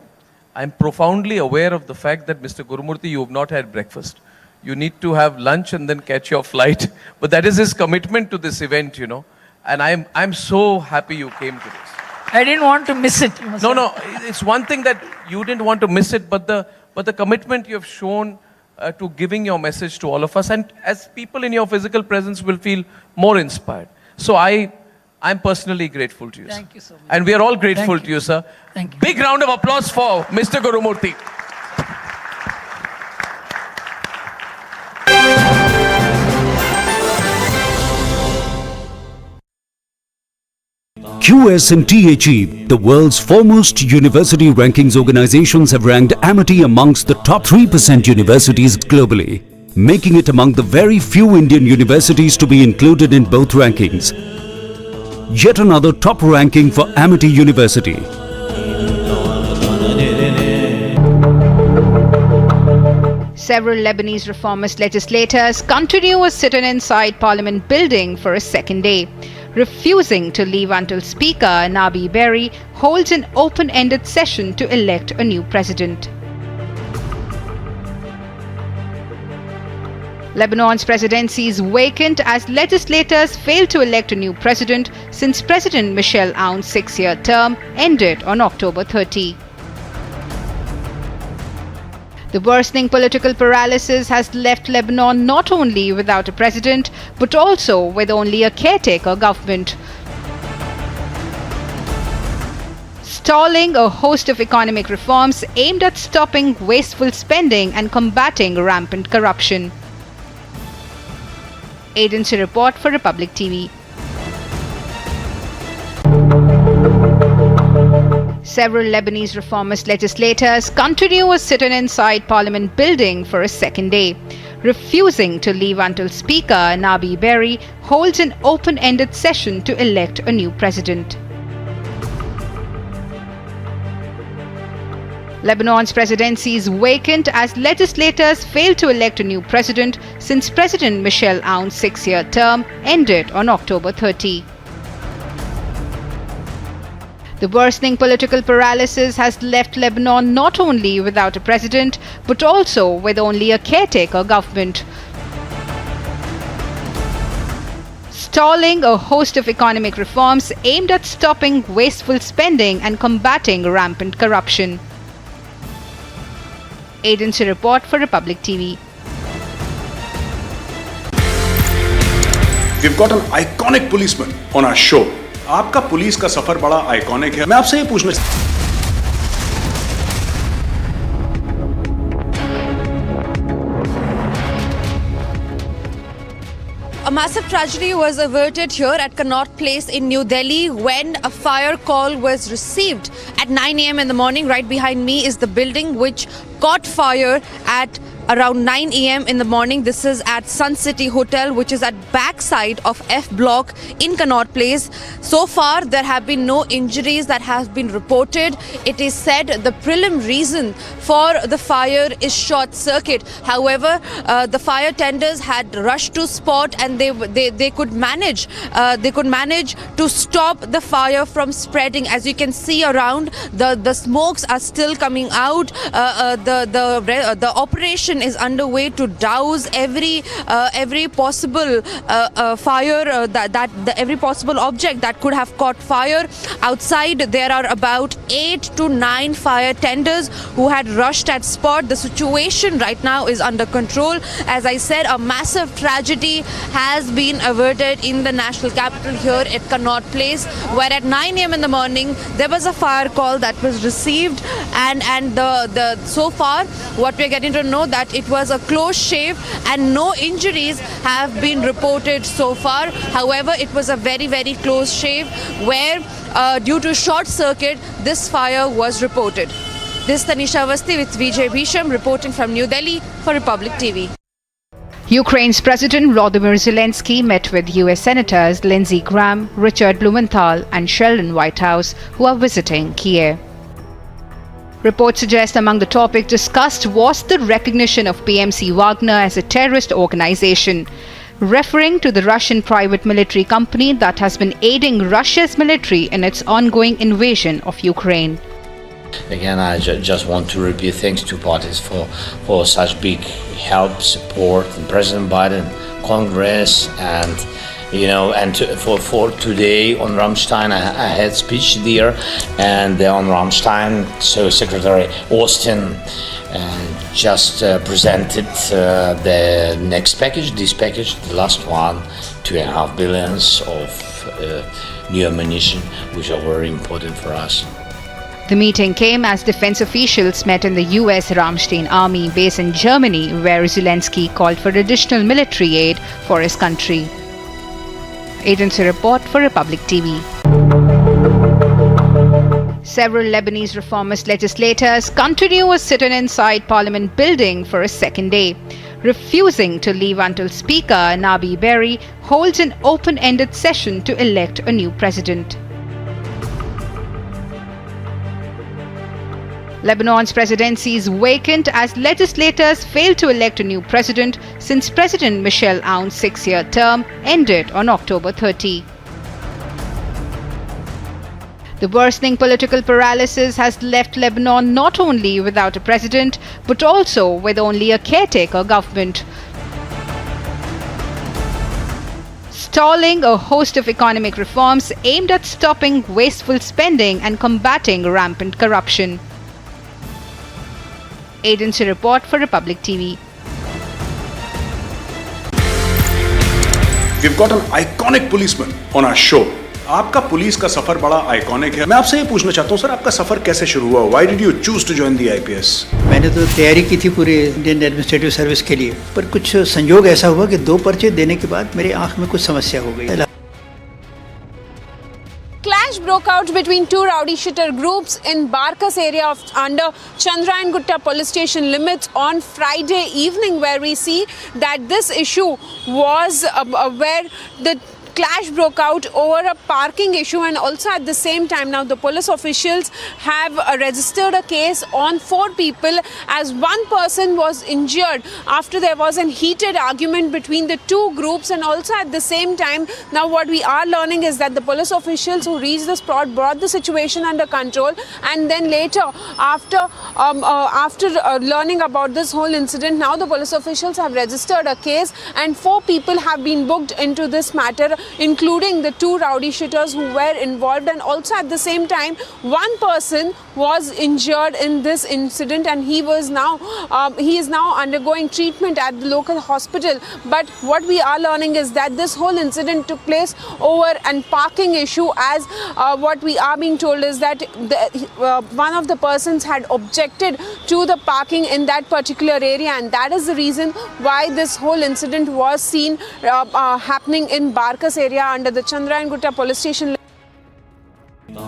I'm profoundly aware of the fact that, Mr. Gurumurthy, you have not had breakfast. You need to have lunch and then catch your flight. But that is his commitment to this event, you know. And I'm so happy you came to this. I didn't want to miss it. No, it's one thing that you didn't want to miss it, but the commitment you have shown to giving your message to all of us, and as people in your physical presence will feel more inspired. So I'm personally grateful to you. Thank you so much. And we are all grateful Thank to you, sir. Thank you. Big round of applause for Mr. Gurumurthy. QS and THE, the world's foremost university rankings organizations, have ranked Amity amongst the top 3% universities globally, making it among the very few Indian universities to be included in both rankings. Yet another top ranking for Amity University. Several Lebanese reformist legislators continue a sit-in inside Parliament building for a second day, refusing to leave until Speaker Nabi Berry holds an open-ended session to elect a new president. Lebanon's presidency is vacant as legislators fail to elect a new president since President Michel Aoun's 6-year term ended on October 30. The worsening political paralysis has left Lebanon not only without a president, but also with only a caretaker government, stalling a host of economic reforms aimed at stopping wasteful spending and combating rampant corruption. Agency report for Republic TV. Several Lebanese reformist legislators continue a sit-in inside Parliament building for a second day, refusing to leave until Speaker Nabi Berry holds an open-ended session to elect a new president. Lebanon's presidency is vacant as legislators fail to elect a new president since President Michel Aoun's 6-year term ended on October 30. The worsening political paralysis has left Lebanon not only without a president, but also with only a caretaker government, stalling a host of economic reforms aimed at stopping wasteful spending and combating rampant corruption. Agency report for Republic TV. We've got an iconic policeman on our show. आपका police का सफर बड़ा iconic है. मैं आपसे ये पूछना A massive tragedy was averted here at Connaught Place in New Delhi when a fire call was received at 9 a.m. in the morning. Right behind me is the building which caught fire at around 9 a.m. in the morning. This is at Sun City Hotel, which is at backside of F Block in Connaught Place. So far, there have been no injuries that have been reported. It is said the prelim reason for the fire is short circuit. However, the fire tenders had rushed to spot and they could manage to stop the fire from spreading. As you can see around, the smokes are still coming out. The operation investigation is underway to douse every possible fire, every possible object that could have caught fire. Outside, there are about 8 to 9 fire tenders who had rushed at spot. The situation right now is under control. As I said, a massive tragedy has been averted in the national capital here at Connaught Place, where at 9 a.m. in the morning there was a fire call that was received, and so far what we're getting to know that it was a close shave and no injuries have been reported so far. However, it was a very, very close shave where due to short circuit this fire was reported. This is Tanisha Avasthi with Vijay Bhisham reporting from New Delhi for Republic TV. Ukraine's President Volodymyr Zelensky met with US Senators Lindsey Graham, Richard Blumenthal and Sheldon Whitehouse, who are visiting Kiev. Reports suggest among the topics discussed was the recognition of PMC Wagner as a terrorist organization, referring to the Russian private military company that has been aiding Russia's military in its ongoing invasion of Ukraine. Again, I just want to repeat thanks to parties for such big help, support, and President Biden, Congress, and for today on Ramstein, I had speech there, and on Ramstein, so Secretary Austin just presented the next package, this package, the last one, $2.5 billion of new ammunition, which are very important for us. The meeting came as defense officials met in the US Ramstein Army base in Germany, where Zelensky called for additional military aid for his country. Agency report for Republic TV. Several Lebanese reformist legislators continue a sit-in inside Parliament building for a second day, refusing to leave until Speaker Nabi Berri holds an open-ended session to elect a new president. Lebanon's presidency is vacant as legislators failed to elect a new president since President Michel Aoun's 6-year term ended on October 30. The worsening political paralysis has left Lebanon not only without a president but also with only a caretaker government, stalling a host of economic reforms aimed at stopping wasteful spending and combating rampant corruption. Agency report for Republic TV. We've got an iconic policeman on our show. आपका police का सफर बड़ा iconic है। मैं आपसे ये पूछना चाहता हूँ सर, आपका सफर कैसे शुरू हुआ? Why did you choose to join the IPS? मैंने तो तैयारी की थी पूरे इंडियन एडमिनिस्ट्रेटिव सर्विस के लिए, पर कुछ संयोग ऐसा हुआ कि 2 पर्चे देने के बाद मेरी आंख में कुछ समस्या हो गई। Clash broke out between 2 rowdy shooter groups in Barkas area of under Chandrayan Gutta police station limits on Friday evening, where we see that this issue was where the clash broke out over a parking issue, and also at the same time now the police officials have registered a case on 4 people as 1 person was injured after there was a heated argument between the 2 groups. And also at the same time now what we are learning is that the police officials who reached the spot brought the situation under control, and then later after learning about this whole incident, now the police officials have registered a case and 4 people have been booked into this matter, including the 2 rowdy shooters who were involved. And also at the same time 1 person was injured in this incident, and he is now undergoing treatment at the local hospital. But what we are learning is that this whole incident took place over an parking issue, as what we are being told is that one of the persons had objected to the parking in that particular area, and that is the reason why this whole incident was seen happening in Barkas area under the Chandrayan Gutta police station.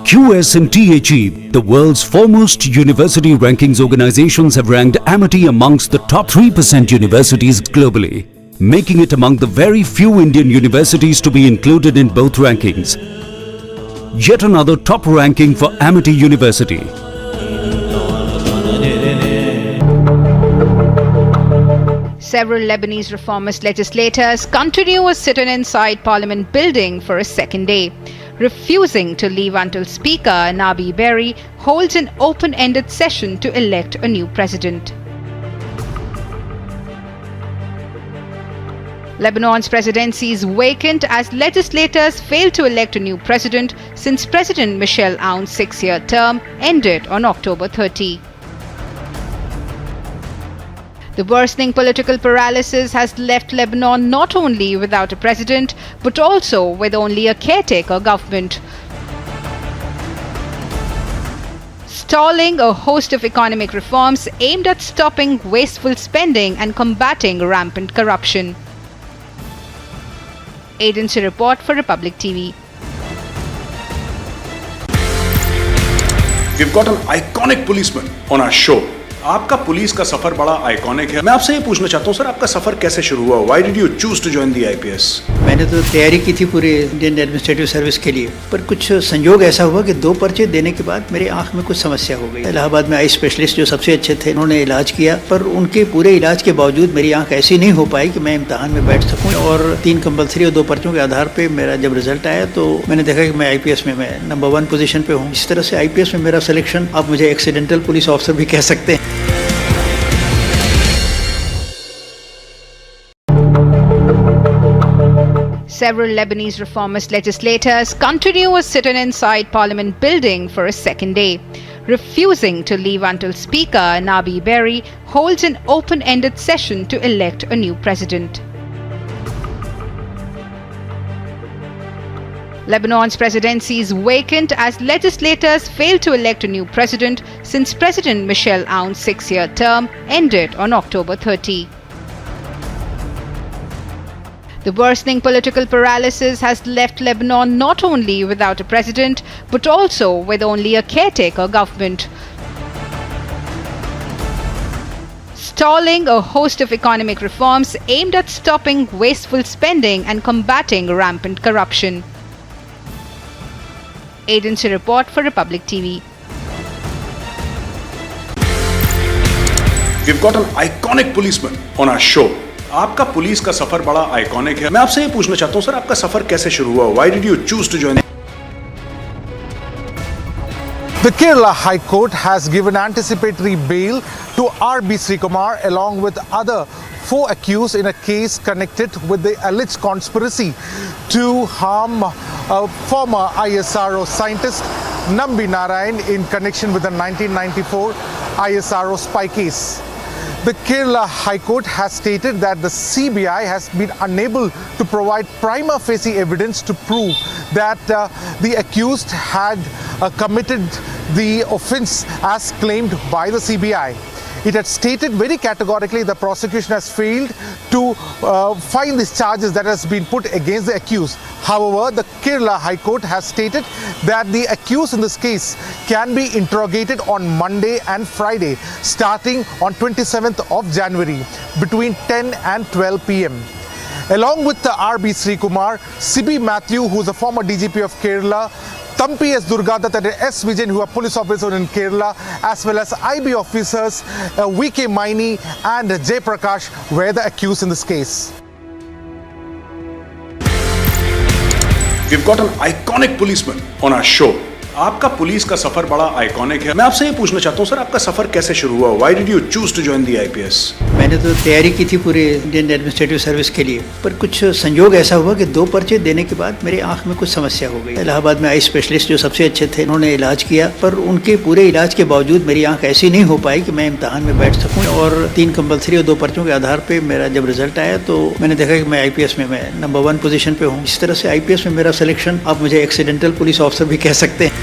QS and THE, the world's foremost university rankings organizations, have ranked Amity amongst the top 3% universities globally, making it among the very few Indian universities to be included in both rankings. Yet another top ranking for Amity University. Several Lebanese reformist legislators continue a sit-in inside Parliament building for a second day, refusing to leave until Speaker Nabi Berri holds an open-ended session to elect a new president. Lebanon's presidency is vacant as legislators fail to elect a new president since President Michel Aoun's 6-year term ended on October 30. The worsening political paralysis has left Lebanon not only without a president but also with only a caretaker government, stalling a host of economic reforms aimed at stopping wasteful spending and combating rampant corruption. Agency report for Republic TV. We've got an iconic policeman on our show. आपका police का सफर बड़ा iconic है। मैं आपसे ये पूछना चाहता हूँ सर, आपका सफर कैसे शुरू हुआ? Why did you choose to join the IPS? मैंने तो तैयारी की थी पूरे इंडियन एडमिनिस्ट्रेटिव सर्विस के लिए, पर कुछ संयोग ऐसा हुआ कि 2 पर्चे देने के बाद मेरे आंख में कुछ समस्या हो गई। इलाहाबाद में आई स्पेशलिस्ट जो सबसे अच्छे थे, उन्होंने इलाज किया, पर उनके पूरे इलाज के बावजूद मेरी आंख ऐसी नहीं हो पाई कि मैं इम्तहान में बैठ सकूँ। और 3 कंपल्सरी और 2 पर्चों के आधार पर मेरा जब रिजल्ट आया तो मैंने देखा कि मैं IPS में मैं नंबर 1 पोजीशन पे हूँ। इस तरह से IPS में मेरा सिलेक्शन, आप मुझे एक्सीडेंटल पुलिस ऑफिसर भी कह सकते हैं। Several Lebanese reformist legislators continue a sit-in inside Parliament building for a second day, refusing to leave until Speaker Nabi Berri holds an open-ended session to elect a new president. Lebanon's presidency is vacant as legislators fail to elect a new president since President Michel Aoun's 6-year term ended on October 30. The worsening political paralysis has left Lebanon not only without a president but also with only a caretaker government, stalling a host of economic reforms aimed at stopping wasteful spending and combating rampant corruption. Agency report for Republic TV. We've got an iconic policeman on our show. आपका police का सफर बड़ा iconic है। मैं आपसे ये पूछना चाहता हूँ सर, आपका सफर कैसे शुरू हुआ? Why did you choose to join? The Kerala High Court has given anticipatory bail to R.B. Srikumar along with other 4 accused in a case connected with the alleged conspiracy to harm a former ISRO scientist Nambi Narayan in connection with the 1994 ISRO spy case. The Kerala High Court has stated that the CBI has been unable to provide prima facie evidence to prove that the accused had committed the offence as claimed by the CBI. It had stated very categorically the prosecution has failed to find these charges that has been put against the accused. However, the Kerala High Court has stated that the accused in this case can be interrogated on Monday and Friday starting on 27th of January between 10 and 12 p.m. Along with the R.B. Srikumar, C.B. Matthew, who is a former DGP of Kerala, Thampi S. Durgadat and S. Vijayan, who are police officers in Kerala, as well as IB officers V.K. Maini and Jay Prakash were the accused in this case. We've got an iconic policeman on our show. आपका police का सफर बड़ा iconic है। मैं आपसे ये पूछना चाहता हूँ सर, आपका सफर कैसे शुरू हुआ? Why did you choose to join the IPS? मैंने तो तैयारी की थी पूरे इंडियन एडमिनिस्ट्रेटिव सर्विस के लिए, पर कुछ संयोग ऐसा हुआ कि 2 पर्चे देने के बाद मेरे आंख में कुछ समस्या हो गई। इलाहाबाद में आई स्पेशलिस्ट जो सबसे अच्छे थे, उन्होंने इलाज किया, पर उनके पूरे इलाज के बावजूद मेरी आंख ऐसी नहीं हो पाई कि मैं इम्तहान में बैठ सकूँ। और 3 कंपल्सरी और 2 पर्चों के आधार पर मेरा जब रिजल्ट आया तो मैंने देखा कि मैं IPS में मैं नंबर 1 पोजीशन पे हूँ। इस तरह से IPS में मेरा सिलेक्शन, आप मुझे एक्सीडेंटल पुलिस ऑफिसर भी कह सकते हैं।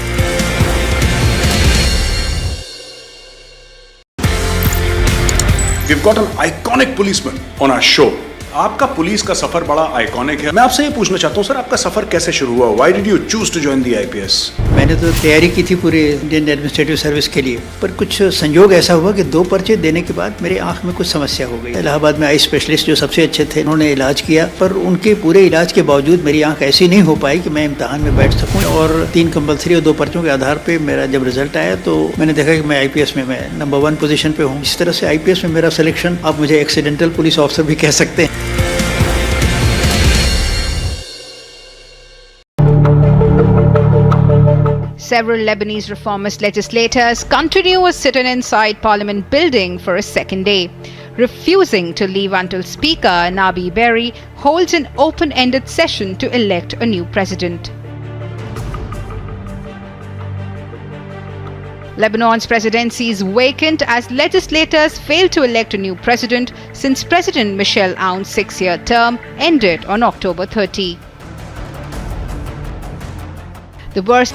We've got an iconic policeman on our show. आपका पुलिस का सफर बड़ा आइकॉनिक है। मैं आपसे ये पूछना चाहता हूँ सर, आपका सफर कैसे शुरू हुआ? Why did you choose to join the IPS? मैंने तो तैयारी की थी पूरे इंडियन एडमिनिस्ट्रेटिव सर्विस के लिए, पर कुछ संयोग ऐसा हुआ कि 2 पर्चे देने के बाद मेरे आंख में कुछ समस्या हो गई। इलाहाबाद में आई स्पेशलिस्ट जो सबसे अच्छे थे, उन्होंने इलाज किया, पर उनके पूरे इलाज के बावजूद मेरी आंख ऐसी नहीं हो पाई कि मैं इम्तहान में बैठ सकूँ। और 3 कंपल्सरी और 2 पर्चों के आधार पर मेरा जब रिजल्ट आया तो मैंने देखा कि मैं IPS में मैं नंबर 1 पोजीशन पे हूँ। इस तरह से IPS में मेरा सिलेक्शन, आप मुझे एक्सीडेंटल पुलिस ऑफिसर भी कह सकते हैं। Several Lebanese reformist legislators continue a sit-in inside Parliament building for a second day, refusing to leave until Speaker Nabi Berry holds an open-ended session to elect a new president. Lebanon's presidency is vacant as legislators fail to elect a new president since President Michel Aoun's 6-year term ended on October 30. The worst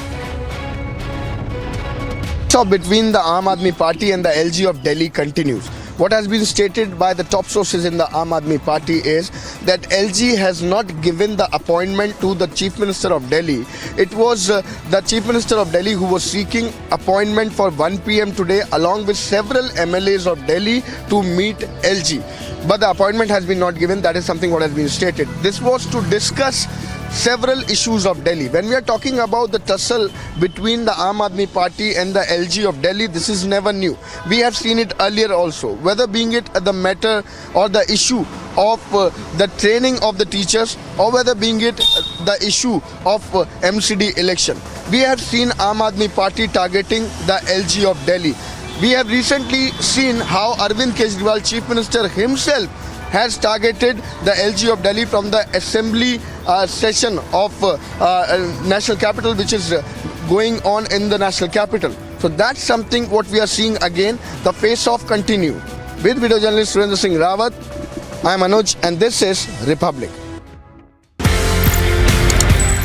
between the Aam Aadmi Party and the LG of Delhi continues. What has been stated by the top sources in the Aam Aadmi Party is that LG has not given the appointment to the Chief Minister of Delhi. It was the Chief Minister of Delhi who was seeking appointment for 1 p.m. today along with several MLAs of Delhi to meet LG. But the appointment has been not given. That is something what has been stated. This was to discuss several issues of Delhi. When we are talking about the tussle between the Aam Aadmi Party and the LG of Delhi, this is never new. We have seen it earlier also, whether being it the matter or the issue of the training of the teachers or whether being it the issue of MCD election. We have seen Aam Aadmi Party targeting the LG of Delhi. We have recently seen how Arvind Kejriwal, Chief Minister himself, has targeted the LG of Delhi from the assembly session of national capital, which is going on in the national capital. So that's something what we are seeing again. The face-off continue. With video journalist Surendra Singh Rawat, I am Anuj and this is Republic.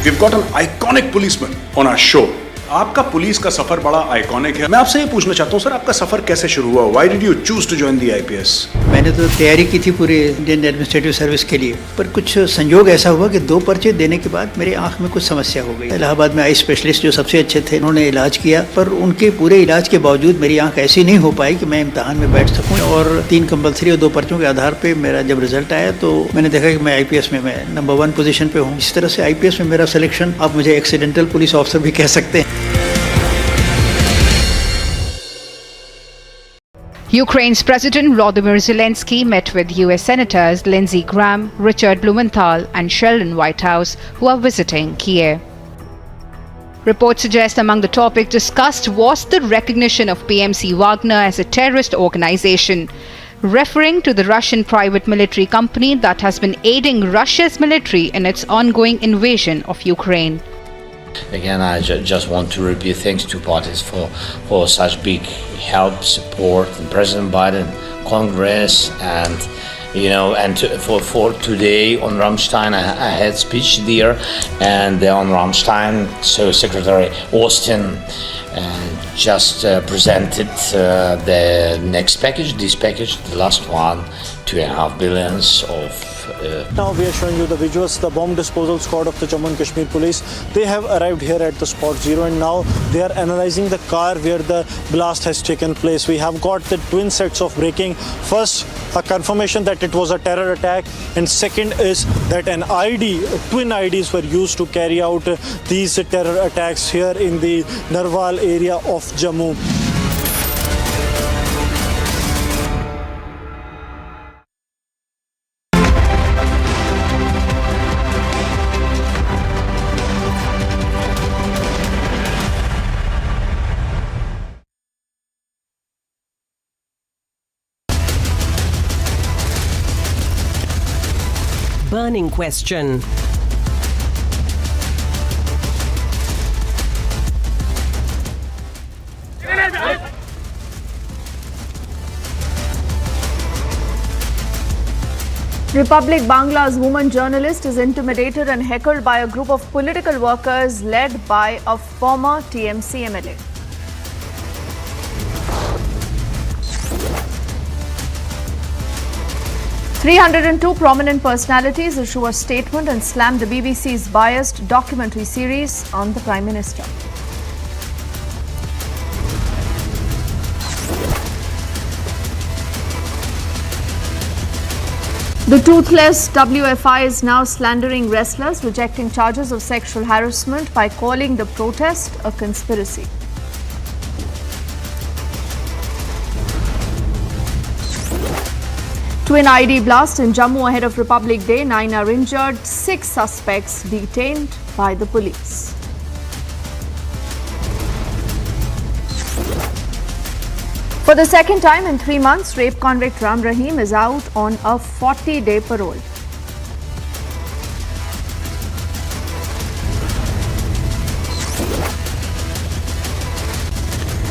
We've got an iconic policeman on our show. आपका police का सफर बड़ा iconic है। मैं आपसे ये पूछना चाहता हूँ सर, आपका सफर कैसे शुरू हुआ? Why did you choose to join the IPS? मैंने तो तैयारी की थी पूरे इंडियन एडमिनिस्ट्रेटिव सर्विस के लिए, पर कुछ संयोग ऐसा हुआ कि 2 पर्चे देने के बाद मेरे आंख में कुछ समस्या हो गई। इलाहाबाद में आई स्पेशलिस्ट जो सबसे अच्छे थे, उन्होंने इलाज किया, पर उनके पूरे इलाज के बावजूद मेरी आंख ऐसी नहीं हो पाई कि मैं इम्तहान में बैठ सकूँ। और 3 कंपल्सरी और 2 पर्चों के आधार पर मेरा जब रिजल्ट आया तो मैंने देखा कि मैं IPS में मैं नंबर 1 पोजीशन पे हूँ। इस तरह से IPS में मेरा सिलेक्शन, आप मुझे एक्सीडेंटल पुलिस ऑफिसर भी कह सकते हैं। Ukraine's President Volodymyr Zelensky met with US Senators Lindsey Graham, Richard Blumenthal and Sheldon Whitehouse, who are visiting Kiev. Reports suggest among the topics discussed was the recognition of PMC Wagner as a terrorist organization, referring to the Russian private military company that has been aiding Russia's military in its ongoing invasion of Ukraine. Again, I just want to repeat thanks to parties for such big help, support, and President Biden, Congress, and for today on Rammstein, I had speech there, and on Rammstein, so Secretary Austin just presented the next package, this package, the last one, $2.5 billion of. Now we are showing you the visuals. The bomb disposal squad of the Jammu and Kashmir police, they have arrived here at the spot 0 and now they are analyzing the car where the blast has taken place. We have got the twin sets of breaking. First, a confirmation that it was a terror attack, and second is that twin IDs were used to carry out these terror attacks here in the Narwal area of Jammu. Burning question. Republic Bangla's woman journalist is intimidated and heckled by a group of political workers led by a former TMC MLA. "302 prominent personalities issue a statement and slam the BBC's biased documentary series on the Prime Minister." The toothless WFI is now slandering wrestlers, rejecting charges of sexual harassment by calling the protest a conspiracy. Twin ID blast in Jammu ahead of Republic Day. 9 are injured, 6 suspects detained by the police. For the second time in 3 months, rape convict Ram Rahim is out on a 40-day parole.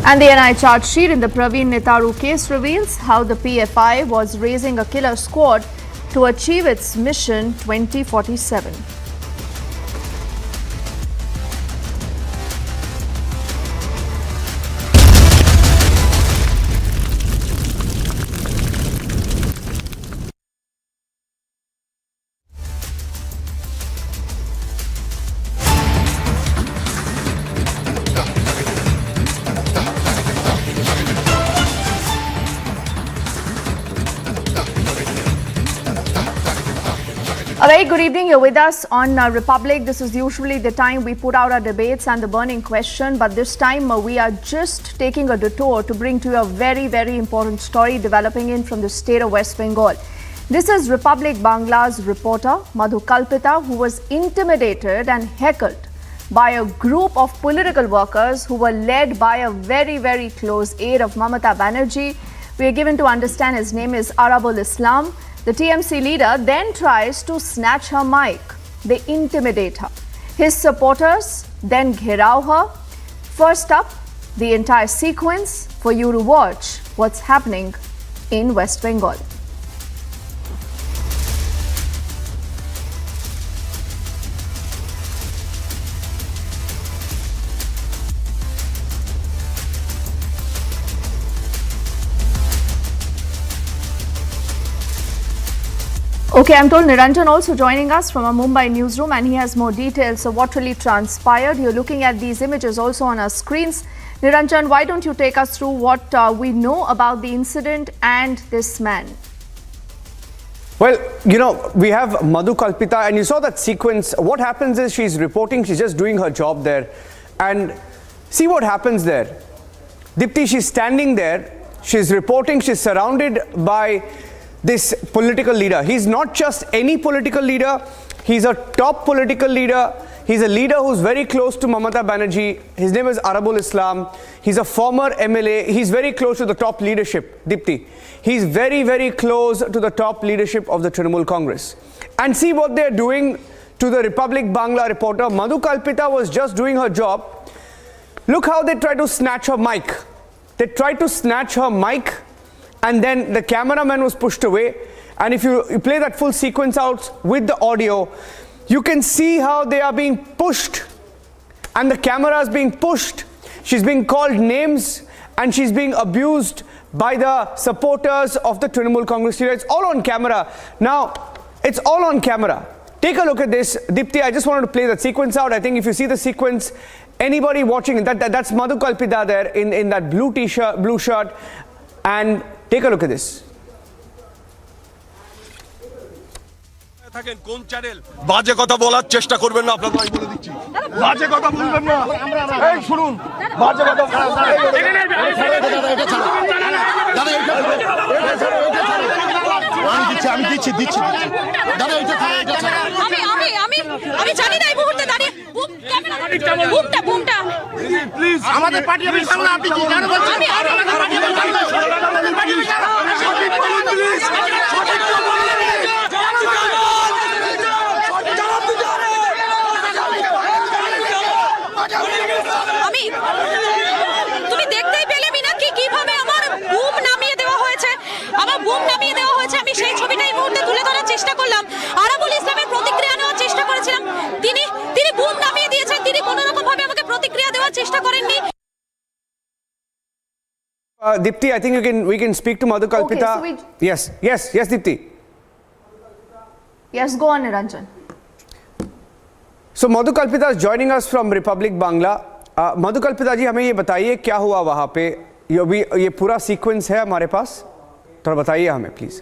And the NI charge sheet in the Praveen Netaru case reveals how the PFI was raising a killer squad to achieve its mission 2047. A very good evening. You're with us on Republic. This is usually the time we put out our debates and the burning question, but this time we are just taking a detour to bring to you a very, very important story developing in from the state of West Bengal. This is Republic Bangla's reporter Madhu Kalpita, who was intimidated and heckled by a group of political workers who were led by a very, very close aide of Mamata Banerjee. We are given to understand his name is Arabul Islam. The TMC leader then tries to snatch her mic. They intimidate her. His supporters then gherav her. First up, the entire sequence for you to watch what's happening in West Bengal. Okay, I'm told Niranjan also joining us from a Mumbai newsroom, and he has more details of what really transpired. You're looking at these images also on our screens. Niranjan, why don't you take us through what we know about the incident and this man? Well, you know, we have Madhu Kalpita, and you saw that sequence. What happens is she's reporting, she's just doing her job there. And see what happens there. Dipti, she's standing there, she's reporting, she's surrounded by this political leader. He's not just any political leader, he's a top political leader. He's a leader who's very close to Mamata Banerjee. His name is Arabul Islam. He's a former MLA. He's very close to the top leadership, Dipti. He's very, very close to the top leadership of the Trinamool Congress. And see what they're doing to the Republic Bangla reporter. Madhu Kalpita was just doing her job. Look how they try to snatch her mic. They tried to snatch her mic, and then the cameraman was pushed away. And if you play that full sequence out with the audio, you can see how they are being pushed, and the camera is being pushed. She's being called names, and she's being abused by the supporters of the Trinamool Congress leader. It's all on camera. Now, it's all on camera. Take a look at this. Dipti, I just wanted to play that sequence out. I think if you see the sequence, anybody watching, that's Madhu Kalpita there in that blue t-shirt, blue shirt. And take a look at this. থাকেন কোন channel বাজে কথা বলার চেষ্টা করবেন না আপনাদের আমি বলে দিচ্ছি বাজে কথা বলবেন না এই শুনুন বাজে কথা আমি দিচ্ছি দাদা এটা আমি জানি না এই মুহূর্তে দাঁড়িয়ে বুমটা প্লিজ আমাদের পার্টি অফিস সামনে আপনি কি জানেন বলছেন তুমি দেখতেই পেলে মিনাক্ষী কিভাবে আমার বুম নামিয়ে দেওয়া হয়েছে আমি সেই ছবিটা এই মুহূর্তে তুলে ধরার চেষ্টা করলাম। আরাবুল ইসলামের প্রতিক্রিয়া নেওয়ার চেষ্টা করেছিলাম, তিনি বুম নামিয়ে দিয়েছেন, তিনি কোনো রকম ভাবে আমাকে প্রতিক্রিয়া দেওয়ার চেষ্টা করেননি। Dipti, I think we can speak to Madhu Kalpita. Okay, so yes, Dipti. Yes, go on, Niranjan. So Madhu Kalpita is joining us from Republic Bangla. Madhu Kalpita जी, हमें ये बताइए क्या हुआ वहाँ पे? ये पूरा सीक्वेंस है हमारे पास, थोड़ा बताइए हमें प्लीज।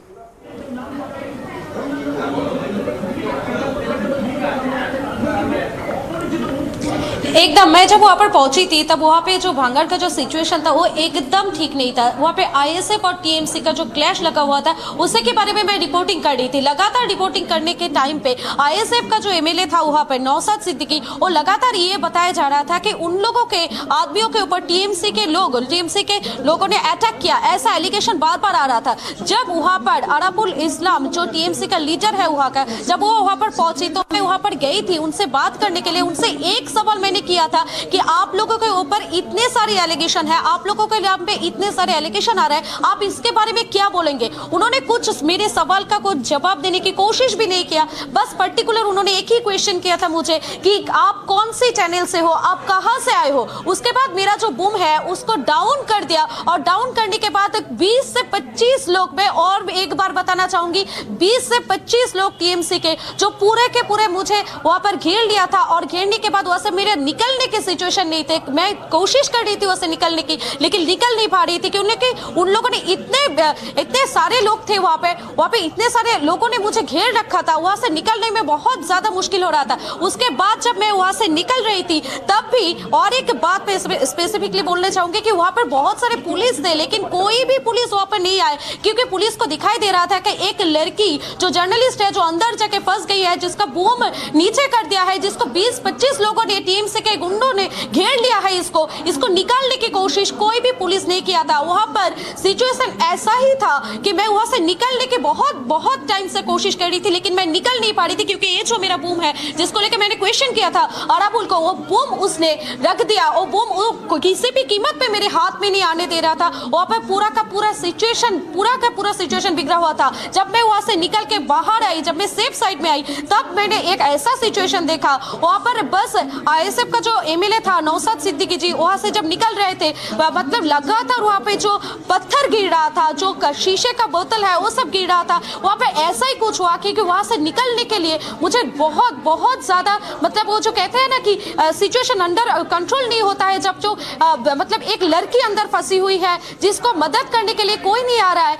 एकदम, मैं जब वहाँ पर पहुंची थी तब वहाँ पे जो भांगड़ का जो सिचुएशन था वो एकदम ठीक नहीं था। वहाँ पे आईएसएफ और टीएमसी का जो क्लैश लगा हुआ था उसी के बारे में मैं रिपोर्टिंग कर रही थी। लगातार रिपोर्टिंग करने के टाइम पे आईएसएफ का जो एमएलए था वहाँ पे नौशाद सिद्दीकी, वो लगातार ये बताया जा रहा था कि उन लोगों के आदमियों के ऊपर टीएमसी के लोगों ने अटैक किया, ऐसा एलिगेशन बार बार आ रहा था। जब वहाँ पर अरबुल इस्लाम जो टीएमसी का लीडर है वहाँ का, जब वो वहाँ पर पहुंची तो मैं वहाँ पर गई थी उनसे बात करने के लिए। उनसे एक सवाल मैंने किया था कि आप लोगों के ऊपर इतने सारे एलिगेशन है, आप लोगों के नाम पे इतने सारे एलिगेशन आ रहे हैं, आप इसके बारे में क्या बोलेंगे। उन्होंने कुछ मेरे सवाल का कुछ जवाब देने की कोशिश भी नहीं किया। बस पर्टिकुलर उन्होंने एक ही क्वेश्चन किया था मुझे कि आप कौन सी चैनल से हो, आप कहां से आए हो। उसके बाद मेरा जो बूम है उसको डाउन कर दिया और डाउन करने के बाद 20 से 25 लोग, मैं और एक बार बताना चाहूंगी, 20 से 25 लोग टीएमसी के जो पूरे के पूरे मुझे वहां पर घेर लिया था। और घेरने के बाद वहां से मेरे निकलने की सिचुएशन नहीं थे। मैं कोशिश कर रही थी वहां से निकलने की, लेकिन निकल नहीं पा रही थी क्योंकि उन लोगों ने इतने सारे लोग थे वहां पे इतने सारे लोगों ने मुझे घेर रखा था। वहां से निकलने में बहुत ज्यादा मुश्किल हो रहा था। उसके बाद जब मैं वहां से निकल रही थी तब भी, और एक बात पे स्पेसिफिकली बोलना चाहूंगी कि वहां पर बहुत सारे पुलिस थे लेकिन कोई भी पुलिस वहां पर नहीं आए, क्योंकि पुलिस को दिखाई दे रहा था कि एक लड़की जो जर्नलिस्ट है जो अंदर जाके फंस गई है, जिसका बूम नीचे कर दिया है, जिसको 20-25 लोगों ने टीएमसी के गुंडों ने घेर लिया है, इसको निकालने की कोशिश कोई भी पुलिस नहीं किया था। वहां पर सिचुएशन ऐसा ही था कि मैं वहां से निकलने की बहुत टाइम से कोशिश कर रही थी लेकिन मैं निकल नहीं पा रही थी, क्योंकि ये जो मेरा बूम है जिसको लेकर मैंने क्वेश्चन किया था अराबुल को, वो बूम उसने रख दिया। वो बूम किसी भी कीमत पे मेरे हाथ में नहीं आने दे रहा था। वहां पर पूरा का पूरा सिचुएशन बिगड़ा हुआ था। जब मैं वहां से निकल के बाहर आई, जब मैं सेफ साइड में आई, तब मैंने एक ऐसा सिचुएशन देखा वहां पर बस आईएसएफ का जो एमएलए था नौशाद सिद्दीकी जी वहां से जब निकल रहे थे, मतलब लगातार वहां पे जो पत्थर गिर रहा था, जो शीशे का बोतल है वो सब गिर रहा था। वहां पे ऐसा ही कुछ हुआ कि वहां से निकलने के लिए मुझे बहुत ज्यादा, मतलब वो जो कहते हैं ना कि सिचुएशन अंडर कंट्रोल नहीं होता है, जब जो मतलब एक लड़की अंदर फंसी हुई है जिसको मदद करने के लिए कोई नहीं आ रहा है।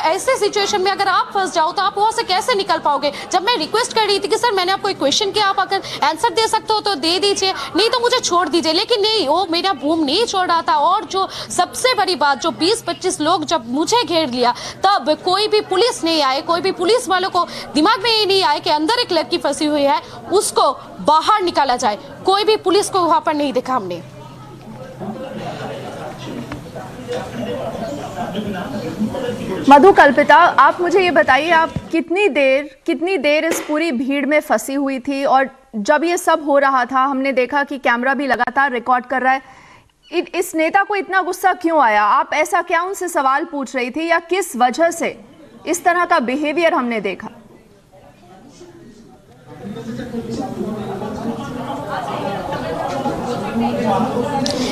ऐसे सिचुएशन में अगर आप फंस जाओ तो आप वहां से कैसे निकल पाओगे। जब मैं रिक्वेस्ट कर रही थी कि सर मैंने आपको एक क्वेश्चन किया, आप अगर आंसर दे सकते हो तो दे दीजिए, नहीं तो मुझे छोड़ दीजिए, लेकिन नहीं, वो मेरा बूम नहीं छोड़ रहा था। और जो सबसे बड़ी बात, जो 20-25 लोग जब मुझे घेर लिया तब कोई भी पुलिस नहीं आए, कोई भी पुलिस वालों को दिमाग में ये नहीं आए कि अंदर एक लड़की फंसी हुई है उसको बाहर निकाला जाए। कोई भी पुलिस को वहां पर नहीं देखा हमने। मधु, कल्पिता, आप मुझे ये बताइए, आप कितनी देर इस पूरी भीड़ में फंसी हुई थी? और जब ये सब हो रहा था हमने देखा कि कैमरा भी लगातार रिकॉर्ड कर रहा है, इस नेता को इतना गुस्सा क्यों आया? आप ऐसा क्या उनसे सवाल पूछ रही थी या किस वजह से इस तरह का बिहेवियर हमने देखा?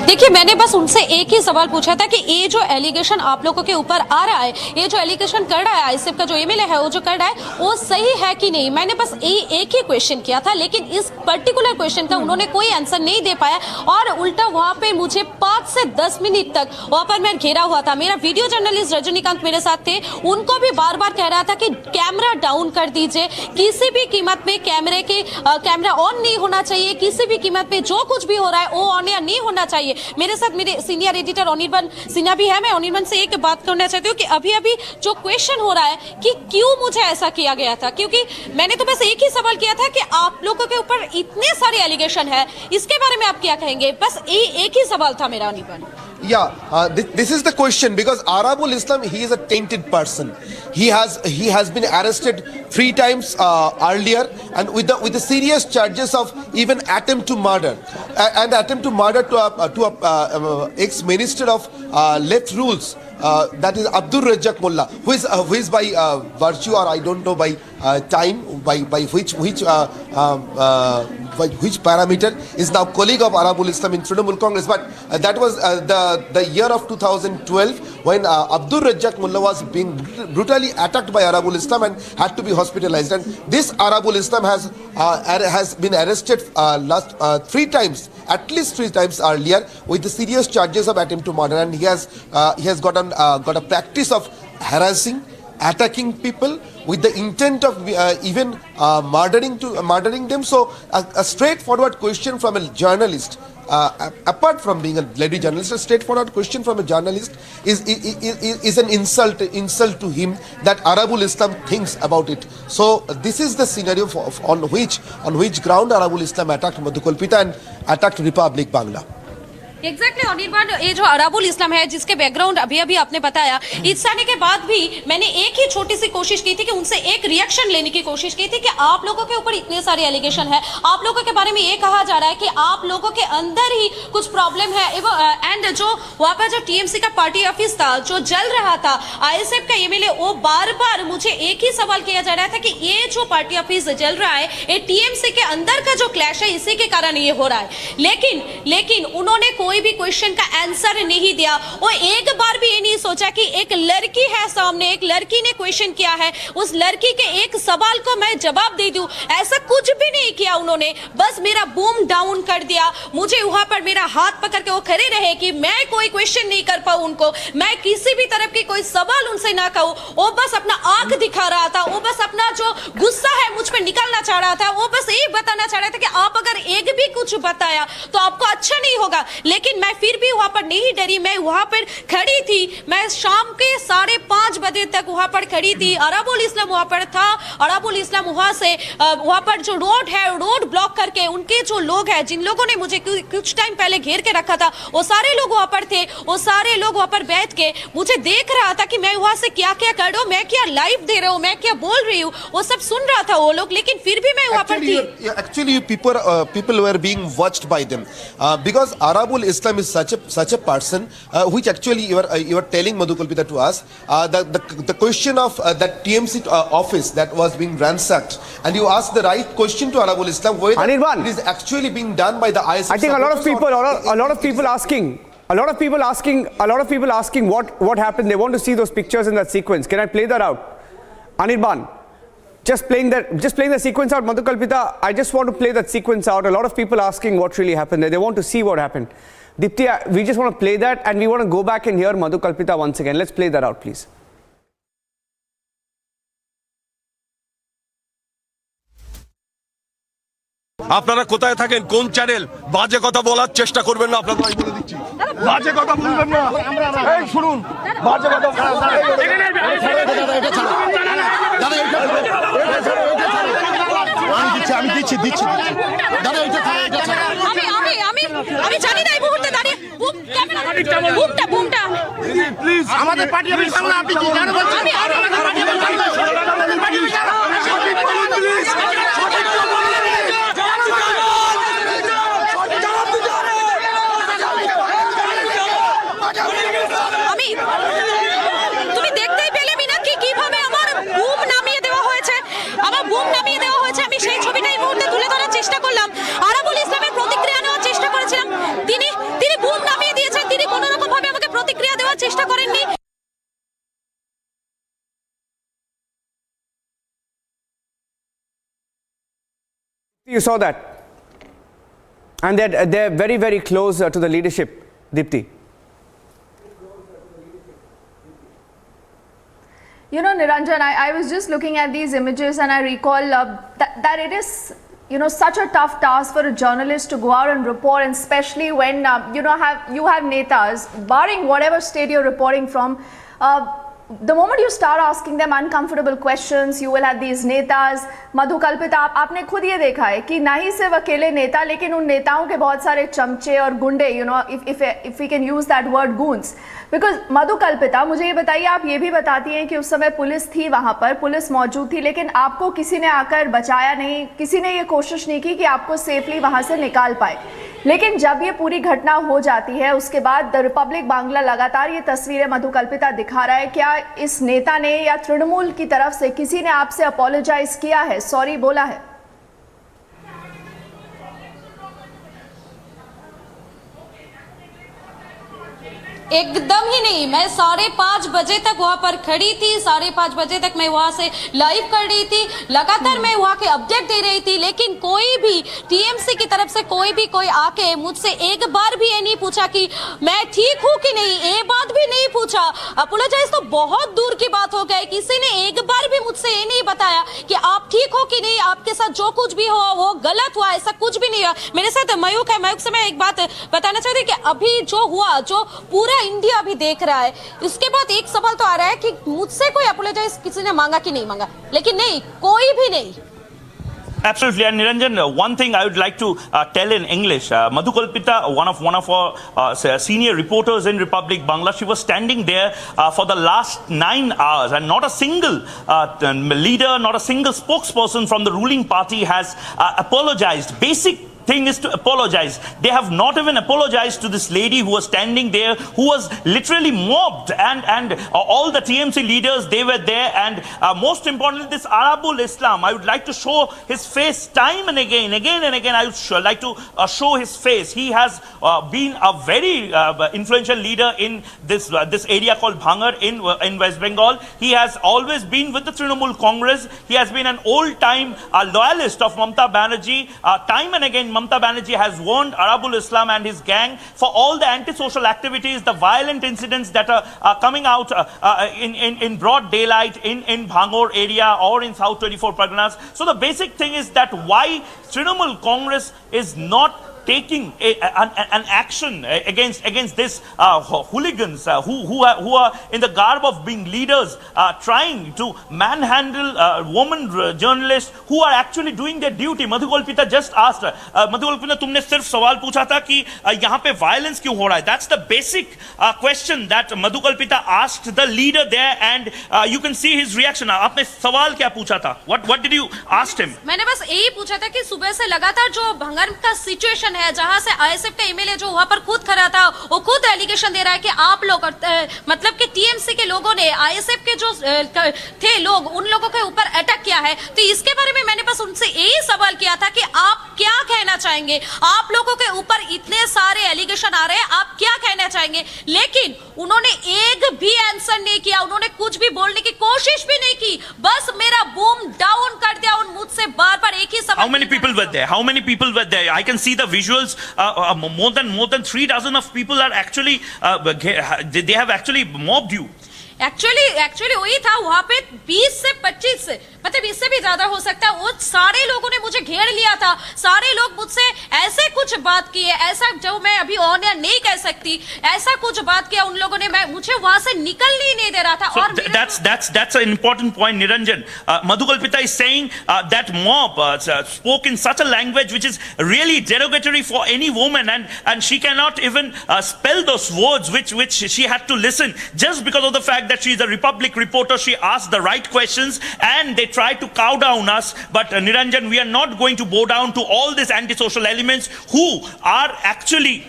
देखिए, मैंने बस उनसे एक ही सवाल पूछा था कि ये जो एलिगेशन आप लोगों के ऊपर आ रहा है, ये जो एलिगेशन कर रहा है आईएसएफ का जो एमएलए है वो जो कर रहा है वो सही है कि नहीं। मैंने बस एक ही क्वेश्चन किया था, लेकिन इस पर्टिकुलर क्वेश्चन का उन्होंने कोई आंसर नहीं दे पाया और उल्टा वहां पे मुझे 5 से 10 मिनट तक वहां पर मैं घेरा हुआ था। मेरा वीडियो जर्नलिस्ट रजनीकांत मेरे साथ थे, उनको भी बार बार कह रहा था कि कैमरा डाउन कर दीजिए, किसी भी कीमत में कैमरा ऑन नहीं होना चाहिए, किसी भी कीमत पे जो कुछ भी हो रहा है वो ऑन या नहीं होना चाहिए। मेरे साथ मेरे सीनियर एडिटर अनिर्बन सिन्हा भी है। मैं अनिर्बन से एक बात करना चाहती हूँ कि अभी जो क्वेश्चन हो रहा है कि क्यों मुझे ऐसा किया गया था, क्योंकि मैंने तो बस एक ही सवाल किया था कि आप लोगों के ऊपर इतने सारे एलिगेशन है, इसके बारे में आप क्या कहेंगे? बस एक ही सवाल था मेरा Anirban. Yeah, this is the question, because Arabul Islam, he is a tainted person. He has been arrested 3 times earlier, and with the serious charges of even attempt to murder, and attempt to murder to a ex-minister of left rules. That is Abdul Razzaq Mullah, who is by virtue, or I don't know by time, by which parameter is now colleague of Arabul Islam in Trinamool Congress. But that was the year of 2012 when Abdul Razzaq Mullah was being brutally attacked by Arabul Islam and had to be hospitalized. And this Arabul Islam has been arrested last 3 times, at least 3 times earlier, with the serious charges of attempt to murder. And he has got a practice of harassing, attacking people with the intent of even murdering them. So a straightforward question from a journalist, apart from being a lady journalist, a straightforward question from a journalist is an insult to him that Arabul Islam thinks about it. So this is the scenario on which ground Arabul Islam attacked Madhukalpita and attacked Republic Bangla. Exactly Anirban, ये जो अराबुल इस्लाम है जिसके background अभी अभी आपने बताया, इस आने के बाद भी मैंने एक ही छोटी सी कोशिश की थी कि उनसे एक रिएक्शन लेने की कोशिश की थी कि आप लोगों के ऊपर इतने सारे एलिगेशन है, आप लोगों के बारे में ये कहा जा रहा है कि आप लोगों के अंदर ही कुछ प्रॉब्लम है, एंड जो वहाँ पर जो टीएमसी का पार्टी ऑफिस था जो जल रहा था, आईएसएफ का एमएलए, वो बार बार मुझे एक ही सवाल किया जा रहा था कि ये जो पार्टी ऑफिस जल रहा है ये टीएमसी के अंदर का जो क्लैश है इसी के कारण ये हो रहा है। लेकिन उन्होंने कोई भी क्वेश्चन का आंसर नहीं दिया। वो एक बार भी ये नहीं सोचा कि एक लड़की है सामने, एक लड़की ने क्वेश्चन किया है, उस लड़की के एक सवाल को मैं जवाब दे दूं, ऐसा कुछ भी नहीं किया उन्होंने। बस मेरा बूम डाउन कर दिया, मुझे वहां पर मेरा हाथ पकड़ के वो खड़े रहे कि मैं कोई क्वेश्चन नहीं कर पाऊं उनको, मैं किसी भी तरफ की कोई सवाल उनसे ना कहूं। वो बस अपना आंख दिखा रहा था, वो बस अपना जो गुस्सा है मुझ पर निकालना चाह रहा था, वो बस ये बताना चाह रहा था कि आप अगर एक भी कुछ बताया तो आपको अच्छा नहीं होगा। लेकिन मैं फिर भी वहां पर नहीं डरी, मैं वहां पर खड़ी थी, मैं शाम के 5:30 बजे तक वहां पर खड़ी थी। अरबुल इस्लाम वहां पर था, अरबुल इस्लाम वहां से वहां पर जो रोड है रोड ब्लॉक करके उनके जो लोग हैं जिन लोगों ने मुझे कुछ टाइम पहले घेर के रखा था वो सारे लोग वहां पर थे, वो सारे लोग वहां पर बैठ के मुझे देख रहा था कि मैं वहां से क्या क्या कर रहा हूं, मैं क्या लाइव दे रहा हूं, मैं क्या बोल रही हूं, वो सब सुन रहा था वो लोग, लेकिन फिर भी मैं वहां पर थी। Actually, people were being watched by them because Arabul Islam is such a person which actually you are telling Madhukalpita to us the question of that TMC office that was being ransacked, and you asked the right question to Arabul Islam whether it is actually being done by the ISRO. I think a lot of people asking what happened. They want to see those pictures in that sequence. Can I play that out? Anirban, just playing the sequence out. Madhukalpita, I just want to play that sequence out. A lot of people asking what really happened there. They want to see what happened. Dipti, we just want to play that and we want to go back and hear Madhukalpita once again. Let's play that out, please. আপনারা কোথায় থাকেন, কোন channel, বাজে কথা বলার চেষ্টা করবেন না, আপনাদের আমি বলে দিচ্ছি, বাজে কথা বলবেন না। এই শুনুন, বাজে কথা আমি দিচ্ছি দাদা, আমি জানি না এই মুহূর্তে দাঁড়িয়ে বুমটা প্লিজ আমাদের পার্টি অফিস সামনে আপনি কি জানেন বলছেন, তুমি দেখতেই পেলে মিনাক্ষী কিভাবে আমার বুম নামিয়ে দেওয়া হয়েছে, আমি সেই ছবিটা এই মুহূর্তে তুলে ধরার চেষ্টা করলাম। আরাবুল ইসলামের প্রতিক্রিয়া নেওয়ার চেষ্টা করেছিলাম, তিনি বুম নামিয়ে দিয়েছেন, তিনি কোনো রকম ভাবে আমাকে প্রতিক্রিয়া দেওয়ার চেষ্টা করেননি। You saw that, and they're very, very close to the leadership, Dipti. You know, Niranjan, I was just looking at these images and I recall that it is, such a tough task for a journalist to go out and report, and especially when, you have netas, barring whatever state you're reporting from, the moment you start asking them uncomfortable questions, you will have these netas. Madhukalpita, आपने खुद ये देखा है कि ना ही सिर्फ अकेले नेता, लेकिन उन नेताओं के बहुत सारे चमचे और गुंडे, if we can use that word, goons. Because Madhukalpita, मुझे ये बताइए, आप ये भी बताती हैं कि उस समय पुलिस थी वहाँ पर, पुलिस मौजूद थी, लेकिन आपको किसी ने आकर बचाया नहीं, किसी ने ये कोशिश नहीं की कि आपको सेफली वहाँ से निकाल पाए। लेकिन जब ये पूरी घटना हो जाती है उसके बाद द रिपब्लिक बांग्ला लगातार ये तस्वीरें मधुकल्पिता दिखा रहा है, क्या इस नेता ने या तृणमूल की तरफ से किसी ने आपसे अपोलोजाइज किया है, सॉरी बोला है? एकदम ही नहीं। मैं 5:30 बजे तक वहां पर खड़ी थी, 5:30 बजे तक मैं वहां से लाइव कर रही थी, लगातार मैं वहां के अपडेट दे रही थी, लेकिन कोई भी टीएमसी की तरफ से कोई आके मुझसे एक बार भी ये नहीं पूछा कि मैं ठीक हूं कि नहीं, ये बात भी नहीं पूछा। अपोलोजाइज तो बहुत दूर की बात हो गई, किसी ने एक बार भी मुझसे ये नहीं बताया कि आप ठीक हो कि नहीं, आपके साथ जो कुछ भी हुआ वो गलत हुआ, ऐसा कुछ भी नहीं हुआ। मेरे साथ मयूक है, मयूक से मैं एक बात बताना चाहती हूँ कि अभी जो हुआ, जो पूरा इंडिया भी देख रहा है, इसके बाद एक सवाल तो आ रहा है कि मुझसे कोई अपोलोजाइज किसी ने मांगा कि नहीं मांगा, लेकिन नहीं, कोई भी नहीं। Absolutely, and Niranjan, one thing I would like to tell in English. Madhukalpita, one of our senior reporters in Republic Bangla, she was standing there for the last 9 hours, and not a single leader, not a single spokesperson from the ruling party has apologized. Basic thing is to apologize. They have not even apologized to this lady who was standing there, who was literally mobbed, and all the TMC leaders, they were there, and most importantly, this Arabul Islam, I would like to show his face time and again and again. I would like to show his face. He has been a very influential leader in this area called Bhangar in West Bengal. He has always been with the Trinamool Congress. He has been an old-time loyalist of Mamata Banerjee. Time and again, Mamata Banerjee has warned Arabul Islam and his gang for all the antisocial activities, the violent incidents that are coming out in broad daylight in Bhangar area or in South 24 Parganas. So the basic thing is that why Trinamool Congress is not taking an action against this hooligans who are in the garb of being leaders, trying to manhandle women journalists who are actually doing their duty. Madhukalpita just asked, Madhukalpita, तुमने सिर्फ सवाल पूछा था कि यहाँ पे violence क्यों हो रहा है? That's the basic question that Madhukalpita asked the leader there, and you can see his reaction. आपने सवाल क्या पूछा था? What did you ask him? मैंने बस यही पूछा था कि सुबह से लगातार जो भंगर का सिचुएशन है, जहां से आईएसएफ का एमएलए जो वहां पर खुद खड़ा था, वो खुद एलिगेशन दे रहा है कि आप लोग मतलब कि टीएमसी के लोगों ने आईएसएफ के जो थे लोग, उन लोगों के ऊपर अटैक किया है। तो इसके बारे में मैंने बस उनसे यही सवाल किया था कि आप क्या कहना चाहेंगे, आप लोगों के ऊपर इतने सारे एलिगेशन आ रहे हैं, आप क्या कहना चाहेंगे? लेकिन उन्होंने एक भी आंसर नहीं किया, उन्होंने कुछ भी बोलने की कोशिश भी नहीं की, बस मेरा बूम डाउन कर दिया। उन मुझसे बार-बार एक ही सवाल। How many people were there? How many people were there? I can see the visuals. More than 3 dozen of people are actually they have actually mobbed you. Actually वही था, वहां पे 20 से 25 से मतलब इससे भी ज्यादा हो सकता है, वो सारे लोगों ने मुझे घेर लिया था। सारे लोग मुझसे ऐसे कुछ बात किए, ऐसा जो मैं अभी ऑन एयर नहीं कह सकती, ऐसा कुछ बात किया उन लोगों ने, मुझे वहां से निकलने ही नहीं दे रहा था। So और that's an important point, Niranjan. Madhukalpita is saying that mob spoke in such a language which is really derogatory for any woman, and she cannot even spell those words which she had to listen just because of the fact that she is a Republic reporter. She asked the right questions and they tried to cow down us. But Niranjan, we are not going to bow down to all these antisocial elements who are actually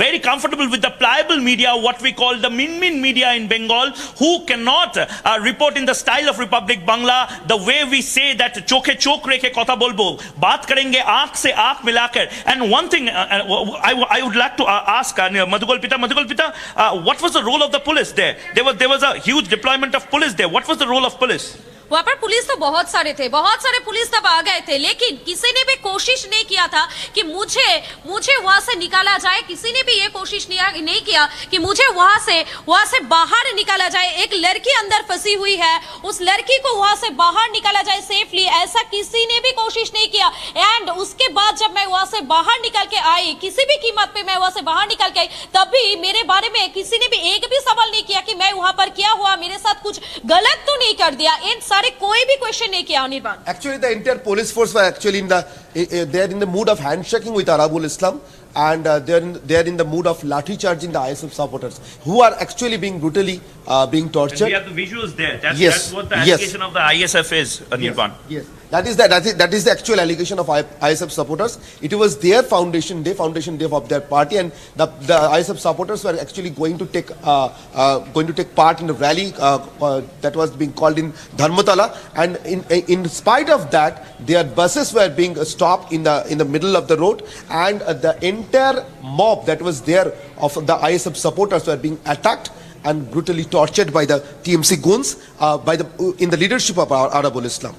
very comfortable with the pliable media, what we call the min media in Bengal, who cannot report in the style of Republic Bangla, the way we say that chokhe chok rekhe kotha bolbo, baat karenge aankh se aankh milakar. And one thing I would like to ask Madhukalpita, what was the role of the police there? There was a huge deployment of police there. What was the role of police? वहां पर police तो बहुत सारे थे, बहुत सारे police तब आ गए थे, लेकिन किसी ने भी कोशिश नहीं किया था कि मुझे वहां से निकाला जाए। किसी ने भी ये कोशिश नहीं किया कि मुझे वहां से बाहर निकाला जाए। एक लड़की अंदर फंसी हुई है, उस लड़की को वहां से बाहर निकाला जाए सेफली, ऐसा किसी ने भी कोशिश नहीं किया। एंड उसके बाद जब मैं वहां से बाहर निकल के आई, किसी भी कीमत पे मैं वहां से बाहर निकल के आई, तब भी मेरे बारे में किसी ने भी एक भी सवाल नहीं किया कि मैं वहां पर क्या हुआ, मेरे साथ कुछ गलत तो नहीं कर दिया। इन कोई भी क्वेश्चन नहीं किया Anirban. Actually, the entire police force were actually they're in the mood of handshaking with Arabul Islam, and they're in the mood of lathi charging the ISF supporters who are actually being brutally being tortured. And we have the visuals there. That's what the allegation of the ISF is, Anirban. Yes. That is the actual allegation of ISF supporters. It was their foundation day of their party, and the ISF supporters were actually going to take part in a rally that was being called in Dharmatala, and in spite of that, their buses were being stopped in the middle of the road, and the entire mob that was there of the ISF supporters were being attacked and brutally tortured by the TMC goons in the leadership of Arabul Islam.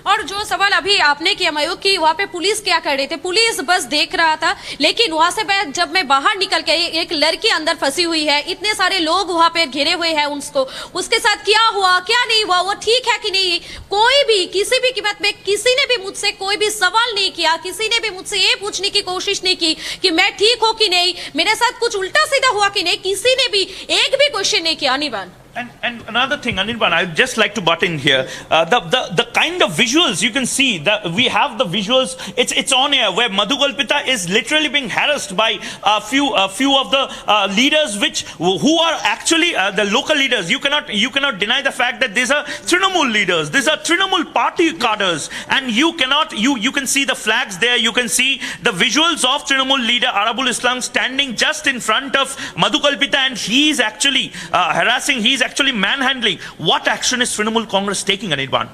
और जो सवाल अभी आपने किया मयूक कि वहाँ पे police क्या कर रही थी, पुलिस बस देख रहा था, लेकिन वहां से जब मैं बाहर निकल के एक लड़की अंदर फंसी हुई है, इतने सारे लोग वहां पे घिरे हुए हैं उसको, उसके साथ क्या हुआ क्या नहीं हुआ, वो ठीक है कि नहीं, कोई भी किसी भी कीमत में किसी ने भी मुझसे कोई भी सवाल नहीं किया, किसी ने भी मुझसे ये पूछने की कोशिश नहीं की कि मैं ठीक हूं कि नहीं, मेरे साथ कुछ उल्टा सीधा हुआ कि नहीं, किसी ने भी एक भी क्वेश्चन नहीं किया। अनिबान And another thing, Anirban, I'd just like to butt in here. The kind of visuals you can see, that we have the visuals. It's on air where Madhu Kalpita is literally being harassed by a few of the leaders, who are actually the local leaders. You cannot deny the fact that these are Trinamool leaders. These are Trinamool party cadres, and you can see the flags there. You can see the visuals of Trinamool leader Arabul Islam standing just in front of Madhu Kalpita, and he is actually harassing. He's actually manhandling. What action is Trinamool Congress taking, Anirban?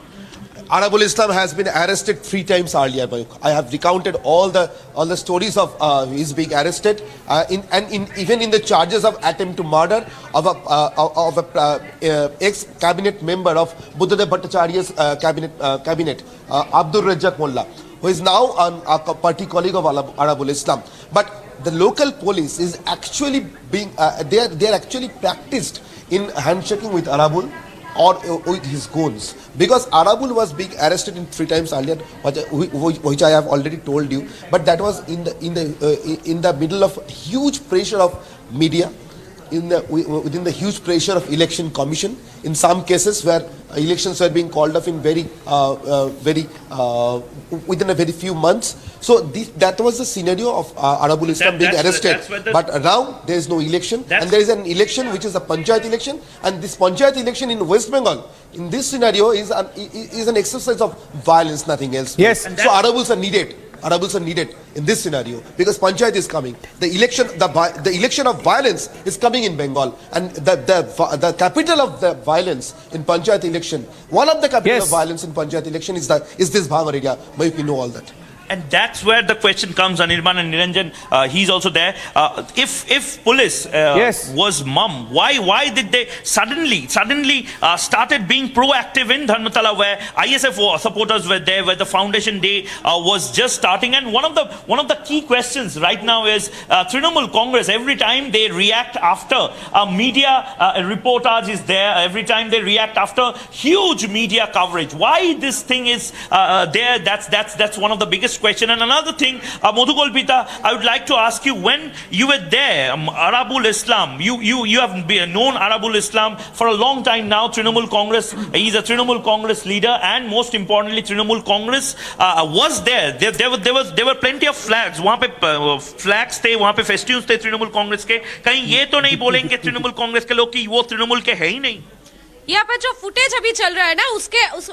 Arabul Islam has been arrested 3 times earlier. I have recounted all the stories of his being arrested, even in the charges of attempt to murder of a ex-cabinet member of Buddhadev Bhattacharya's cabinet, Abdul Razzaq Mullah, who is now a party colleague of Arabul Islam. But the local police is actually being they are actually practiced in handshaking with Arabul or with his goons, because Arabul was being arrested in 3 times earlier, which I have already told you. But that was in the middle of huge pressure of media, within the huge pressure of election commission. In some cases where elections were being called off in within a very few months. So that was the scenario of Arabul Islam being arrested. But now there is no election, and there is an election which is a Panchayat election, and this Panchayat election in West Bengal, in this scenario, is an exercise of violence, nothing else. Yes. So Arabuls are needed. Arabuls are needed in this scenario because Panchayat is coming. The election of violence is coming in Bengal, and the capital of the violence in Panchayat election, one of the capital of violence in Panchayat election is this Bhang area. Maybe you know all that. And that's where the question comes, Anirban and Niranjan. He's also there. If police was mum, why did they suddenly started being proactive in Dharmatala, where ISF supporters were there, where the foundation day was just starting? And one of the key questions right now is Trinamool Congress. Every time they react after a media reportage is there, every time they react after huge media coverage, why this thing is there? That's one of the biggest question. And another thing, Madhu Kalpita, I would like to ask you, when you were there, Arabul Islam, you have known Arabul Islam for a long time now. Trinamool Congress, he's a Trinamool Congress leader, and most importantly, Trinamool Congress was there. There were plenty of flags. वहाँ पे flags थे, वहाँ पे festoons थे Trinamool Congress के. कहीं ये तो नहीं बोलेंगे Trinamool Congress के लोग कि वो Trinamool के है ही नहीं. यहाँ पर जो फुटेज अभी चल रहा है ना,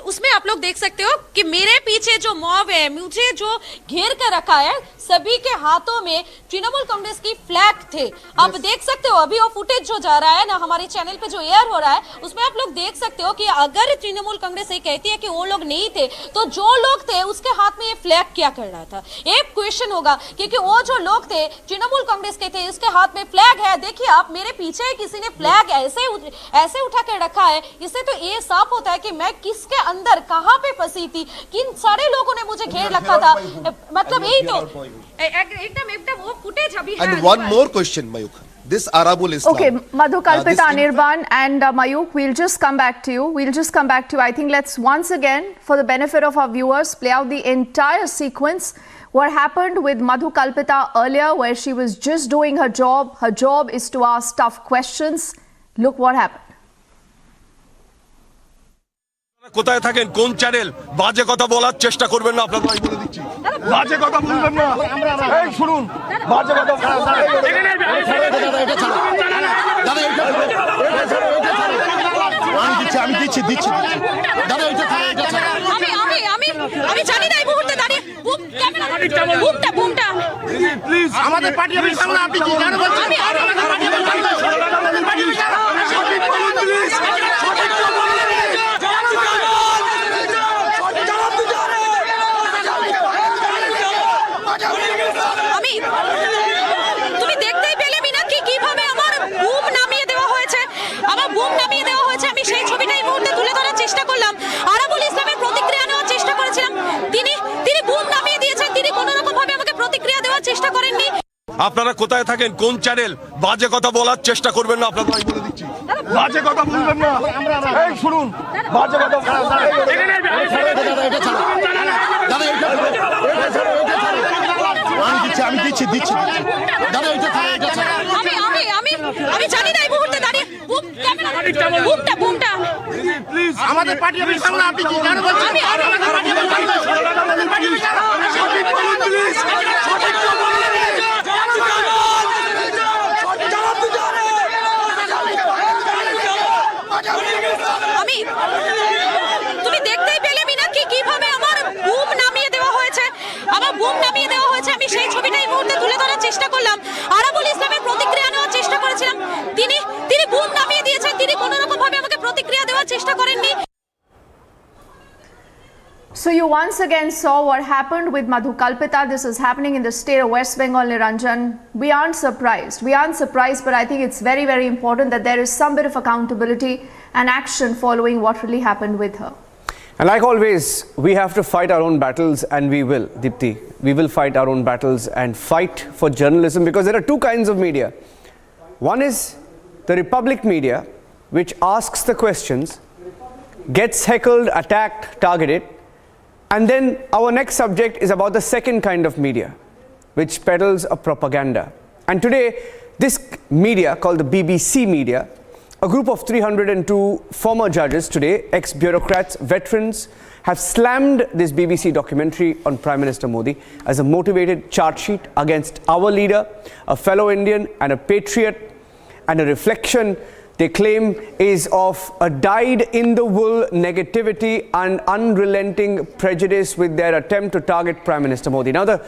उसमें आप लोग देख सकते हो कि मेरे पीछे जो मॉब है, मुझे जो घेर कर रखा है, सभी के हाथों में तृणमूल कांग्रेस की फ्लैग थे। आप देख सकते हो अभी वो फुटेज जो जा रहा है ना, हमारे चैनल पे जो एयर हो रहा है, उसमें आप लोग देख सकते हो कि अगर तृणमूल कांग्रेस ये कहती है कि वो लोग नहीं थे, तो जो लोग थे उसके हाथ में ये फ्लैग क्या कर रहा था? एक क्वेश्चन होगा, क्योंकि वो जो लोग थे तृणमूल कांग्रेस के थे, उसके हाथ में फ्लैग है। देखिए आप, मेरे पीछे किसी ने फ्लैग ऐसे उठा कर रखा है। इससे तो ये साफ होता है कि मैं किसके अंदर कहां पे फंसी थी, किन सारे लोगों ने मुझे घेर रखा था। मतलब यही तो एकदम वो फुटेज अभी है। And one more question, Mayuk. This Arabul Islam. Okay, Madhu Kalpita, Anirban and Mayuk, we'll just come back to you. I think let's once again, for the benefit of our viewers, play out the entire sequence. What happened with Madhu Kalpita earlier, where she was just doing her job. Her job is to ask tough questions. Look what happened. কোথায় থাকেন, কোন channel, বাজে কথা বলার চেষ্টা করবেন না, আপনাদের আমি বলে দিচ্ছি, বাজে কথা বলবেন না। এই শুনুন, বাজে কথা আমি দিচ্ছি দাদা, আমি জানি না এই মুহূর্তে দাঁড়িয়ে বুমটা প্লিজ আমাদের পার্টি অফিস সামনে আপনি কি জানেন বলছেন? তুমি দেখতেই পেলে না কি কিভাবে করলাম আরাবুল ইসলামের প্রতিক্রিয়া নেওয়ার চেষ্টা করেছিলাম তিনি তিনি বুম নামিয়ে দিয়েছেন তিনি কোনো রকম ভাবে আমাকে প্রতিক্রিয়া দেওয়ার চেষ্টা করেননি আপনারা কোথায় থাকেন কোন চ্যানেল বাজে কথা বলার চেষ্টা করবেন না আপনাদের আমি বলে দিচ্ছি বাজে কথা বলবেন না এই শুনুন বাজে কথা আমি দিচ্ছি দাদা আমি জানি না এই মুহূর্তে দাঁড়িয়ে বুমটা প্লিজ আমাদের পার্টি অফিস সামনে আপনি কি জানেন তুমি দেখতেই পেলে মিনাক্ষী কিভাবে আমার বুম নামিয়ে দেওয়া হয়েছে আমি সেই ছবিটা এই মুহূর্তে তুলে ধরার চেষ্টা করলাম আরাবুল ইসলামের প্রতিক্রিয়া নেওয়ার চেষ্টা করেছিলাম তিনি বুম নামিয়ে দিয়েছেন তিনি কোনো রকম ভাবে আমাকে প্রতিক্রিয়া দেওয়ার চেষ্টা করেননি So you once again saw what happened with Madhukalpita. This is happening in the state of West Bengal, Niranjan. We aren't surprised, but I think it's very, very important that there is some bit of accountability and action following what really happened with her. And like always, we have to fight our own battles, and we will, Dipti. We will fight our own battles and fight for journalism, because there are two kinds of media. One is the Republic media, which asks the questions, gets heckled, attacked, targeted. And then our next subject is about the second kind of media, which peddles a propaganda. And today, this media, called the BBC media, a group of 302 former judges today, ex-bureaucrats, veterans, have slammed this BBC documentary on Prime Minister Modi as a motivated charge sheet against our leader, a fellow Indian and a patriot, and a reflection they claim is of a dyed-in-the-wool negativity and unrelenting prejudice with their attempt to target Prime Minister Modi. Now, the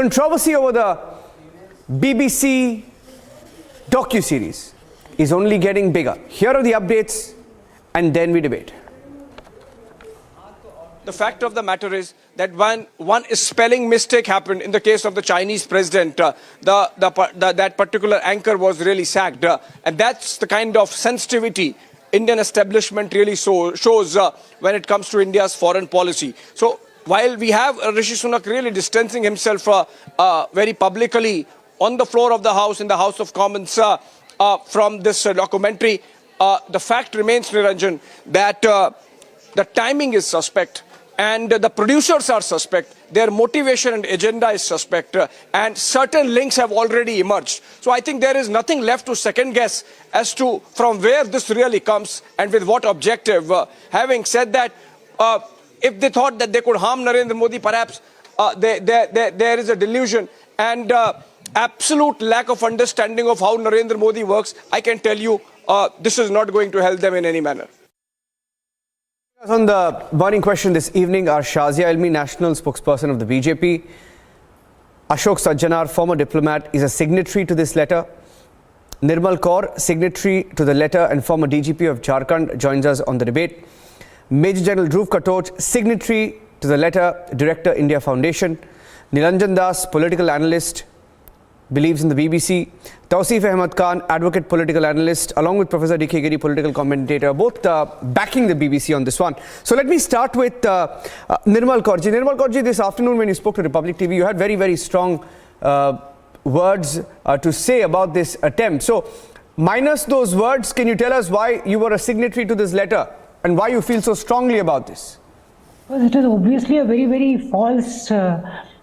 controversy over the BBC docu-series is only getting bigger. Here are the updates, and then we debate. The fact of the matter is that one spelling mistake happened in the case of the Chinese president. That particular anchor was really sacked. And that's the kind of sensitivity Indian establishment really shows when it comes to India's foreign policy. So while we have Rishi Sunak really distancing himself very publicly on the floor of the House, in the House of Commons, from this documentary, the fact remains, Niranjan, that the timing is suspect. And the producers are suspect, their motivation and agenda is suspect, and certain links have already emerged. So I think there is nothing left to second guess as to from where this really comes and with what objective. Having said that, if they thought that they could harm Narendra Modi, perhaps there is a delusion and absolute lack of understanding of how Narendra Modi works. I can tell you this is not going to help them in any manner. On the burning question this evening are Shazia Ilmi, national spokesperson of the BJP. Ashok Sajjanar, former diplomat, is a signatory to this letter. Nirmal Kaur, signatory to the letter and former DGP of Jharkhand, joins us on the debate. Major General Dhruv Katoch, signatory to the letter, director, India Foundation. Nilanjan Das, political analyst, believes in the BBC. Tausif Ahmed Khan, advocate, political analyst, along with Professor D.K. Giri, political commentator, both backing the BBC on this one. So let me start with Nirmal Kaurji. Nirmal Kaurji, this afternoon when you spoke to Republic TV, you had very, very strong words to say about this attempt. So minus those words, can you tell us why you were a signatory to this letter and why you feel so strongly about this? Well, it is obviously a very, very false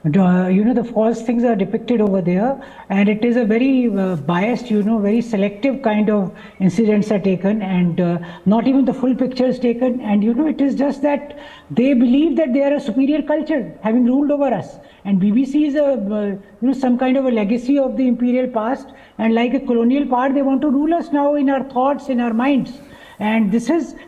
the false things are depicted over there, and it is a very biased, very selective kind of incidents are taken, and not even the full picture is taken. And it is just that they believe that they are a superior culture, having ruled over us. And BBC is some kind of a legacy of the imperial past, and like a colonial power, they want to rule us now in our thoughts, in our minds. And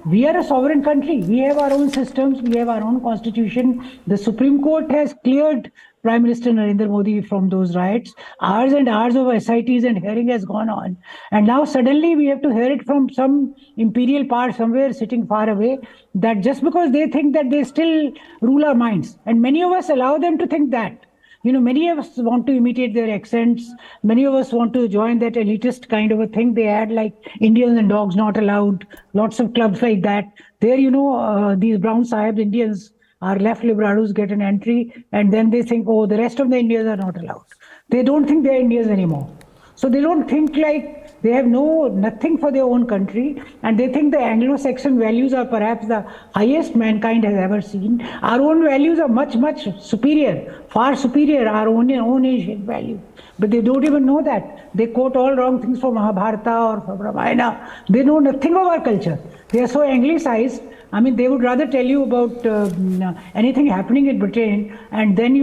we are a sovereign country. We have our own systems, we have our own constitution. The Supreme Court has cleared Prime Minister Narendra Modi from those riots. Hours and hours of SITs and hearing has gone on. And now suddenly we have to hear it from some imperial power somewhere sitting far away, that just because they think that they still rule our minds. And many of us allow them to think that. Many of us want to imitate their accents. Many of us want to join that elitist kind of a thing. They had like Indians and dogs not allowed, lots of clubs like that. There, these brown sahib Indians are left liberados get an entry, and then they think, oh, the rest of the Indians are not allowed. They don't think they're Indians anymore. So they don't think like they have nothing for their own country, and they think the Anglo-Saxon values are perhaps the highest mankind has ever seen. Our own values are much, much superior, far superior, our own Asian values. But they don't even know that. They quote all wrong things from Mahabharata or from Ramayana. They know nothing of our culture. They are so anglicized. I mean, they would rather tell you about anything happening in Britain and then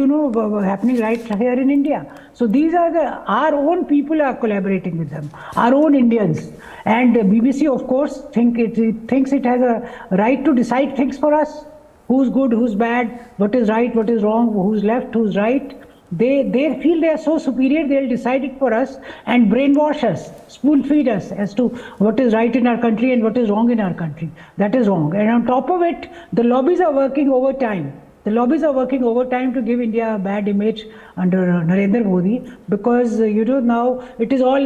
happening right here in India. So these are our own people are collaborating with them, our own Indians. And the BBC, of course, thinks it has a right to decide things for us. Who's good, who's bad, what is right, what is wrong, who's left, who's right. They feel they are so superior, they'll decide it for us and brainwash us, spoon feed us as to what is right in our country and what is wrong in our country. That is wrong. And on top of it, the lobbies are working overtime. The lobbies are working overtime to give India a bad image under Narendra Modi because, now it is all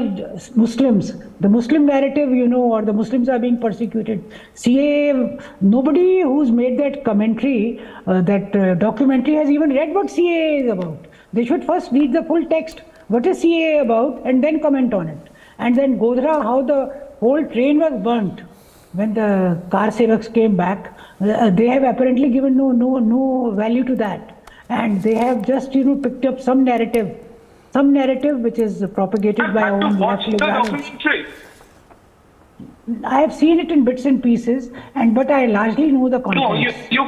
Muslims. The Muslim narrative, or the Muslims are being persecuted. CAA, nobody who's made that commentary, that documentary has even read what CAA is about. They should first read the full text. What is CAA about? And then comment on it. And then Godhra, how the whole train was burnt when the car sevaks came back. They have apparently given no value to that. And they have just, picked up some narrative which is propagated by our own left liberals. I have seen it in bits and pieces, but I largely know the context. No,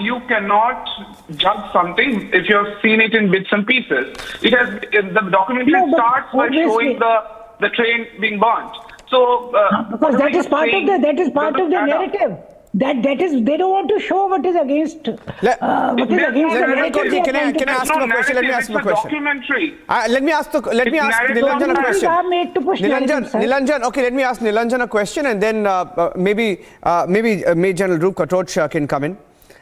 you cannot judge something if you have seen it in bits and pieces. The documentary starts by showing the train being burnt. So because that is part of the narrative. That is, they don't want to show what is against the narrative. Can I ask you a question? Let me ask you a question. Documentary. Let me ask Nilanjan a question. Nilanjan, okay, let me ask Nilanjan a question, and then maybe Major General Dhruv Katoch can come in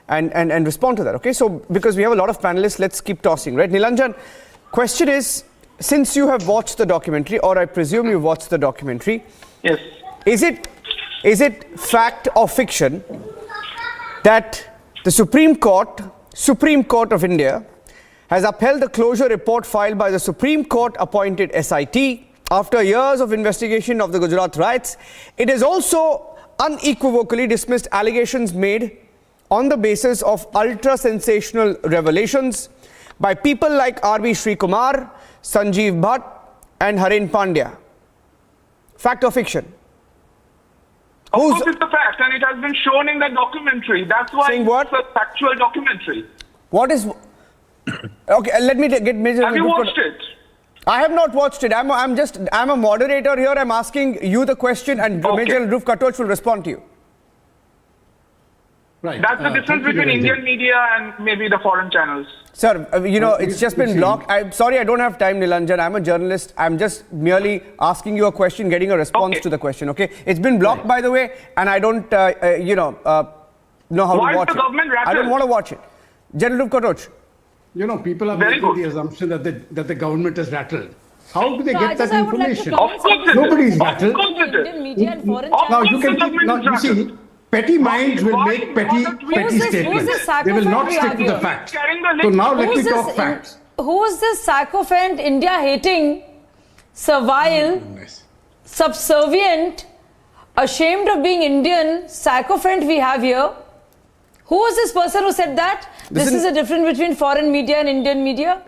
and respond to that. Okay, so because we have a lot of panelists, let's keep tossing, right? Nilanjan, question is, since you have watched the documentary, or I presume you watched the documentary, yes, is it fact or fiction that the Supreme Court of India has upheld the closure report filed by the Supreme Court appointed SIT after years of investigation of the Gujarat riots? It has also unequivocally dismissed allegations made on the basis of ultra-sensational revelations by people like R.B. Sri Kumar, Sanjeev Bhatt and Haren Pandya. Fact or fiction? Of course it's a fact, and it has been shown in the documentary. That's why it's a factual documentary. What is... Okay, let me get Major... Have you watched it? I have not watched it. I'm a moderator here. I'm asking you the question, and Major Dhruv Katoch will respond to you. Right. That's the difference between Indian media and maybe the foreign channels. Sir, it's just been blocked. I'm sorry, I don't have time, Nilanjan. I'm a journalist. I'm just merely asking you a question, getting a response to the question, okay? It's been blocked, by the way, and I don't, know how to watch it. I don't want to watch it. General Dhruv Katoch. People are making the assumption that the government is rattled. How do they get that information? Nobody is rattled. Of course it is. Now, you see, petty minds will make petty statements. They will not stick to the facts. So now let me talk facts. Who is this sycophant, India-hating, servile, subservient, ashamed of being Indian sycophant we have here? Who is this person who said that? This is a difference between foreign media and Indian media?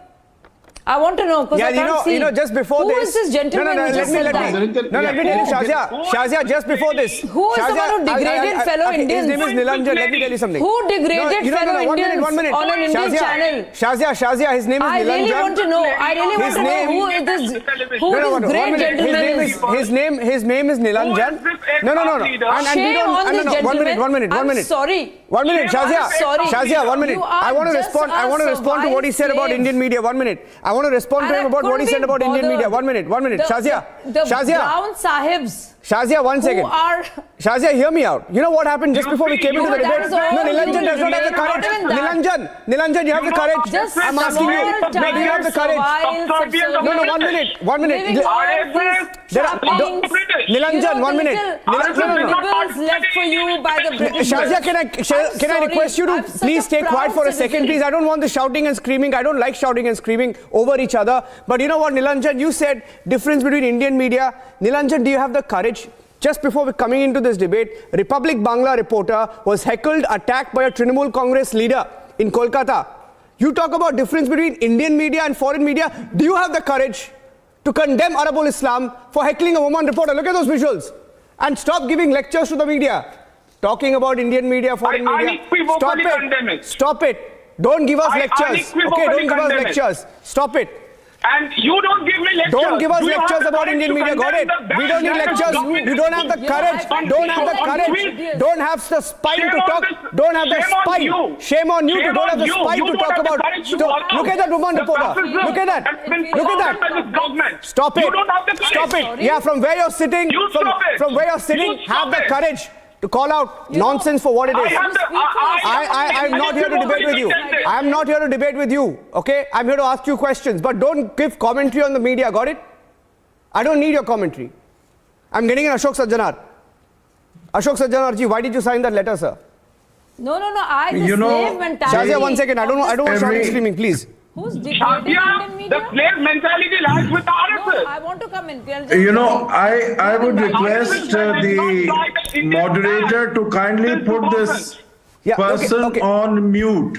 I want to know, because I can't see. Just before who is this gentleman who just said that? No, let me tell you, Shazia, just before this. Who is the one who degraded fellow Indians? His name is Nilanjan. Let me tell you something. Who degraded fellow Indians on an Indian channel? Shazia, his name is Nilanjan. I really want to know. Who this great gentleman is. His name is Nilanjan. No. leader. And we Shame don't. on this gentleman. One minute. I'm sorry. 1 minute, Shazia. I'm sorry. Shazia, 1 minute. You are I want to just respond. I a want to respond to what he said about survived Indian media. 1 minute. I want to respond to And him I about what he couldn't said about be Indian media. bothered. 1 minute. Shazia. The brown sahibs. Shazia, 1 second. Who are... Shazia, hear me out. You know what happened just before we came into the debate? No, Nilanjan does not have the courage. Nilanjan, you have the courage. Just I'm asking you. small No, do you have the courage? subservient. No, 1 minute. 1 minute. Living all these trappings. Nilanjan, 1 minute. Nibbles left for you by the British. Shazia, can I request you to please stay quiet for a second, please? I don't want the shouting and screaming. I don't like shouting and screaming over each other. But you know what, Nilanjan, you said difference between Indian media. Nilanjan, do you have the courage? Just before we're coming into this debate, Republic Bangla reporter was heckled, attacked by a Trinamool Congress leader in Kolkata. You talk about difference between Indian media and foreign media. Do you have the courage to condemn Arabul Islam for heckling a woman reporter? Look at those visuals. And stop giving lectures to the media. Talking about Indian media, foreign media. Stop it. Stop it. Don't give us lectures. Okay, don't give us lectures. Stop it. And you don't give me lectures. Don't give us lectures about Indian media. Got it? We don't need lectures. You don't have the courage. Don't have the courage. Don't have the spine to talk. Don't have the spine. Shame on you. Don't have the spine to talk about. Look at that woman reporter. Look at that. Look at that. Stop it. Stop it. Yeah, from where you're sitting. From where you're sitting, have the courage to call out nonsense for what it is. I'm not here to debate with you. I'm not here to debate with you. Okay? I'm here to ask you questions. But don't give commentary on the media. Got it? I don't need your commentary. I'm getting an Ashok Sajjanar. Ashok Sajjanar ji, why did you sign that letter, sir? No. Slave mentality. Shazia, 1 second. I don't want shouting screaming, please. Who's degrading Indian media? The slave mentality lies with the RSS. No, I want to come in. I would request the moderator to kindly put this person on mute,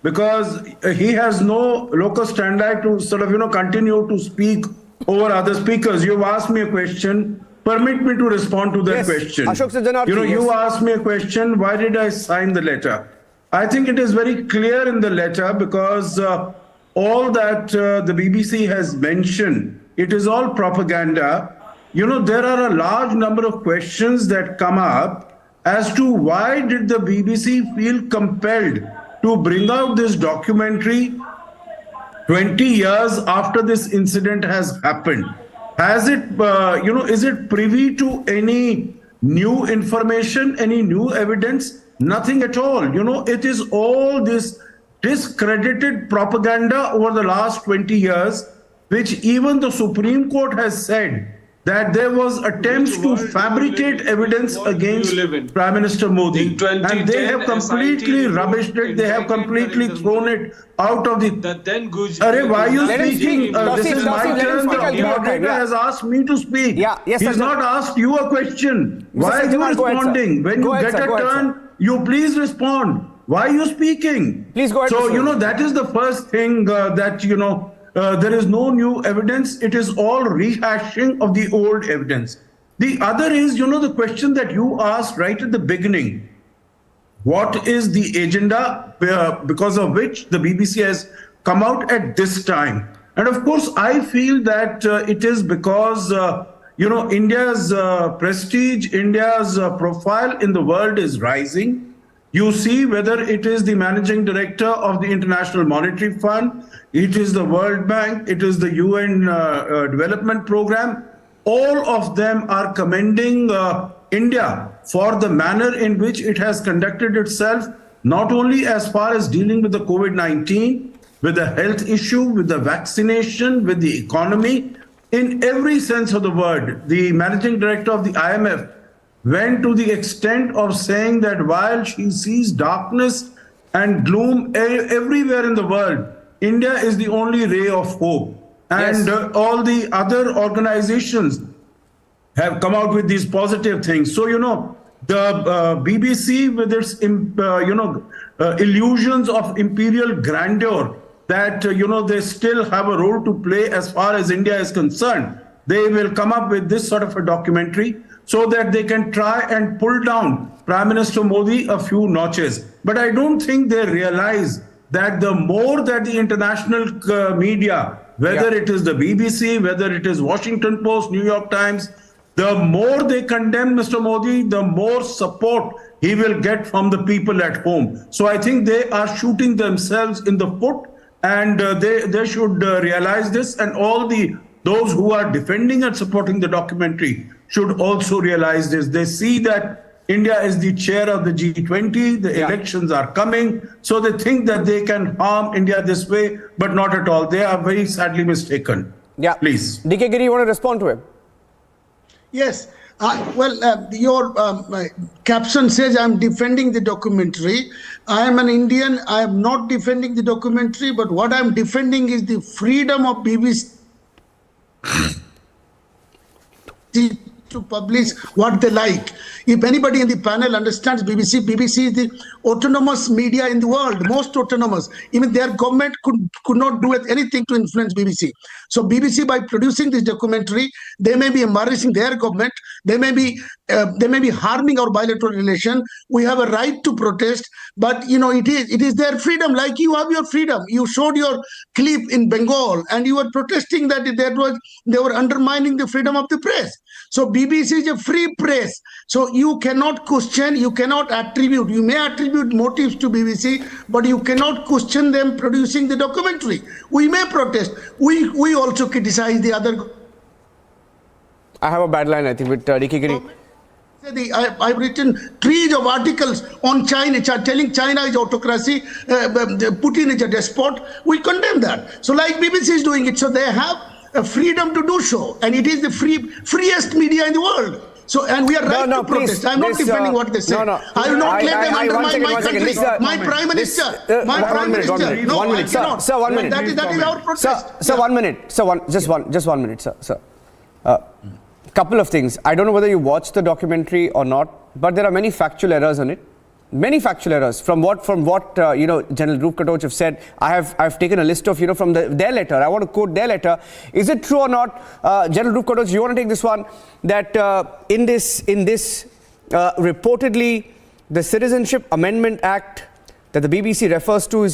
because he has no locus standi to sort of, continue to speak over other speakers. You've asked me a question. Permit me to respond to that question. Ashok Sajjanar, you asked me a question. Why did I sign the letter? I think it is very clear in the letter, because all that the BBC has mentioned, it is all propaganda. There are a large number of questions that come up as to why did the BBC feel compelled to bring out this documentary 20 years after this incident has happened. Has it, is it privy to any new information, any new evidence? Nothing at all. It is all this discredited propaganda over the last 20 years, which even the Supreme Court has said that there was attempts to fabricate evidence against Prime Minister Modi. And they have completely rubbished it. They have completely thrown it out of the... why are you speaking? This is my turn. The moderator has asked me to speak. He's not asked you a question. Why are you responding? When you get a turn, you please respond. Why are you speaking? Please go ahead. So, that is the first thing that, there is no new evidence. It is all rehashing of the old evidence. The other is, the question that you asked right at the beginning. What is the agenda because of which the BBC has come out at this time? And of course, I feel that it is because, India's prestige, India's profile in the world is rising. You see whether it is the managing director of the International Monetary Fund, it is the World Bank, it is the UN Development Program. All of them are commending India for the manner in which it has conducted itself, not only as far as dealing with the COVID-19, with the health issue, with the vaccination, with the economy, in every sense of the word. The managing director of the IMF went to the extent of saying that while she sees darkness and gloom everywhere in the world, India is the only ray of hope. And all the other organizations have come out with these positive things. So, the BBC with its, illusions of imperial grandeur, that, they still have a role to play as far as India is concerned. They will come up with this sort of a documentary so that they can try and pull down Prime Minister Modi a few notches. But I don't think they realize that the more that the international media, whether it is the BBC, whether it is Washington Post, New York Times, The more they condemn Mr. Modi, the more support he will get from the people at home. So I think they are shooting themselves in the foot, and they should realize this, and those who are defending and supporting the documentary should also realize this. They see that India is the chair of the G20, the elections are coming, so they think that they can harm India this way, but not at all. They are very sadly mistaken. Yeah. Please. DK Giri, you want to respond to him? Yes. Your caption says I'm defending the documentary. I am an Indian. I am not defending the documentary, but what I'm defending is the freedom of BBC to publish what they like. If anybody in the panel understands BBC is the autonomous media in the world, most autonomous. Even their government could not do anything to influence BBC. So BBC, by producing this documentary, they may be embarrassing their government. They may be harming our bilateral relation. We have a right to protest, but it is their freedom. Like you have your freedom. You showed your clip in Bengal, and you were protesting that they were undermining the freedom of the press. So BBC is a free press. So you cannot question, you cannot attribute. You may attribute motives to BBC, but you cannot question them producing the documentary. We may protest. We also criticize the other. I have a bad line, I think, with DK Giri. I've written trees of articles on China, telling China is autocracy, Putin is a despot. We condemn that. So like BBC is doing it, so they have a freedom to do so, and it is the freest media in the world. So, and we are right to protest. I'm not defending what they say. I will not let them undermine my country, my prime minister, my prime minister. No, I cannot. Sir, 1 minute. That is our protest. Sir, 1 minute. Sir, just 1 minute, sir. Couple of things. I don't know whether you watched the documentary or not, but there are many factual errors in it. Many factual errors from what General Dhruv Katoch have said. I've taken a list of from their letter. I want to quote their letter. Is it true or not, General Dhruv Katoch? You want to take this one? That in this reportedly the Citizenship Amendment Act that the BBC refers to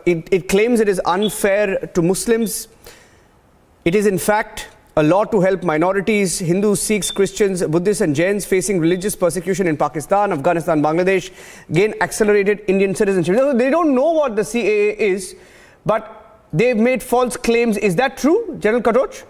it claims it is unfair to Muslims. It is in fact a law to help minorities, Hindus, Sikhs, Christians, Buddhists and Jains facing religious persecution in Pakistan, Afghanistan, Bangladesh, gain accelerated Indian citizenship. They don't know what the CAA is, but they've made false claims. Is that true, General Katoch?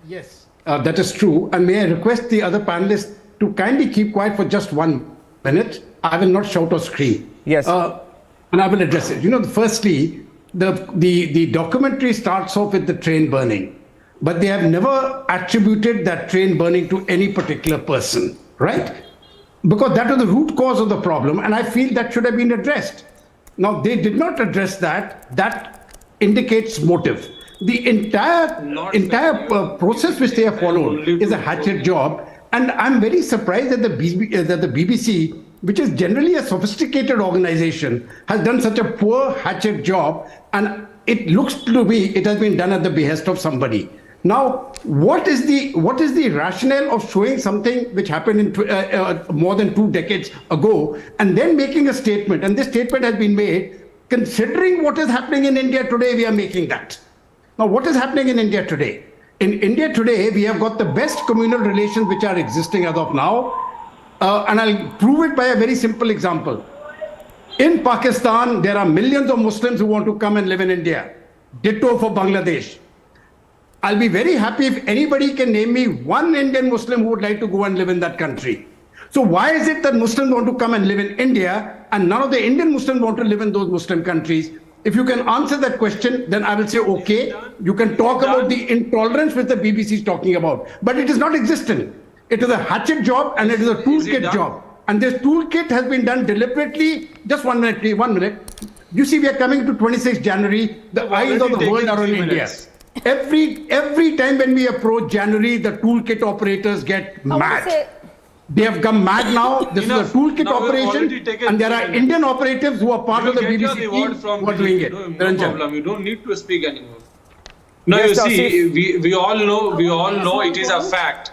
Yes, that is true. And may I request the other panelists to kindly keep quiet for just 1 minute. I will not shout or scream. Yes. And I will address it. Firstly, the documentary starts off with the train burning. But they have never attributed that train burning to any particular person, right? Because that was the root cause of the problem, and I feel that should have been addressed. Now, they did not address that. That indicates motive. The entire process which they have followed is a hatchet job, and I'm very surprised that the BBC, which is generally a sophisticated organization, has done such a poor hatchet job, and it looks to me it has been done at the behest of somebody. Now, what is the rationale of showing something which happened in more than 2 decades ago and then making a statement? And this statement has been made considering what is happening in India today. We are making that. Now, what is happening in India today? In India today, we have got the best communal relations which are existing as of now, and I'll prove it by a very simple example. In Pakistan, there are millions of Muslims who want to come and live in India. Ditto for Bangladesh. I'll be very happy if anybody can name me one Indian Muslim who would like to go and live in that country. So why is it that Muslims want to come and live in India and none of the Indian Muslims want to live in those Muslim countries? If you can answer that question, then I will say, okay, you can talk about the intolerance which the BBC is talking about. But it is not existent. It is a hatchet job and it is a toolkit job. And this toolkit has been done deliberately. Just 1 minute, please, 1 minute. You see, we are coming to 26th January. The eyes of the world are on India. Every time when we approach January, the toolkit operators get mad. They have come mad now. This is a toolkit operation, and there are Indian operatives who are part of the BBC team who are doing it. No problem. You don't need to speak anymore. No, you see, we all know it is a fact.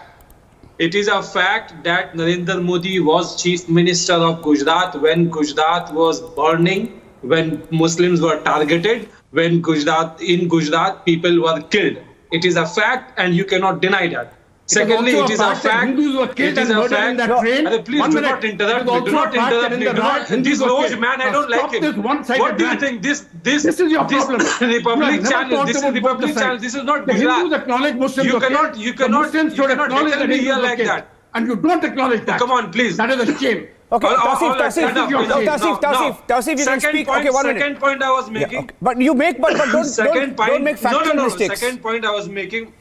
It is a fact that Narendra Modi was Chief Minister of Gujarat when Gujarat was burning, when Muslims were targeted, when in Gujarat people were killed. It is a fact and you cannot deny that. Secondly, it is a fact. Hindus were killed and murdered in that train. Please do not interrupt me. Do not interrupt me. This Roj man, I don't like him. What do you think? This is your problem. Republic channel. This is Republic channel. This is not the Gujarat. Hindus acknowledge Muslims. You cannot declare me here like that. And you don't acknowledge that. Come on, please. That is a shame. Okay, Tausif, you can speak. Okay, 1 minute. Second point I was making. Yeah, okay. But you make, but don't make factual mistakes. Second point I was making.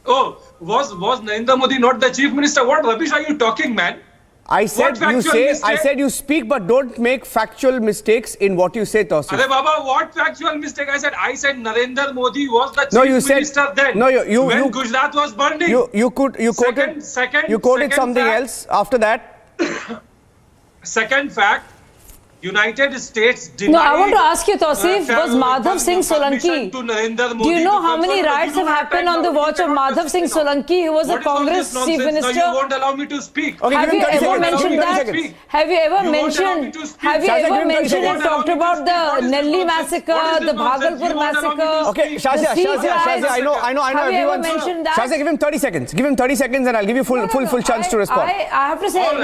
Oh, was Narendra Modi not the chief minister? What rubbish are you talking, man? I said you speak, but don't make factual mistakes in what you say, Tausif. Arey Baba, what factual mistake? I said Narendra Modi was the chief minister then. No, when Gujarat was burning. You quoted something else after that. Second fact. United States denied. No, I want to ask you, Tausif, was Madhav Singh Solanki? Do you know how many riots have happened on the watch of Madhav Singh Solanki, who was a Congress chief minister? No, you won't allow me to speak. Okay, have you ever mentioned that? Have you ever mentioned? Have you ever mentioned and talked about the Nelli massacre, the Bhagalpur massacre? Okay, Shazia, I know everyone. Shazia, give him 30 seconds. Give him 30 seconds, and I'll give you full chance to respond. I have to say, all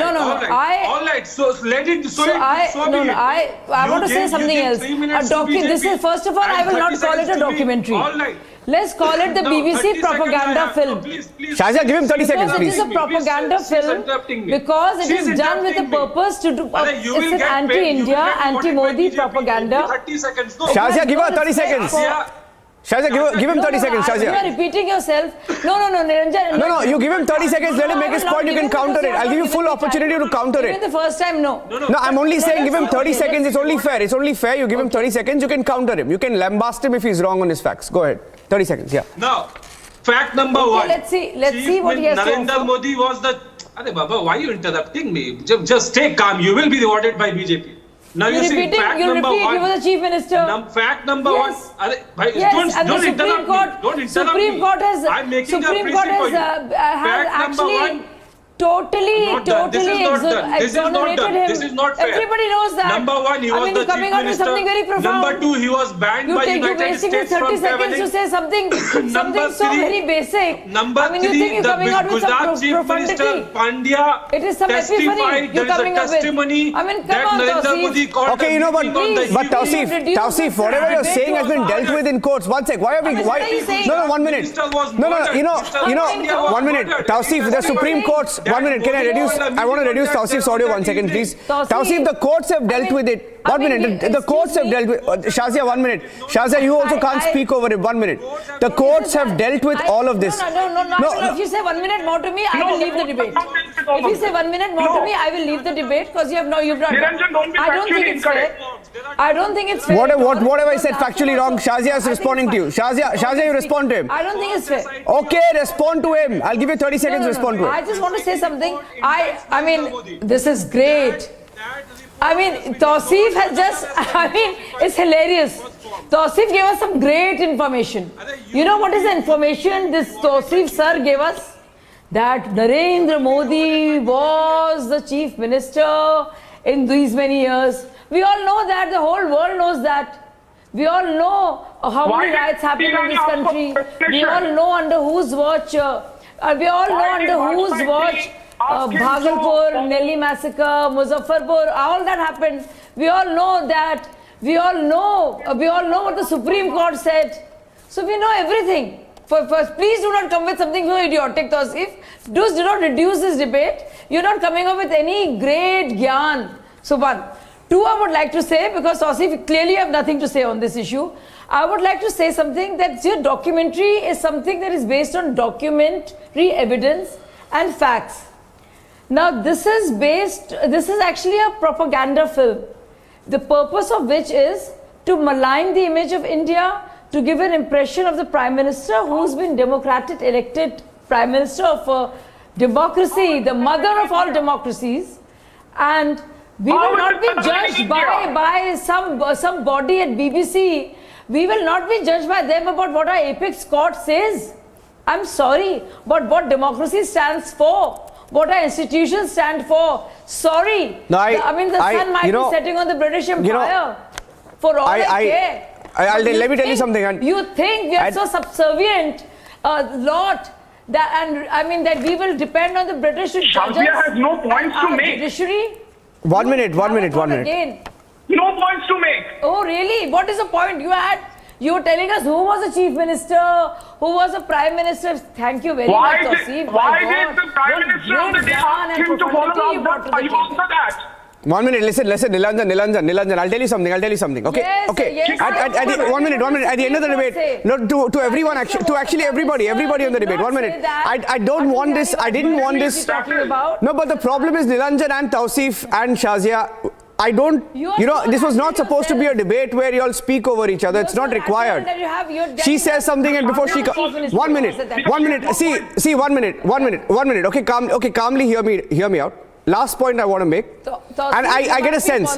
right. So let it. I want to say something else. This is, first of all, I will not call it a documentary. Let's call it the BBC propaganda film. Shazia, give him 30 seconds, please. It is a propaganda film because it is done with the purpose to do. It's an anti-India, anti-Modi propaganda. Shazia, give her 30 seconds. Shazia, give him 30 seconds, Shazia. You are repeating yourself. No, Niranjan. No, you give him 30 seconds, let him make his point, you can counter it. I'll give you full opportunity to counter it. Even the first time, no. No, I'm only saying give him 30 seconds, it's only fair. It's only fair, you give him 30 seconds, you can counter him. You can lambast him if he's wrong on his facts. Go ahead. 30 seconds, yeah. Now, fact number one. Let's see what he has to offer. Narendra Modi was the... Arey Baba, why are you interrupting me? Just stay calm, you will be rewarded by BJP. Now you see, fact number one. He was the chief minister. Fact number one. Don't interrupt me. Supreme Court has actually totally exonerated him. This is not fair. Everybody knows that. Number one, he was the chief coming out with minister. something very profound. Number two, he was banned by United States from 30 seconds to say something so very basic. Number three, the Gujarat chief minister Pandya it is some testified. There is a testimony that Narendra Modi called. Okay, you know, but Tausif, whatever you're saying has been dealt with in courts. One sec. Why? No, 1 minute. No. You know, 1 minute. Tausif, the Supreme Court's. 1 minute, can I reduce? I want to reduce Tausif's audio 1 second, please. Tausif, the courts have dealt with it. 1 minute, the courts have dealt with. Shazia, 1 minute. Shazia, you also can't speak over it. 1 minute. The courts have dealt with all of this. No. If you say 1 minute more to me, I will leave the debate. If you say 1 minute more to me, I will leave the debate because you've not. I don't think it's fair. I don't think it's fair. What have I said factually wrong? Shazia is responding to you. Shazia, you respond to him. I don't think it's fair. Okay, respond to him. I'll give you 30 seconds to respond to him. I just want to say something. I mean, this is great. I mean, Tausif has just, it's hilarious. Tausif gave us some great information. You know what is the information this Tausif sir gave us? That Narendra Modi was the chief minister in these many years. We all know that, the whole world knows that. We all know how many riots happen in this country. We all know under whose watch, Bhagalpur, Nelli massacre, Muzaffarpur, all that happened. We all know that. We all know what the Supreme Court said. So we know everything. First, please do not come with something so idiotic, Tausif. Do not reduce this debate. You're not coming up with any great gyan. So 1. 2, I would like to say, because Tausif clearly have nothing to say on this issue, I would like to say something that your documentary is something that is based on documentary evidence and facts. Now this is actually a propaganda film, the purpose of which is to malign the image of India, to give an impression of the Prime Minister who's been democratic elected Prime Minister of democracy, the mother of all democracies, and we will not be judged by some body at BBC. We will not be judged by them about what our apex court says. I'm sorry, but what democracy stands for, what our institutions stand for. Sorry. No, the sun might be setting on the British Empire. For all I care. Let me tell you something. You think we are so subservient, that we will depend on the British to judge us. Shazia has no points to make. Judiciary. 1 minute. Again. No points to make. Oh, really? What is the point? You were telling us who was the chief minister, who was the prime minister. Thank you very much, Tausif. Why did the prime minister of the day ask him to follow up? Are you answer that? 1 minute, listen, Nilanjan, I'll tell you something, okay? Yes, okay. yes, At 1 minute, at the end of the debate, no, to everyone, actually everybody on the debate, 1 minute. I don't want this, I didn't want this. No, but the problem is Nilanjan and Tausif and Shazia, I don't, this was not supposed to be a debate where you all speak over each other. It's not required. She says something and before she... 1 minute. See, 1 minute. Okay, calmly hear me out. Last point I want to make. And I get a sense.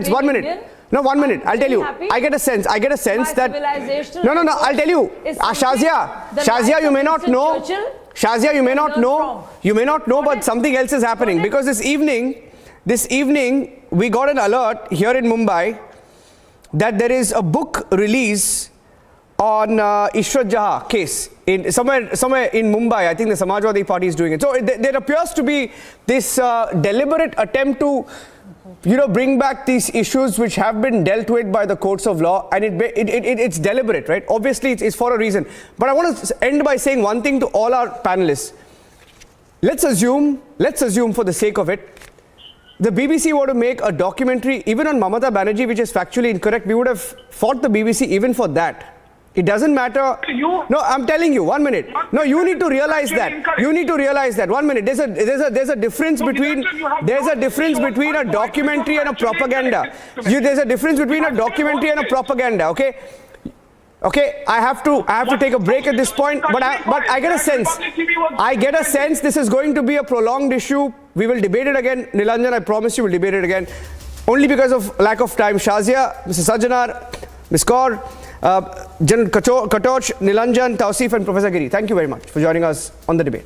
1 minute. No, 1 minute. I'll tell you. I get a sense that... No, I'll tell you. Shazia, you may not know. Shazia, you may not know, but something else is happening. Because this evening, we got an alert here in Mumbai that there is a book release on Ishrat Jahan case in somewhere in Mumbai. I think the Samajwadi Party is doing it. So there appears to be this deliberate attempt to, bring back these issues which have been dealt with by the courts of law, and it's deliberate, right? Obviously, it's for a reason. But I want to end by saying one thing to all our panelists. Let's assume for the sake of it, the BBC were to make a documentary even on Mamata Banerjee, which is factually incorrect. We would have fought the BBC even for that. It doesn't matter. No, I'm telling you, 1 minute. No, you need to realize that. 1 minute. There's a difference between a documentary and a propaganda. There's a difference between a documentary and a propaganda. Okay, I have to take a break at this point, but I get a sense this is going to be a prolonged issue. We will debate it again. Nilanjan, I promise you we'll debate it again. Only because of lack of time. Shazia, Mr. Sajjanar, Ms. Kaur, General Katoch, Nilanjan, Tausif and Professor Giri. Thank you very much for joining us on the debate.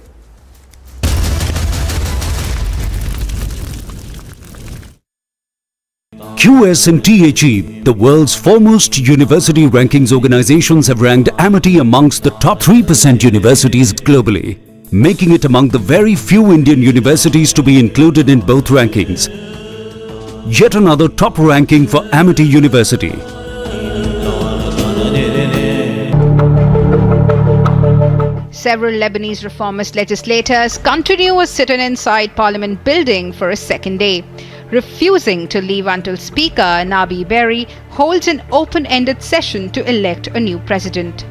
QS and THE, the world's foremost university rankings organizations, have ranked Amity amongst the top 3% universities globally, making it among the very few Indian universities to be included in both rankings. Yet another top ranking for Amity University. Several Lebanese reformist legislators continue a sit-in inside Parliament building for a second day, refusing to leave until Speaker Nabi Berri holds an open-ended session to elect a new president.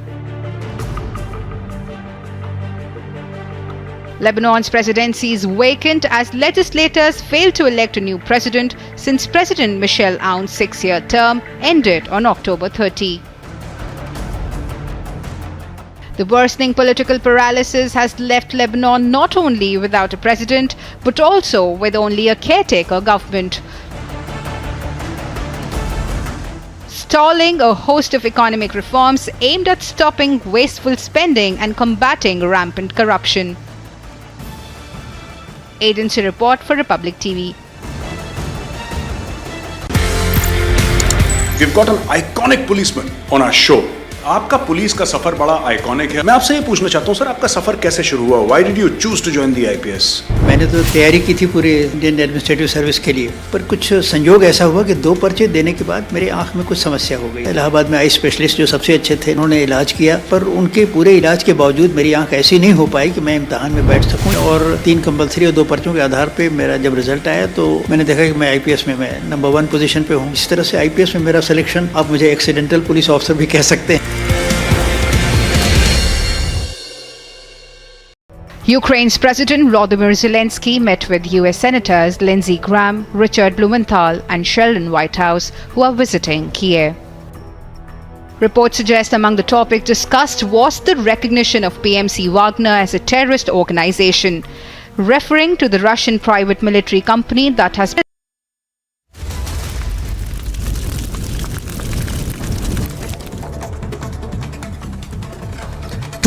Lebanon's presidency is vacant as legislators failed to elect a new president since President Michel Aoun's 6-year term ended on October 30. The worsening political paralysis has left Lebanon not only without a president, but also with only a caretaker government, stalling a host of economic reforms aimed at stopping wasteful spending and combating rampant corruption. Agency report for Republic TV. We've got an iconic policeman on our show. आपका police का सफर बड़ा iconic है। मैं आपसे ये पूछना चाहता हूँ सर, आपका सफर कैसे शुरू हुआ? Why did you choose to join the IPS? मैंने तो तैयारी की थी पूरे इंडियन एडमिनिस्ट्रेटिव सर्विस के लिए, पर कुछ संयोग ऐसा हुआ कि 2 पर्चे देने के बाद मेरे आंख में कुछ समस्या हो गई। इलाहाबाद में आई स्पेशलिस्ट जो सबसे अच्छे थे, उन्होंने इलाज किया, पर उनके पूरे इलाज के बावजूद मेरी आंख ऐसी नहीं हो पाई कि मैं इम्तहान में बैठ सकूँ। और 3 कंपल्सरी और 2 पर्चों के आधार पर मेरा जब रिजल्ट आया तो मैंने देखा कि मैं IPS में मैं नंबर 1 पोजीशन पे हूँ। इस तरह से IPS में मेरा सिलेक्शन, आप मुझे एक्सीडेंटल पुलिस ऑफिसर भी कह सकते हैं। Ukraine's President Volodymyr Zelensky met with US Senators Lindsey Graham, Richard Blumenthal and Sheldon Whitehouse, who are visiting Kiev. Reports suggest among the topics discussed was the recognition of PMC Wagner as a terrorist organization, referring to the Russian private military company that has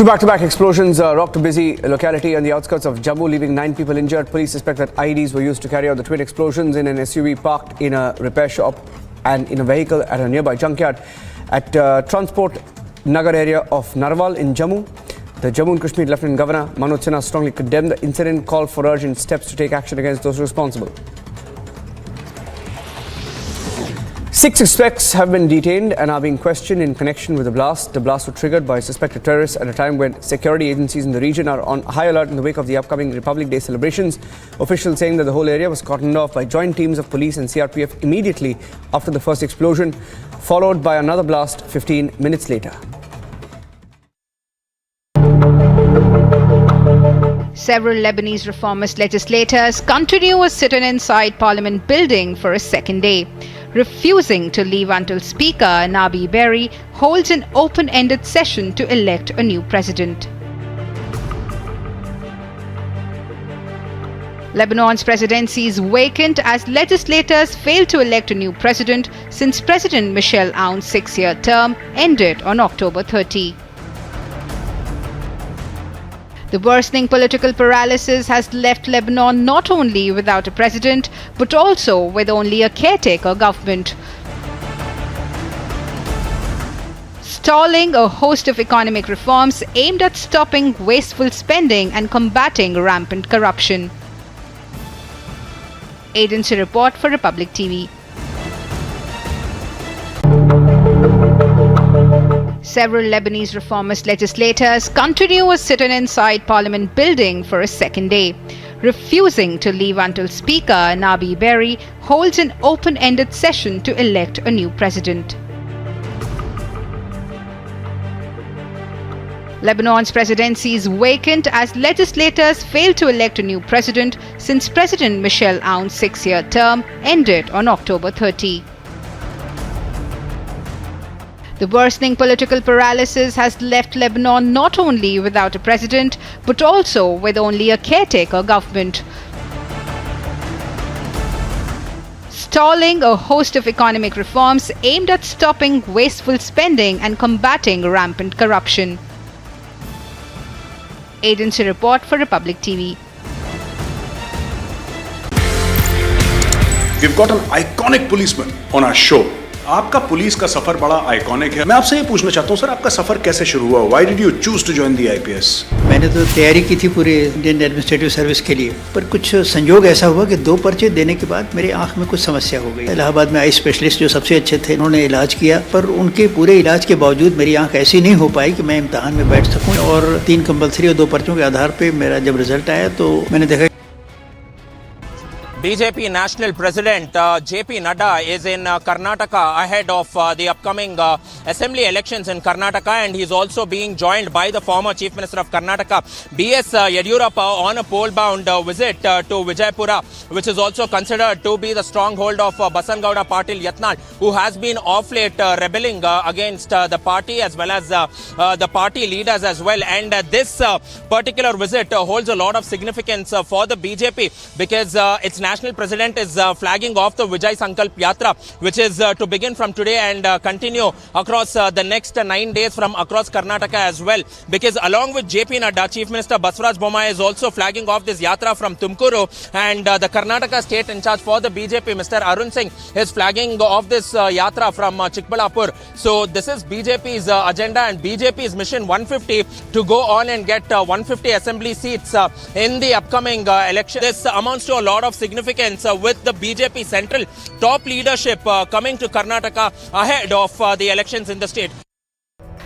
Two back-to-back explosions rocked a busy locality on the outskirts of Jammu, leaving 9 people injured. Police suspect that IEDs were used to carry out the twin explosions in an SUV parked in a repair shop and in a vehicle at a nearby junkyard at Transport Nagar area of Narwal in Jammu. The Jammu and Kashmir Lieutenant Governor Manoj Sinha strongly condemned the incident, called for urgent steps to take action against those responsible. 6 suspects have been detained and are being questioned in connection with the blast. The blast was triggered by suspected terrorists at a time when security agencies in the region are on high alert in the wake of the upcoming Republic Day celebrations. Officials saying that the whole area was cordoned off by joint teams of police and CRPF immediately after the first explosion, followed by another blast 15 minutes later. Several Lebanese reformist legislators continue a sit-in inside Parliament building for a second day, refusing to leave until Speaker Nabi Berri holds an open-ended session to elect a new president. Lebanon's presidency is vacant as legislators fail to elect a new president since President Michel Aoun's 6-year term ended on October 30. The worsening political paralysis has left Lebanon not only without a president, but also with only a caretaker government, stalling a host of economic reforms aimed at stopping wasteful spending and combating rampant corruption. Agency report for Republic TV. Several Lebanese reformist legislators continue a sit-in inside Parliament building for a second day, refusing to leave until Speaker Nabi Berri holds an open-ended session to elect a new president. Lebanon's presidency is vacant as legislators fail to elect a new president since President Michel Aoun's 6-year term ended on October 30. The worsening political paralysis has left Lebanon not only without a president, but also with only a caretaker government, stalling a host of economic reforms aimed at stopping wasteful spending and combating rampant corruption. Agency report for Republic TV. We've got an iconic policeman on our show. आपका police का सफर बड़ा iconic है। मैं आपसे ये पूछना चाहता हूँ सर, आपका सफर कैसे शुरू हुआ? Why did you choose to join the IPS? मैंने तो तैयारी की थी पूरे इंडियन एडमिनिस्ट्रेटिव सर्विस के लिए, पर कुछ संयोग ऐसा हुआ कि 2 पर्चे देने के बाद मेरी आंख में कुछ समस्या हो गई। इलाहाबाद में आई स्पेशलिस्ट जो सबसे अच्छे थे, उन्होंने इलाज किया, पर उनके पूरे इलाज के बावजूद मेरी आंख ऐसी नहीं हो पाई कि मैं इम्तहान में बैठ सकूँ। और 3 कंपल्सरी और 2 पर्चों के आधार पर मेरा जब रिजल्ट आया तो मैंने देखा BJP National President JP Nadda is in Karnataka ahead of the upcoming assembly elections in Karnataka, and he's also being joined by the former Chief Minister of Karnataka B.S. Yediyurappa on a pole-bound visit to Vijaypura, which is also considered to be the stronghold of Basangauda Patil Yatnal, who has been off late rebelling against the party as well as the party leaders as well. And this particular visit holds a lot of significance for the BJP because its national president is flagging off the Vijay Sankalp Yatra, which is to begin from today and continue across the next 9 days from across Karnataka as well. Because along with JP Nadda, Chief Minister Basavaraj Bommai is also flagging off this Yatra from Tumkuru, and the Karnataka state in charge for the BJP, Mr. Arun Singh, is flagging off this Yatra from Chikbalapur. So this is BJP's agenda and BJP's mission 150 to go on and get 150 assembly seats in the upcoming election. This amounts to a lot of significance with the BJP central top leadership coming to Karnataka ahead of the elections in the state.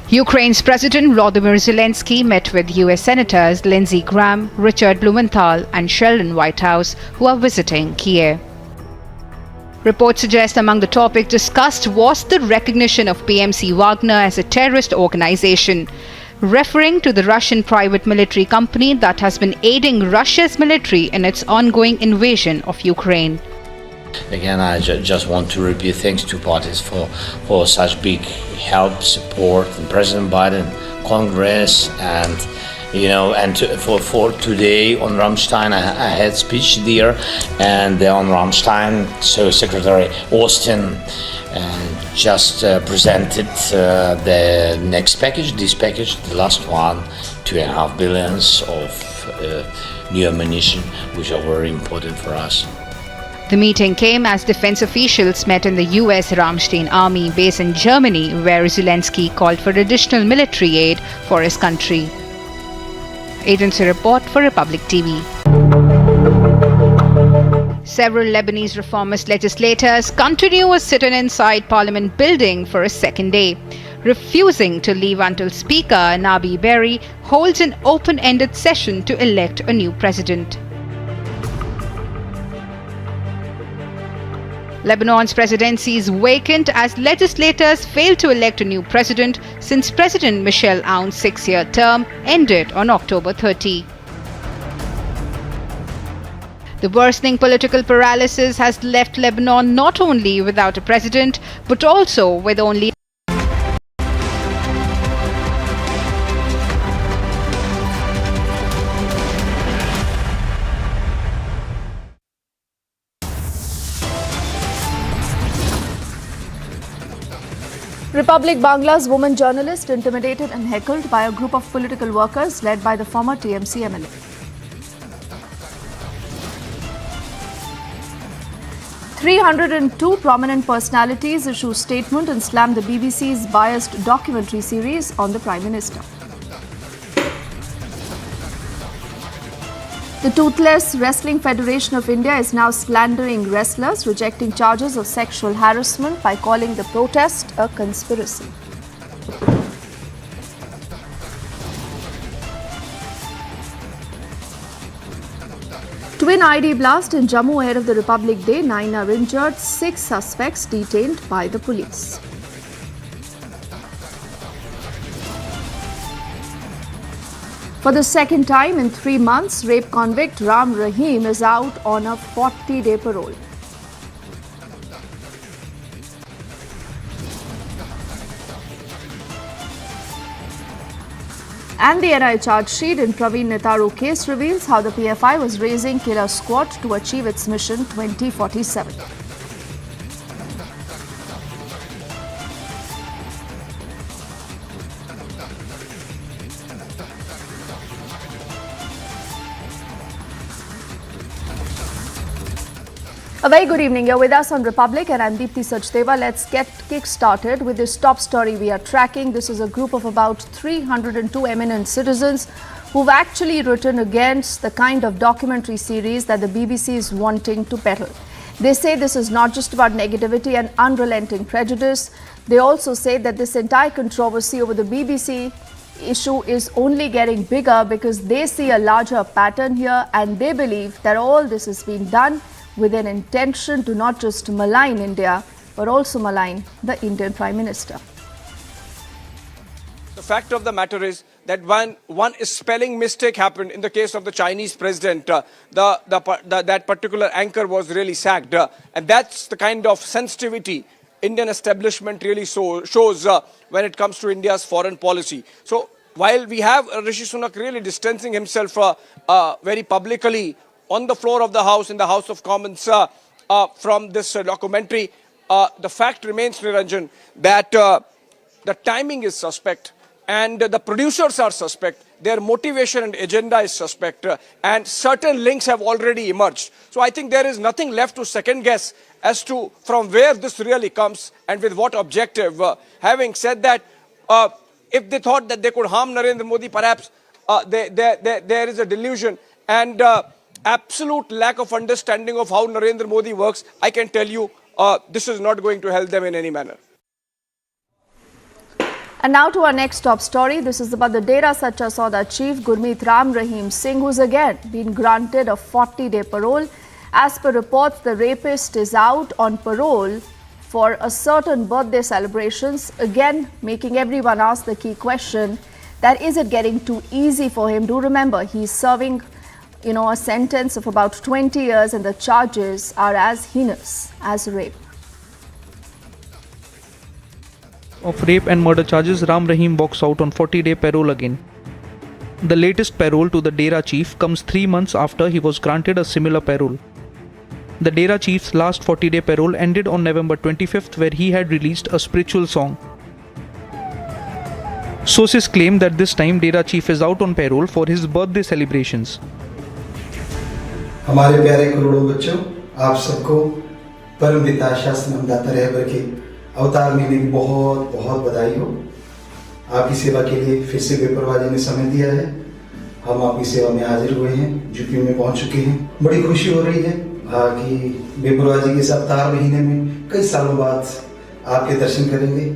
Ukraine's President Volodymyr Zelensky met with US Senators Lindsey Graham, Richard Blumenthal and Sheldon Whitehouse, who are visiting Kiev. Reports suggest among the topics discussed was the recognition of PMC Wagner as a terrorist organization, referring to the Russian private military company that has been aiding Russia's military in its ongoing invasion of Ukraine. Again, I just want to repeat thanks to parties for such big help, support, and President Biden, Congress, and for today on Rammstein, I had speech there, and on Rammstein, so Secretary Austin just presented the next package, this package, the last one, $2.5 billion of new ammunition, which are very important for us. The meeting came as defense officials met in the US Rammstein army base in Germany, where Zelensky called for additional military aid for his country. Agency report for Republic TV. Several Lebanese reformist legislators continue a sit-in inside Parliament building for a second day, refusing to leave until Speaker Nabi Berri holds an open-ended session to elect a new president. Lebanon's presidency is vacant as legislators failed to elect a new president since President Michel Aoun's 6-year term ended on October 30. The worsening political paralysis has left Lebanon not only without a president, but also with only Republic Bangla's woman journalist intimidated and heckled by a group of political workers led by the former TMC MLA. "302 prominent personalities issue statement and slam the BBC's biased documentary series on the Prime Minister. The Toothless Wrestling Federation of India is now slandering wrestlers, rejecting charges of sexual harassment by calling the protest a conspiracy. Twin ID blast in Jammu ahead of the Republic Day. 9 are injured, 6 suspects detained by the police. For the second time in 3 months, rape convict Ram Rahim is out on a 40-day parole. And the NI charge sheet in Praveen Netaru case reveals how the PFI was raising killer squad to achieve its mission 2047. A very good evening. You're with us on Republic and I'm Deepthi Sachdeva. Let's get kick-started with this top story we are tracking. This is a group of about 302 eminent citizens who've actually written against the kind of documentary series that the BBC is wanting to peddle. They say this is not just about negativity and unrelenting prejudice. They also say that this entire controversy over the BBC issue is only getting bigger because they see a larger pattern here and they believe that all this has been done with an intention to not just malign India, but also malign the Indian Prime Minister. The fact of the matter is that one spelling mistake happened in the case of the Chinese president. That particular anchor was really sacked. And that's the kind of sensitivity Indian establishment really shows when it comes to India's foreign policy. So while we have Rishi Sunak really distancing himself very publicly on the floor of the House, in the House of Commons, from this documentary, the fact remains, Niranjan, that the timing is suspect and the producers are suspect, their motivation and agenda is suspect, and certain links have already emerged. So I think there is nothing left to second guess as to from where this really comes and with what objective. Having said that, if they thought that they could harm Narendra Modi, perhaps there is a delusion and absolute lack of understanding of how Narendra Modi works. I can tell you this is not going to help them in any manner. And now to our next top story. This is about the Dera Sacha Sauda chief Gurmeet Ram Rahim Singh, who's again been granted a 40-day parole. As per reports, the rapist is out on parole for a certain birthday celebrations, again making everyone ask the key question, that is it getting too easy for him? Do remember, he's serving a sentence of about 20 years and the charges are as heinous as rape. Of rape and murder charges, Ram Rahim walks out on 40-day parole again. The latest parole to the Dera chief comes 3 months after he was granted a similar parole. The Dera chief's last 40-day parole ended on November 25th, where he had released a spiritual song. Sources claim that this time Dera chief is out on parole for his birthday celebrations. हमारे प्यारे करोड़ों बच्चों, आप सबको परम पिता शासन दाता रहबर के अवतार महीने की बहुत बहुत बधाई हो। आपकी सेवा के लिए फिर से बेपरवाही ने समय दिया है हम आपकी सेवा में हाजिर हुए हैं, यूपी में पहुंच चुके हैं। बड़ी खुशी हो रही है कि बेपरवाह जी के इस अवतार महीने में कई सालों बाद आपके दर्शन करेंगे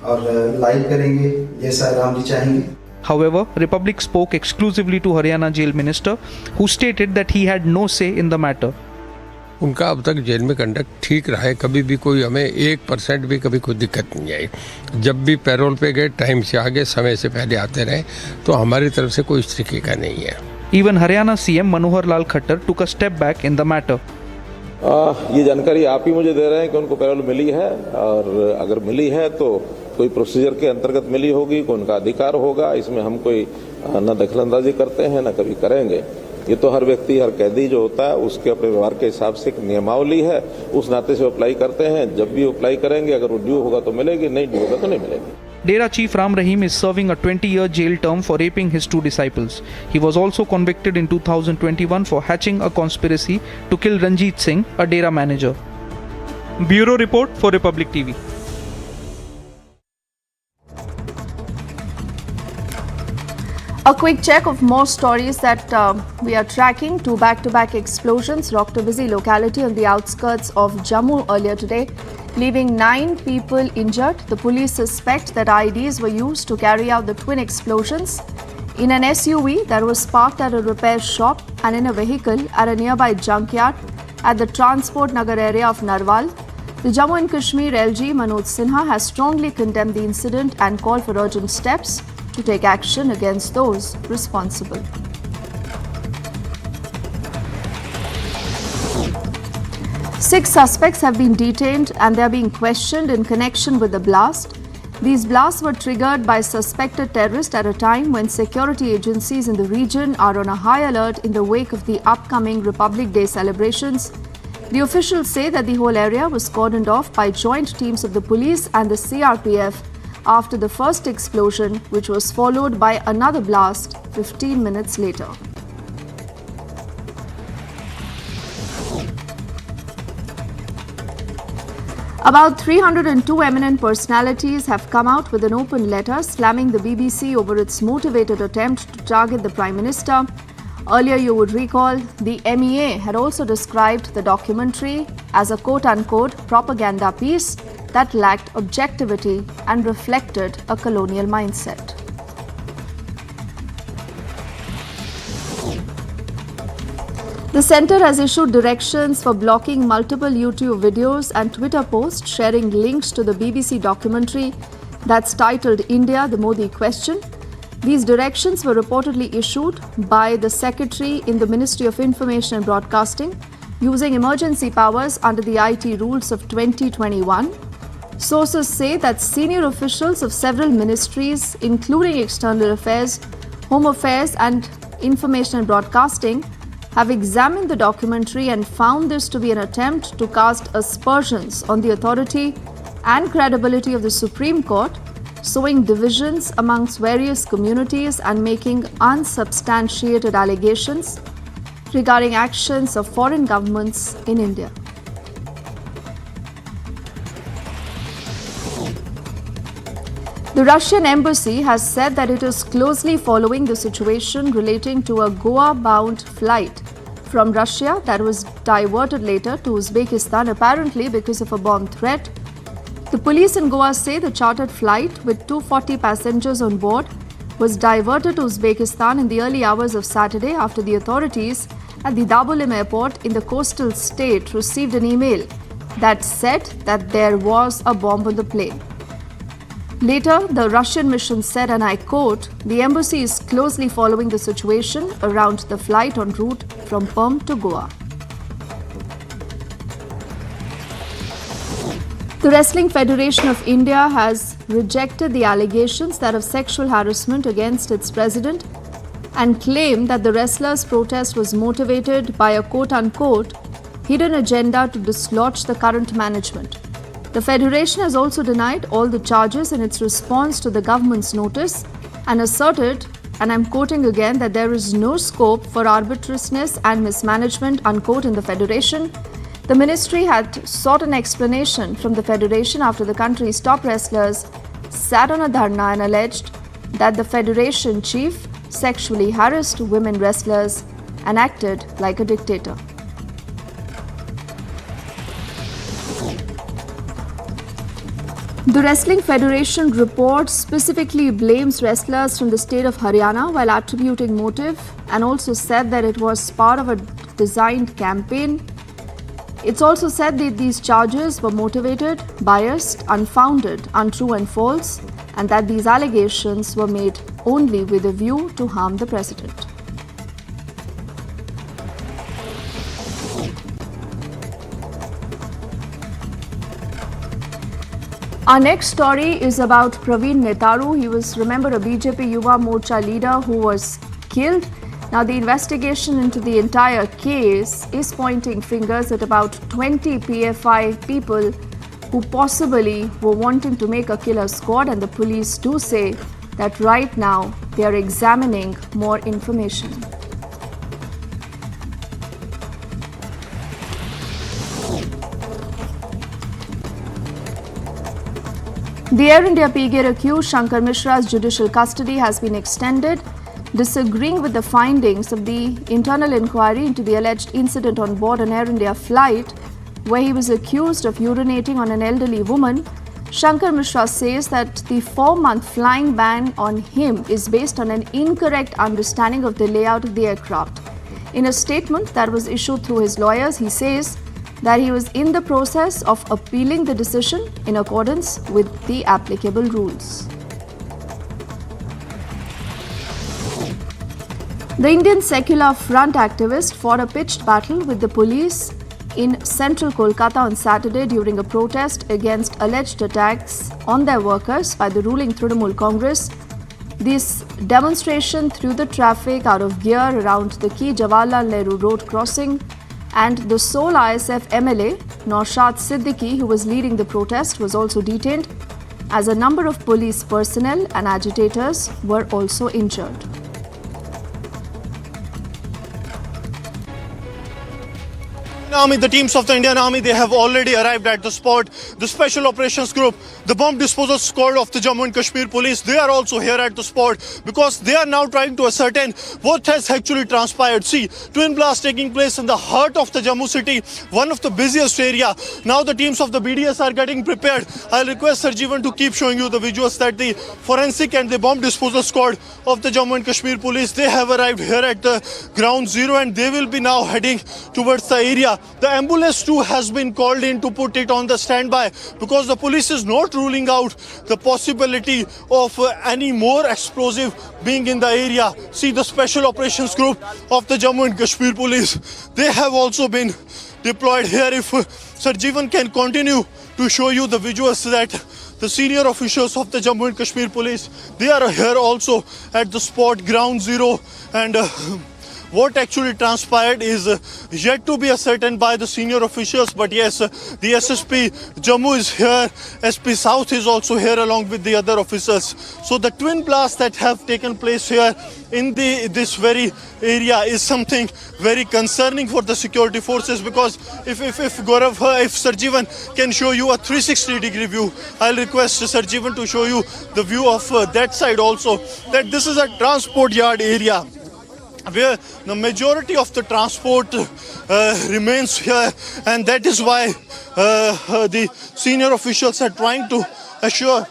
और लाइव करेंगे जैसा राम जी चाहेंगे। However, Republic spoke exclusively to Haryana jail minister, who stated that he had no say in the matter. उनका अब तक जेल में कंडक्ट ठीक रहा है, कभी भी कोई हमें 1% भी कभी कोई दिक्कत नहीं आई। जब भी पैरोल पे गए टाइम से आगे समय से पहले आते रहे, तो हमारी तरफ से कोई इस तरीके का नहीं है। Even Haryana CM Manohar Lal Khattar took a step back in the matter. ये जानकारी आप ही मुझे दे रहे हैं कि उनको पैरोल मिली है, और अगर मिली है तो कोई प्रोसीजर के अंतर्गत मिली होगी, कोई उनका अधिकार होगा। इसमें हम कोई न दखलंदाजी करते हैं न कभी करेंगे। ये तो हर व्यक्ति, हर कैदी जो होता है उसके अपने व्यवहार के हिसाब से एक नियमावली है, उस नाते से अप्लाई करते हैं। जब भी अप्लाई करेंगे, अगर वो ड्यू होगा तो मिलेगी, नहीं ड्यू होगा तो नहीं मिलेगी। Dera Chief Ram Rahim is serving a 20-year jail term for raping his two disciples. He was also convicted in 2021 for hatching a conspiracy to kill Ranjit Singh, a Dera manager. Bureau Report for Republic TV. A quick check of more stories that we are tracking. Two back-to-back explosions rocked a busy locality on the outskirts of Jammu earlier today, leaving 9 people injured. The police suspect that IEDs were used to carry out the twin explosions. In an SUV that was parked at a repair shop and in a vehicle at a nearby junkyard at the Transport Nagar area of Narwal. The Jammu and Kashmir LG Manoj Sinha has strongly condemned the incident and called for urgent steps to take action against those responsible. Six suspects have been detained and they are being questioned in connection with the blast. These blasts were triggered by suspected terrorists at a time when security agencies in the region are on a high alert in the wake of the upcoming Republic Day celebrations. The officials say that the whole area was cordoned off by joint teams of the police and the CRPF after the first explosion, which was followed by another blast 15 minutes later. About 302 eminent personalities have come out with an open letter slamming the BBC over its motivated attempt to target the Prime Minister. Earlier, you would recall, the MEA had also described the documentary as a quote-unquote propaganda piece that lacked objectivity and reflected a colonial mindset. The centre has issued directions for blocking multiple YouTube videos and Twitter posts sharing links to the BBC documentary that's titled India, the Modi Question. These directions were reportedly issued by the Secretary in the Ministry of Information and Broadcasting using emergency powers under the IT rules of 2021. Sources say that senior officials of several ministries, including External Affairs, Home Affairs and Information and Broadcasting, have examined the documentary and found this to be an attempt to cast aspersions on the authority and credibility of the Supreme Court, sowing divisions amongst various communities and making unsubstantiated allegations regarding actions of foreign governments in India. The Russian embassy has said that it is closely following the situation relating to a Goa-bound flight from Russia that was diverted later to Uzbekistan, apparently because of a bomb threat. The police in Goa say the chartered flight with 240 passengers on board was diverted to Uzbekistan in the early hours of Saturday after the authorities at the Dabolim airport in the coastal state received an email that said that there was a bomb on the plane. Later, the Russian mission said, and I quote, "The embassy is closely following the situation around the flight en route from Perm to Goa." The Wrestling Federation of India has rejected the allegations that of sexual harassment against its president and claimed that the wrestlers' protest was motivated by a quote-unquote hidden agenda to dislodge the current management. The Federation has also denied all the charges in its response to the government's notice and asserted, and I'm quoting again, that there is no scope for arbitrariness and mismanagement, unquote, in the Federation. The ministry had sought an explanation from the Federation after the country's top wrestlers sat on a dharna and alleged that the Federation chief sexually harassed women wrestlers and acted like a dictator. The Wrestling Federation report specifically blames wrestlers from the state of Haryana while attributing motive, and also said that it was part of a designed campaign. It's also said that these charges were motivated, biased, unfounded, untrue and false, and that these allegations were made only with a view to harm the president. Our next story is about Praveen Netaru. He was, remember, a BJP Yuva Morcha leader who was killed. Now, the investigation into the entire case is pointing fingers at about 20 PFI people who possibly were wanting to make a killer squad, and the police do say that right now they are examining more information. The Air India PGate accused Shankar Mishra's judicial custody has been extended, disagreeing with the findings of the internal inquiry into the alleged incident on board an Air India flight where he was accused of urinating on an elderly woman. Shankar Mishra says that the 4-month flying ban on him is based on an incorrect understanding of the layout of the aircraft. In a statement that was issued through his lawyers, he says that he was in the process of appealing the decision in accordance with the applicable rules. The Indian Secular Front activist fought a pitched battle with the police in central Kolkata on Saturday during a protest against alleged attacks on their workers by the ruling Trinamool Congress. This demonstration threw the traffic out of gear around the key Jawaharlal Nehru Road crossing, and the sole ISF MLA, Naushad Siddiqui, who was leading the protest, was also detained, as a number of police personnel and agitators were also injured. Army, the teams of the Indian Army, they have already arrived at the spot. The Special Operations Group, the Bomb Disposal Squad of the Jammu and Kashmir Police, they are also here at the spot because they are now trying to ascertain what has actually transpired. See, twin blast taking place in the heart of the Jammu city, one of the busiest area. Now the teams of the BDS are getting prepared. I'll request Sarjeevan to keep showing you the visuals that the forensic and the bomb disposal squad of the Jammu and Kashmir Police, they have arrived here at the ground zero and they will be now heading towards the area. The ambulance too has been called in to put it on the standby because the police is not ruling out the possibility of any more explosive being in the area. See, the Special Operations Group of the Jammu and Kashmir Police, they have also been deployed here. If Sarjeevan can continue to show you the visuals that the senior officials of the Jammu and Kashmir Police, they are here also at the spot ground zero, and what actually transpired is yet to be ascertained by the senior officials. But yes, the SSP Jammu is here, SP South is also here along with the other officers. So the twin blasts that have taken place here in this very area is something very concerning for the security forces, because if Gaurav, if Sarjeevan can show you a 360-degree view, I'll request Sarjeevan to show you the view of that side also, that this is a transport yard area where the majority of the transport remains here, and that is why the senior officials are trying to assure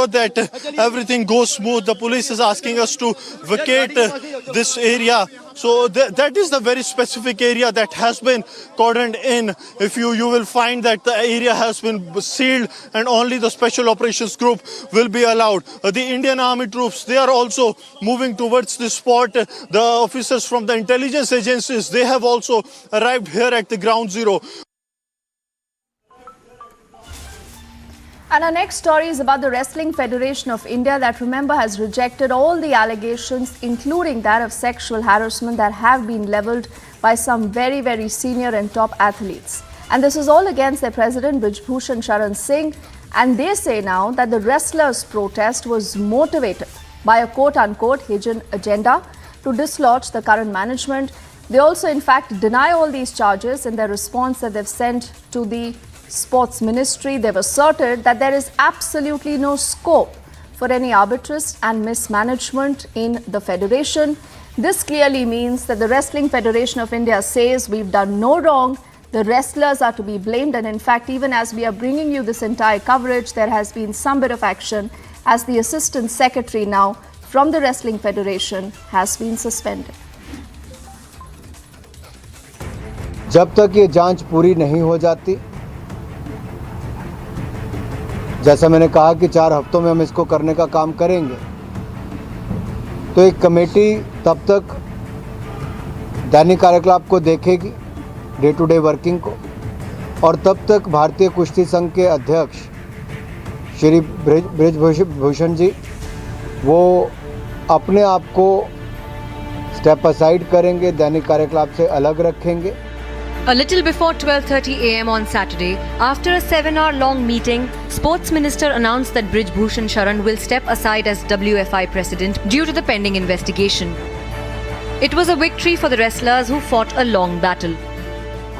that everything goes smooth. The police is asking us to vacate this area. So that is the very specific area that has been cordoned in. If you will find that the area has been sealed and only the Special Operations Group will be allowed. The Indian Army troops, they are also moving towards this spot. The officers from the intelligence agencies, they have also arrived here at the ground zero. And our next story is about the Wrestling Federation of India that, remember, has rejected all the allegations, including that of sexual harassment, that have been leveled by some very, very senior and top athletes. And this is all against their president, Bhushan Sharan Singh. And they say now that the wrestlers' protest was motivated by a quote-unquote hidden agenda to dislodge the current management. They also, in fact, deny all these charges in their response that they've sent to the Sports Ministry. They've asserted that there is absolutely no scope for any arbitrage and mismanagement in the federation. This clearly means that the Wrestling Federation of India says we've done no wrong. The wrestlers are to be blamed, and in fact, even as we are bringing you this entire coverage, there has been some bit of action as the Assistant Secretary now from the Wrestling Federation has been suspended. जब तक ये जांच पूरी नहीं हो जाती, जैसा मैंने कहा कि 4 हफ्तों में हम इसको करने का काम करेंगे, तो एक कमेटी तब तक दैनिक कार्यकलाप को देखेगी, डे टू डे वर्किंग को, और तब तक भारतीय कुश्ती संघ के अध्यक्ष श्री ब्रिजभूषण जी वो अपने आप को स्टेप असाइड करेंगे, दैनिक कार्यकलाप से अलग रखेंगे. A little before 12:30 a.m. on Saturday, after a 7-hour-long meeting, Sports Minister announced that Brijbhushan Sharan will step aside as WFI President due to the pending investigation. It was a victory for the wrestlers who fought a long battle.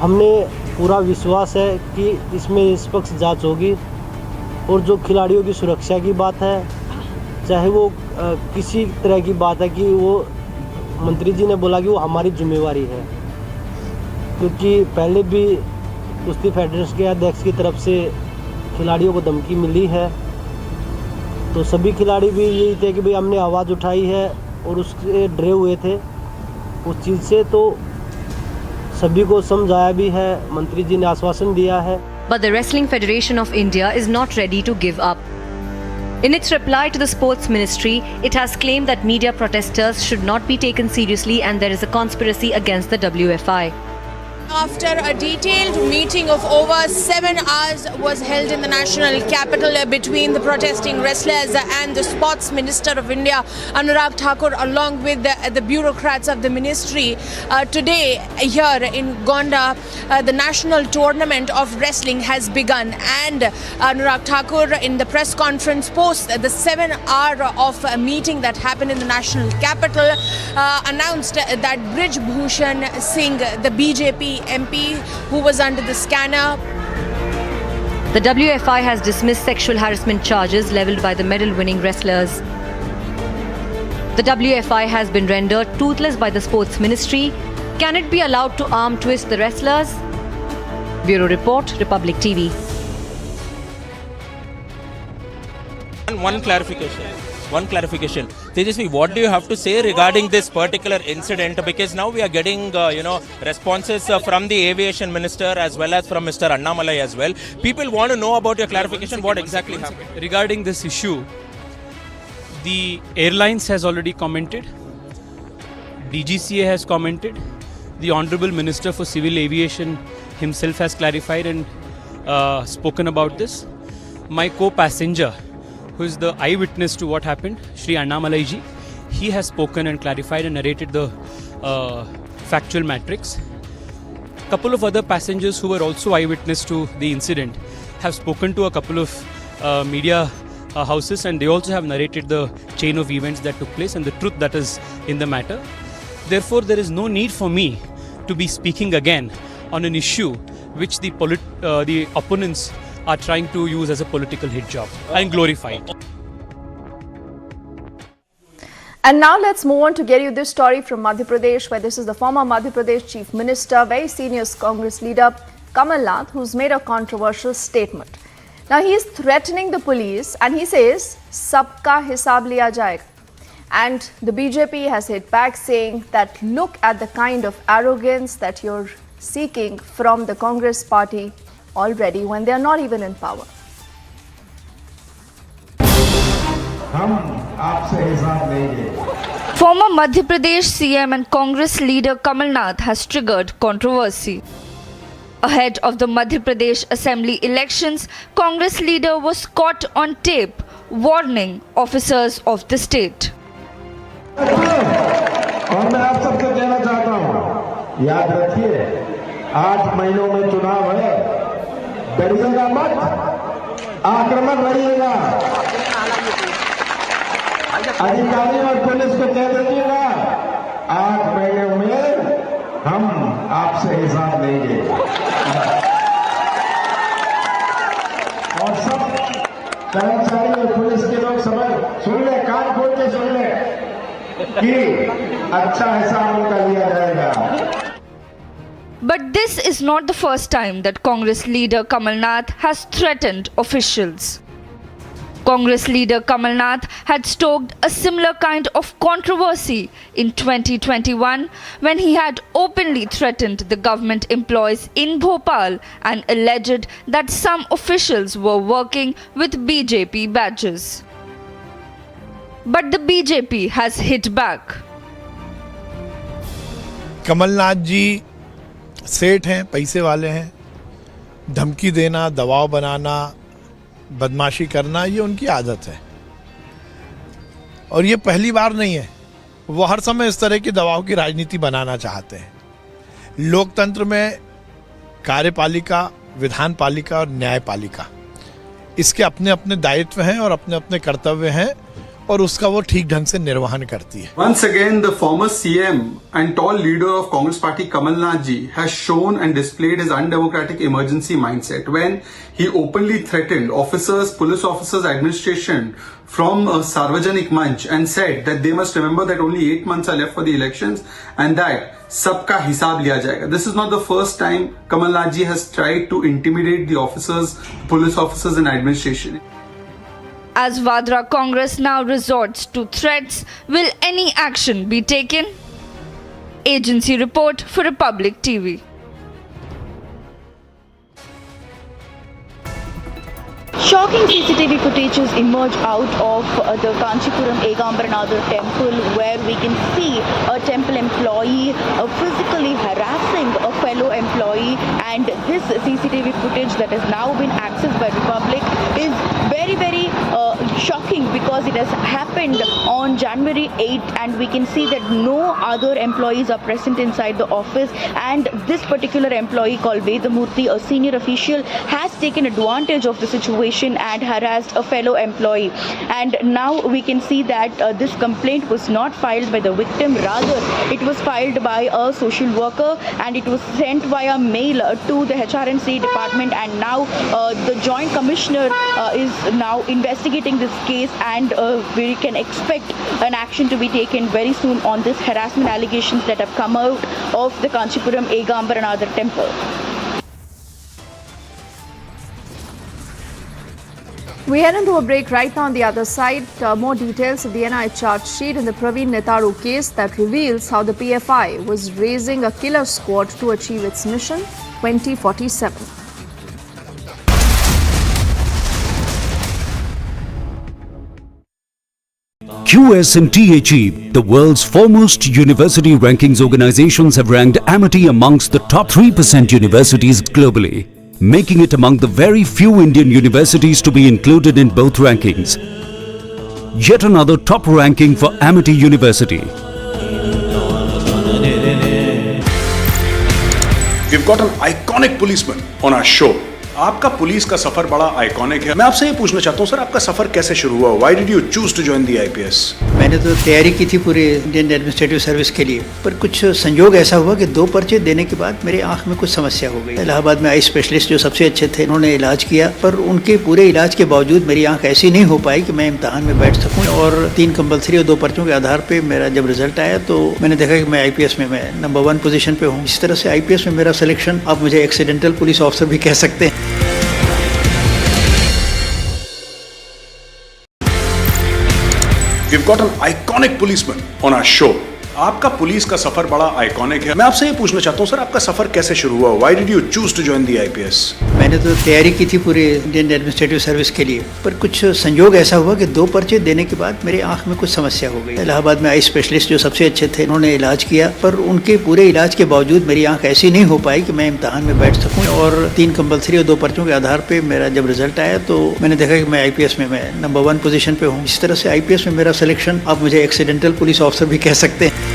हमने पूरा विश्वास है कि इसमें निष्पक्ष जांच होगी और जो खिलाड़ियों की सुरक्षा की बात है, चाहे वो किसी तरह की बात है कि वो मंत्री जी ने बोला कि वो हमारी जिम्मेवारी है, क्योंकि पहले भी कुश्ती फेडरेशन के अध्यक्ष की तरफ से खिलाड़ियों को धमकी मिली है, तो सभी खिलाड़ी भी यही थे कि भाई हमने आवाज़ उठाई है और उससे डरे हुए थे उस चीज़ से, तो सभी को समझाया भी है, मंत्री जी ने आश्वासन दिया है. But the Wrestling Federation of India is not ready to give up. In its reply to the Sports Ministry, it has claimed that media protesters should not be taken seriously and there is a conspiracy against the WFI. After a detailed meeting of over 7 hours was held in the national capital between the protesting wrestlers and the Sports Minister of India, Anurag Thakur, along with the bureaucrats of the ministry, today here in Gonda, the national tournament of wrestling has begun, and Anurag Thakur in the press conference post the 7-hour of a meeting that happened in the national capital announced that Brijbhushan Singh, the BJP MP who was under the scanner. The WFI has dismissed sexual harassment charges leveled by the medal-winning wrestlers. The WFI has been rendered toothless by the Sports Ministry. Can it be allowed to arm twist the wrestlers? Bureau Report, Republic TV. One clarification. Tejasvi, what do you have to say regarding this particular incident? Because now we are getting, responses from the Aviation Minister as well as from Mr. Annamalai as well. People want to know about your clarification. What exactly happened? Regarding this issue, the airlines has already commented. DGCA has commented. The Honorable Minister for Civil Aviation himself has clarified and spoken about this. My co-passenger, who is the eyewitness to what happened, Shri Annamalai ji, he has spoken and clarified and narrated the factual matrix. Couple of other passengers who were also eyewitness to the incident have spoken to a couple of media houses, and they also have narrated the chain of events that took place and the truth that is in the matter. Therefore, there is no need for me to be speaking again on an issue which the opponents are trying to use as a political hit job and glorify it. And now let's move on to get you this story from Madhya Pradesh, where this is the former Madhya Pradesh Chief Minister, very senior Congress leader Kamal Nath, who's made a controversial statement. Now he is threatening the police and he says, "Sabka hisab liya jayega." And the BJP has hit back saying that look at the kind of arrogance that you're seeking from the Congress party already when they are not even in power. Former Madhya Pradesh CM and Congress leader Kamal Nath has triggered controversy. Ahead of the Madhya Pradesh Assembly elections, Congress leader was caught on tape warning officers of the state. और मैं आप सबसे कहना चाहता हूं, याद रखिए 8 महीनों में चुनाव है, डरिएगा मत, आक्रमण रहिएगा, अधिकारी और पुलिस को कह दीजिएगा 8 महीनों में हम आपसे हिसाब लेंगे। और सब कर्मचारी और पुलिस के लोग समझ कि अच्छा हिसाब उनका लिया जाएगा। But this is not the first time that Congress leader Kamal Nath has threatened officials. Congress leader Kamal Nath had stoked a similar kind of controversy in 2021 when he had openly threatened the government employees in Bhopal and alleged that some officials were working with BJP badges. But the BJP has hit back. Kamal Nath ji सेठ हैं, पैसे वाले हैं, धमकी देना, दबाव बनाना, बदमाशी करना ये उनकी आदत है और ये पहली बार नहीं है। वो हर समय इस तरह की दबाव की राजनीति बनाना चाहते हैं। लोकतंत्र में कार्यपालिका, विधानपालिका और न्यायपालिका इसके अपने अपने दायित्व हैं और अपने अपने कर्तव्य हैं और उसका वो ठीक ढंग से निर्वहन करती है। Once again, the former CM and tall leader of Congress Party Kamal Nath ji has shown and displayed his undemocratic emergency mindset when he openly threatened officers, police officers, administration from Sarvajanik Manch and said that they must remember that only 8 months are left for the elections and that sabka hisab liya jayega. This is not the first time Kamal Nath ji has tried to intimidate the officers, police officers and administration. As Vadra Congress now resorts to threats, will any action be taken? Agency report for Republic TV. Shocking CCTV footages emerge out of the Kanchipuram Egambaranatha temple where we can see a temple employee physically harassing a fellow employee, and this CCTV footage that has now been accessed by Republic is very shocking because it has happened on January 8th and we can see that no other employees are present inside the office, and this particular employee called Vedamurthy, a senior official, has taken advantage of the situation and harassed a fellow employee. And now we can see that this complaint was not filed by the victim, rather it was filed by a social worker and it was sent via mail to the HRNC department, and now the Joint Commissioner is now investigating this case, and we can expect an action to be taken very soon on this harassment allegations that have come out of the Kanchipuram Egambaranatha temple. We head into a break right now. On the other side, more details of the NI charge sheet in the Praveen Netaru case that reveals how the PFI was raising a killer squad to achieve its mission 2047. QS and THE, the world's foremost university rankings organizations, have ranked Amity amongst the top 3% universities globally, making it among the very few Indian universities to be included in both rankings. Yet another top ranking for Amity University. We've got an iconic policeman on our show. आपका police का सफर बड़ा iconic है। मैं आपसे ये पूछना चाहता हूँ सर, आपका सफर कैसे शुरू हुआ? Why did you choose to join the IPS? मैंने तो तैयारी की थी पूरे इंडियन एडमिनिस्ट्रेटिव सर्विस के लिए, पर कुछ संयोग ऐसा हुआ कि 2 पर्चे देने के बाद मेरे आंख में कुछ समस्या हो गई। इलाहाबाद में आई स्पेशलिस्ट जो सबसे अच्छे थे, उन्होंने इलाज किया, पर उनके पूरे इलाज के बावजूद मेरी आंख ऐसी नहीं हो पाई कि मैं इम्तहान में बैठ सकूँ। और 3 कंपल्सरी और 2 पर्चों के आधार पर मेरा जब रिजल्ट आया तो मैंने देखा कि मैं IPS में मैं नंबर 1 पोजीशन पे हूँ। इस तरह से IPS में मेरा सिलेक्शन, आप मुझे एक्सीडेंटल पुलिस ऑफिसर भी कह सकते हैं। We've got an iconic policeman on our show. आपका पुलिस का सफर बड़ा आइकॉनिक है। मैं आपसे ये पूछना चाहता हूँ सर, आपका सफर कैसे शुरू हुआ? Why did you choose to join the IPS? मैंने तो तैयारी की थी पूरे इंडियन एडमिनिस्ट्रेटिव सर्विस के लिए, पर कुछ संयोग ऐसा हुआ कि 2 पर्चे देने के बाद मेरे आंख में कुछ समस्या हो गई। इलाहाबाद में आई स्पेशलिस्ट जो सबसे अच्छे थे, उन्होंने इलाज किया, पर उनके पूरे इलाज के बावजूद मेरी आंख ऐसी नहीं हो पाई कि मैं इम्तहान में बैठ सकूँ। और 3 कंपल्सरी और 2 पर्चों के आधार पर मेरा जब रिजल्ट आया तो मैंने देखा कि मैं IPS में मैं नंबर 1 पोजीशन पे हूँ। इस तरह से IPS में मेरा सिलेक्शन, आप मुझे एक्सीडेंटल पुलिस ऑफिसर भी कह सकते हैं।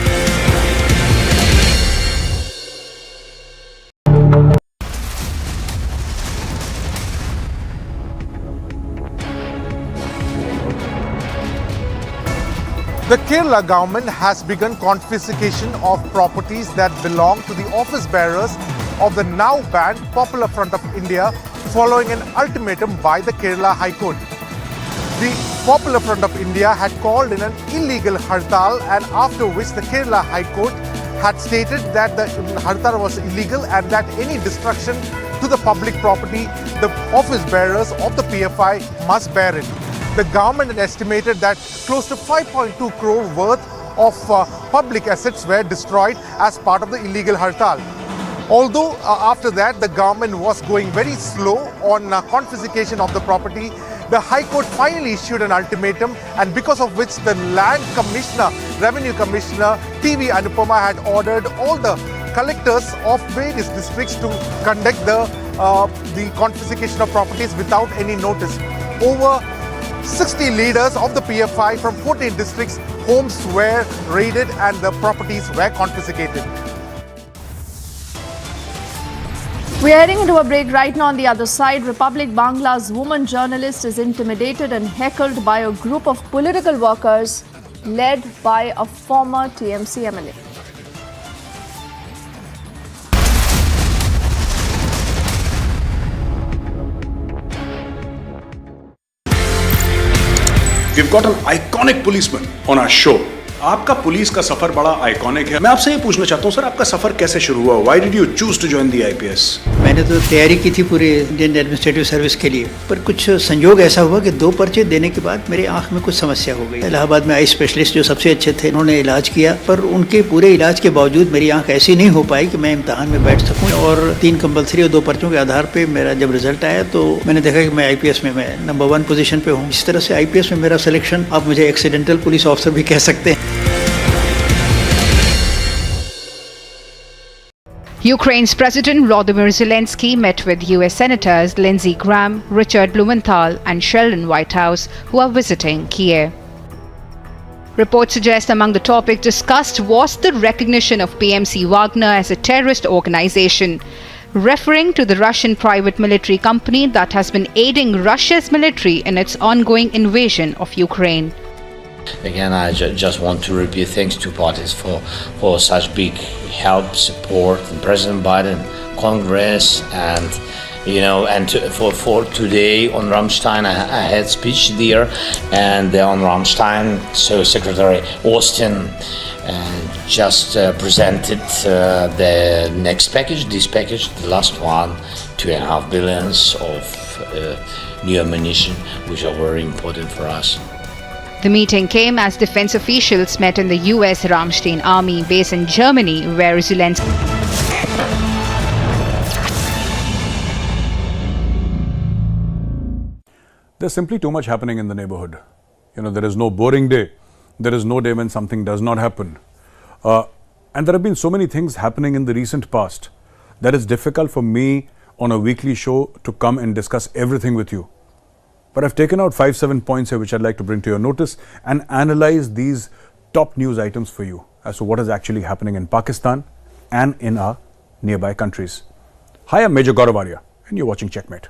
The Kerala government has begun confiscation of properties that belong to the office bearers of the now banned Popular Front of India following an ultimatum by the Kerala High Court. The Popular Front of India had called in an illegal hartal, and after which the Kerala High Court had stated that the hartal was illegal and that any destruction to the public property, the office bearers of the PFI must bear it. The government had estimated that close to 5.2 crore worth of public assets were destroyed as part of the illegal hartal. Although after that the government was going very slow on confiscation of the property, the High Court finally issued an ultimatum, and because of which the Land Commissioner, Revenue Commissioner TV Anupama had ordered all the collectors of various districts to conduct the confiscation of properties without any notice. Over 60 leaders of the PFI from 14 districts, homes were raided and the properties were confiscated. We're heading into a break right now. On the other side, Republic Bangla's woman journalist is intimidated and heckled by a group of political workers led by a former TMC MLA. We've got an iconic policeman on our show. आपका police का सफर बड़ा iconic है। मैं आपसे ये पूछना चाहता हूँ सर, आपका सफर कैसे शुरू हुआ? Why did you choose to join the IPS? मैंने तो तैयारी की थी पूरे इंडियन एडमिनिस्ट्रेटिव सर्विस के लिए, पर कुछ संयोग ऐसा हुआ कि 2 पर्चे देने के बाद मेरे आंख में कुछ समस्या हो गई। इलाहाबाद में आई स्पेशलिस्ट जो सबसे अच्छे थे, उन्होंने इलाज किया, पर उनके पूरे इलाज के बावजूद मेरी आंख ऐसी नहीं हो पाई कि मैं इम्तहान में बैठ सकूँ। और 3 कंपल्सरी और 2 पर्चों के आधार पर मेरा जब रिजल्ट आया तो मैंने देखा कि मैं IPS में मैं नंबर 1 पोजीशन पे हूँ। इस तरह से IPS में मेरा सिलेक्शन, आप मुझे एक्सीडेंटल पुलिस ऑफिसर भी कह सकते हैं। Ukraine's President Volodymyr Zelensky met with US Senators Lindsey Graham, Richard Blumenthal and Sheldon Whitehouse, who are visiting Kiev. Reports suggest among the topics discussed was the recognition of PMC Wagner as a terrorist organization, referring to the Russian private military company that has been aiding Russia's military in its ongoing invasion of Ukraine. Again, I just want to repeat thanks to parties for such big help, support, and President Biden, Congress, and for today on Ramstein, I had speech there, and on Ramstein, so Secretary Austin just presented the next package, this package, the last one, $2.5 billion of new ammunition, which are very important for us. The meeting came as defense officials met in the US Ramstein Army base in Germany, where Zelensky. There's simply too much happening in the neighborhood. There is no boring day. There is no day when something does not happen. And there have been so many things happening in the recent past that it's difficult for me on a weekly show to come and discuss everything with you. But I've taken out 5-7 points here which I'd like to bring to your notice and analyze these top news items for you as to what is actually happening in Pakistan and in our nearby countries. Hi, I'm Major Gaurav Arya and you're watching Checkmate.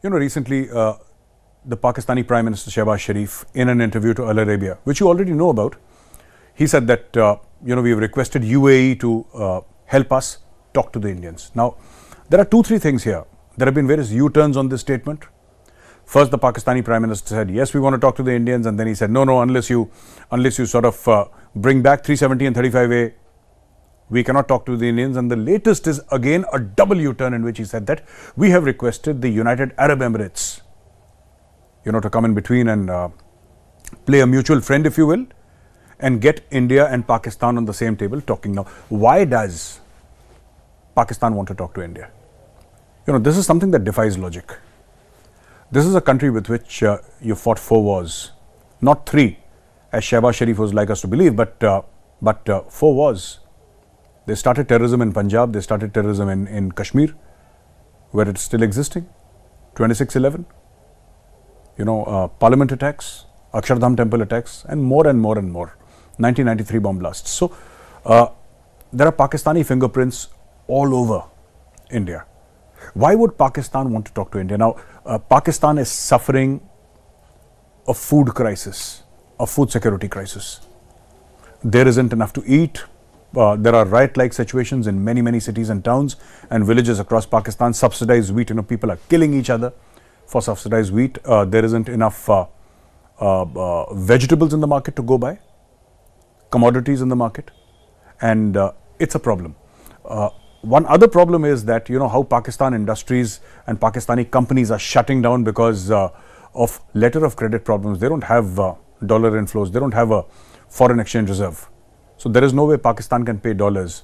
Now, recently, the Pakistani Prime Minister Shehbaz Sharif, in an interview to Al Arabiya, which you already know about, he said that, we've requested UAE to help us talk to the Indians. Now, there are 2-3 things here. There have been various U-turns on this statement. First, the Pakistani Prime Minister said, yes, we want to talk to the Indians. And then he said, no, unless you sort of bring back 370 and 35A, we cannot talk to the Indians. And the latest is again a double U-turn in which he said that we have requested the United Arab Emirates, to come in between and play a mutual friend, if you will, and get India and Pakistan on the same table talking. Now, why does Pakistan want to talk to India? This is something that defies logic. This is a country with which you fought 4 wars, not 3, as Shehbaz Sharif would like us to believe, but 4 wars. They started terrorism in Punjab, they started terrorism in Kashmir, where it's still existing. 26/11, parliament attacks, Akshardham temple attacks, and more and more and more. 1993 bomb blasts. So, there are Pakistani fingerprints all over India. Why would Pakistan want to talk to India? Now, Pakistan is suffering a food crisis, a food security crisis. There isn't enough to eat. There are riot-like situations in many, many cities and towns and villages across Pakistan. Subsidized wheat, people are killing each other for subsidized wheat. There isn't enough vegetables in the market to go by, commodities in the market, and it's a problem. One other problem is that, how Pakistan industries and Pakistani companies are shutting down because of letter of credit problems. They don't have dollar inflows. They don't have a foreign exchange reserve. So there is no way Pakistan can pay dollars.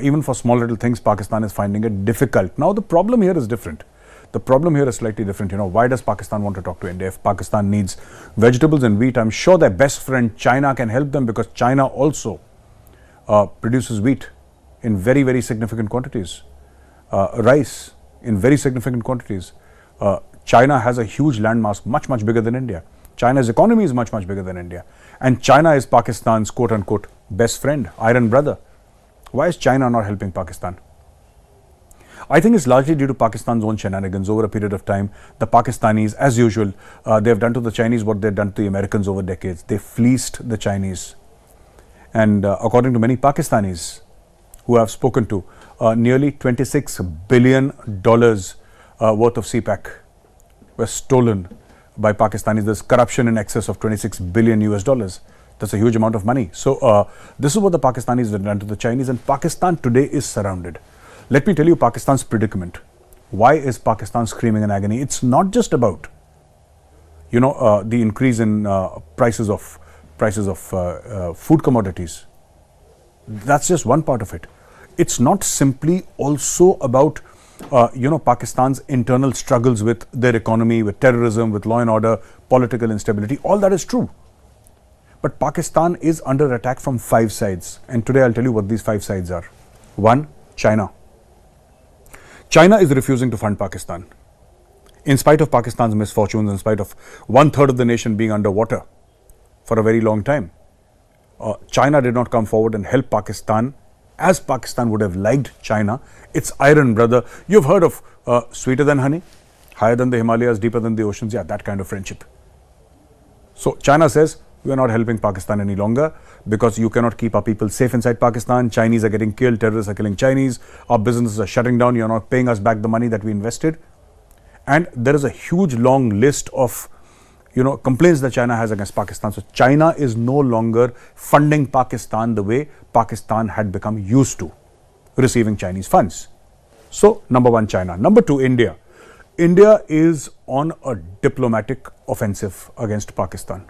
Even for small little things, Pakistan is finding it difficult. Now the problem here is different. The problem here is slightly different. Why does Pakistan want to talk to India? If Pakistan needs vegetables and wheat, I'm sure their best friend China can help them, because China also produces wheat in very, very significant quantities. Rice in very significant quantities. China has a huge landmass, much, much bigger than India. China's economy is much, much bigger than India. And China is Pakistan's quote-unquote best friend, iron brother. Why is China not helping Pakistan? I think it's largely due to Pakistan's own shenanigans over a period of time. The Pakistanis, as usual, they've done to the Chinese what they've done to the Americans over decades. They fleeced the Chinese. And according to many Pakistanis who I've spoken to, nearly $26 billion worth of CPAC were stolen by Pakistanis. There's corruption in excess of $26 billion US. That's a huge amount of money. So this is what the Pakistanis have done to the Chinese, and Pakistan today is surrounded. Let me tell you Pakistan's predicament. Why is Pakistan screaming in agony? It's not just about, the increase in prices of food commodities. That's just one part of it. It's not simply also about Pakistan's internal struggles with their economy, with terrorism, with law and order, political instability. All that is true. But Pakistan is under attack from 5 sides. And today I'll tell you what these 5 sides are. 1, China. China is refusing to fund Pakistan. In spite of Pakistan's misfortunes, in spite of 1/3 of the nation being underwater for a very long time, China did not come forward and help Pakistan as Pakistan would have liked China, its iron brother. You've heard of sweeter than honey, higher than the Himalayas, deeper than the oceans. Yeah, that kind of friendship. So China says, we are not helping Pakistan any longer because you cannot keep our people safe inside Pakistan. Chinese are getting killed, terrorists are killing Chinese, our businesses are shutting down, you're not paying us back the money that we invested. And there is a huge long list of complaints that China has against Pakistan. So China is no longer funding Pakistan the way Pakistan had become used to receiving Chinese funds. So number 1, China. Number 2, India. India is on a diplomatic offensive against Pakistan.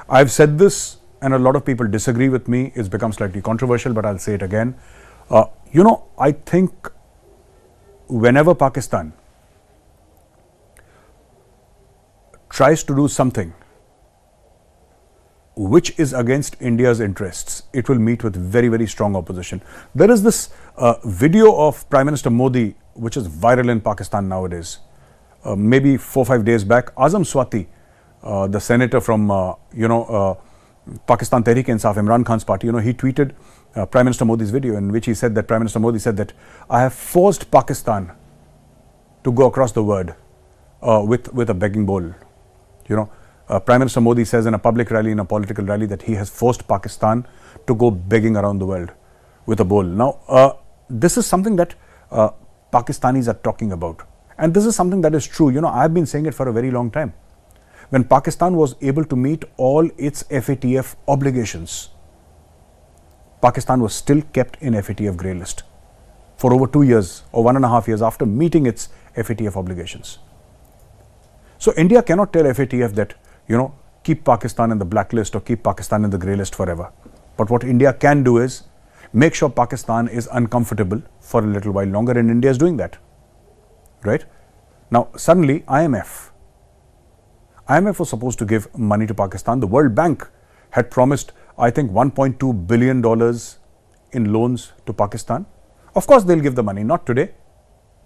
I've said this and a lot of people disagree with me. It's become slightly controversial, but I'll say it again. I think whenever Pakistan tries to do something which is against India's interests, it will meet with very, very strong opposition. There is this video of Prime Minister Modi, which is viral in Pakistan nowadays. Maybe 4 or 5 days back, Azam Swati, the senator from, Pakistan Tehreek-e-Insaf, Imran Khan's party, he tweeted Prime Minister Modi's video in which he said that Prime Minister Modi said that I have forced Pakistan to go across the world with a begging bowl. Prime Minister Modi says in a public rally, in a political rally, that he has forced Pakistan to go begging around the world with a bowl. Now, this is something that Pakistanis are talking about. And this is something that is true. I've been saying it for a very long time. When Pakistan was able to meet all its FATF obligations, Pakistan was still kept in FATF grey list for over 2 years or 1.5 years after meeting its FATF obligations. So India cannot tell FATF that, keep Pakistan in the blacklist or keep Pakistan in the grey list forever. But what India can do is make sure Pakistan is uncomfortable for a little while longer, and India is doing that. Right? Now, suddenly IMF was supposed to give money to Pakistan. The World Bank had promised, I think, $1.2 billion in loans to Pakistan. Of course, they'll give the money, not today,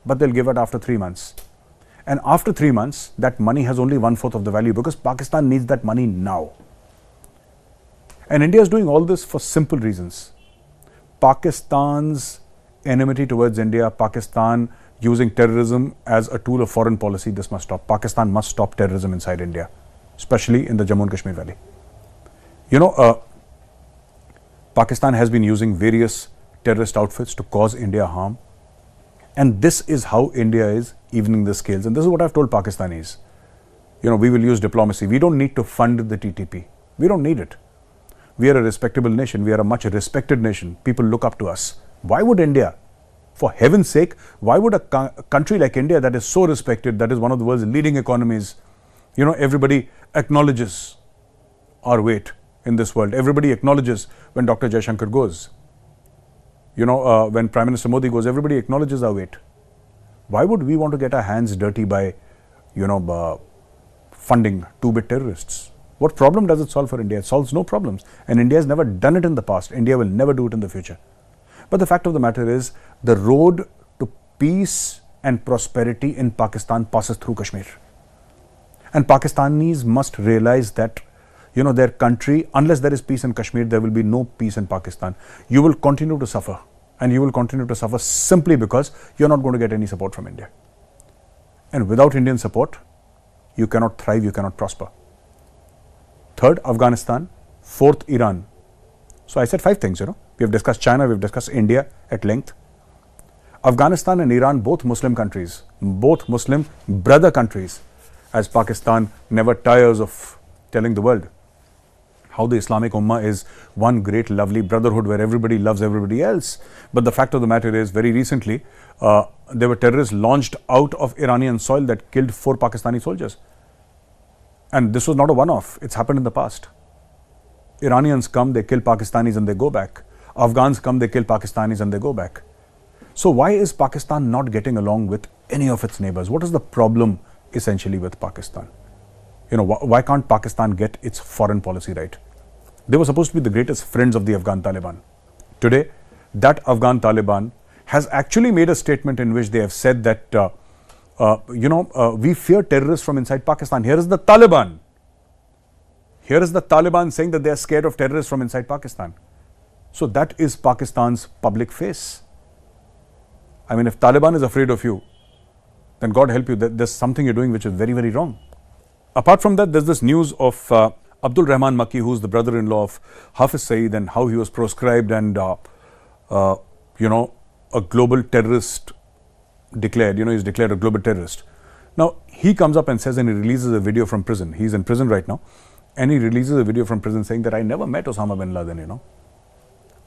but they'll give it after 3 months. And after 3 months, that money has only 1/4 of the value because Pakistan needs that money now. And India is doing all this for simple reasons. Pakistan's enmity towards India, Pakistan using terrorism as a tool of foreign policy, this must stop. Pakistan must stop terrorism inside India, especially in the Jammu and Kashmir Valley. You know, Pakistan has been using various terrorist outfits to cause India harm. And this is how India is evening the scales. And this is what I've told Pakistanis. You know, we will use diplomacy. We don't need to fund the TTP. We don't need it. We are a respectable nation. We are a much respected nation. People look up to us. Why would India, for heaven's sake, why would a country like India that is so respected, that is one of the world's leading economies, you know, everybody acknowledges our weight in this world. Everybody acknowledges when Dr. Jaishankar goes. You know, when Prime Minister Modi goes, everybody acknowledges our weight. Why would we want to get our hands dirty by, you know, funding two-bit terrorists? What problem does it solve for India? It solves no problems. And India has never done it in the past. India will never do it in the future. But the fact of the matter is, the road to peace and prosperity in Pakistan passes through Kashmir. And Pakistanis must realize that, you know, their country, unless there is peace in Kashmir, there will be no peace in Pakistan. You will continue to suffer. And you will continue to suffer simply because you're not going to get any support from India. And without Indian support, you cannot thrive, you cannot prosper. Third, Afghanistan. Fourth, Iran. So I said 5 things, you know. We have discussed China, we have discussed India at length. Afghanistan and Iran, both Muslim countries, both Muslim brother countries, as Pakistan never tires of telling the world how the Islamic Ummah is one great lovely brotherhood where everybody loves everybody else. But the fact of the matter is, very recently, there were terrorists launched out of Iranian soil that killed 4 Pakistani soldiers. And this was not a one-off, it's happened in the past. Iranians come, they kill Pakistanis and they go back. Afghans come, they kill Pakistanis and they go back. So why is Pakistan not getting along with any of its neighbors? What is the problem essentially with Pakistan? You know, why can't Pakistan get its foreign policy right? They were supposed to be the greatest friends of the Afghan Taliban. Today, that Afghan Taliban has actually made a statement in which they have said that, we fear terrorists from inside Pakistan. Here is the Taliban. Here is the Taliban saying that they are scared of terrorists from inside Pakistan. So that is Pakistan's public face. I mean, if Taliban is afraid of you, then God help you, there's something you're doing which is very, very wrong. Apart from that, there's this news of Abdul Rahman Makki, who's the brother-in-law of Hafiz Saeed, and how he was proscribed and, a global terrorist declared. You know, he's declared a global terrorist. Now, he comes up and says, and he releases a video from prison. He's in prison right now. And he releases a video from prison saying that I never met Osama bin Laden, you know.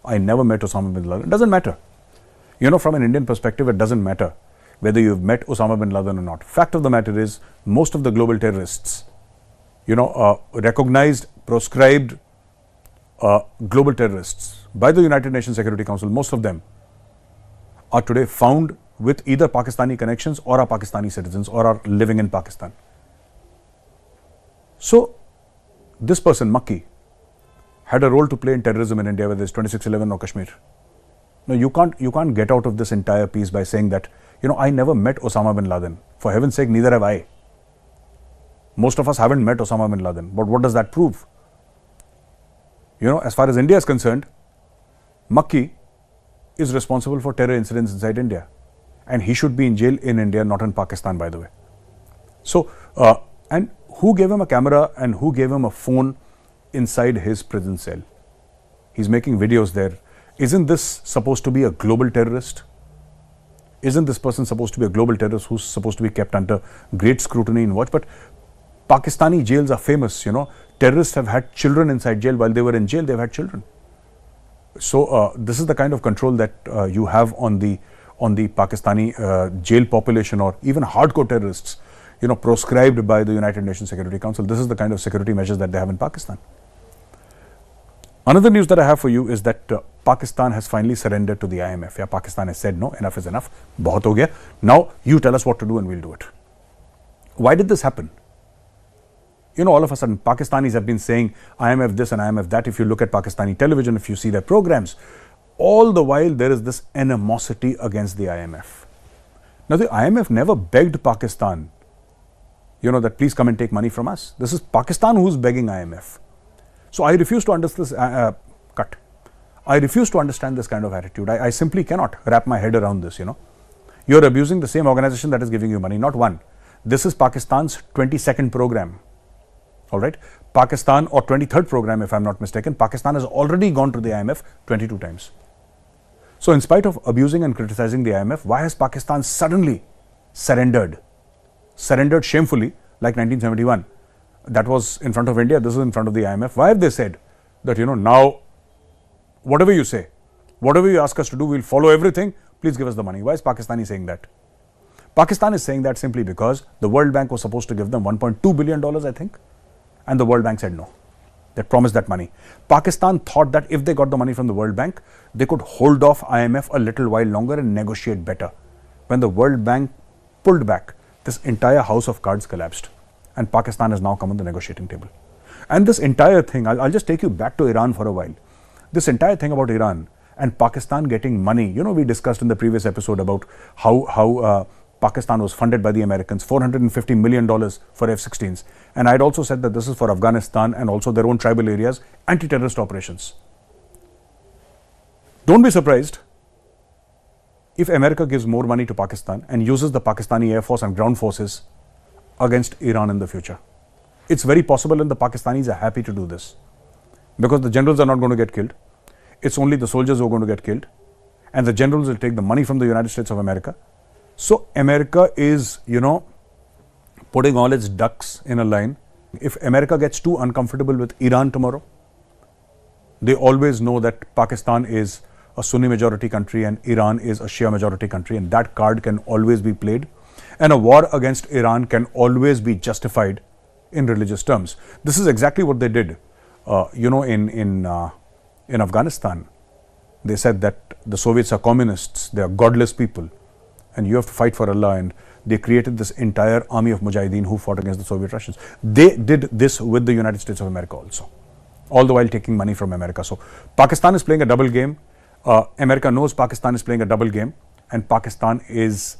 I never met Osama bin Laden. It doesn't matter. You know, from an Indian perspective, it doesn't matter whether you've met Osama bin Laden or not. Fact of the matter is, most of the global terrorists, recognized, proscribed global terrorists by the United Nations Security Council, most of them are today found with either Pakistani connections or are Pakistani citizens or are living in Pakistan. So, this person, Makki, had a role to play in terrorism in India, whether it's 2611 or Kashmir. No, you can't get out of this entire piece by saying that, I never met Osama bin Laden. For heaven's sake, neither have I. Most of us haven't met Osama bin Laden. But what does that prove? As far as India is concerned, Makki is responsible for terror incidents inside India. And he should be in jail in India, not in Pakistan, by the way. So, and who gave him a camera and who gave him a phone inside his prison cell? He's making videos there. Isn't this supposed to be a global terrorist? Isn't this person supposed to be a global terrorist who's supposed to be kept under great scrutiny and watch? But Pakistani jails are famous, Terrorists have had children inside jail. While they were in jail, they've had children. So, this is the kind of control that you have on the Pakistani jail population, or even hardcore terrorists, proscribed by the United Nations Security Council. This is the kind of security measures that they have in Pakistan. Another news that I have for you is that Pakistan has finally surrendered to the IMF. Yeah, Pakistan has said, no, enough is enough. Bahut ho gaya. Now you tell us what to do and we'll do it. Why did this happen? All of a sudden, Pakistanis have been saying IMF this and IMF that. If you look at Pakistani television, if you see their programs, all the while there is this animosity against the IMF. Now the IMF never begged Pakistan, that please come and take money from us. This is Pakistan who's begging IMF. So I refuse to understand I refuse to understand this kind of attitude. I simply cannot wrap my head around this, You're abusing the same organization that is giving you money, not one. This is Pakistan's 22nd program. All right. Pakistan, or 23rd program if I'm not mistaken, Pakistan has already gone to the IMF 22 times. So in spite of abusing and criticizing the IMF, why has Pakistan suddenly surrendered shamefully like 1971? That was in front of India, this is in front of the IMF. Why have they said that, now whatever you say, whatever you ask us to do, we'll follow everything, please give us the money? Why is Pakistan saying that? Pakistan is saying that simply because the World Bank was supposed to give them $1.2 billion, I think, and the World Bank said no. They promised that money. Pakistan thought that if they got the money from the World Bank, they could hold off IMF a little while longer and negotiate better. When the World Bank pulled back, this entire house of cards collapsed, and Pakistan has now come on the negotiating table. And this entire thing, I'll just take you back to Iran for a while. This entire thing about Iran and Pakistan getting money, we discussed in the previous episode about how Pakistan was funded by the Americans, $450 million for F-16s. And I'd also said that this is for Afghanistan and also their own tribal areas, anti-terrorist operations. Don't be surprised if America gives more money to Pakistan and uses the Pakistani Air Force and ground forces against Iran in the future. It's very possible, and the Pakistanis are happy to do this because the generals are not going to get killed. It's only the soldiers who are going to get killed, and the generals will take the money from the United States of America. So America is, putting all its ducks in a line. If America gets too uncomfortable with Iran tomorrow, they always know that Pakistan is a Sunni majority country and Iran is a Shia majority country, and that card can always be played, and a war against Iran can always be justified in religious terms. This is exactly what they did, in Afghanistan. They said that the Soviets are communists, they are godless people, and you have to fight for Allah, and they created this entire army of Mujahideen who fought against the Soviet Russians. They did this with the United States of America also, all the while taking money from America. So Pakistan is playing a double game. America knows Pakistan is playing a double game, and Pakistan is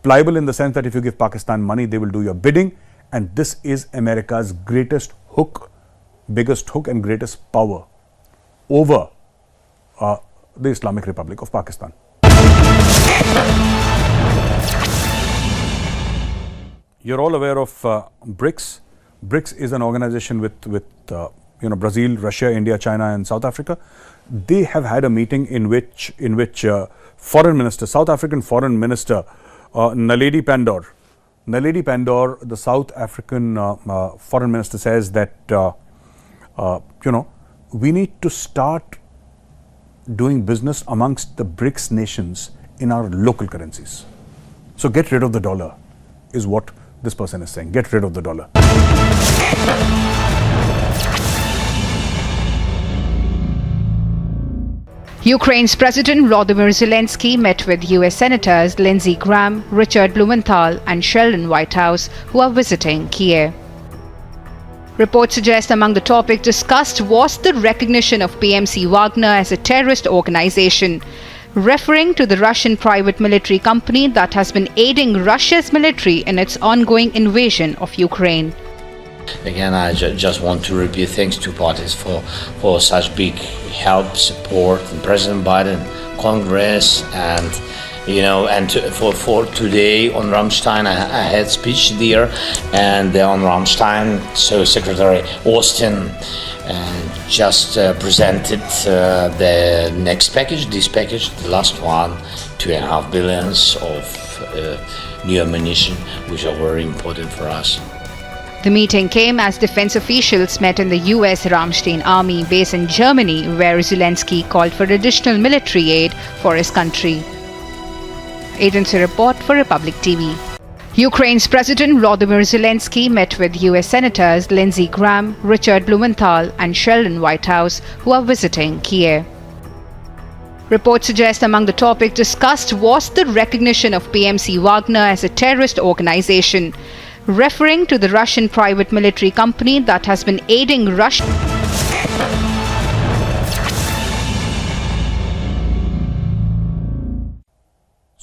pliable in the sense that if you give Pakistan money, they will do your bidding, and this is America's greatest hook, biggest hook and greatest power over the Islamic Republic of Pakistan. You're all aware of BRICS. BRICS is an organization with Brazil, Russia, India, China, and South Africa. They have had a meeting in which Foreign Minister, South African Foreign Minister Naledi Pandor, the South African Foreign Minister, says that we need to start doing business amongst the BRICS nations in our local currencies. So get rid of the dollar, is what this person is saying. Get rid of the dollar. Ukraine's President Volodymyr Zelensky met with US Senators Lindsey Graham, Richard Blumenthal, and Sheldon Whitehouse, who are visiting Kiev. Reports suggest among the topics discussed was the recognition of PMC Wagner as a terrorist organization, referring to the Russian private military company that has been aiding Russia's military in its ongoing invasion of Ukraine. Again, I just want to repeat thanks to parties for such big help, support, and President Biden, Congress, and for today on Ramstein, I had speech there, and on Ramstein, so Secretary Austin just presented the next package, this package, the last one, $2.5 billion of new ammunition, which are very important for us. The meeting came as defense officials met in the US Ramstein Army base in Germany, where Zelensky called for additional military aid for his country. Agency report for Republic TV. Ukraine's President Volodymyr Zelensky met with US Senators Lindsey Graham, Richard Blumenthal, and Sheldon Whitehouse, who are visiting Kiev. Reports suggest among the topics discussed was the recognition of PMC Wagner as a terrorist organization, referring to the Russian private military company that has been aiding Russia.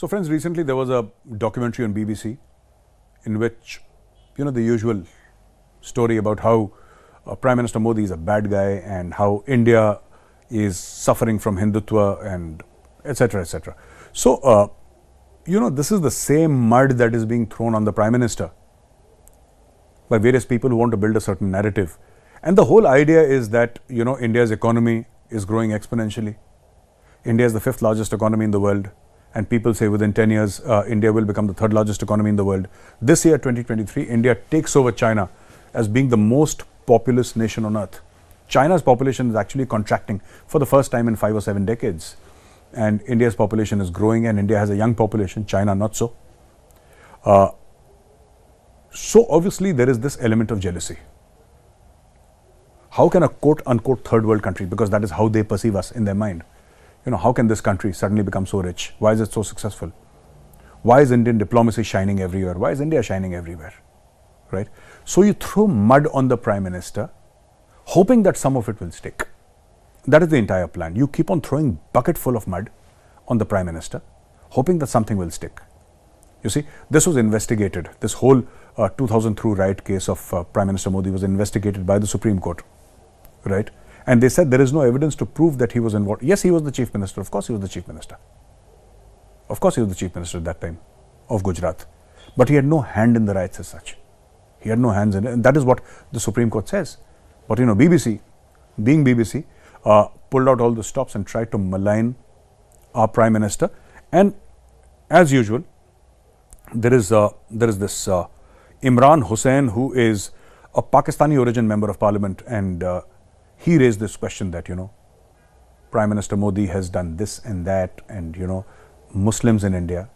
So friends, recently there was a documentary on BBC in which, the usual story about how Prime Minister Modi is a bad guy and how India is suffering from Hindutva and etc. etc. So, this is the same mud that is being thrown on the Prime Minister by various people who want to build a certain narrative. And the whole idea is that, India's economy is growing exponentially. India is the 5th largest economy in the world. And people say within 10 years, India will become the 3rd largest economy in the world. This year, 2023, India takes over China as being the most populous nation on earth. China's population is actually contracting for the first time in 5 or 7 decades. And India's population is growing, and India has a young population, China not so. So obviously there is this element of jealousy. How can a quote-unquote third world country, because that is how they perceive us in their mind, how can this country suddenly become so rich? Why is it so successful? Why is Indian diplomacy shining everywhere? Why is India shining everywhere? Right? So you throw mud on the Prime Minister, hoping that some of it will stick. That is the entire plan. You keep on throwing bucket full of mud on the Prime Minister, hoping that something will stick. You see, this was investigated. This whole 2000 through riot case of Prime Minister Modi was investigated by the Supreme Court. Right? And they said there is no evidence to prove that he was involved. Yes, he was the Chief Minister. Of course he was the Chief Minister. Of course he was the Chief Minister at that time of Gujarat. But he had no hand in the riots as such. He had no hands in it. And that is what the Supreme Court says. But BBC, being BBC, pulled out all the stops and tried to malign our Prime Minister. And as usual, there is this Imran Hussain, who is a Pakistani origin member of Parliament, and he raised this question that, Prime Minister Modi has done this and that, and, Muslims in India.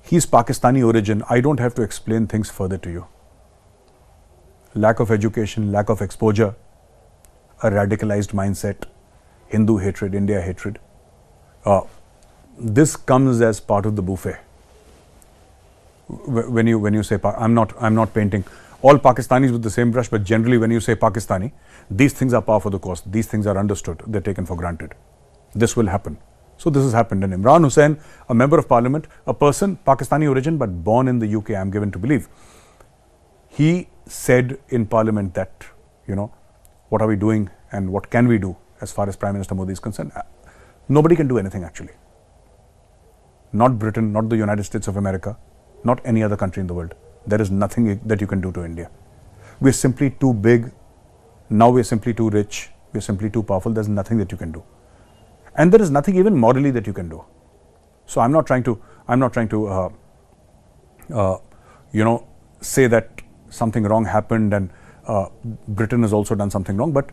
He's Pakistani origin. I don't have to explain things further to you. Lack of education, lack of exposure, a radicalized mindset, Hindu hatred, India hatred. This comes as part of the buffet. When you say, I'm not painting all Pakistanis with the same brush, but generally when you say Pakistani, these things are par for the course. These things are understood. They're taken for granted. This will happen. So this has happened. And Imran Hussain, a member of Parliament, a person, Pakistani origin, but born in the UK, I'm given to believe. He said in Parliament that, what are we doing and what can we do as far as Prime Minister Modi is concerned? Nobody can do anything actually. Not Britain, not the United States of America, not any other country in the world. There is nothing that you can do to India. We're simply too big. Now we're simply too rich. We're simply too powerful. There's nothing that you can do. And there is nothing even morally that you can do. So I'm not trying to say that something wrong happened and Britain has also done something wrong. But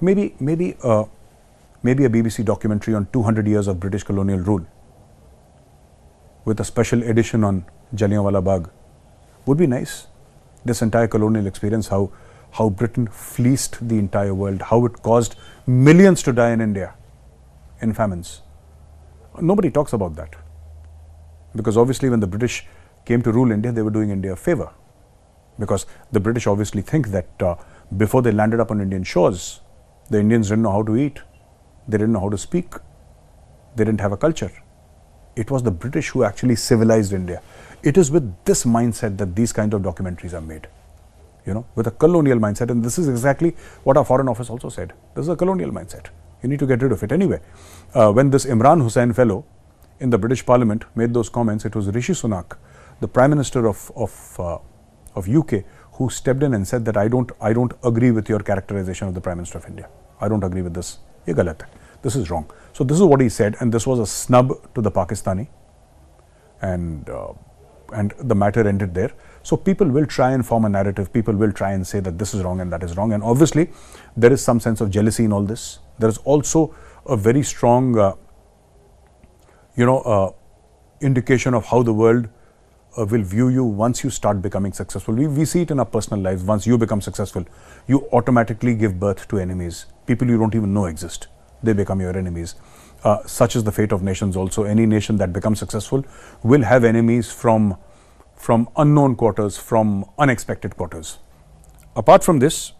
maybe a BBC documentary on 200 years of British colonial rule with a special edition on Jallianwala Bagh would be nice. This entire colonial experience, how Britain fleeced the entire world, how it caused millions to die in India in famines. Nobody talks about that. Because obviously when the British came to rule India, they were doing India a favor. Because the British obviously think that before they landed up on Indian shores, the Indians didn't know how to eat. They didn't know how to speak. They didn't have a culture. It was the British who actually civilized India. It is with this mindset that these kind of documentaries are made. With a colonial mindset. And this is exactly what our Foreign Office also said. This is a colonial mindset. You need to get rid of it. Anyway, when this Imran Hussain fellow in the British Parliament made those comments, it was Rishi Sunak, the Prime Minister of UK, who stepped in and said that I don't agree with your characterization of the Prime Minister of India. I don't agree with this. Ye galat hai. This is wrong. So this is what he said, and this was a snub to the Pakistani, and the matter ended there. So people will try and form a narrative. People will try and say that this is wrong and that is wrong. And obviously, there is some sense of jealousy in all this. There is also a very strong, indication of how the world will view you once you start becoming successful. We see it in our personal lives. Once you become successful, you automatically give birth to enemies. People you don't even know exist. They become your enemies. Such is the fate of nations also. Any nation that becomes successful will have enemies from unknown quarters, from unexpected quarters. Apart from this,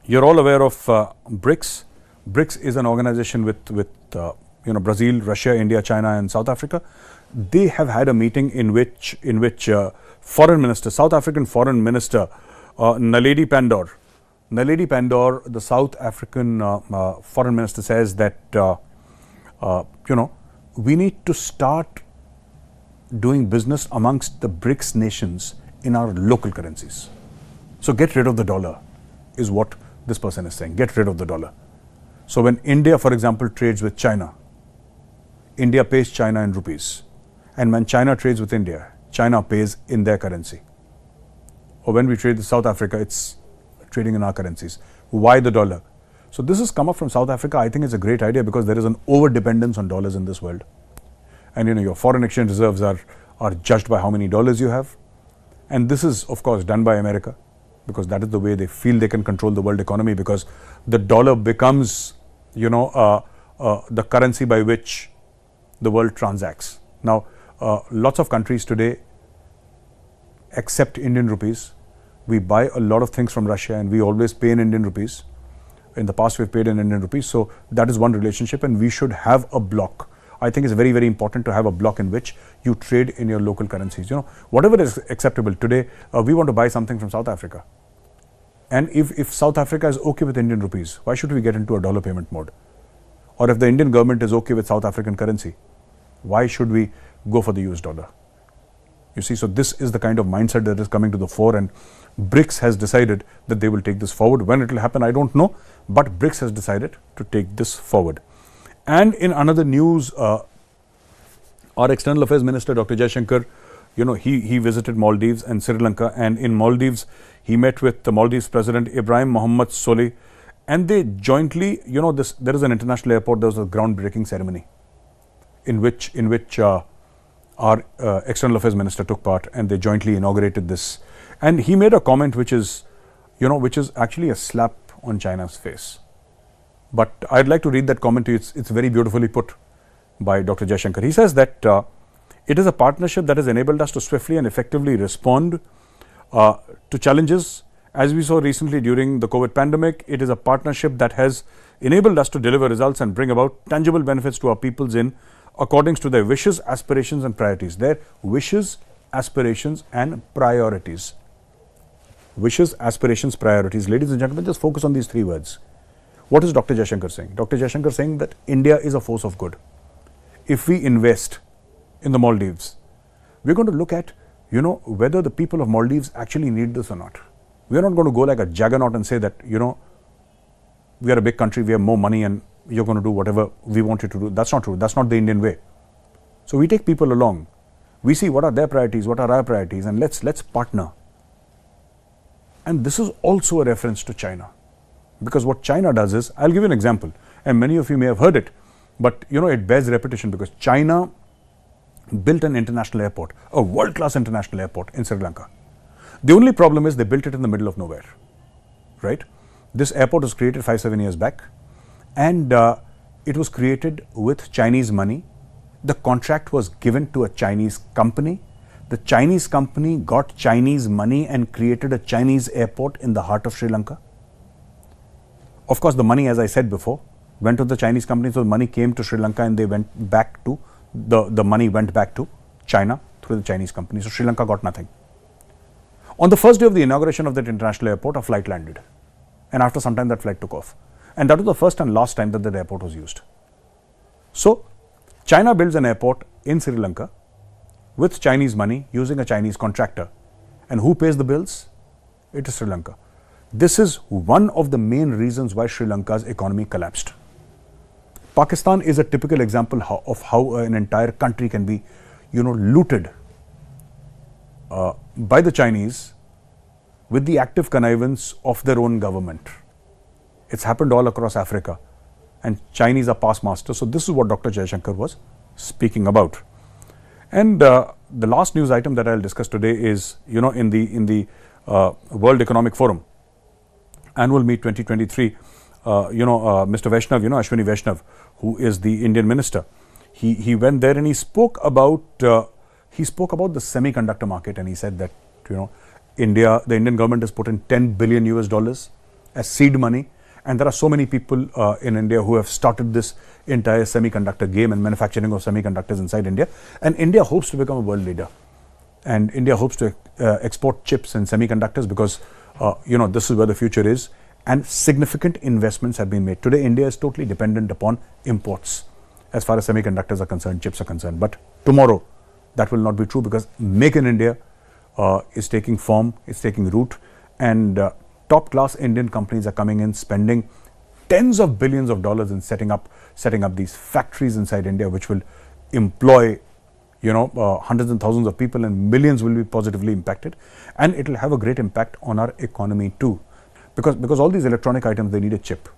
you're all aware of BRICS. BRICS is an organization with Brazil, Russia, India, China, and South Africa. They have had a meeting in which foreign minister, South African foreign minister Naledi Pandor, the South African foreign minister, says that we need to start doing business amongst the BRICS nations in our local currencies. So get rid of the dollar is what this person is saying. Get rid of the dollar. So when India, for example, trades with China, India pays China in rupees. And when China trades with India, China pays in their currency. Or when we trade with South Africa, it's trading in our currencies. Why the dollar? So this has come up from South Africa. I think it's a great idea because there is an over-dependence on dollars in this world. And your foreign exchange reserves are judged by how many dollars you have. And this is, of course, done by America because that is the way they feel they can control the world economy, because the dollar becomes, the currency by which the world transacts. Now, lots of countries today accept Indian rupees. We buy a lot of things from Russia and we always pay in Indian rupees. In the past, we've paid in Indian rupees. So that is one relationship, and we should have a block. I think it's very, very important to have a block in which you trade in your local currencies. Whatever is acceptable today, we want to buy something from South Africa. And if South Africa is okay with Indian rupees, why should we get into a dollar payment mode? Or if the Indian government is okay with South African currency, why should we go for the US dollar? You see, so this is the kind of mindset that is coming to the fore, and BRICS has decided that they will take this forward. When it will happen, I don't know, but BRICS has decided to take this forward. And in another news, our External Affairs Minister, Dr. Jaishankar, he visited Maldives and Sri Lanka, and in Maldives, he met with the Maldives President Ibrahim Mohammed Solih, and they jointly, there is an international airport, there was a groundbreaking ceremony in which our External Affairs Minister took part, and they jointly inaugurated this. And he made a comment which is actually a slap on China's face. But I'd like to read that comment to you. It's very beautifully put by Dr. Jaishankar. He says that it is a partnership that has enabled us to swiftly and effectively respond to challenges. As we saw recently during the COVID pandemic, it is a partnership that has enabled us to deliver results and bring about tangible benefits to our peoples in accordance to their wishes, aspirations and priorities. Their wishes, aspirations and priorities. Wishes, aspirations, priorities. Ladies and gentlemen, just focus on these three words. What is Dr. Jaishankar saying? Dr. Jaishankar is saying that India is a force of good. If we invest in the Maldives, we're going to look at, whether the people of Maldives actually need this or not. We're not going to go like a juggernaut and say that, we are a big country, we have more money and you're going to do whatever we want you to do. That's not true. That's not the Indian way. So we take people along. We see what are their priorities, what are our priorities, and let's partner. And this is also a reference to China. Because what China does is, I'll give you an example, and many of you may have heard it, but it bears repetition because China built an international airport, a world-class international airport in Sri Lanka. The only problem is they built it in the middle of nowhere, right? This airport was created 5-7 years back, and it was created with Chinese money. The contract was given to a Chinese company. The Chinese company got Chinese money and created a Chinese airport in the heart of Sri Lanka. Of course, the money, as I said before, went to the Chinese company, so the money came to Sri Lanka and they went back to, the money went back to China through the Chinese company. So Sri Lanka got nothing. On the first day of the inauguration of that international airport, a flight landed. And after some time, that flight took off. And that was the first and last time that the airport was used. So, China builds an airport in Sri Lanka with Chinese money using a Chinese contractor. And who pays the bills? It is Sri Lanka. This is one of the main reasons why Sri Lanka's economy collapsed. Pakistan is a typical example of how an entire country can be, looted by the Chinese with the active connivance of their own government. It's happened all across Africa, and Chinese are past masters. So this is what Dr. Jaishankar was speaking about. And the last news item that I'll discuss today is, in the World Economic Forum annual meet 2023, Mr. Vaishnav, Ashwini Vaishnav, who is the Indian minister, he went there and he spoke about the semiconductor market, and he said that the Indian government has put in $10 billion as seed money, And there are so many people in India who have started this entire semiconductor game and manufacturing of semiconductors inside India. And India hopes to become a world leader. And India hopes to export chips and semiconductors because, this is where the future is. And significant investments have been made. Today, India is totally dependent upon imports as far as semiconductors are concerned, chips are concerned. But tomorrow, that will not be true because Make in India is taking form, it's taking root. And top-class Indian companies are coming in, spending tens of billions of dollars in setting up these factories inside India, which will employ, hundreds and thousands of people, and millions will be positively impacted. And it will have a great impact on our economy too, because all these electronic items, they need a chip.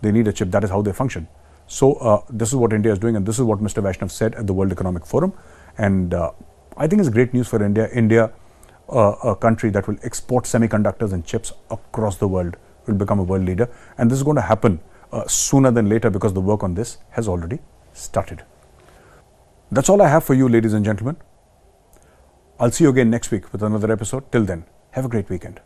They need a chip. That is how they function. So this is what India is doing, and this is what Mr. Vaishnav said at the World Economic Forum. And I think it's great news for India. India, a country that will export semiconductors and chips across the world, will become a world leader. And this is going to happen sooner than later because the work on this has already started. That's all I have for you, ladies and gentlemen. I'll see you again next week with another episode. Till then, have a great weekend.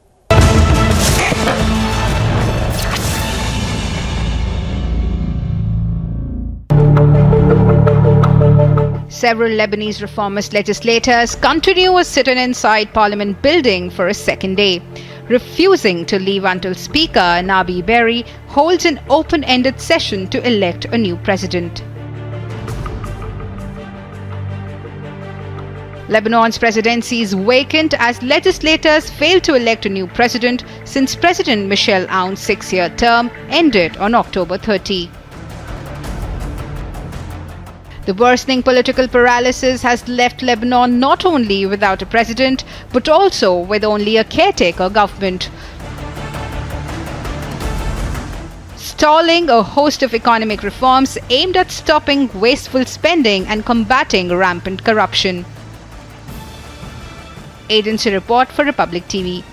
Several Lebanese reformist legislators continue a sit-in inside Parliament building for a second day, refusing to leave until Speaker Nabi Berri holds an open-ended session to elect a new president. Lebanon's presidency is vacant as legislators failed to elect a new president since President Michel Aoun's 6-year term ended on October 30. The worsening political paralysis has left Lebanon not only without a president, but also with only a caretaker government, stalling a host of economic reforms aimed at stopping wasteful spending and combating rampant corruption. Agency report for Republic TV.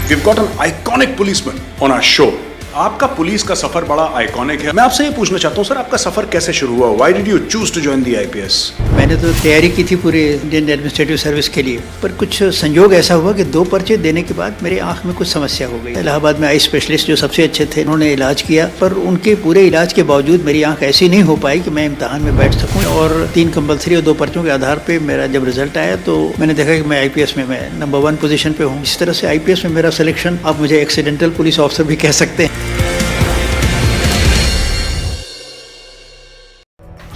We've got an iconic policeman on our show. आपका police का सफर बड़ा iconic है। मैं आपसे ये पूछना चाहता हूँ सर, आपका सफर कैसे शुरू हुआ? Why did you choose to join the IPS? मैंने तो तैयारी की थी पूरे इंडियन एडमिनिस्ट्रेटिव सर्विस के लिए, पर कुछ संयोग ऐसा हुआ कि 2 पर्चे देने के बाद मेरे आंख में कुछ समस्या हो गई। इलाहाबाद में आई स्पेशलिस्ट जो सबसे अच्छे थे, उन्होंने इलाज किया, पर उनके पूरे इलाज के बावजूद मेरी आंख ऐसी नहीं हो पाई कि मैं इम्तहान में बैठ सकूँ। और 3 कंपल्सरी और 2 पर्चों के आधार पर मेरा जब रिजल्ट आया तो मैंने देखा कि मैं IPS में मैं नंबर 1 पोजीशन पे हूँ। इस तरह से IPS में मेरा सिलेक्शन, आप मुझे एक्सीडेंटल पुलिस ऑफिसर भी कह सकते हैं।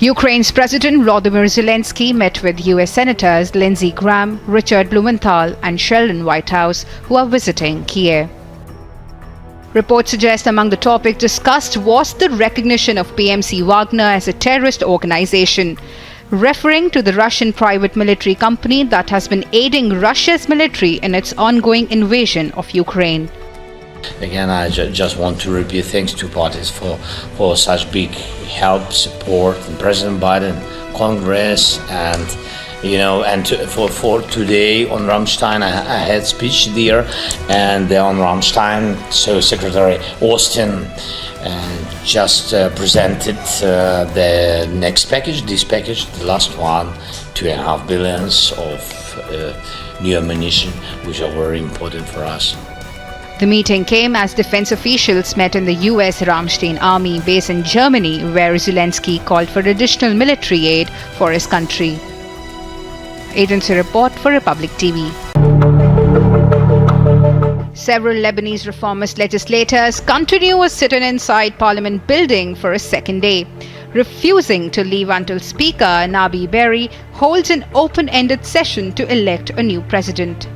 Ukraine's President Volodymyr Zelensky met with US Senators Lindsey Graham, Richard Blumenthal and Sheldon Whitehouse, who are visiting Kiev. Reports suggest among the topics discussed was the recognition of PMC Wagner as a terrorist organization, referring to the Russian private military company that has been aiding Russia's military in its ongoing invasion of Ukraine. Again, I just want to repeat thanks to parties for such big help, support, and President Biden, Congress, and for today on Rammstein, I had speech there, and on Rammstein, so Secretary Austin just presented the next package, this package, the last one, $2.5 billion of new ammunition, which are very important for us. The meeting came as defense officials met in the US Ramstein Army base in Germany, where Zelensky called for additional military aid for his country. Agency report for Republic TV. Several Lebanese reformist legislators continue a sit-in inside Parliament building for a second day, refusing to leave until Speaker Nabi Berri holds an open-ended session to elect a new president.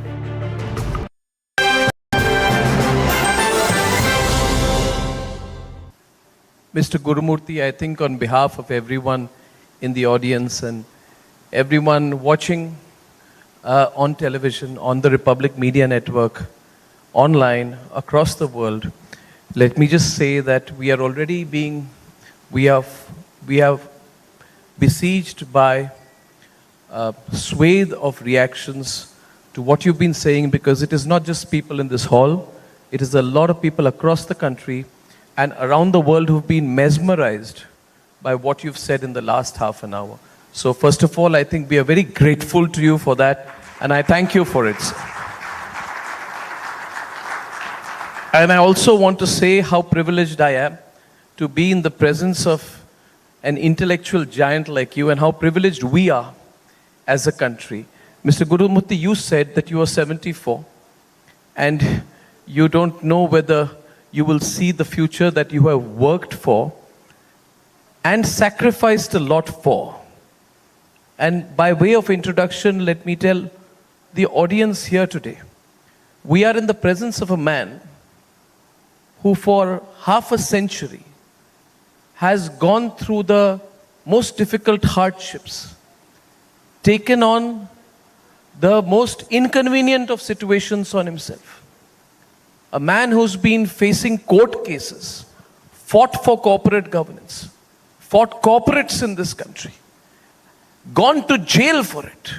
Mr. Gurumurthy, I think on behalf of everyone in the audience and everyone watching on television, on the Republic Media Network, online, across the world, let me just say that we are already we have besieged by a swathe of reactions to what you've been saying, because it is not just people in this hall, it is a lot of people across the country and around the world who've been mesmerized by what you've said in the last half an hour. So first of all, I think we are very grateful to you for that, and I thank you for it. And I also want to say how privileged I am to be in the presence of an intellectual giant like you, and how privileged we are as a country. Mr. Gurumurthy, you said that you are 74 and you don't know whether you will see the future that you have worked for and sacrificed a lot for. And by way of introduction, let me tell the audience here today, we are in the presence of a man who for half a century has gone through the most difficult hardships, taken on the most inconvenient of situations on himself. A man who's been facing court cases, fought for corporate governance, fought corporates in this country, gone to jail for it,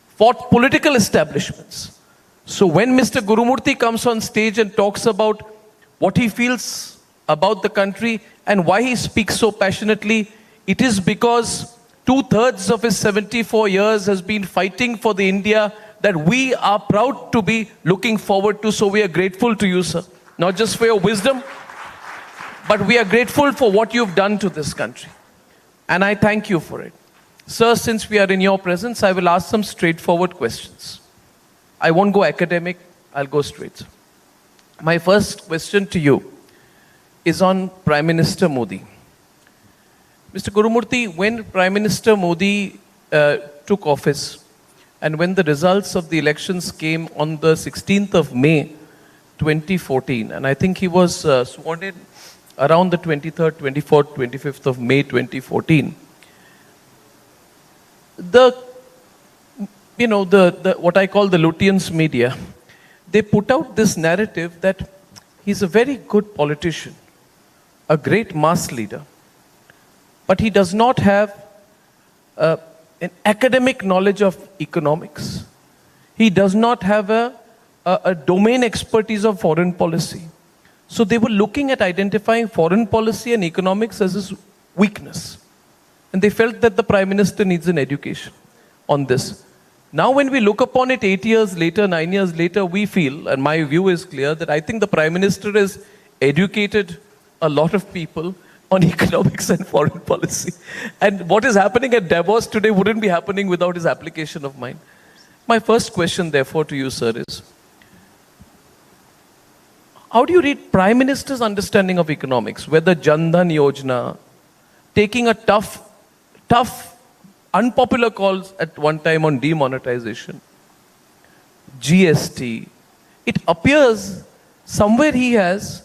fought political establishments. So when Mr. Gurumurthy comes on stage and talks about what he feels about the country and why he speaks so passionately, it is because 2/3 of his 74 years has been fighting for the India that we are proud to be looking forward to. So we are grateful to you, sir. Not just for your wisdom, but we are grateful for what you've done to this country. And I thank you for it. Sir, since we are in your presence, I will ask some straightforward questions. I won't go academic, I'll go straight. My first question to you is on Prime Minister Modi. Mr. Gurumurthy, when Prime Minister Modi took office and when the results of the elections came on the 16th of May 2014, and I think he was sworn in around the 23rd, 24th, 25th of May 2014, what I call the Lutyens media, they put out this narrative that he's a very good politician, a great mass leader, but he does not have an academic knowledge of economics. He does not have a domain expertise of foreign policy. So they were looking at identifying foreign policy and economics as his weakness. And they felt that the Prime Minister needs an education on this. Now when we look upon it 8 years later, 9 years later, we feel, and my view is clear, that I think the Prime Minister has educated a lot of people on economics and foreign policy. And what is happening at Davos today wouldn't be happening without his application of mine. My first question, therefore, to you, sir, is, how do you read Prime Minister's understanding of economics? Whether Jan Dhan Yojana, taking a tough, unpopular calls at one time on demonetization, GST, it appears somewhere he has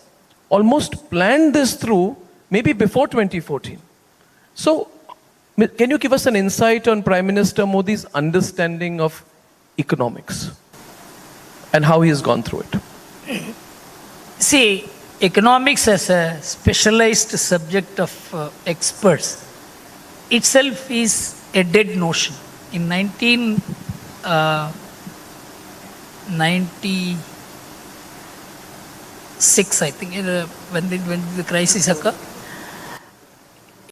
almost planned this through maybe before 2014. So, can you give us an insight on Prime Minister Modi's understanding of economics and how he has gone through it? See, economics as a specialized subject of experts itself is a dead notion. In 1996, I think, when the crisis occurred,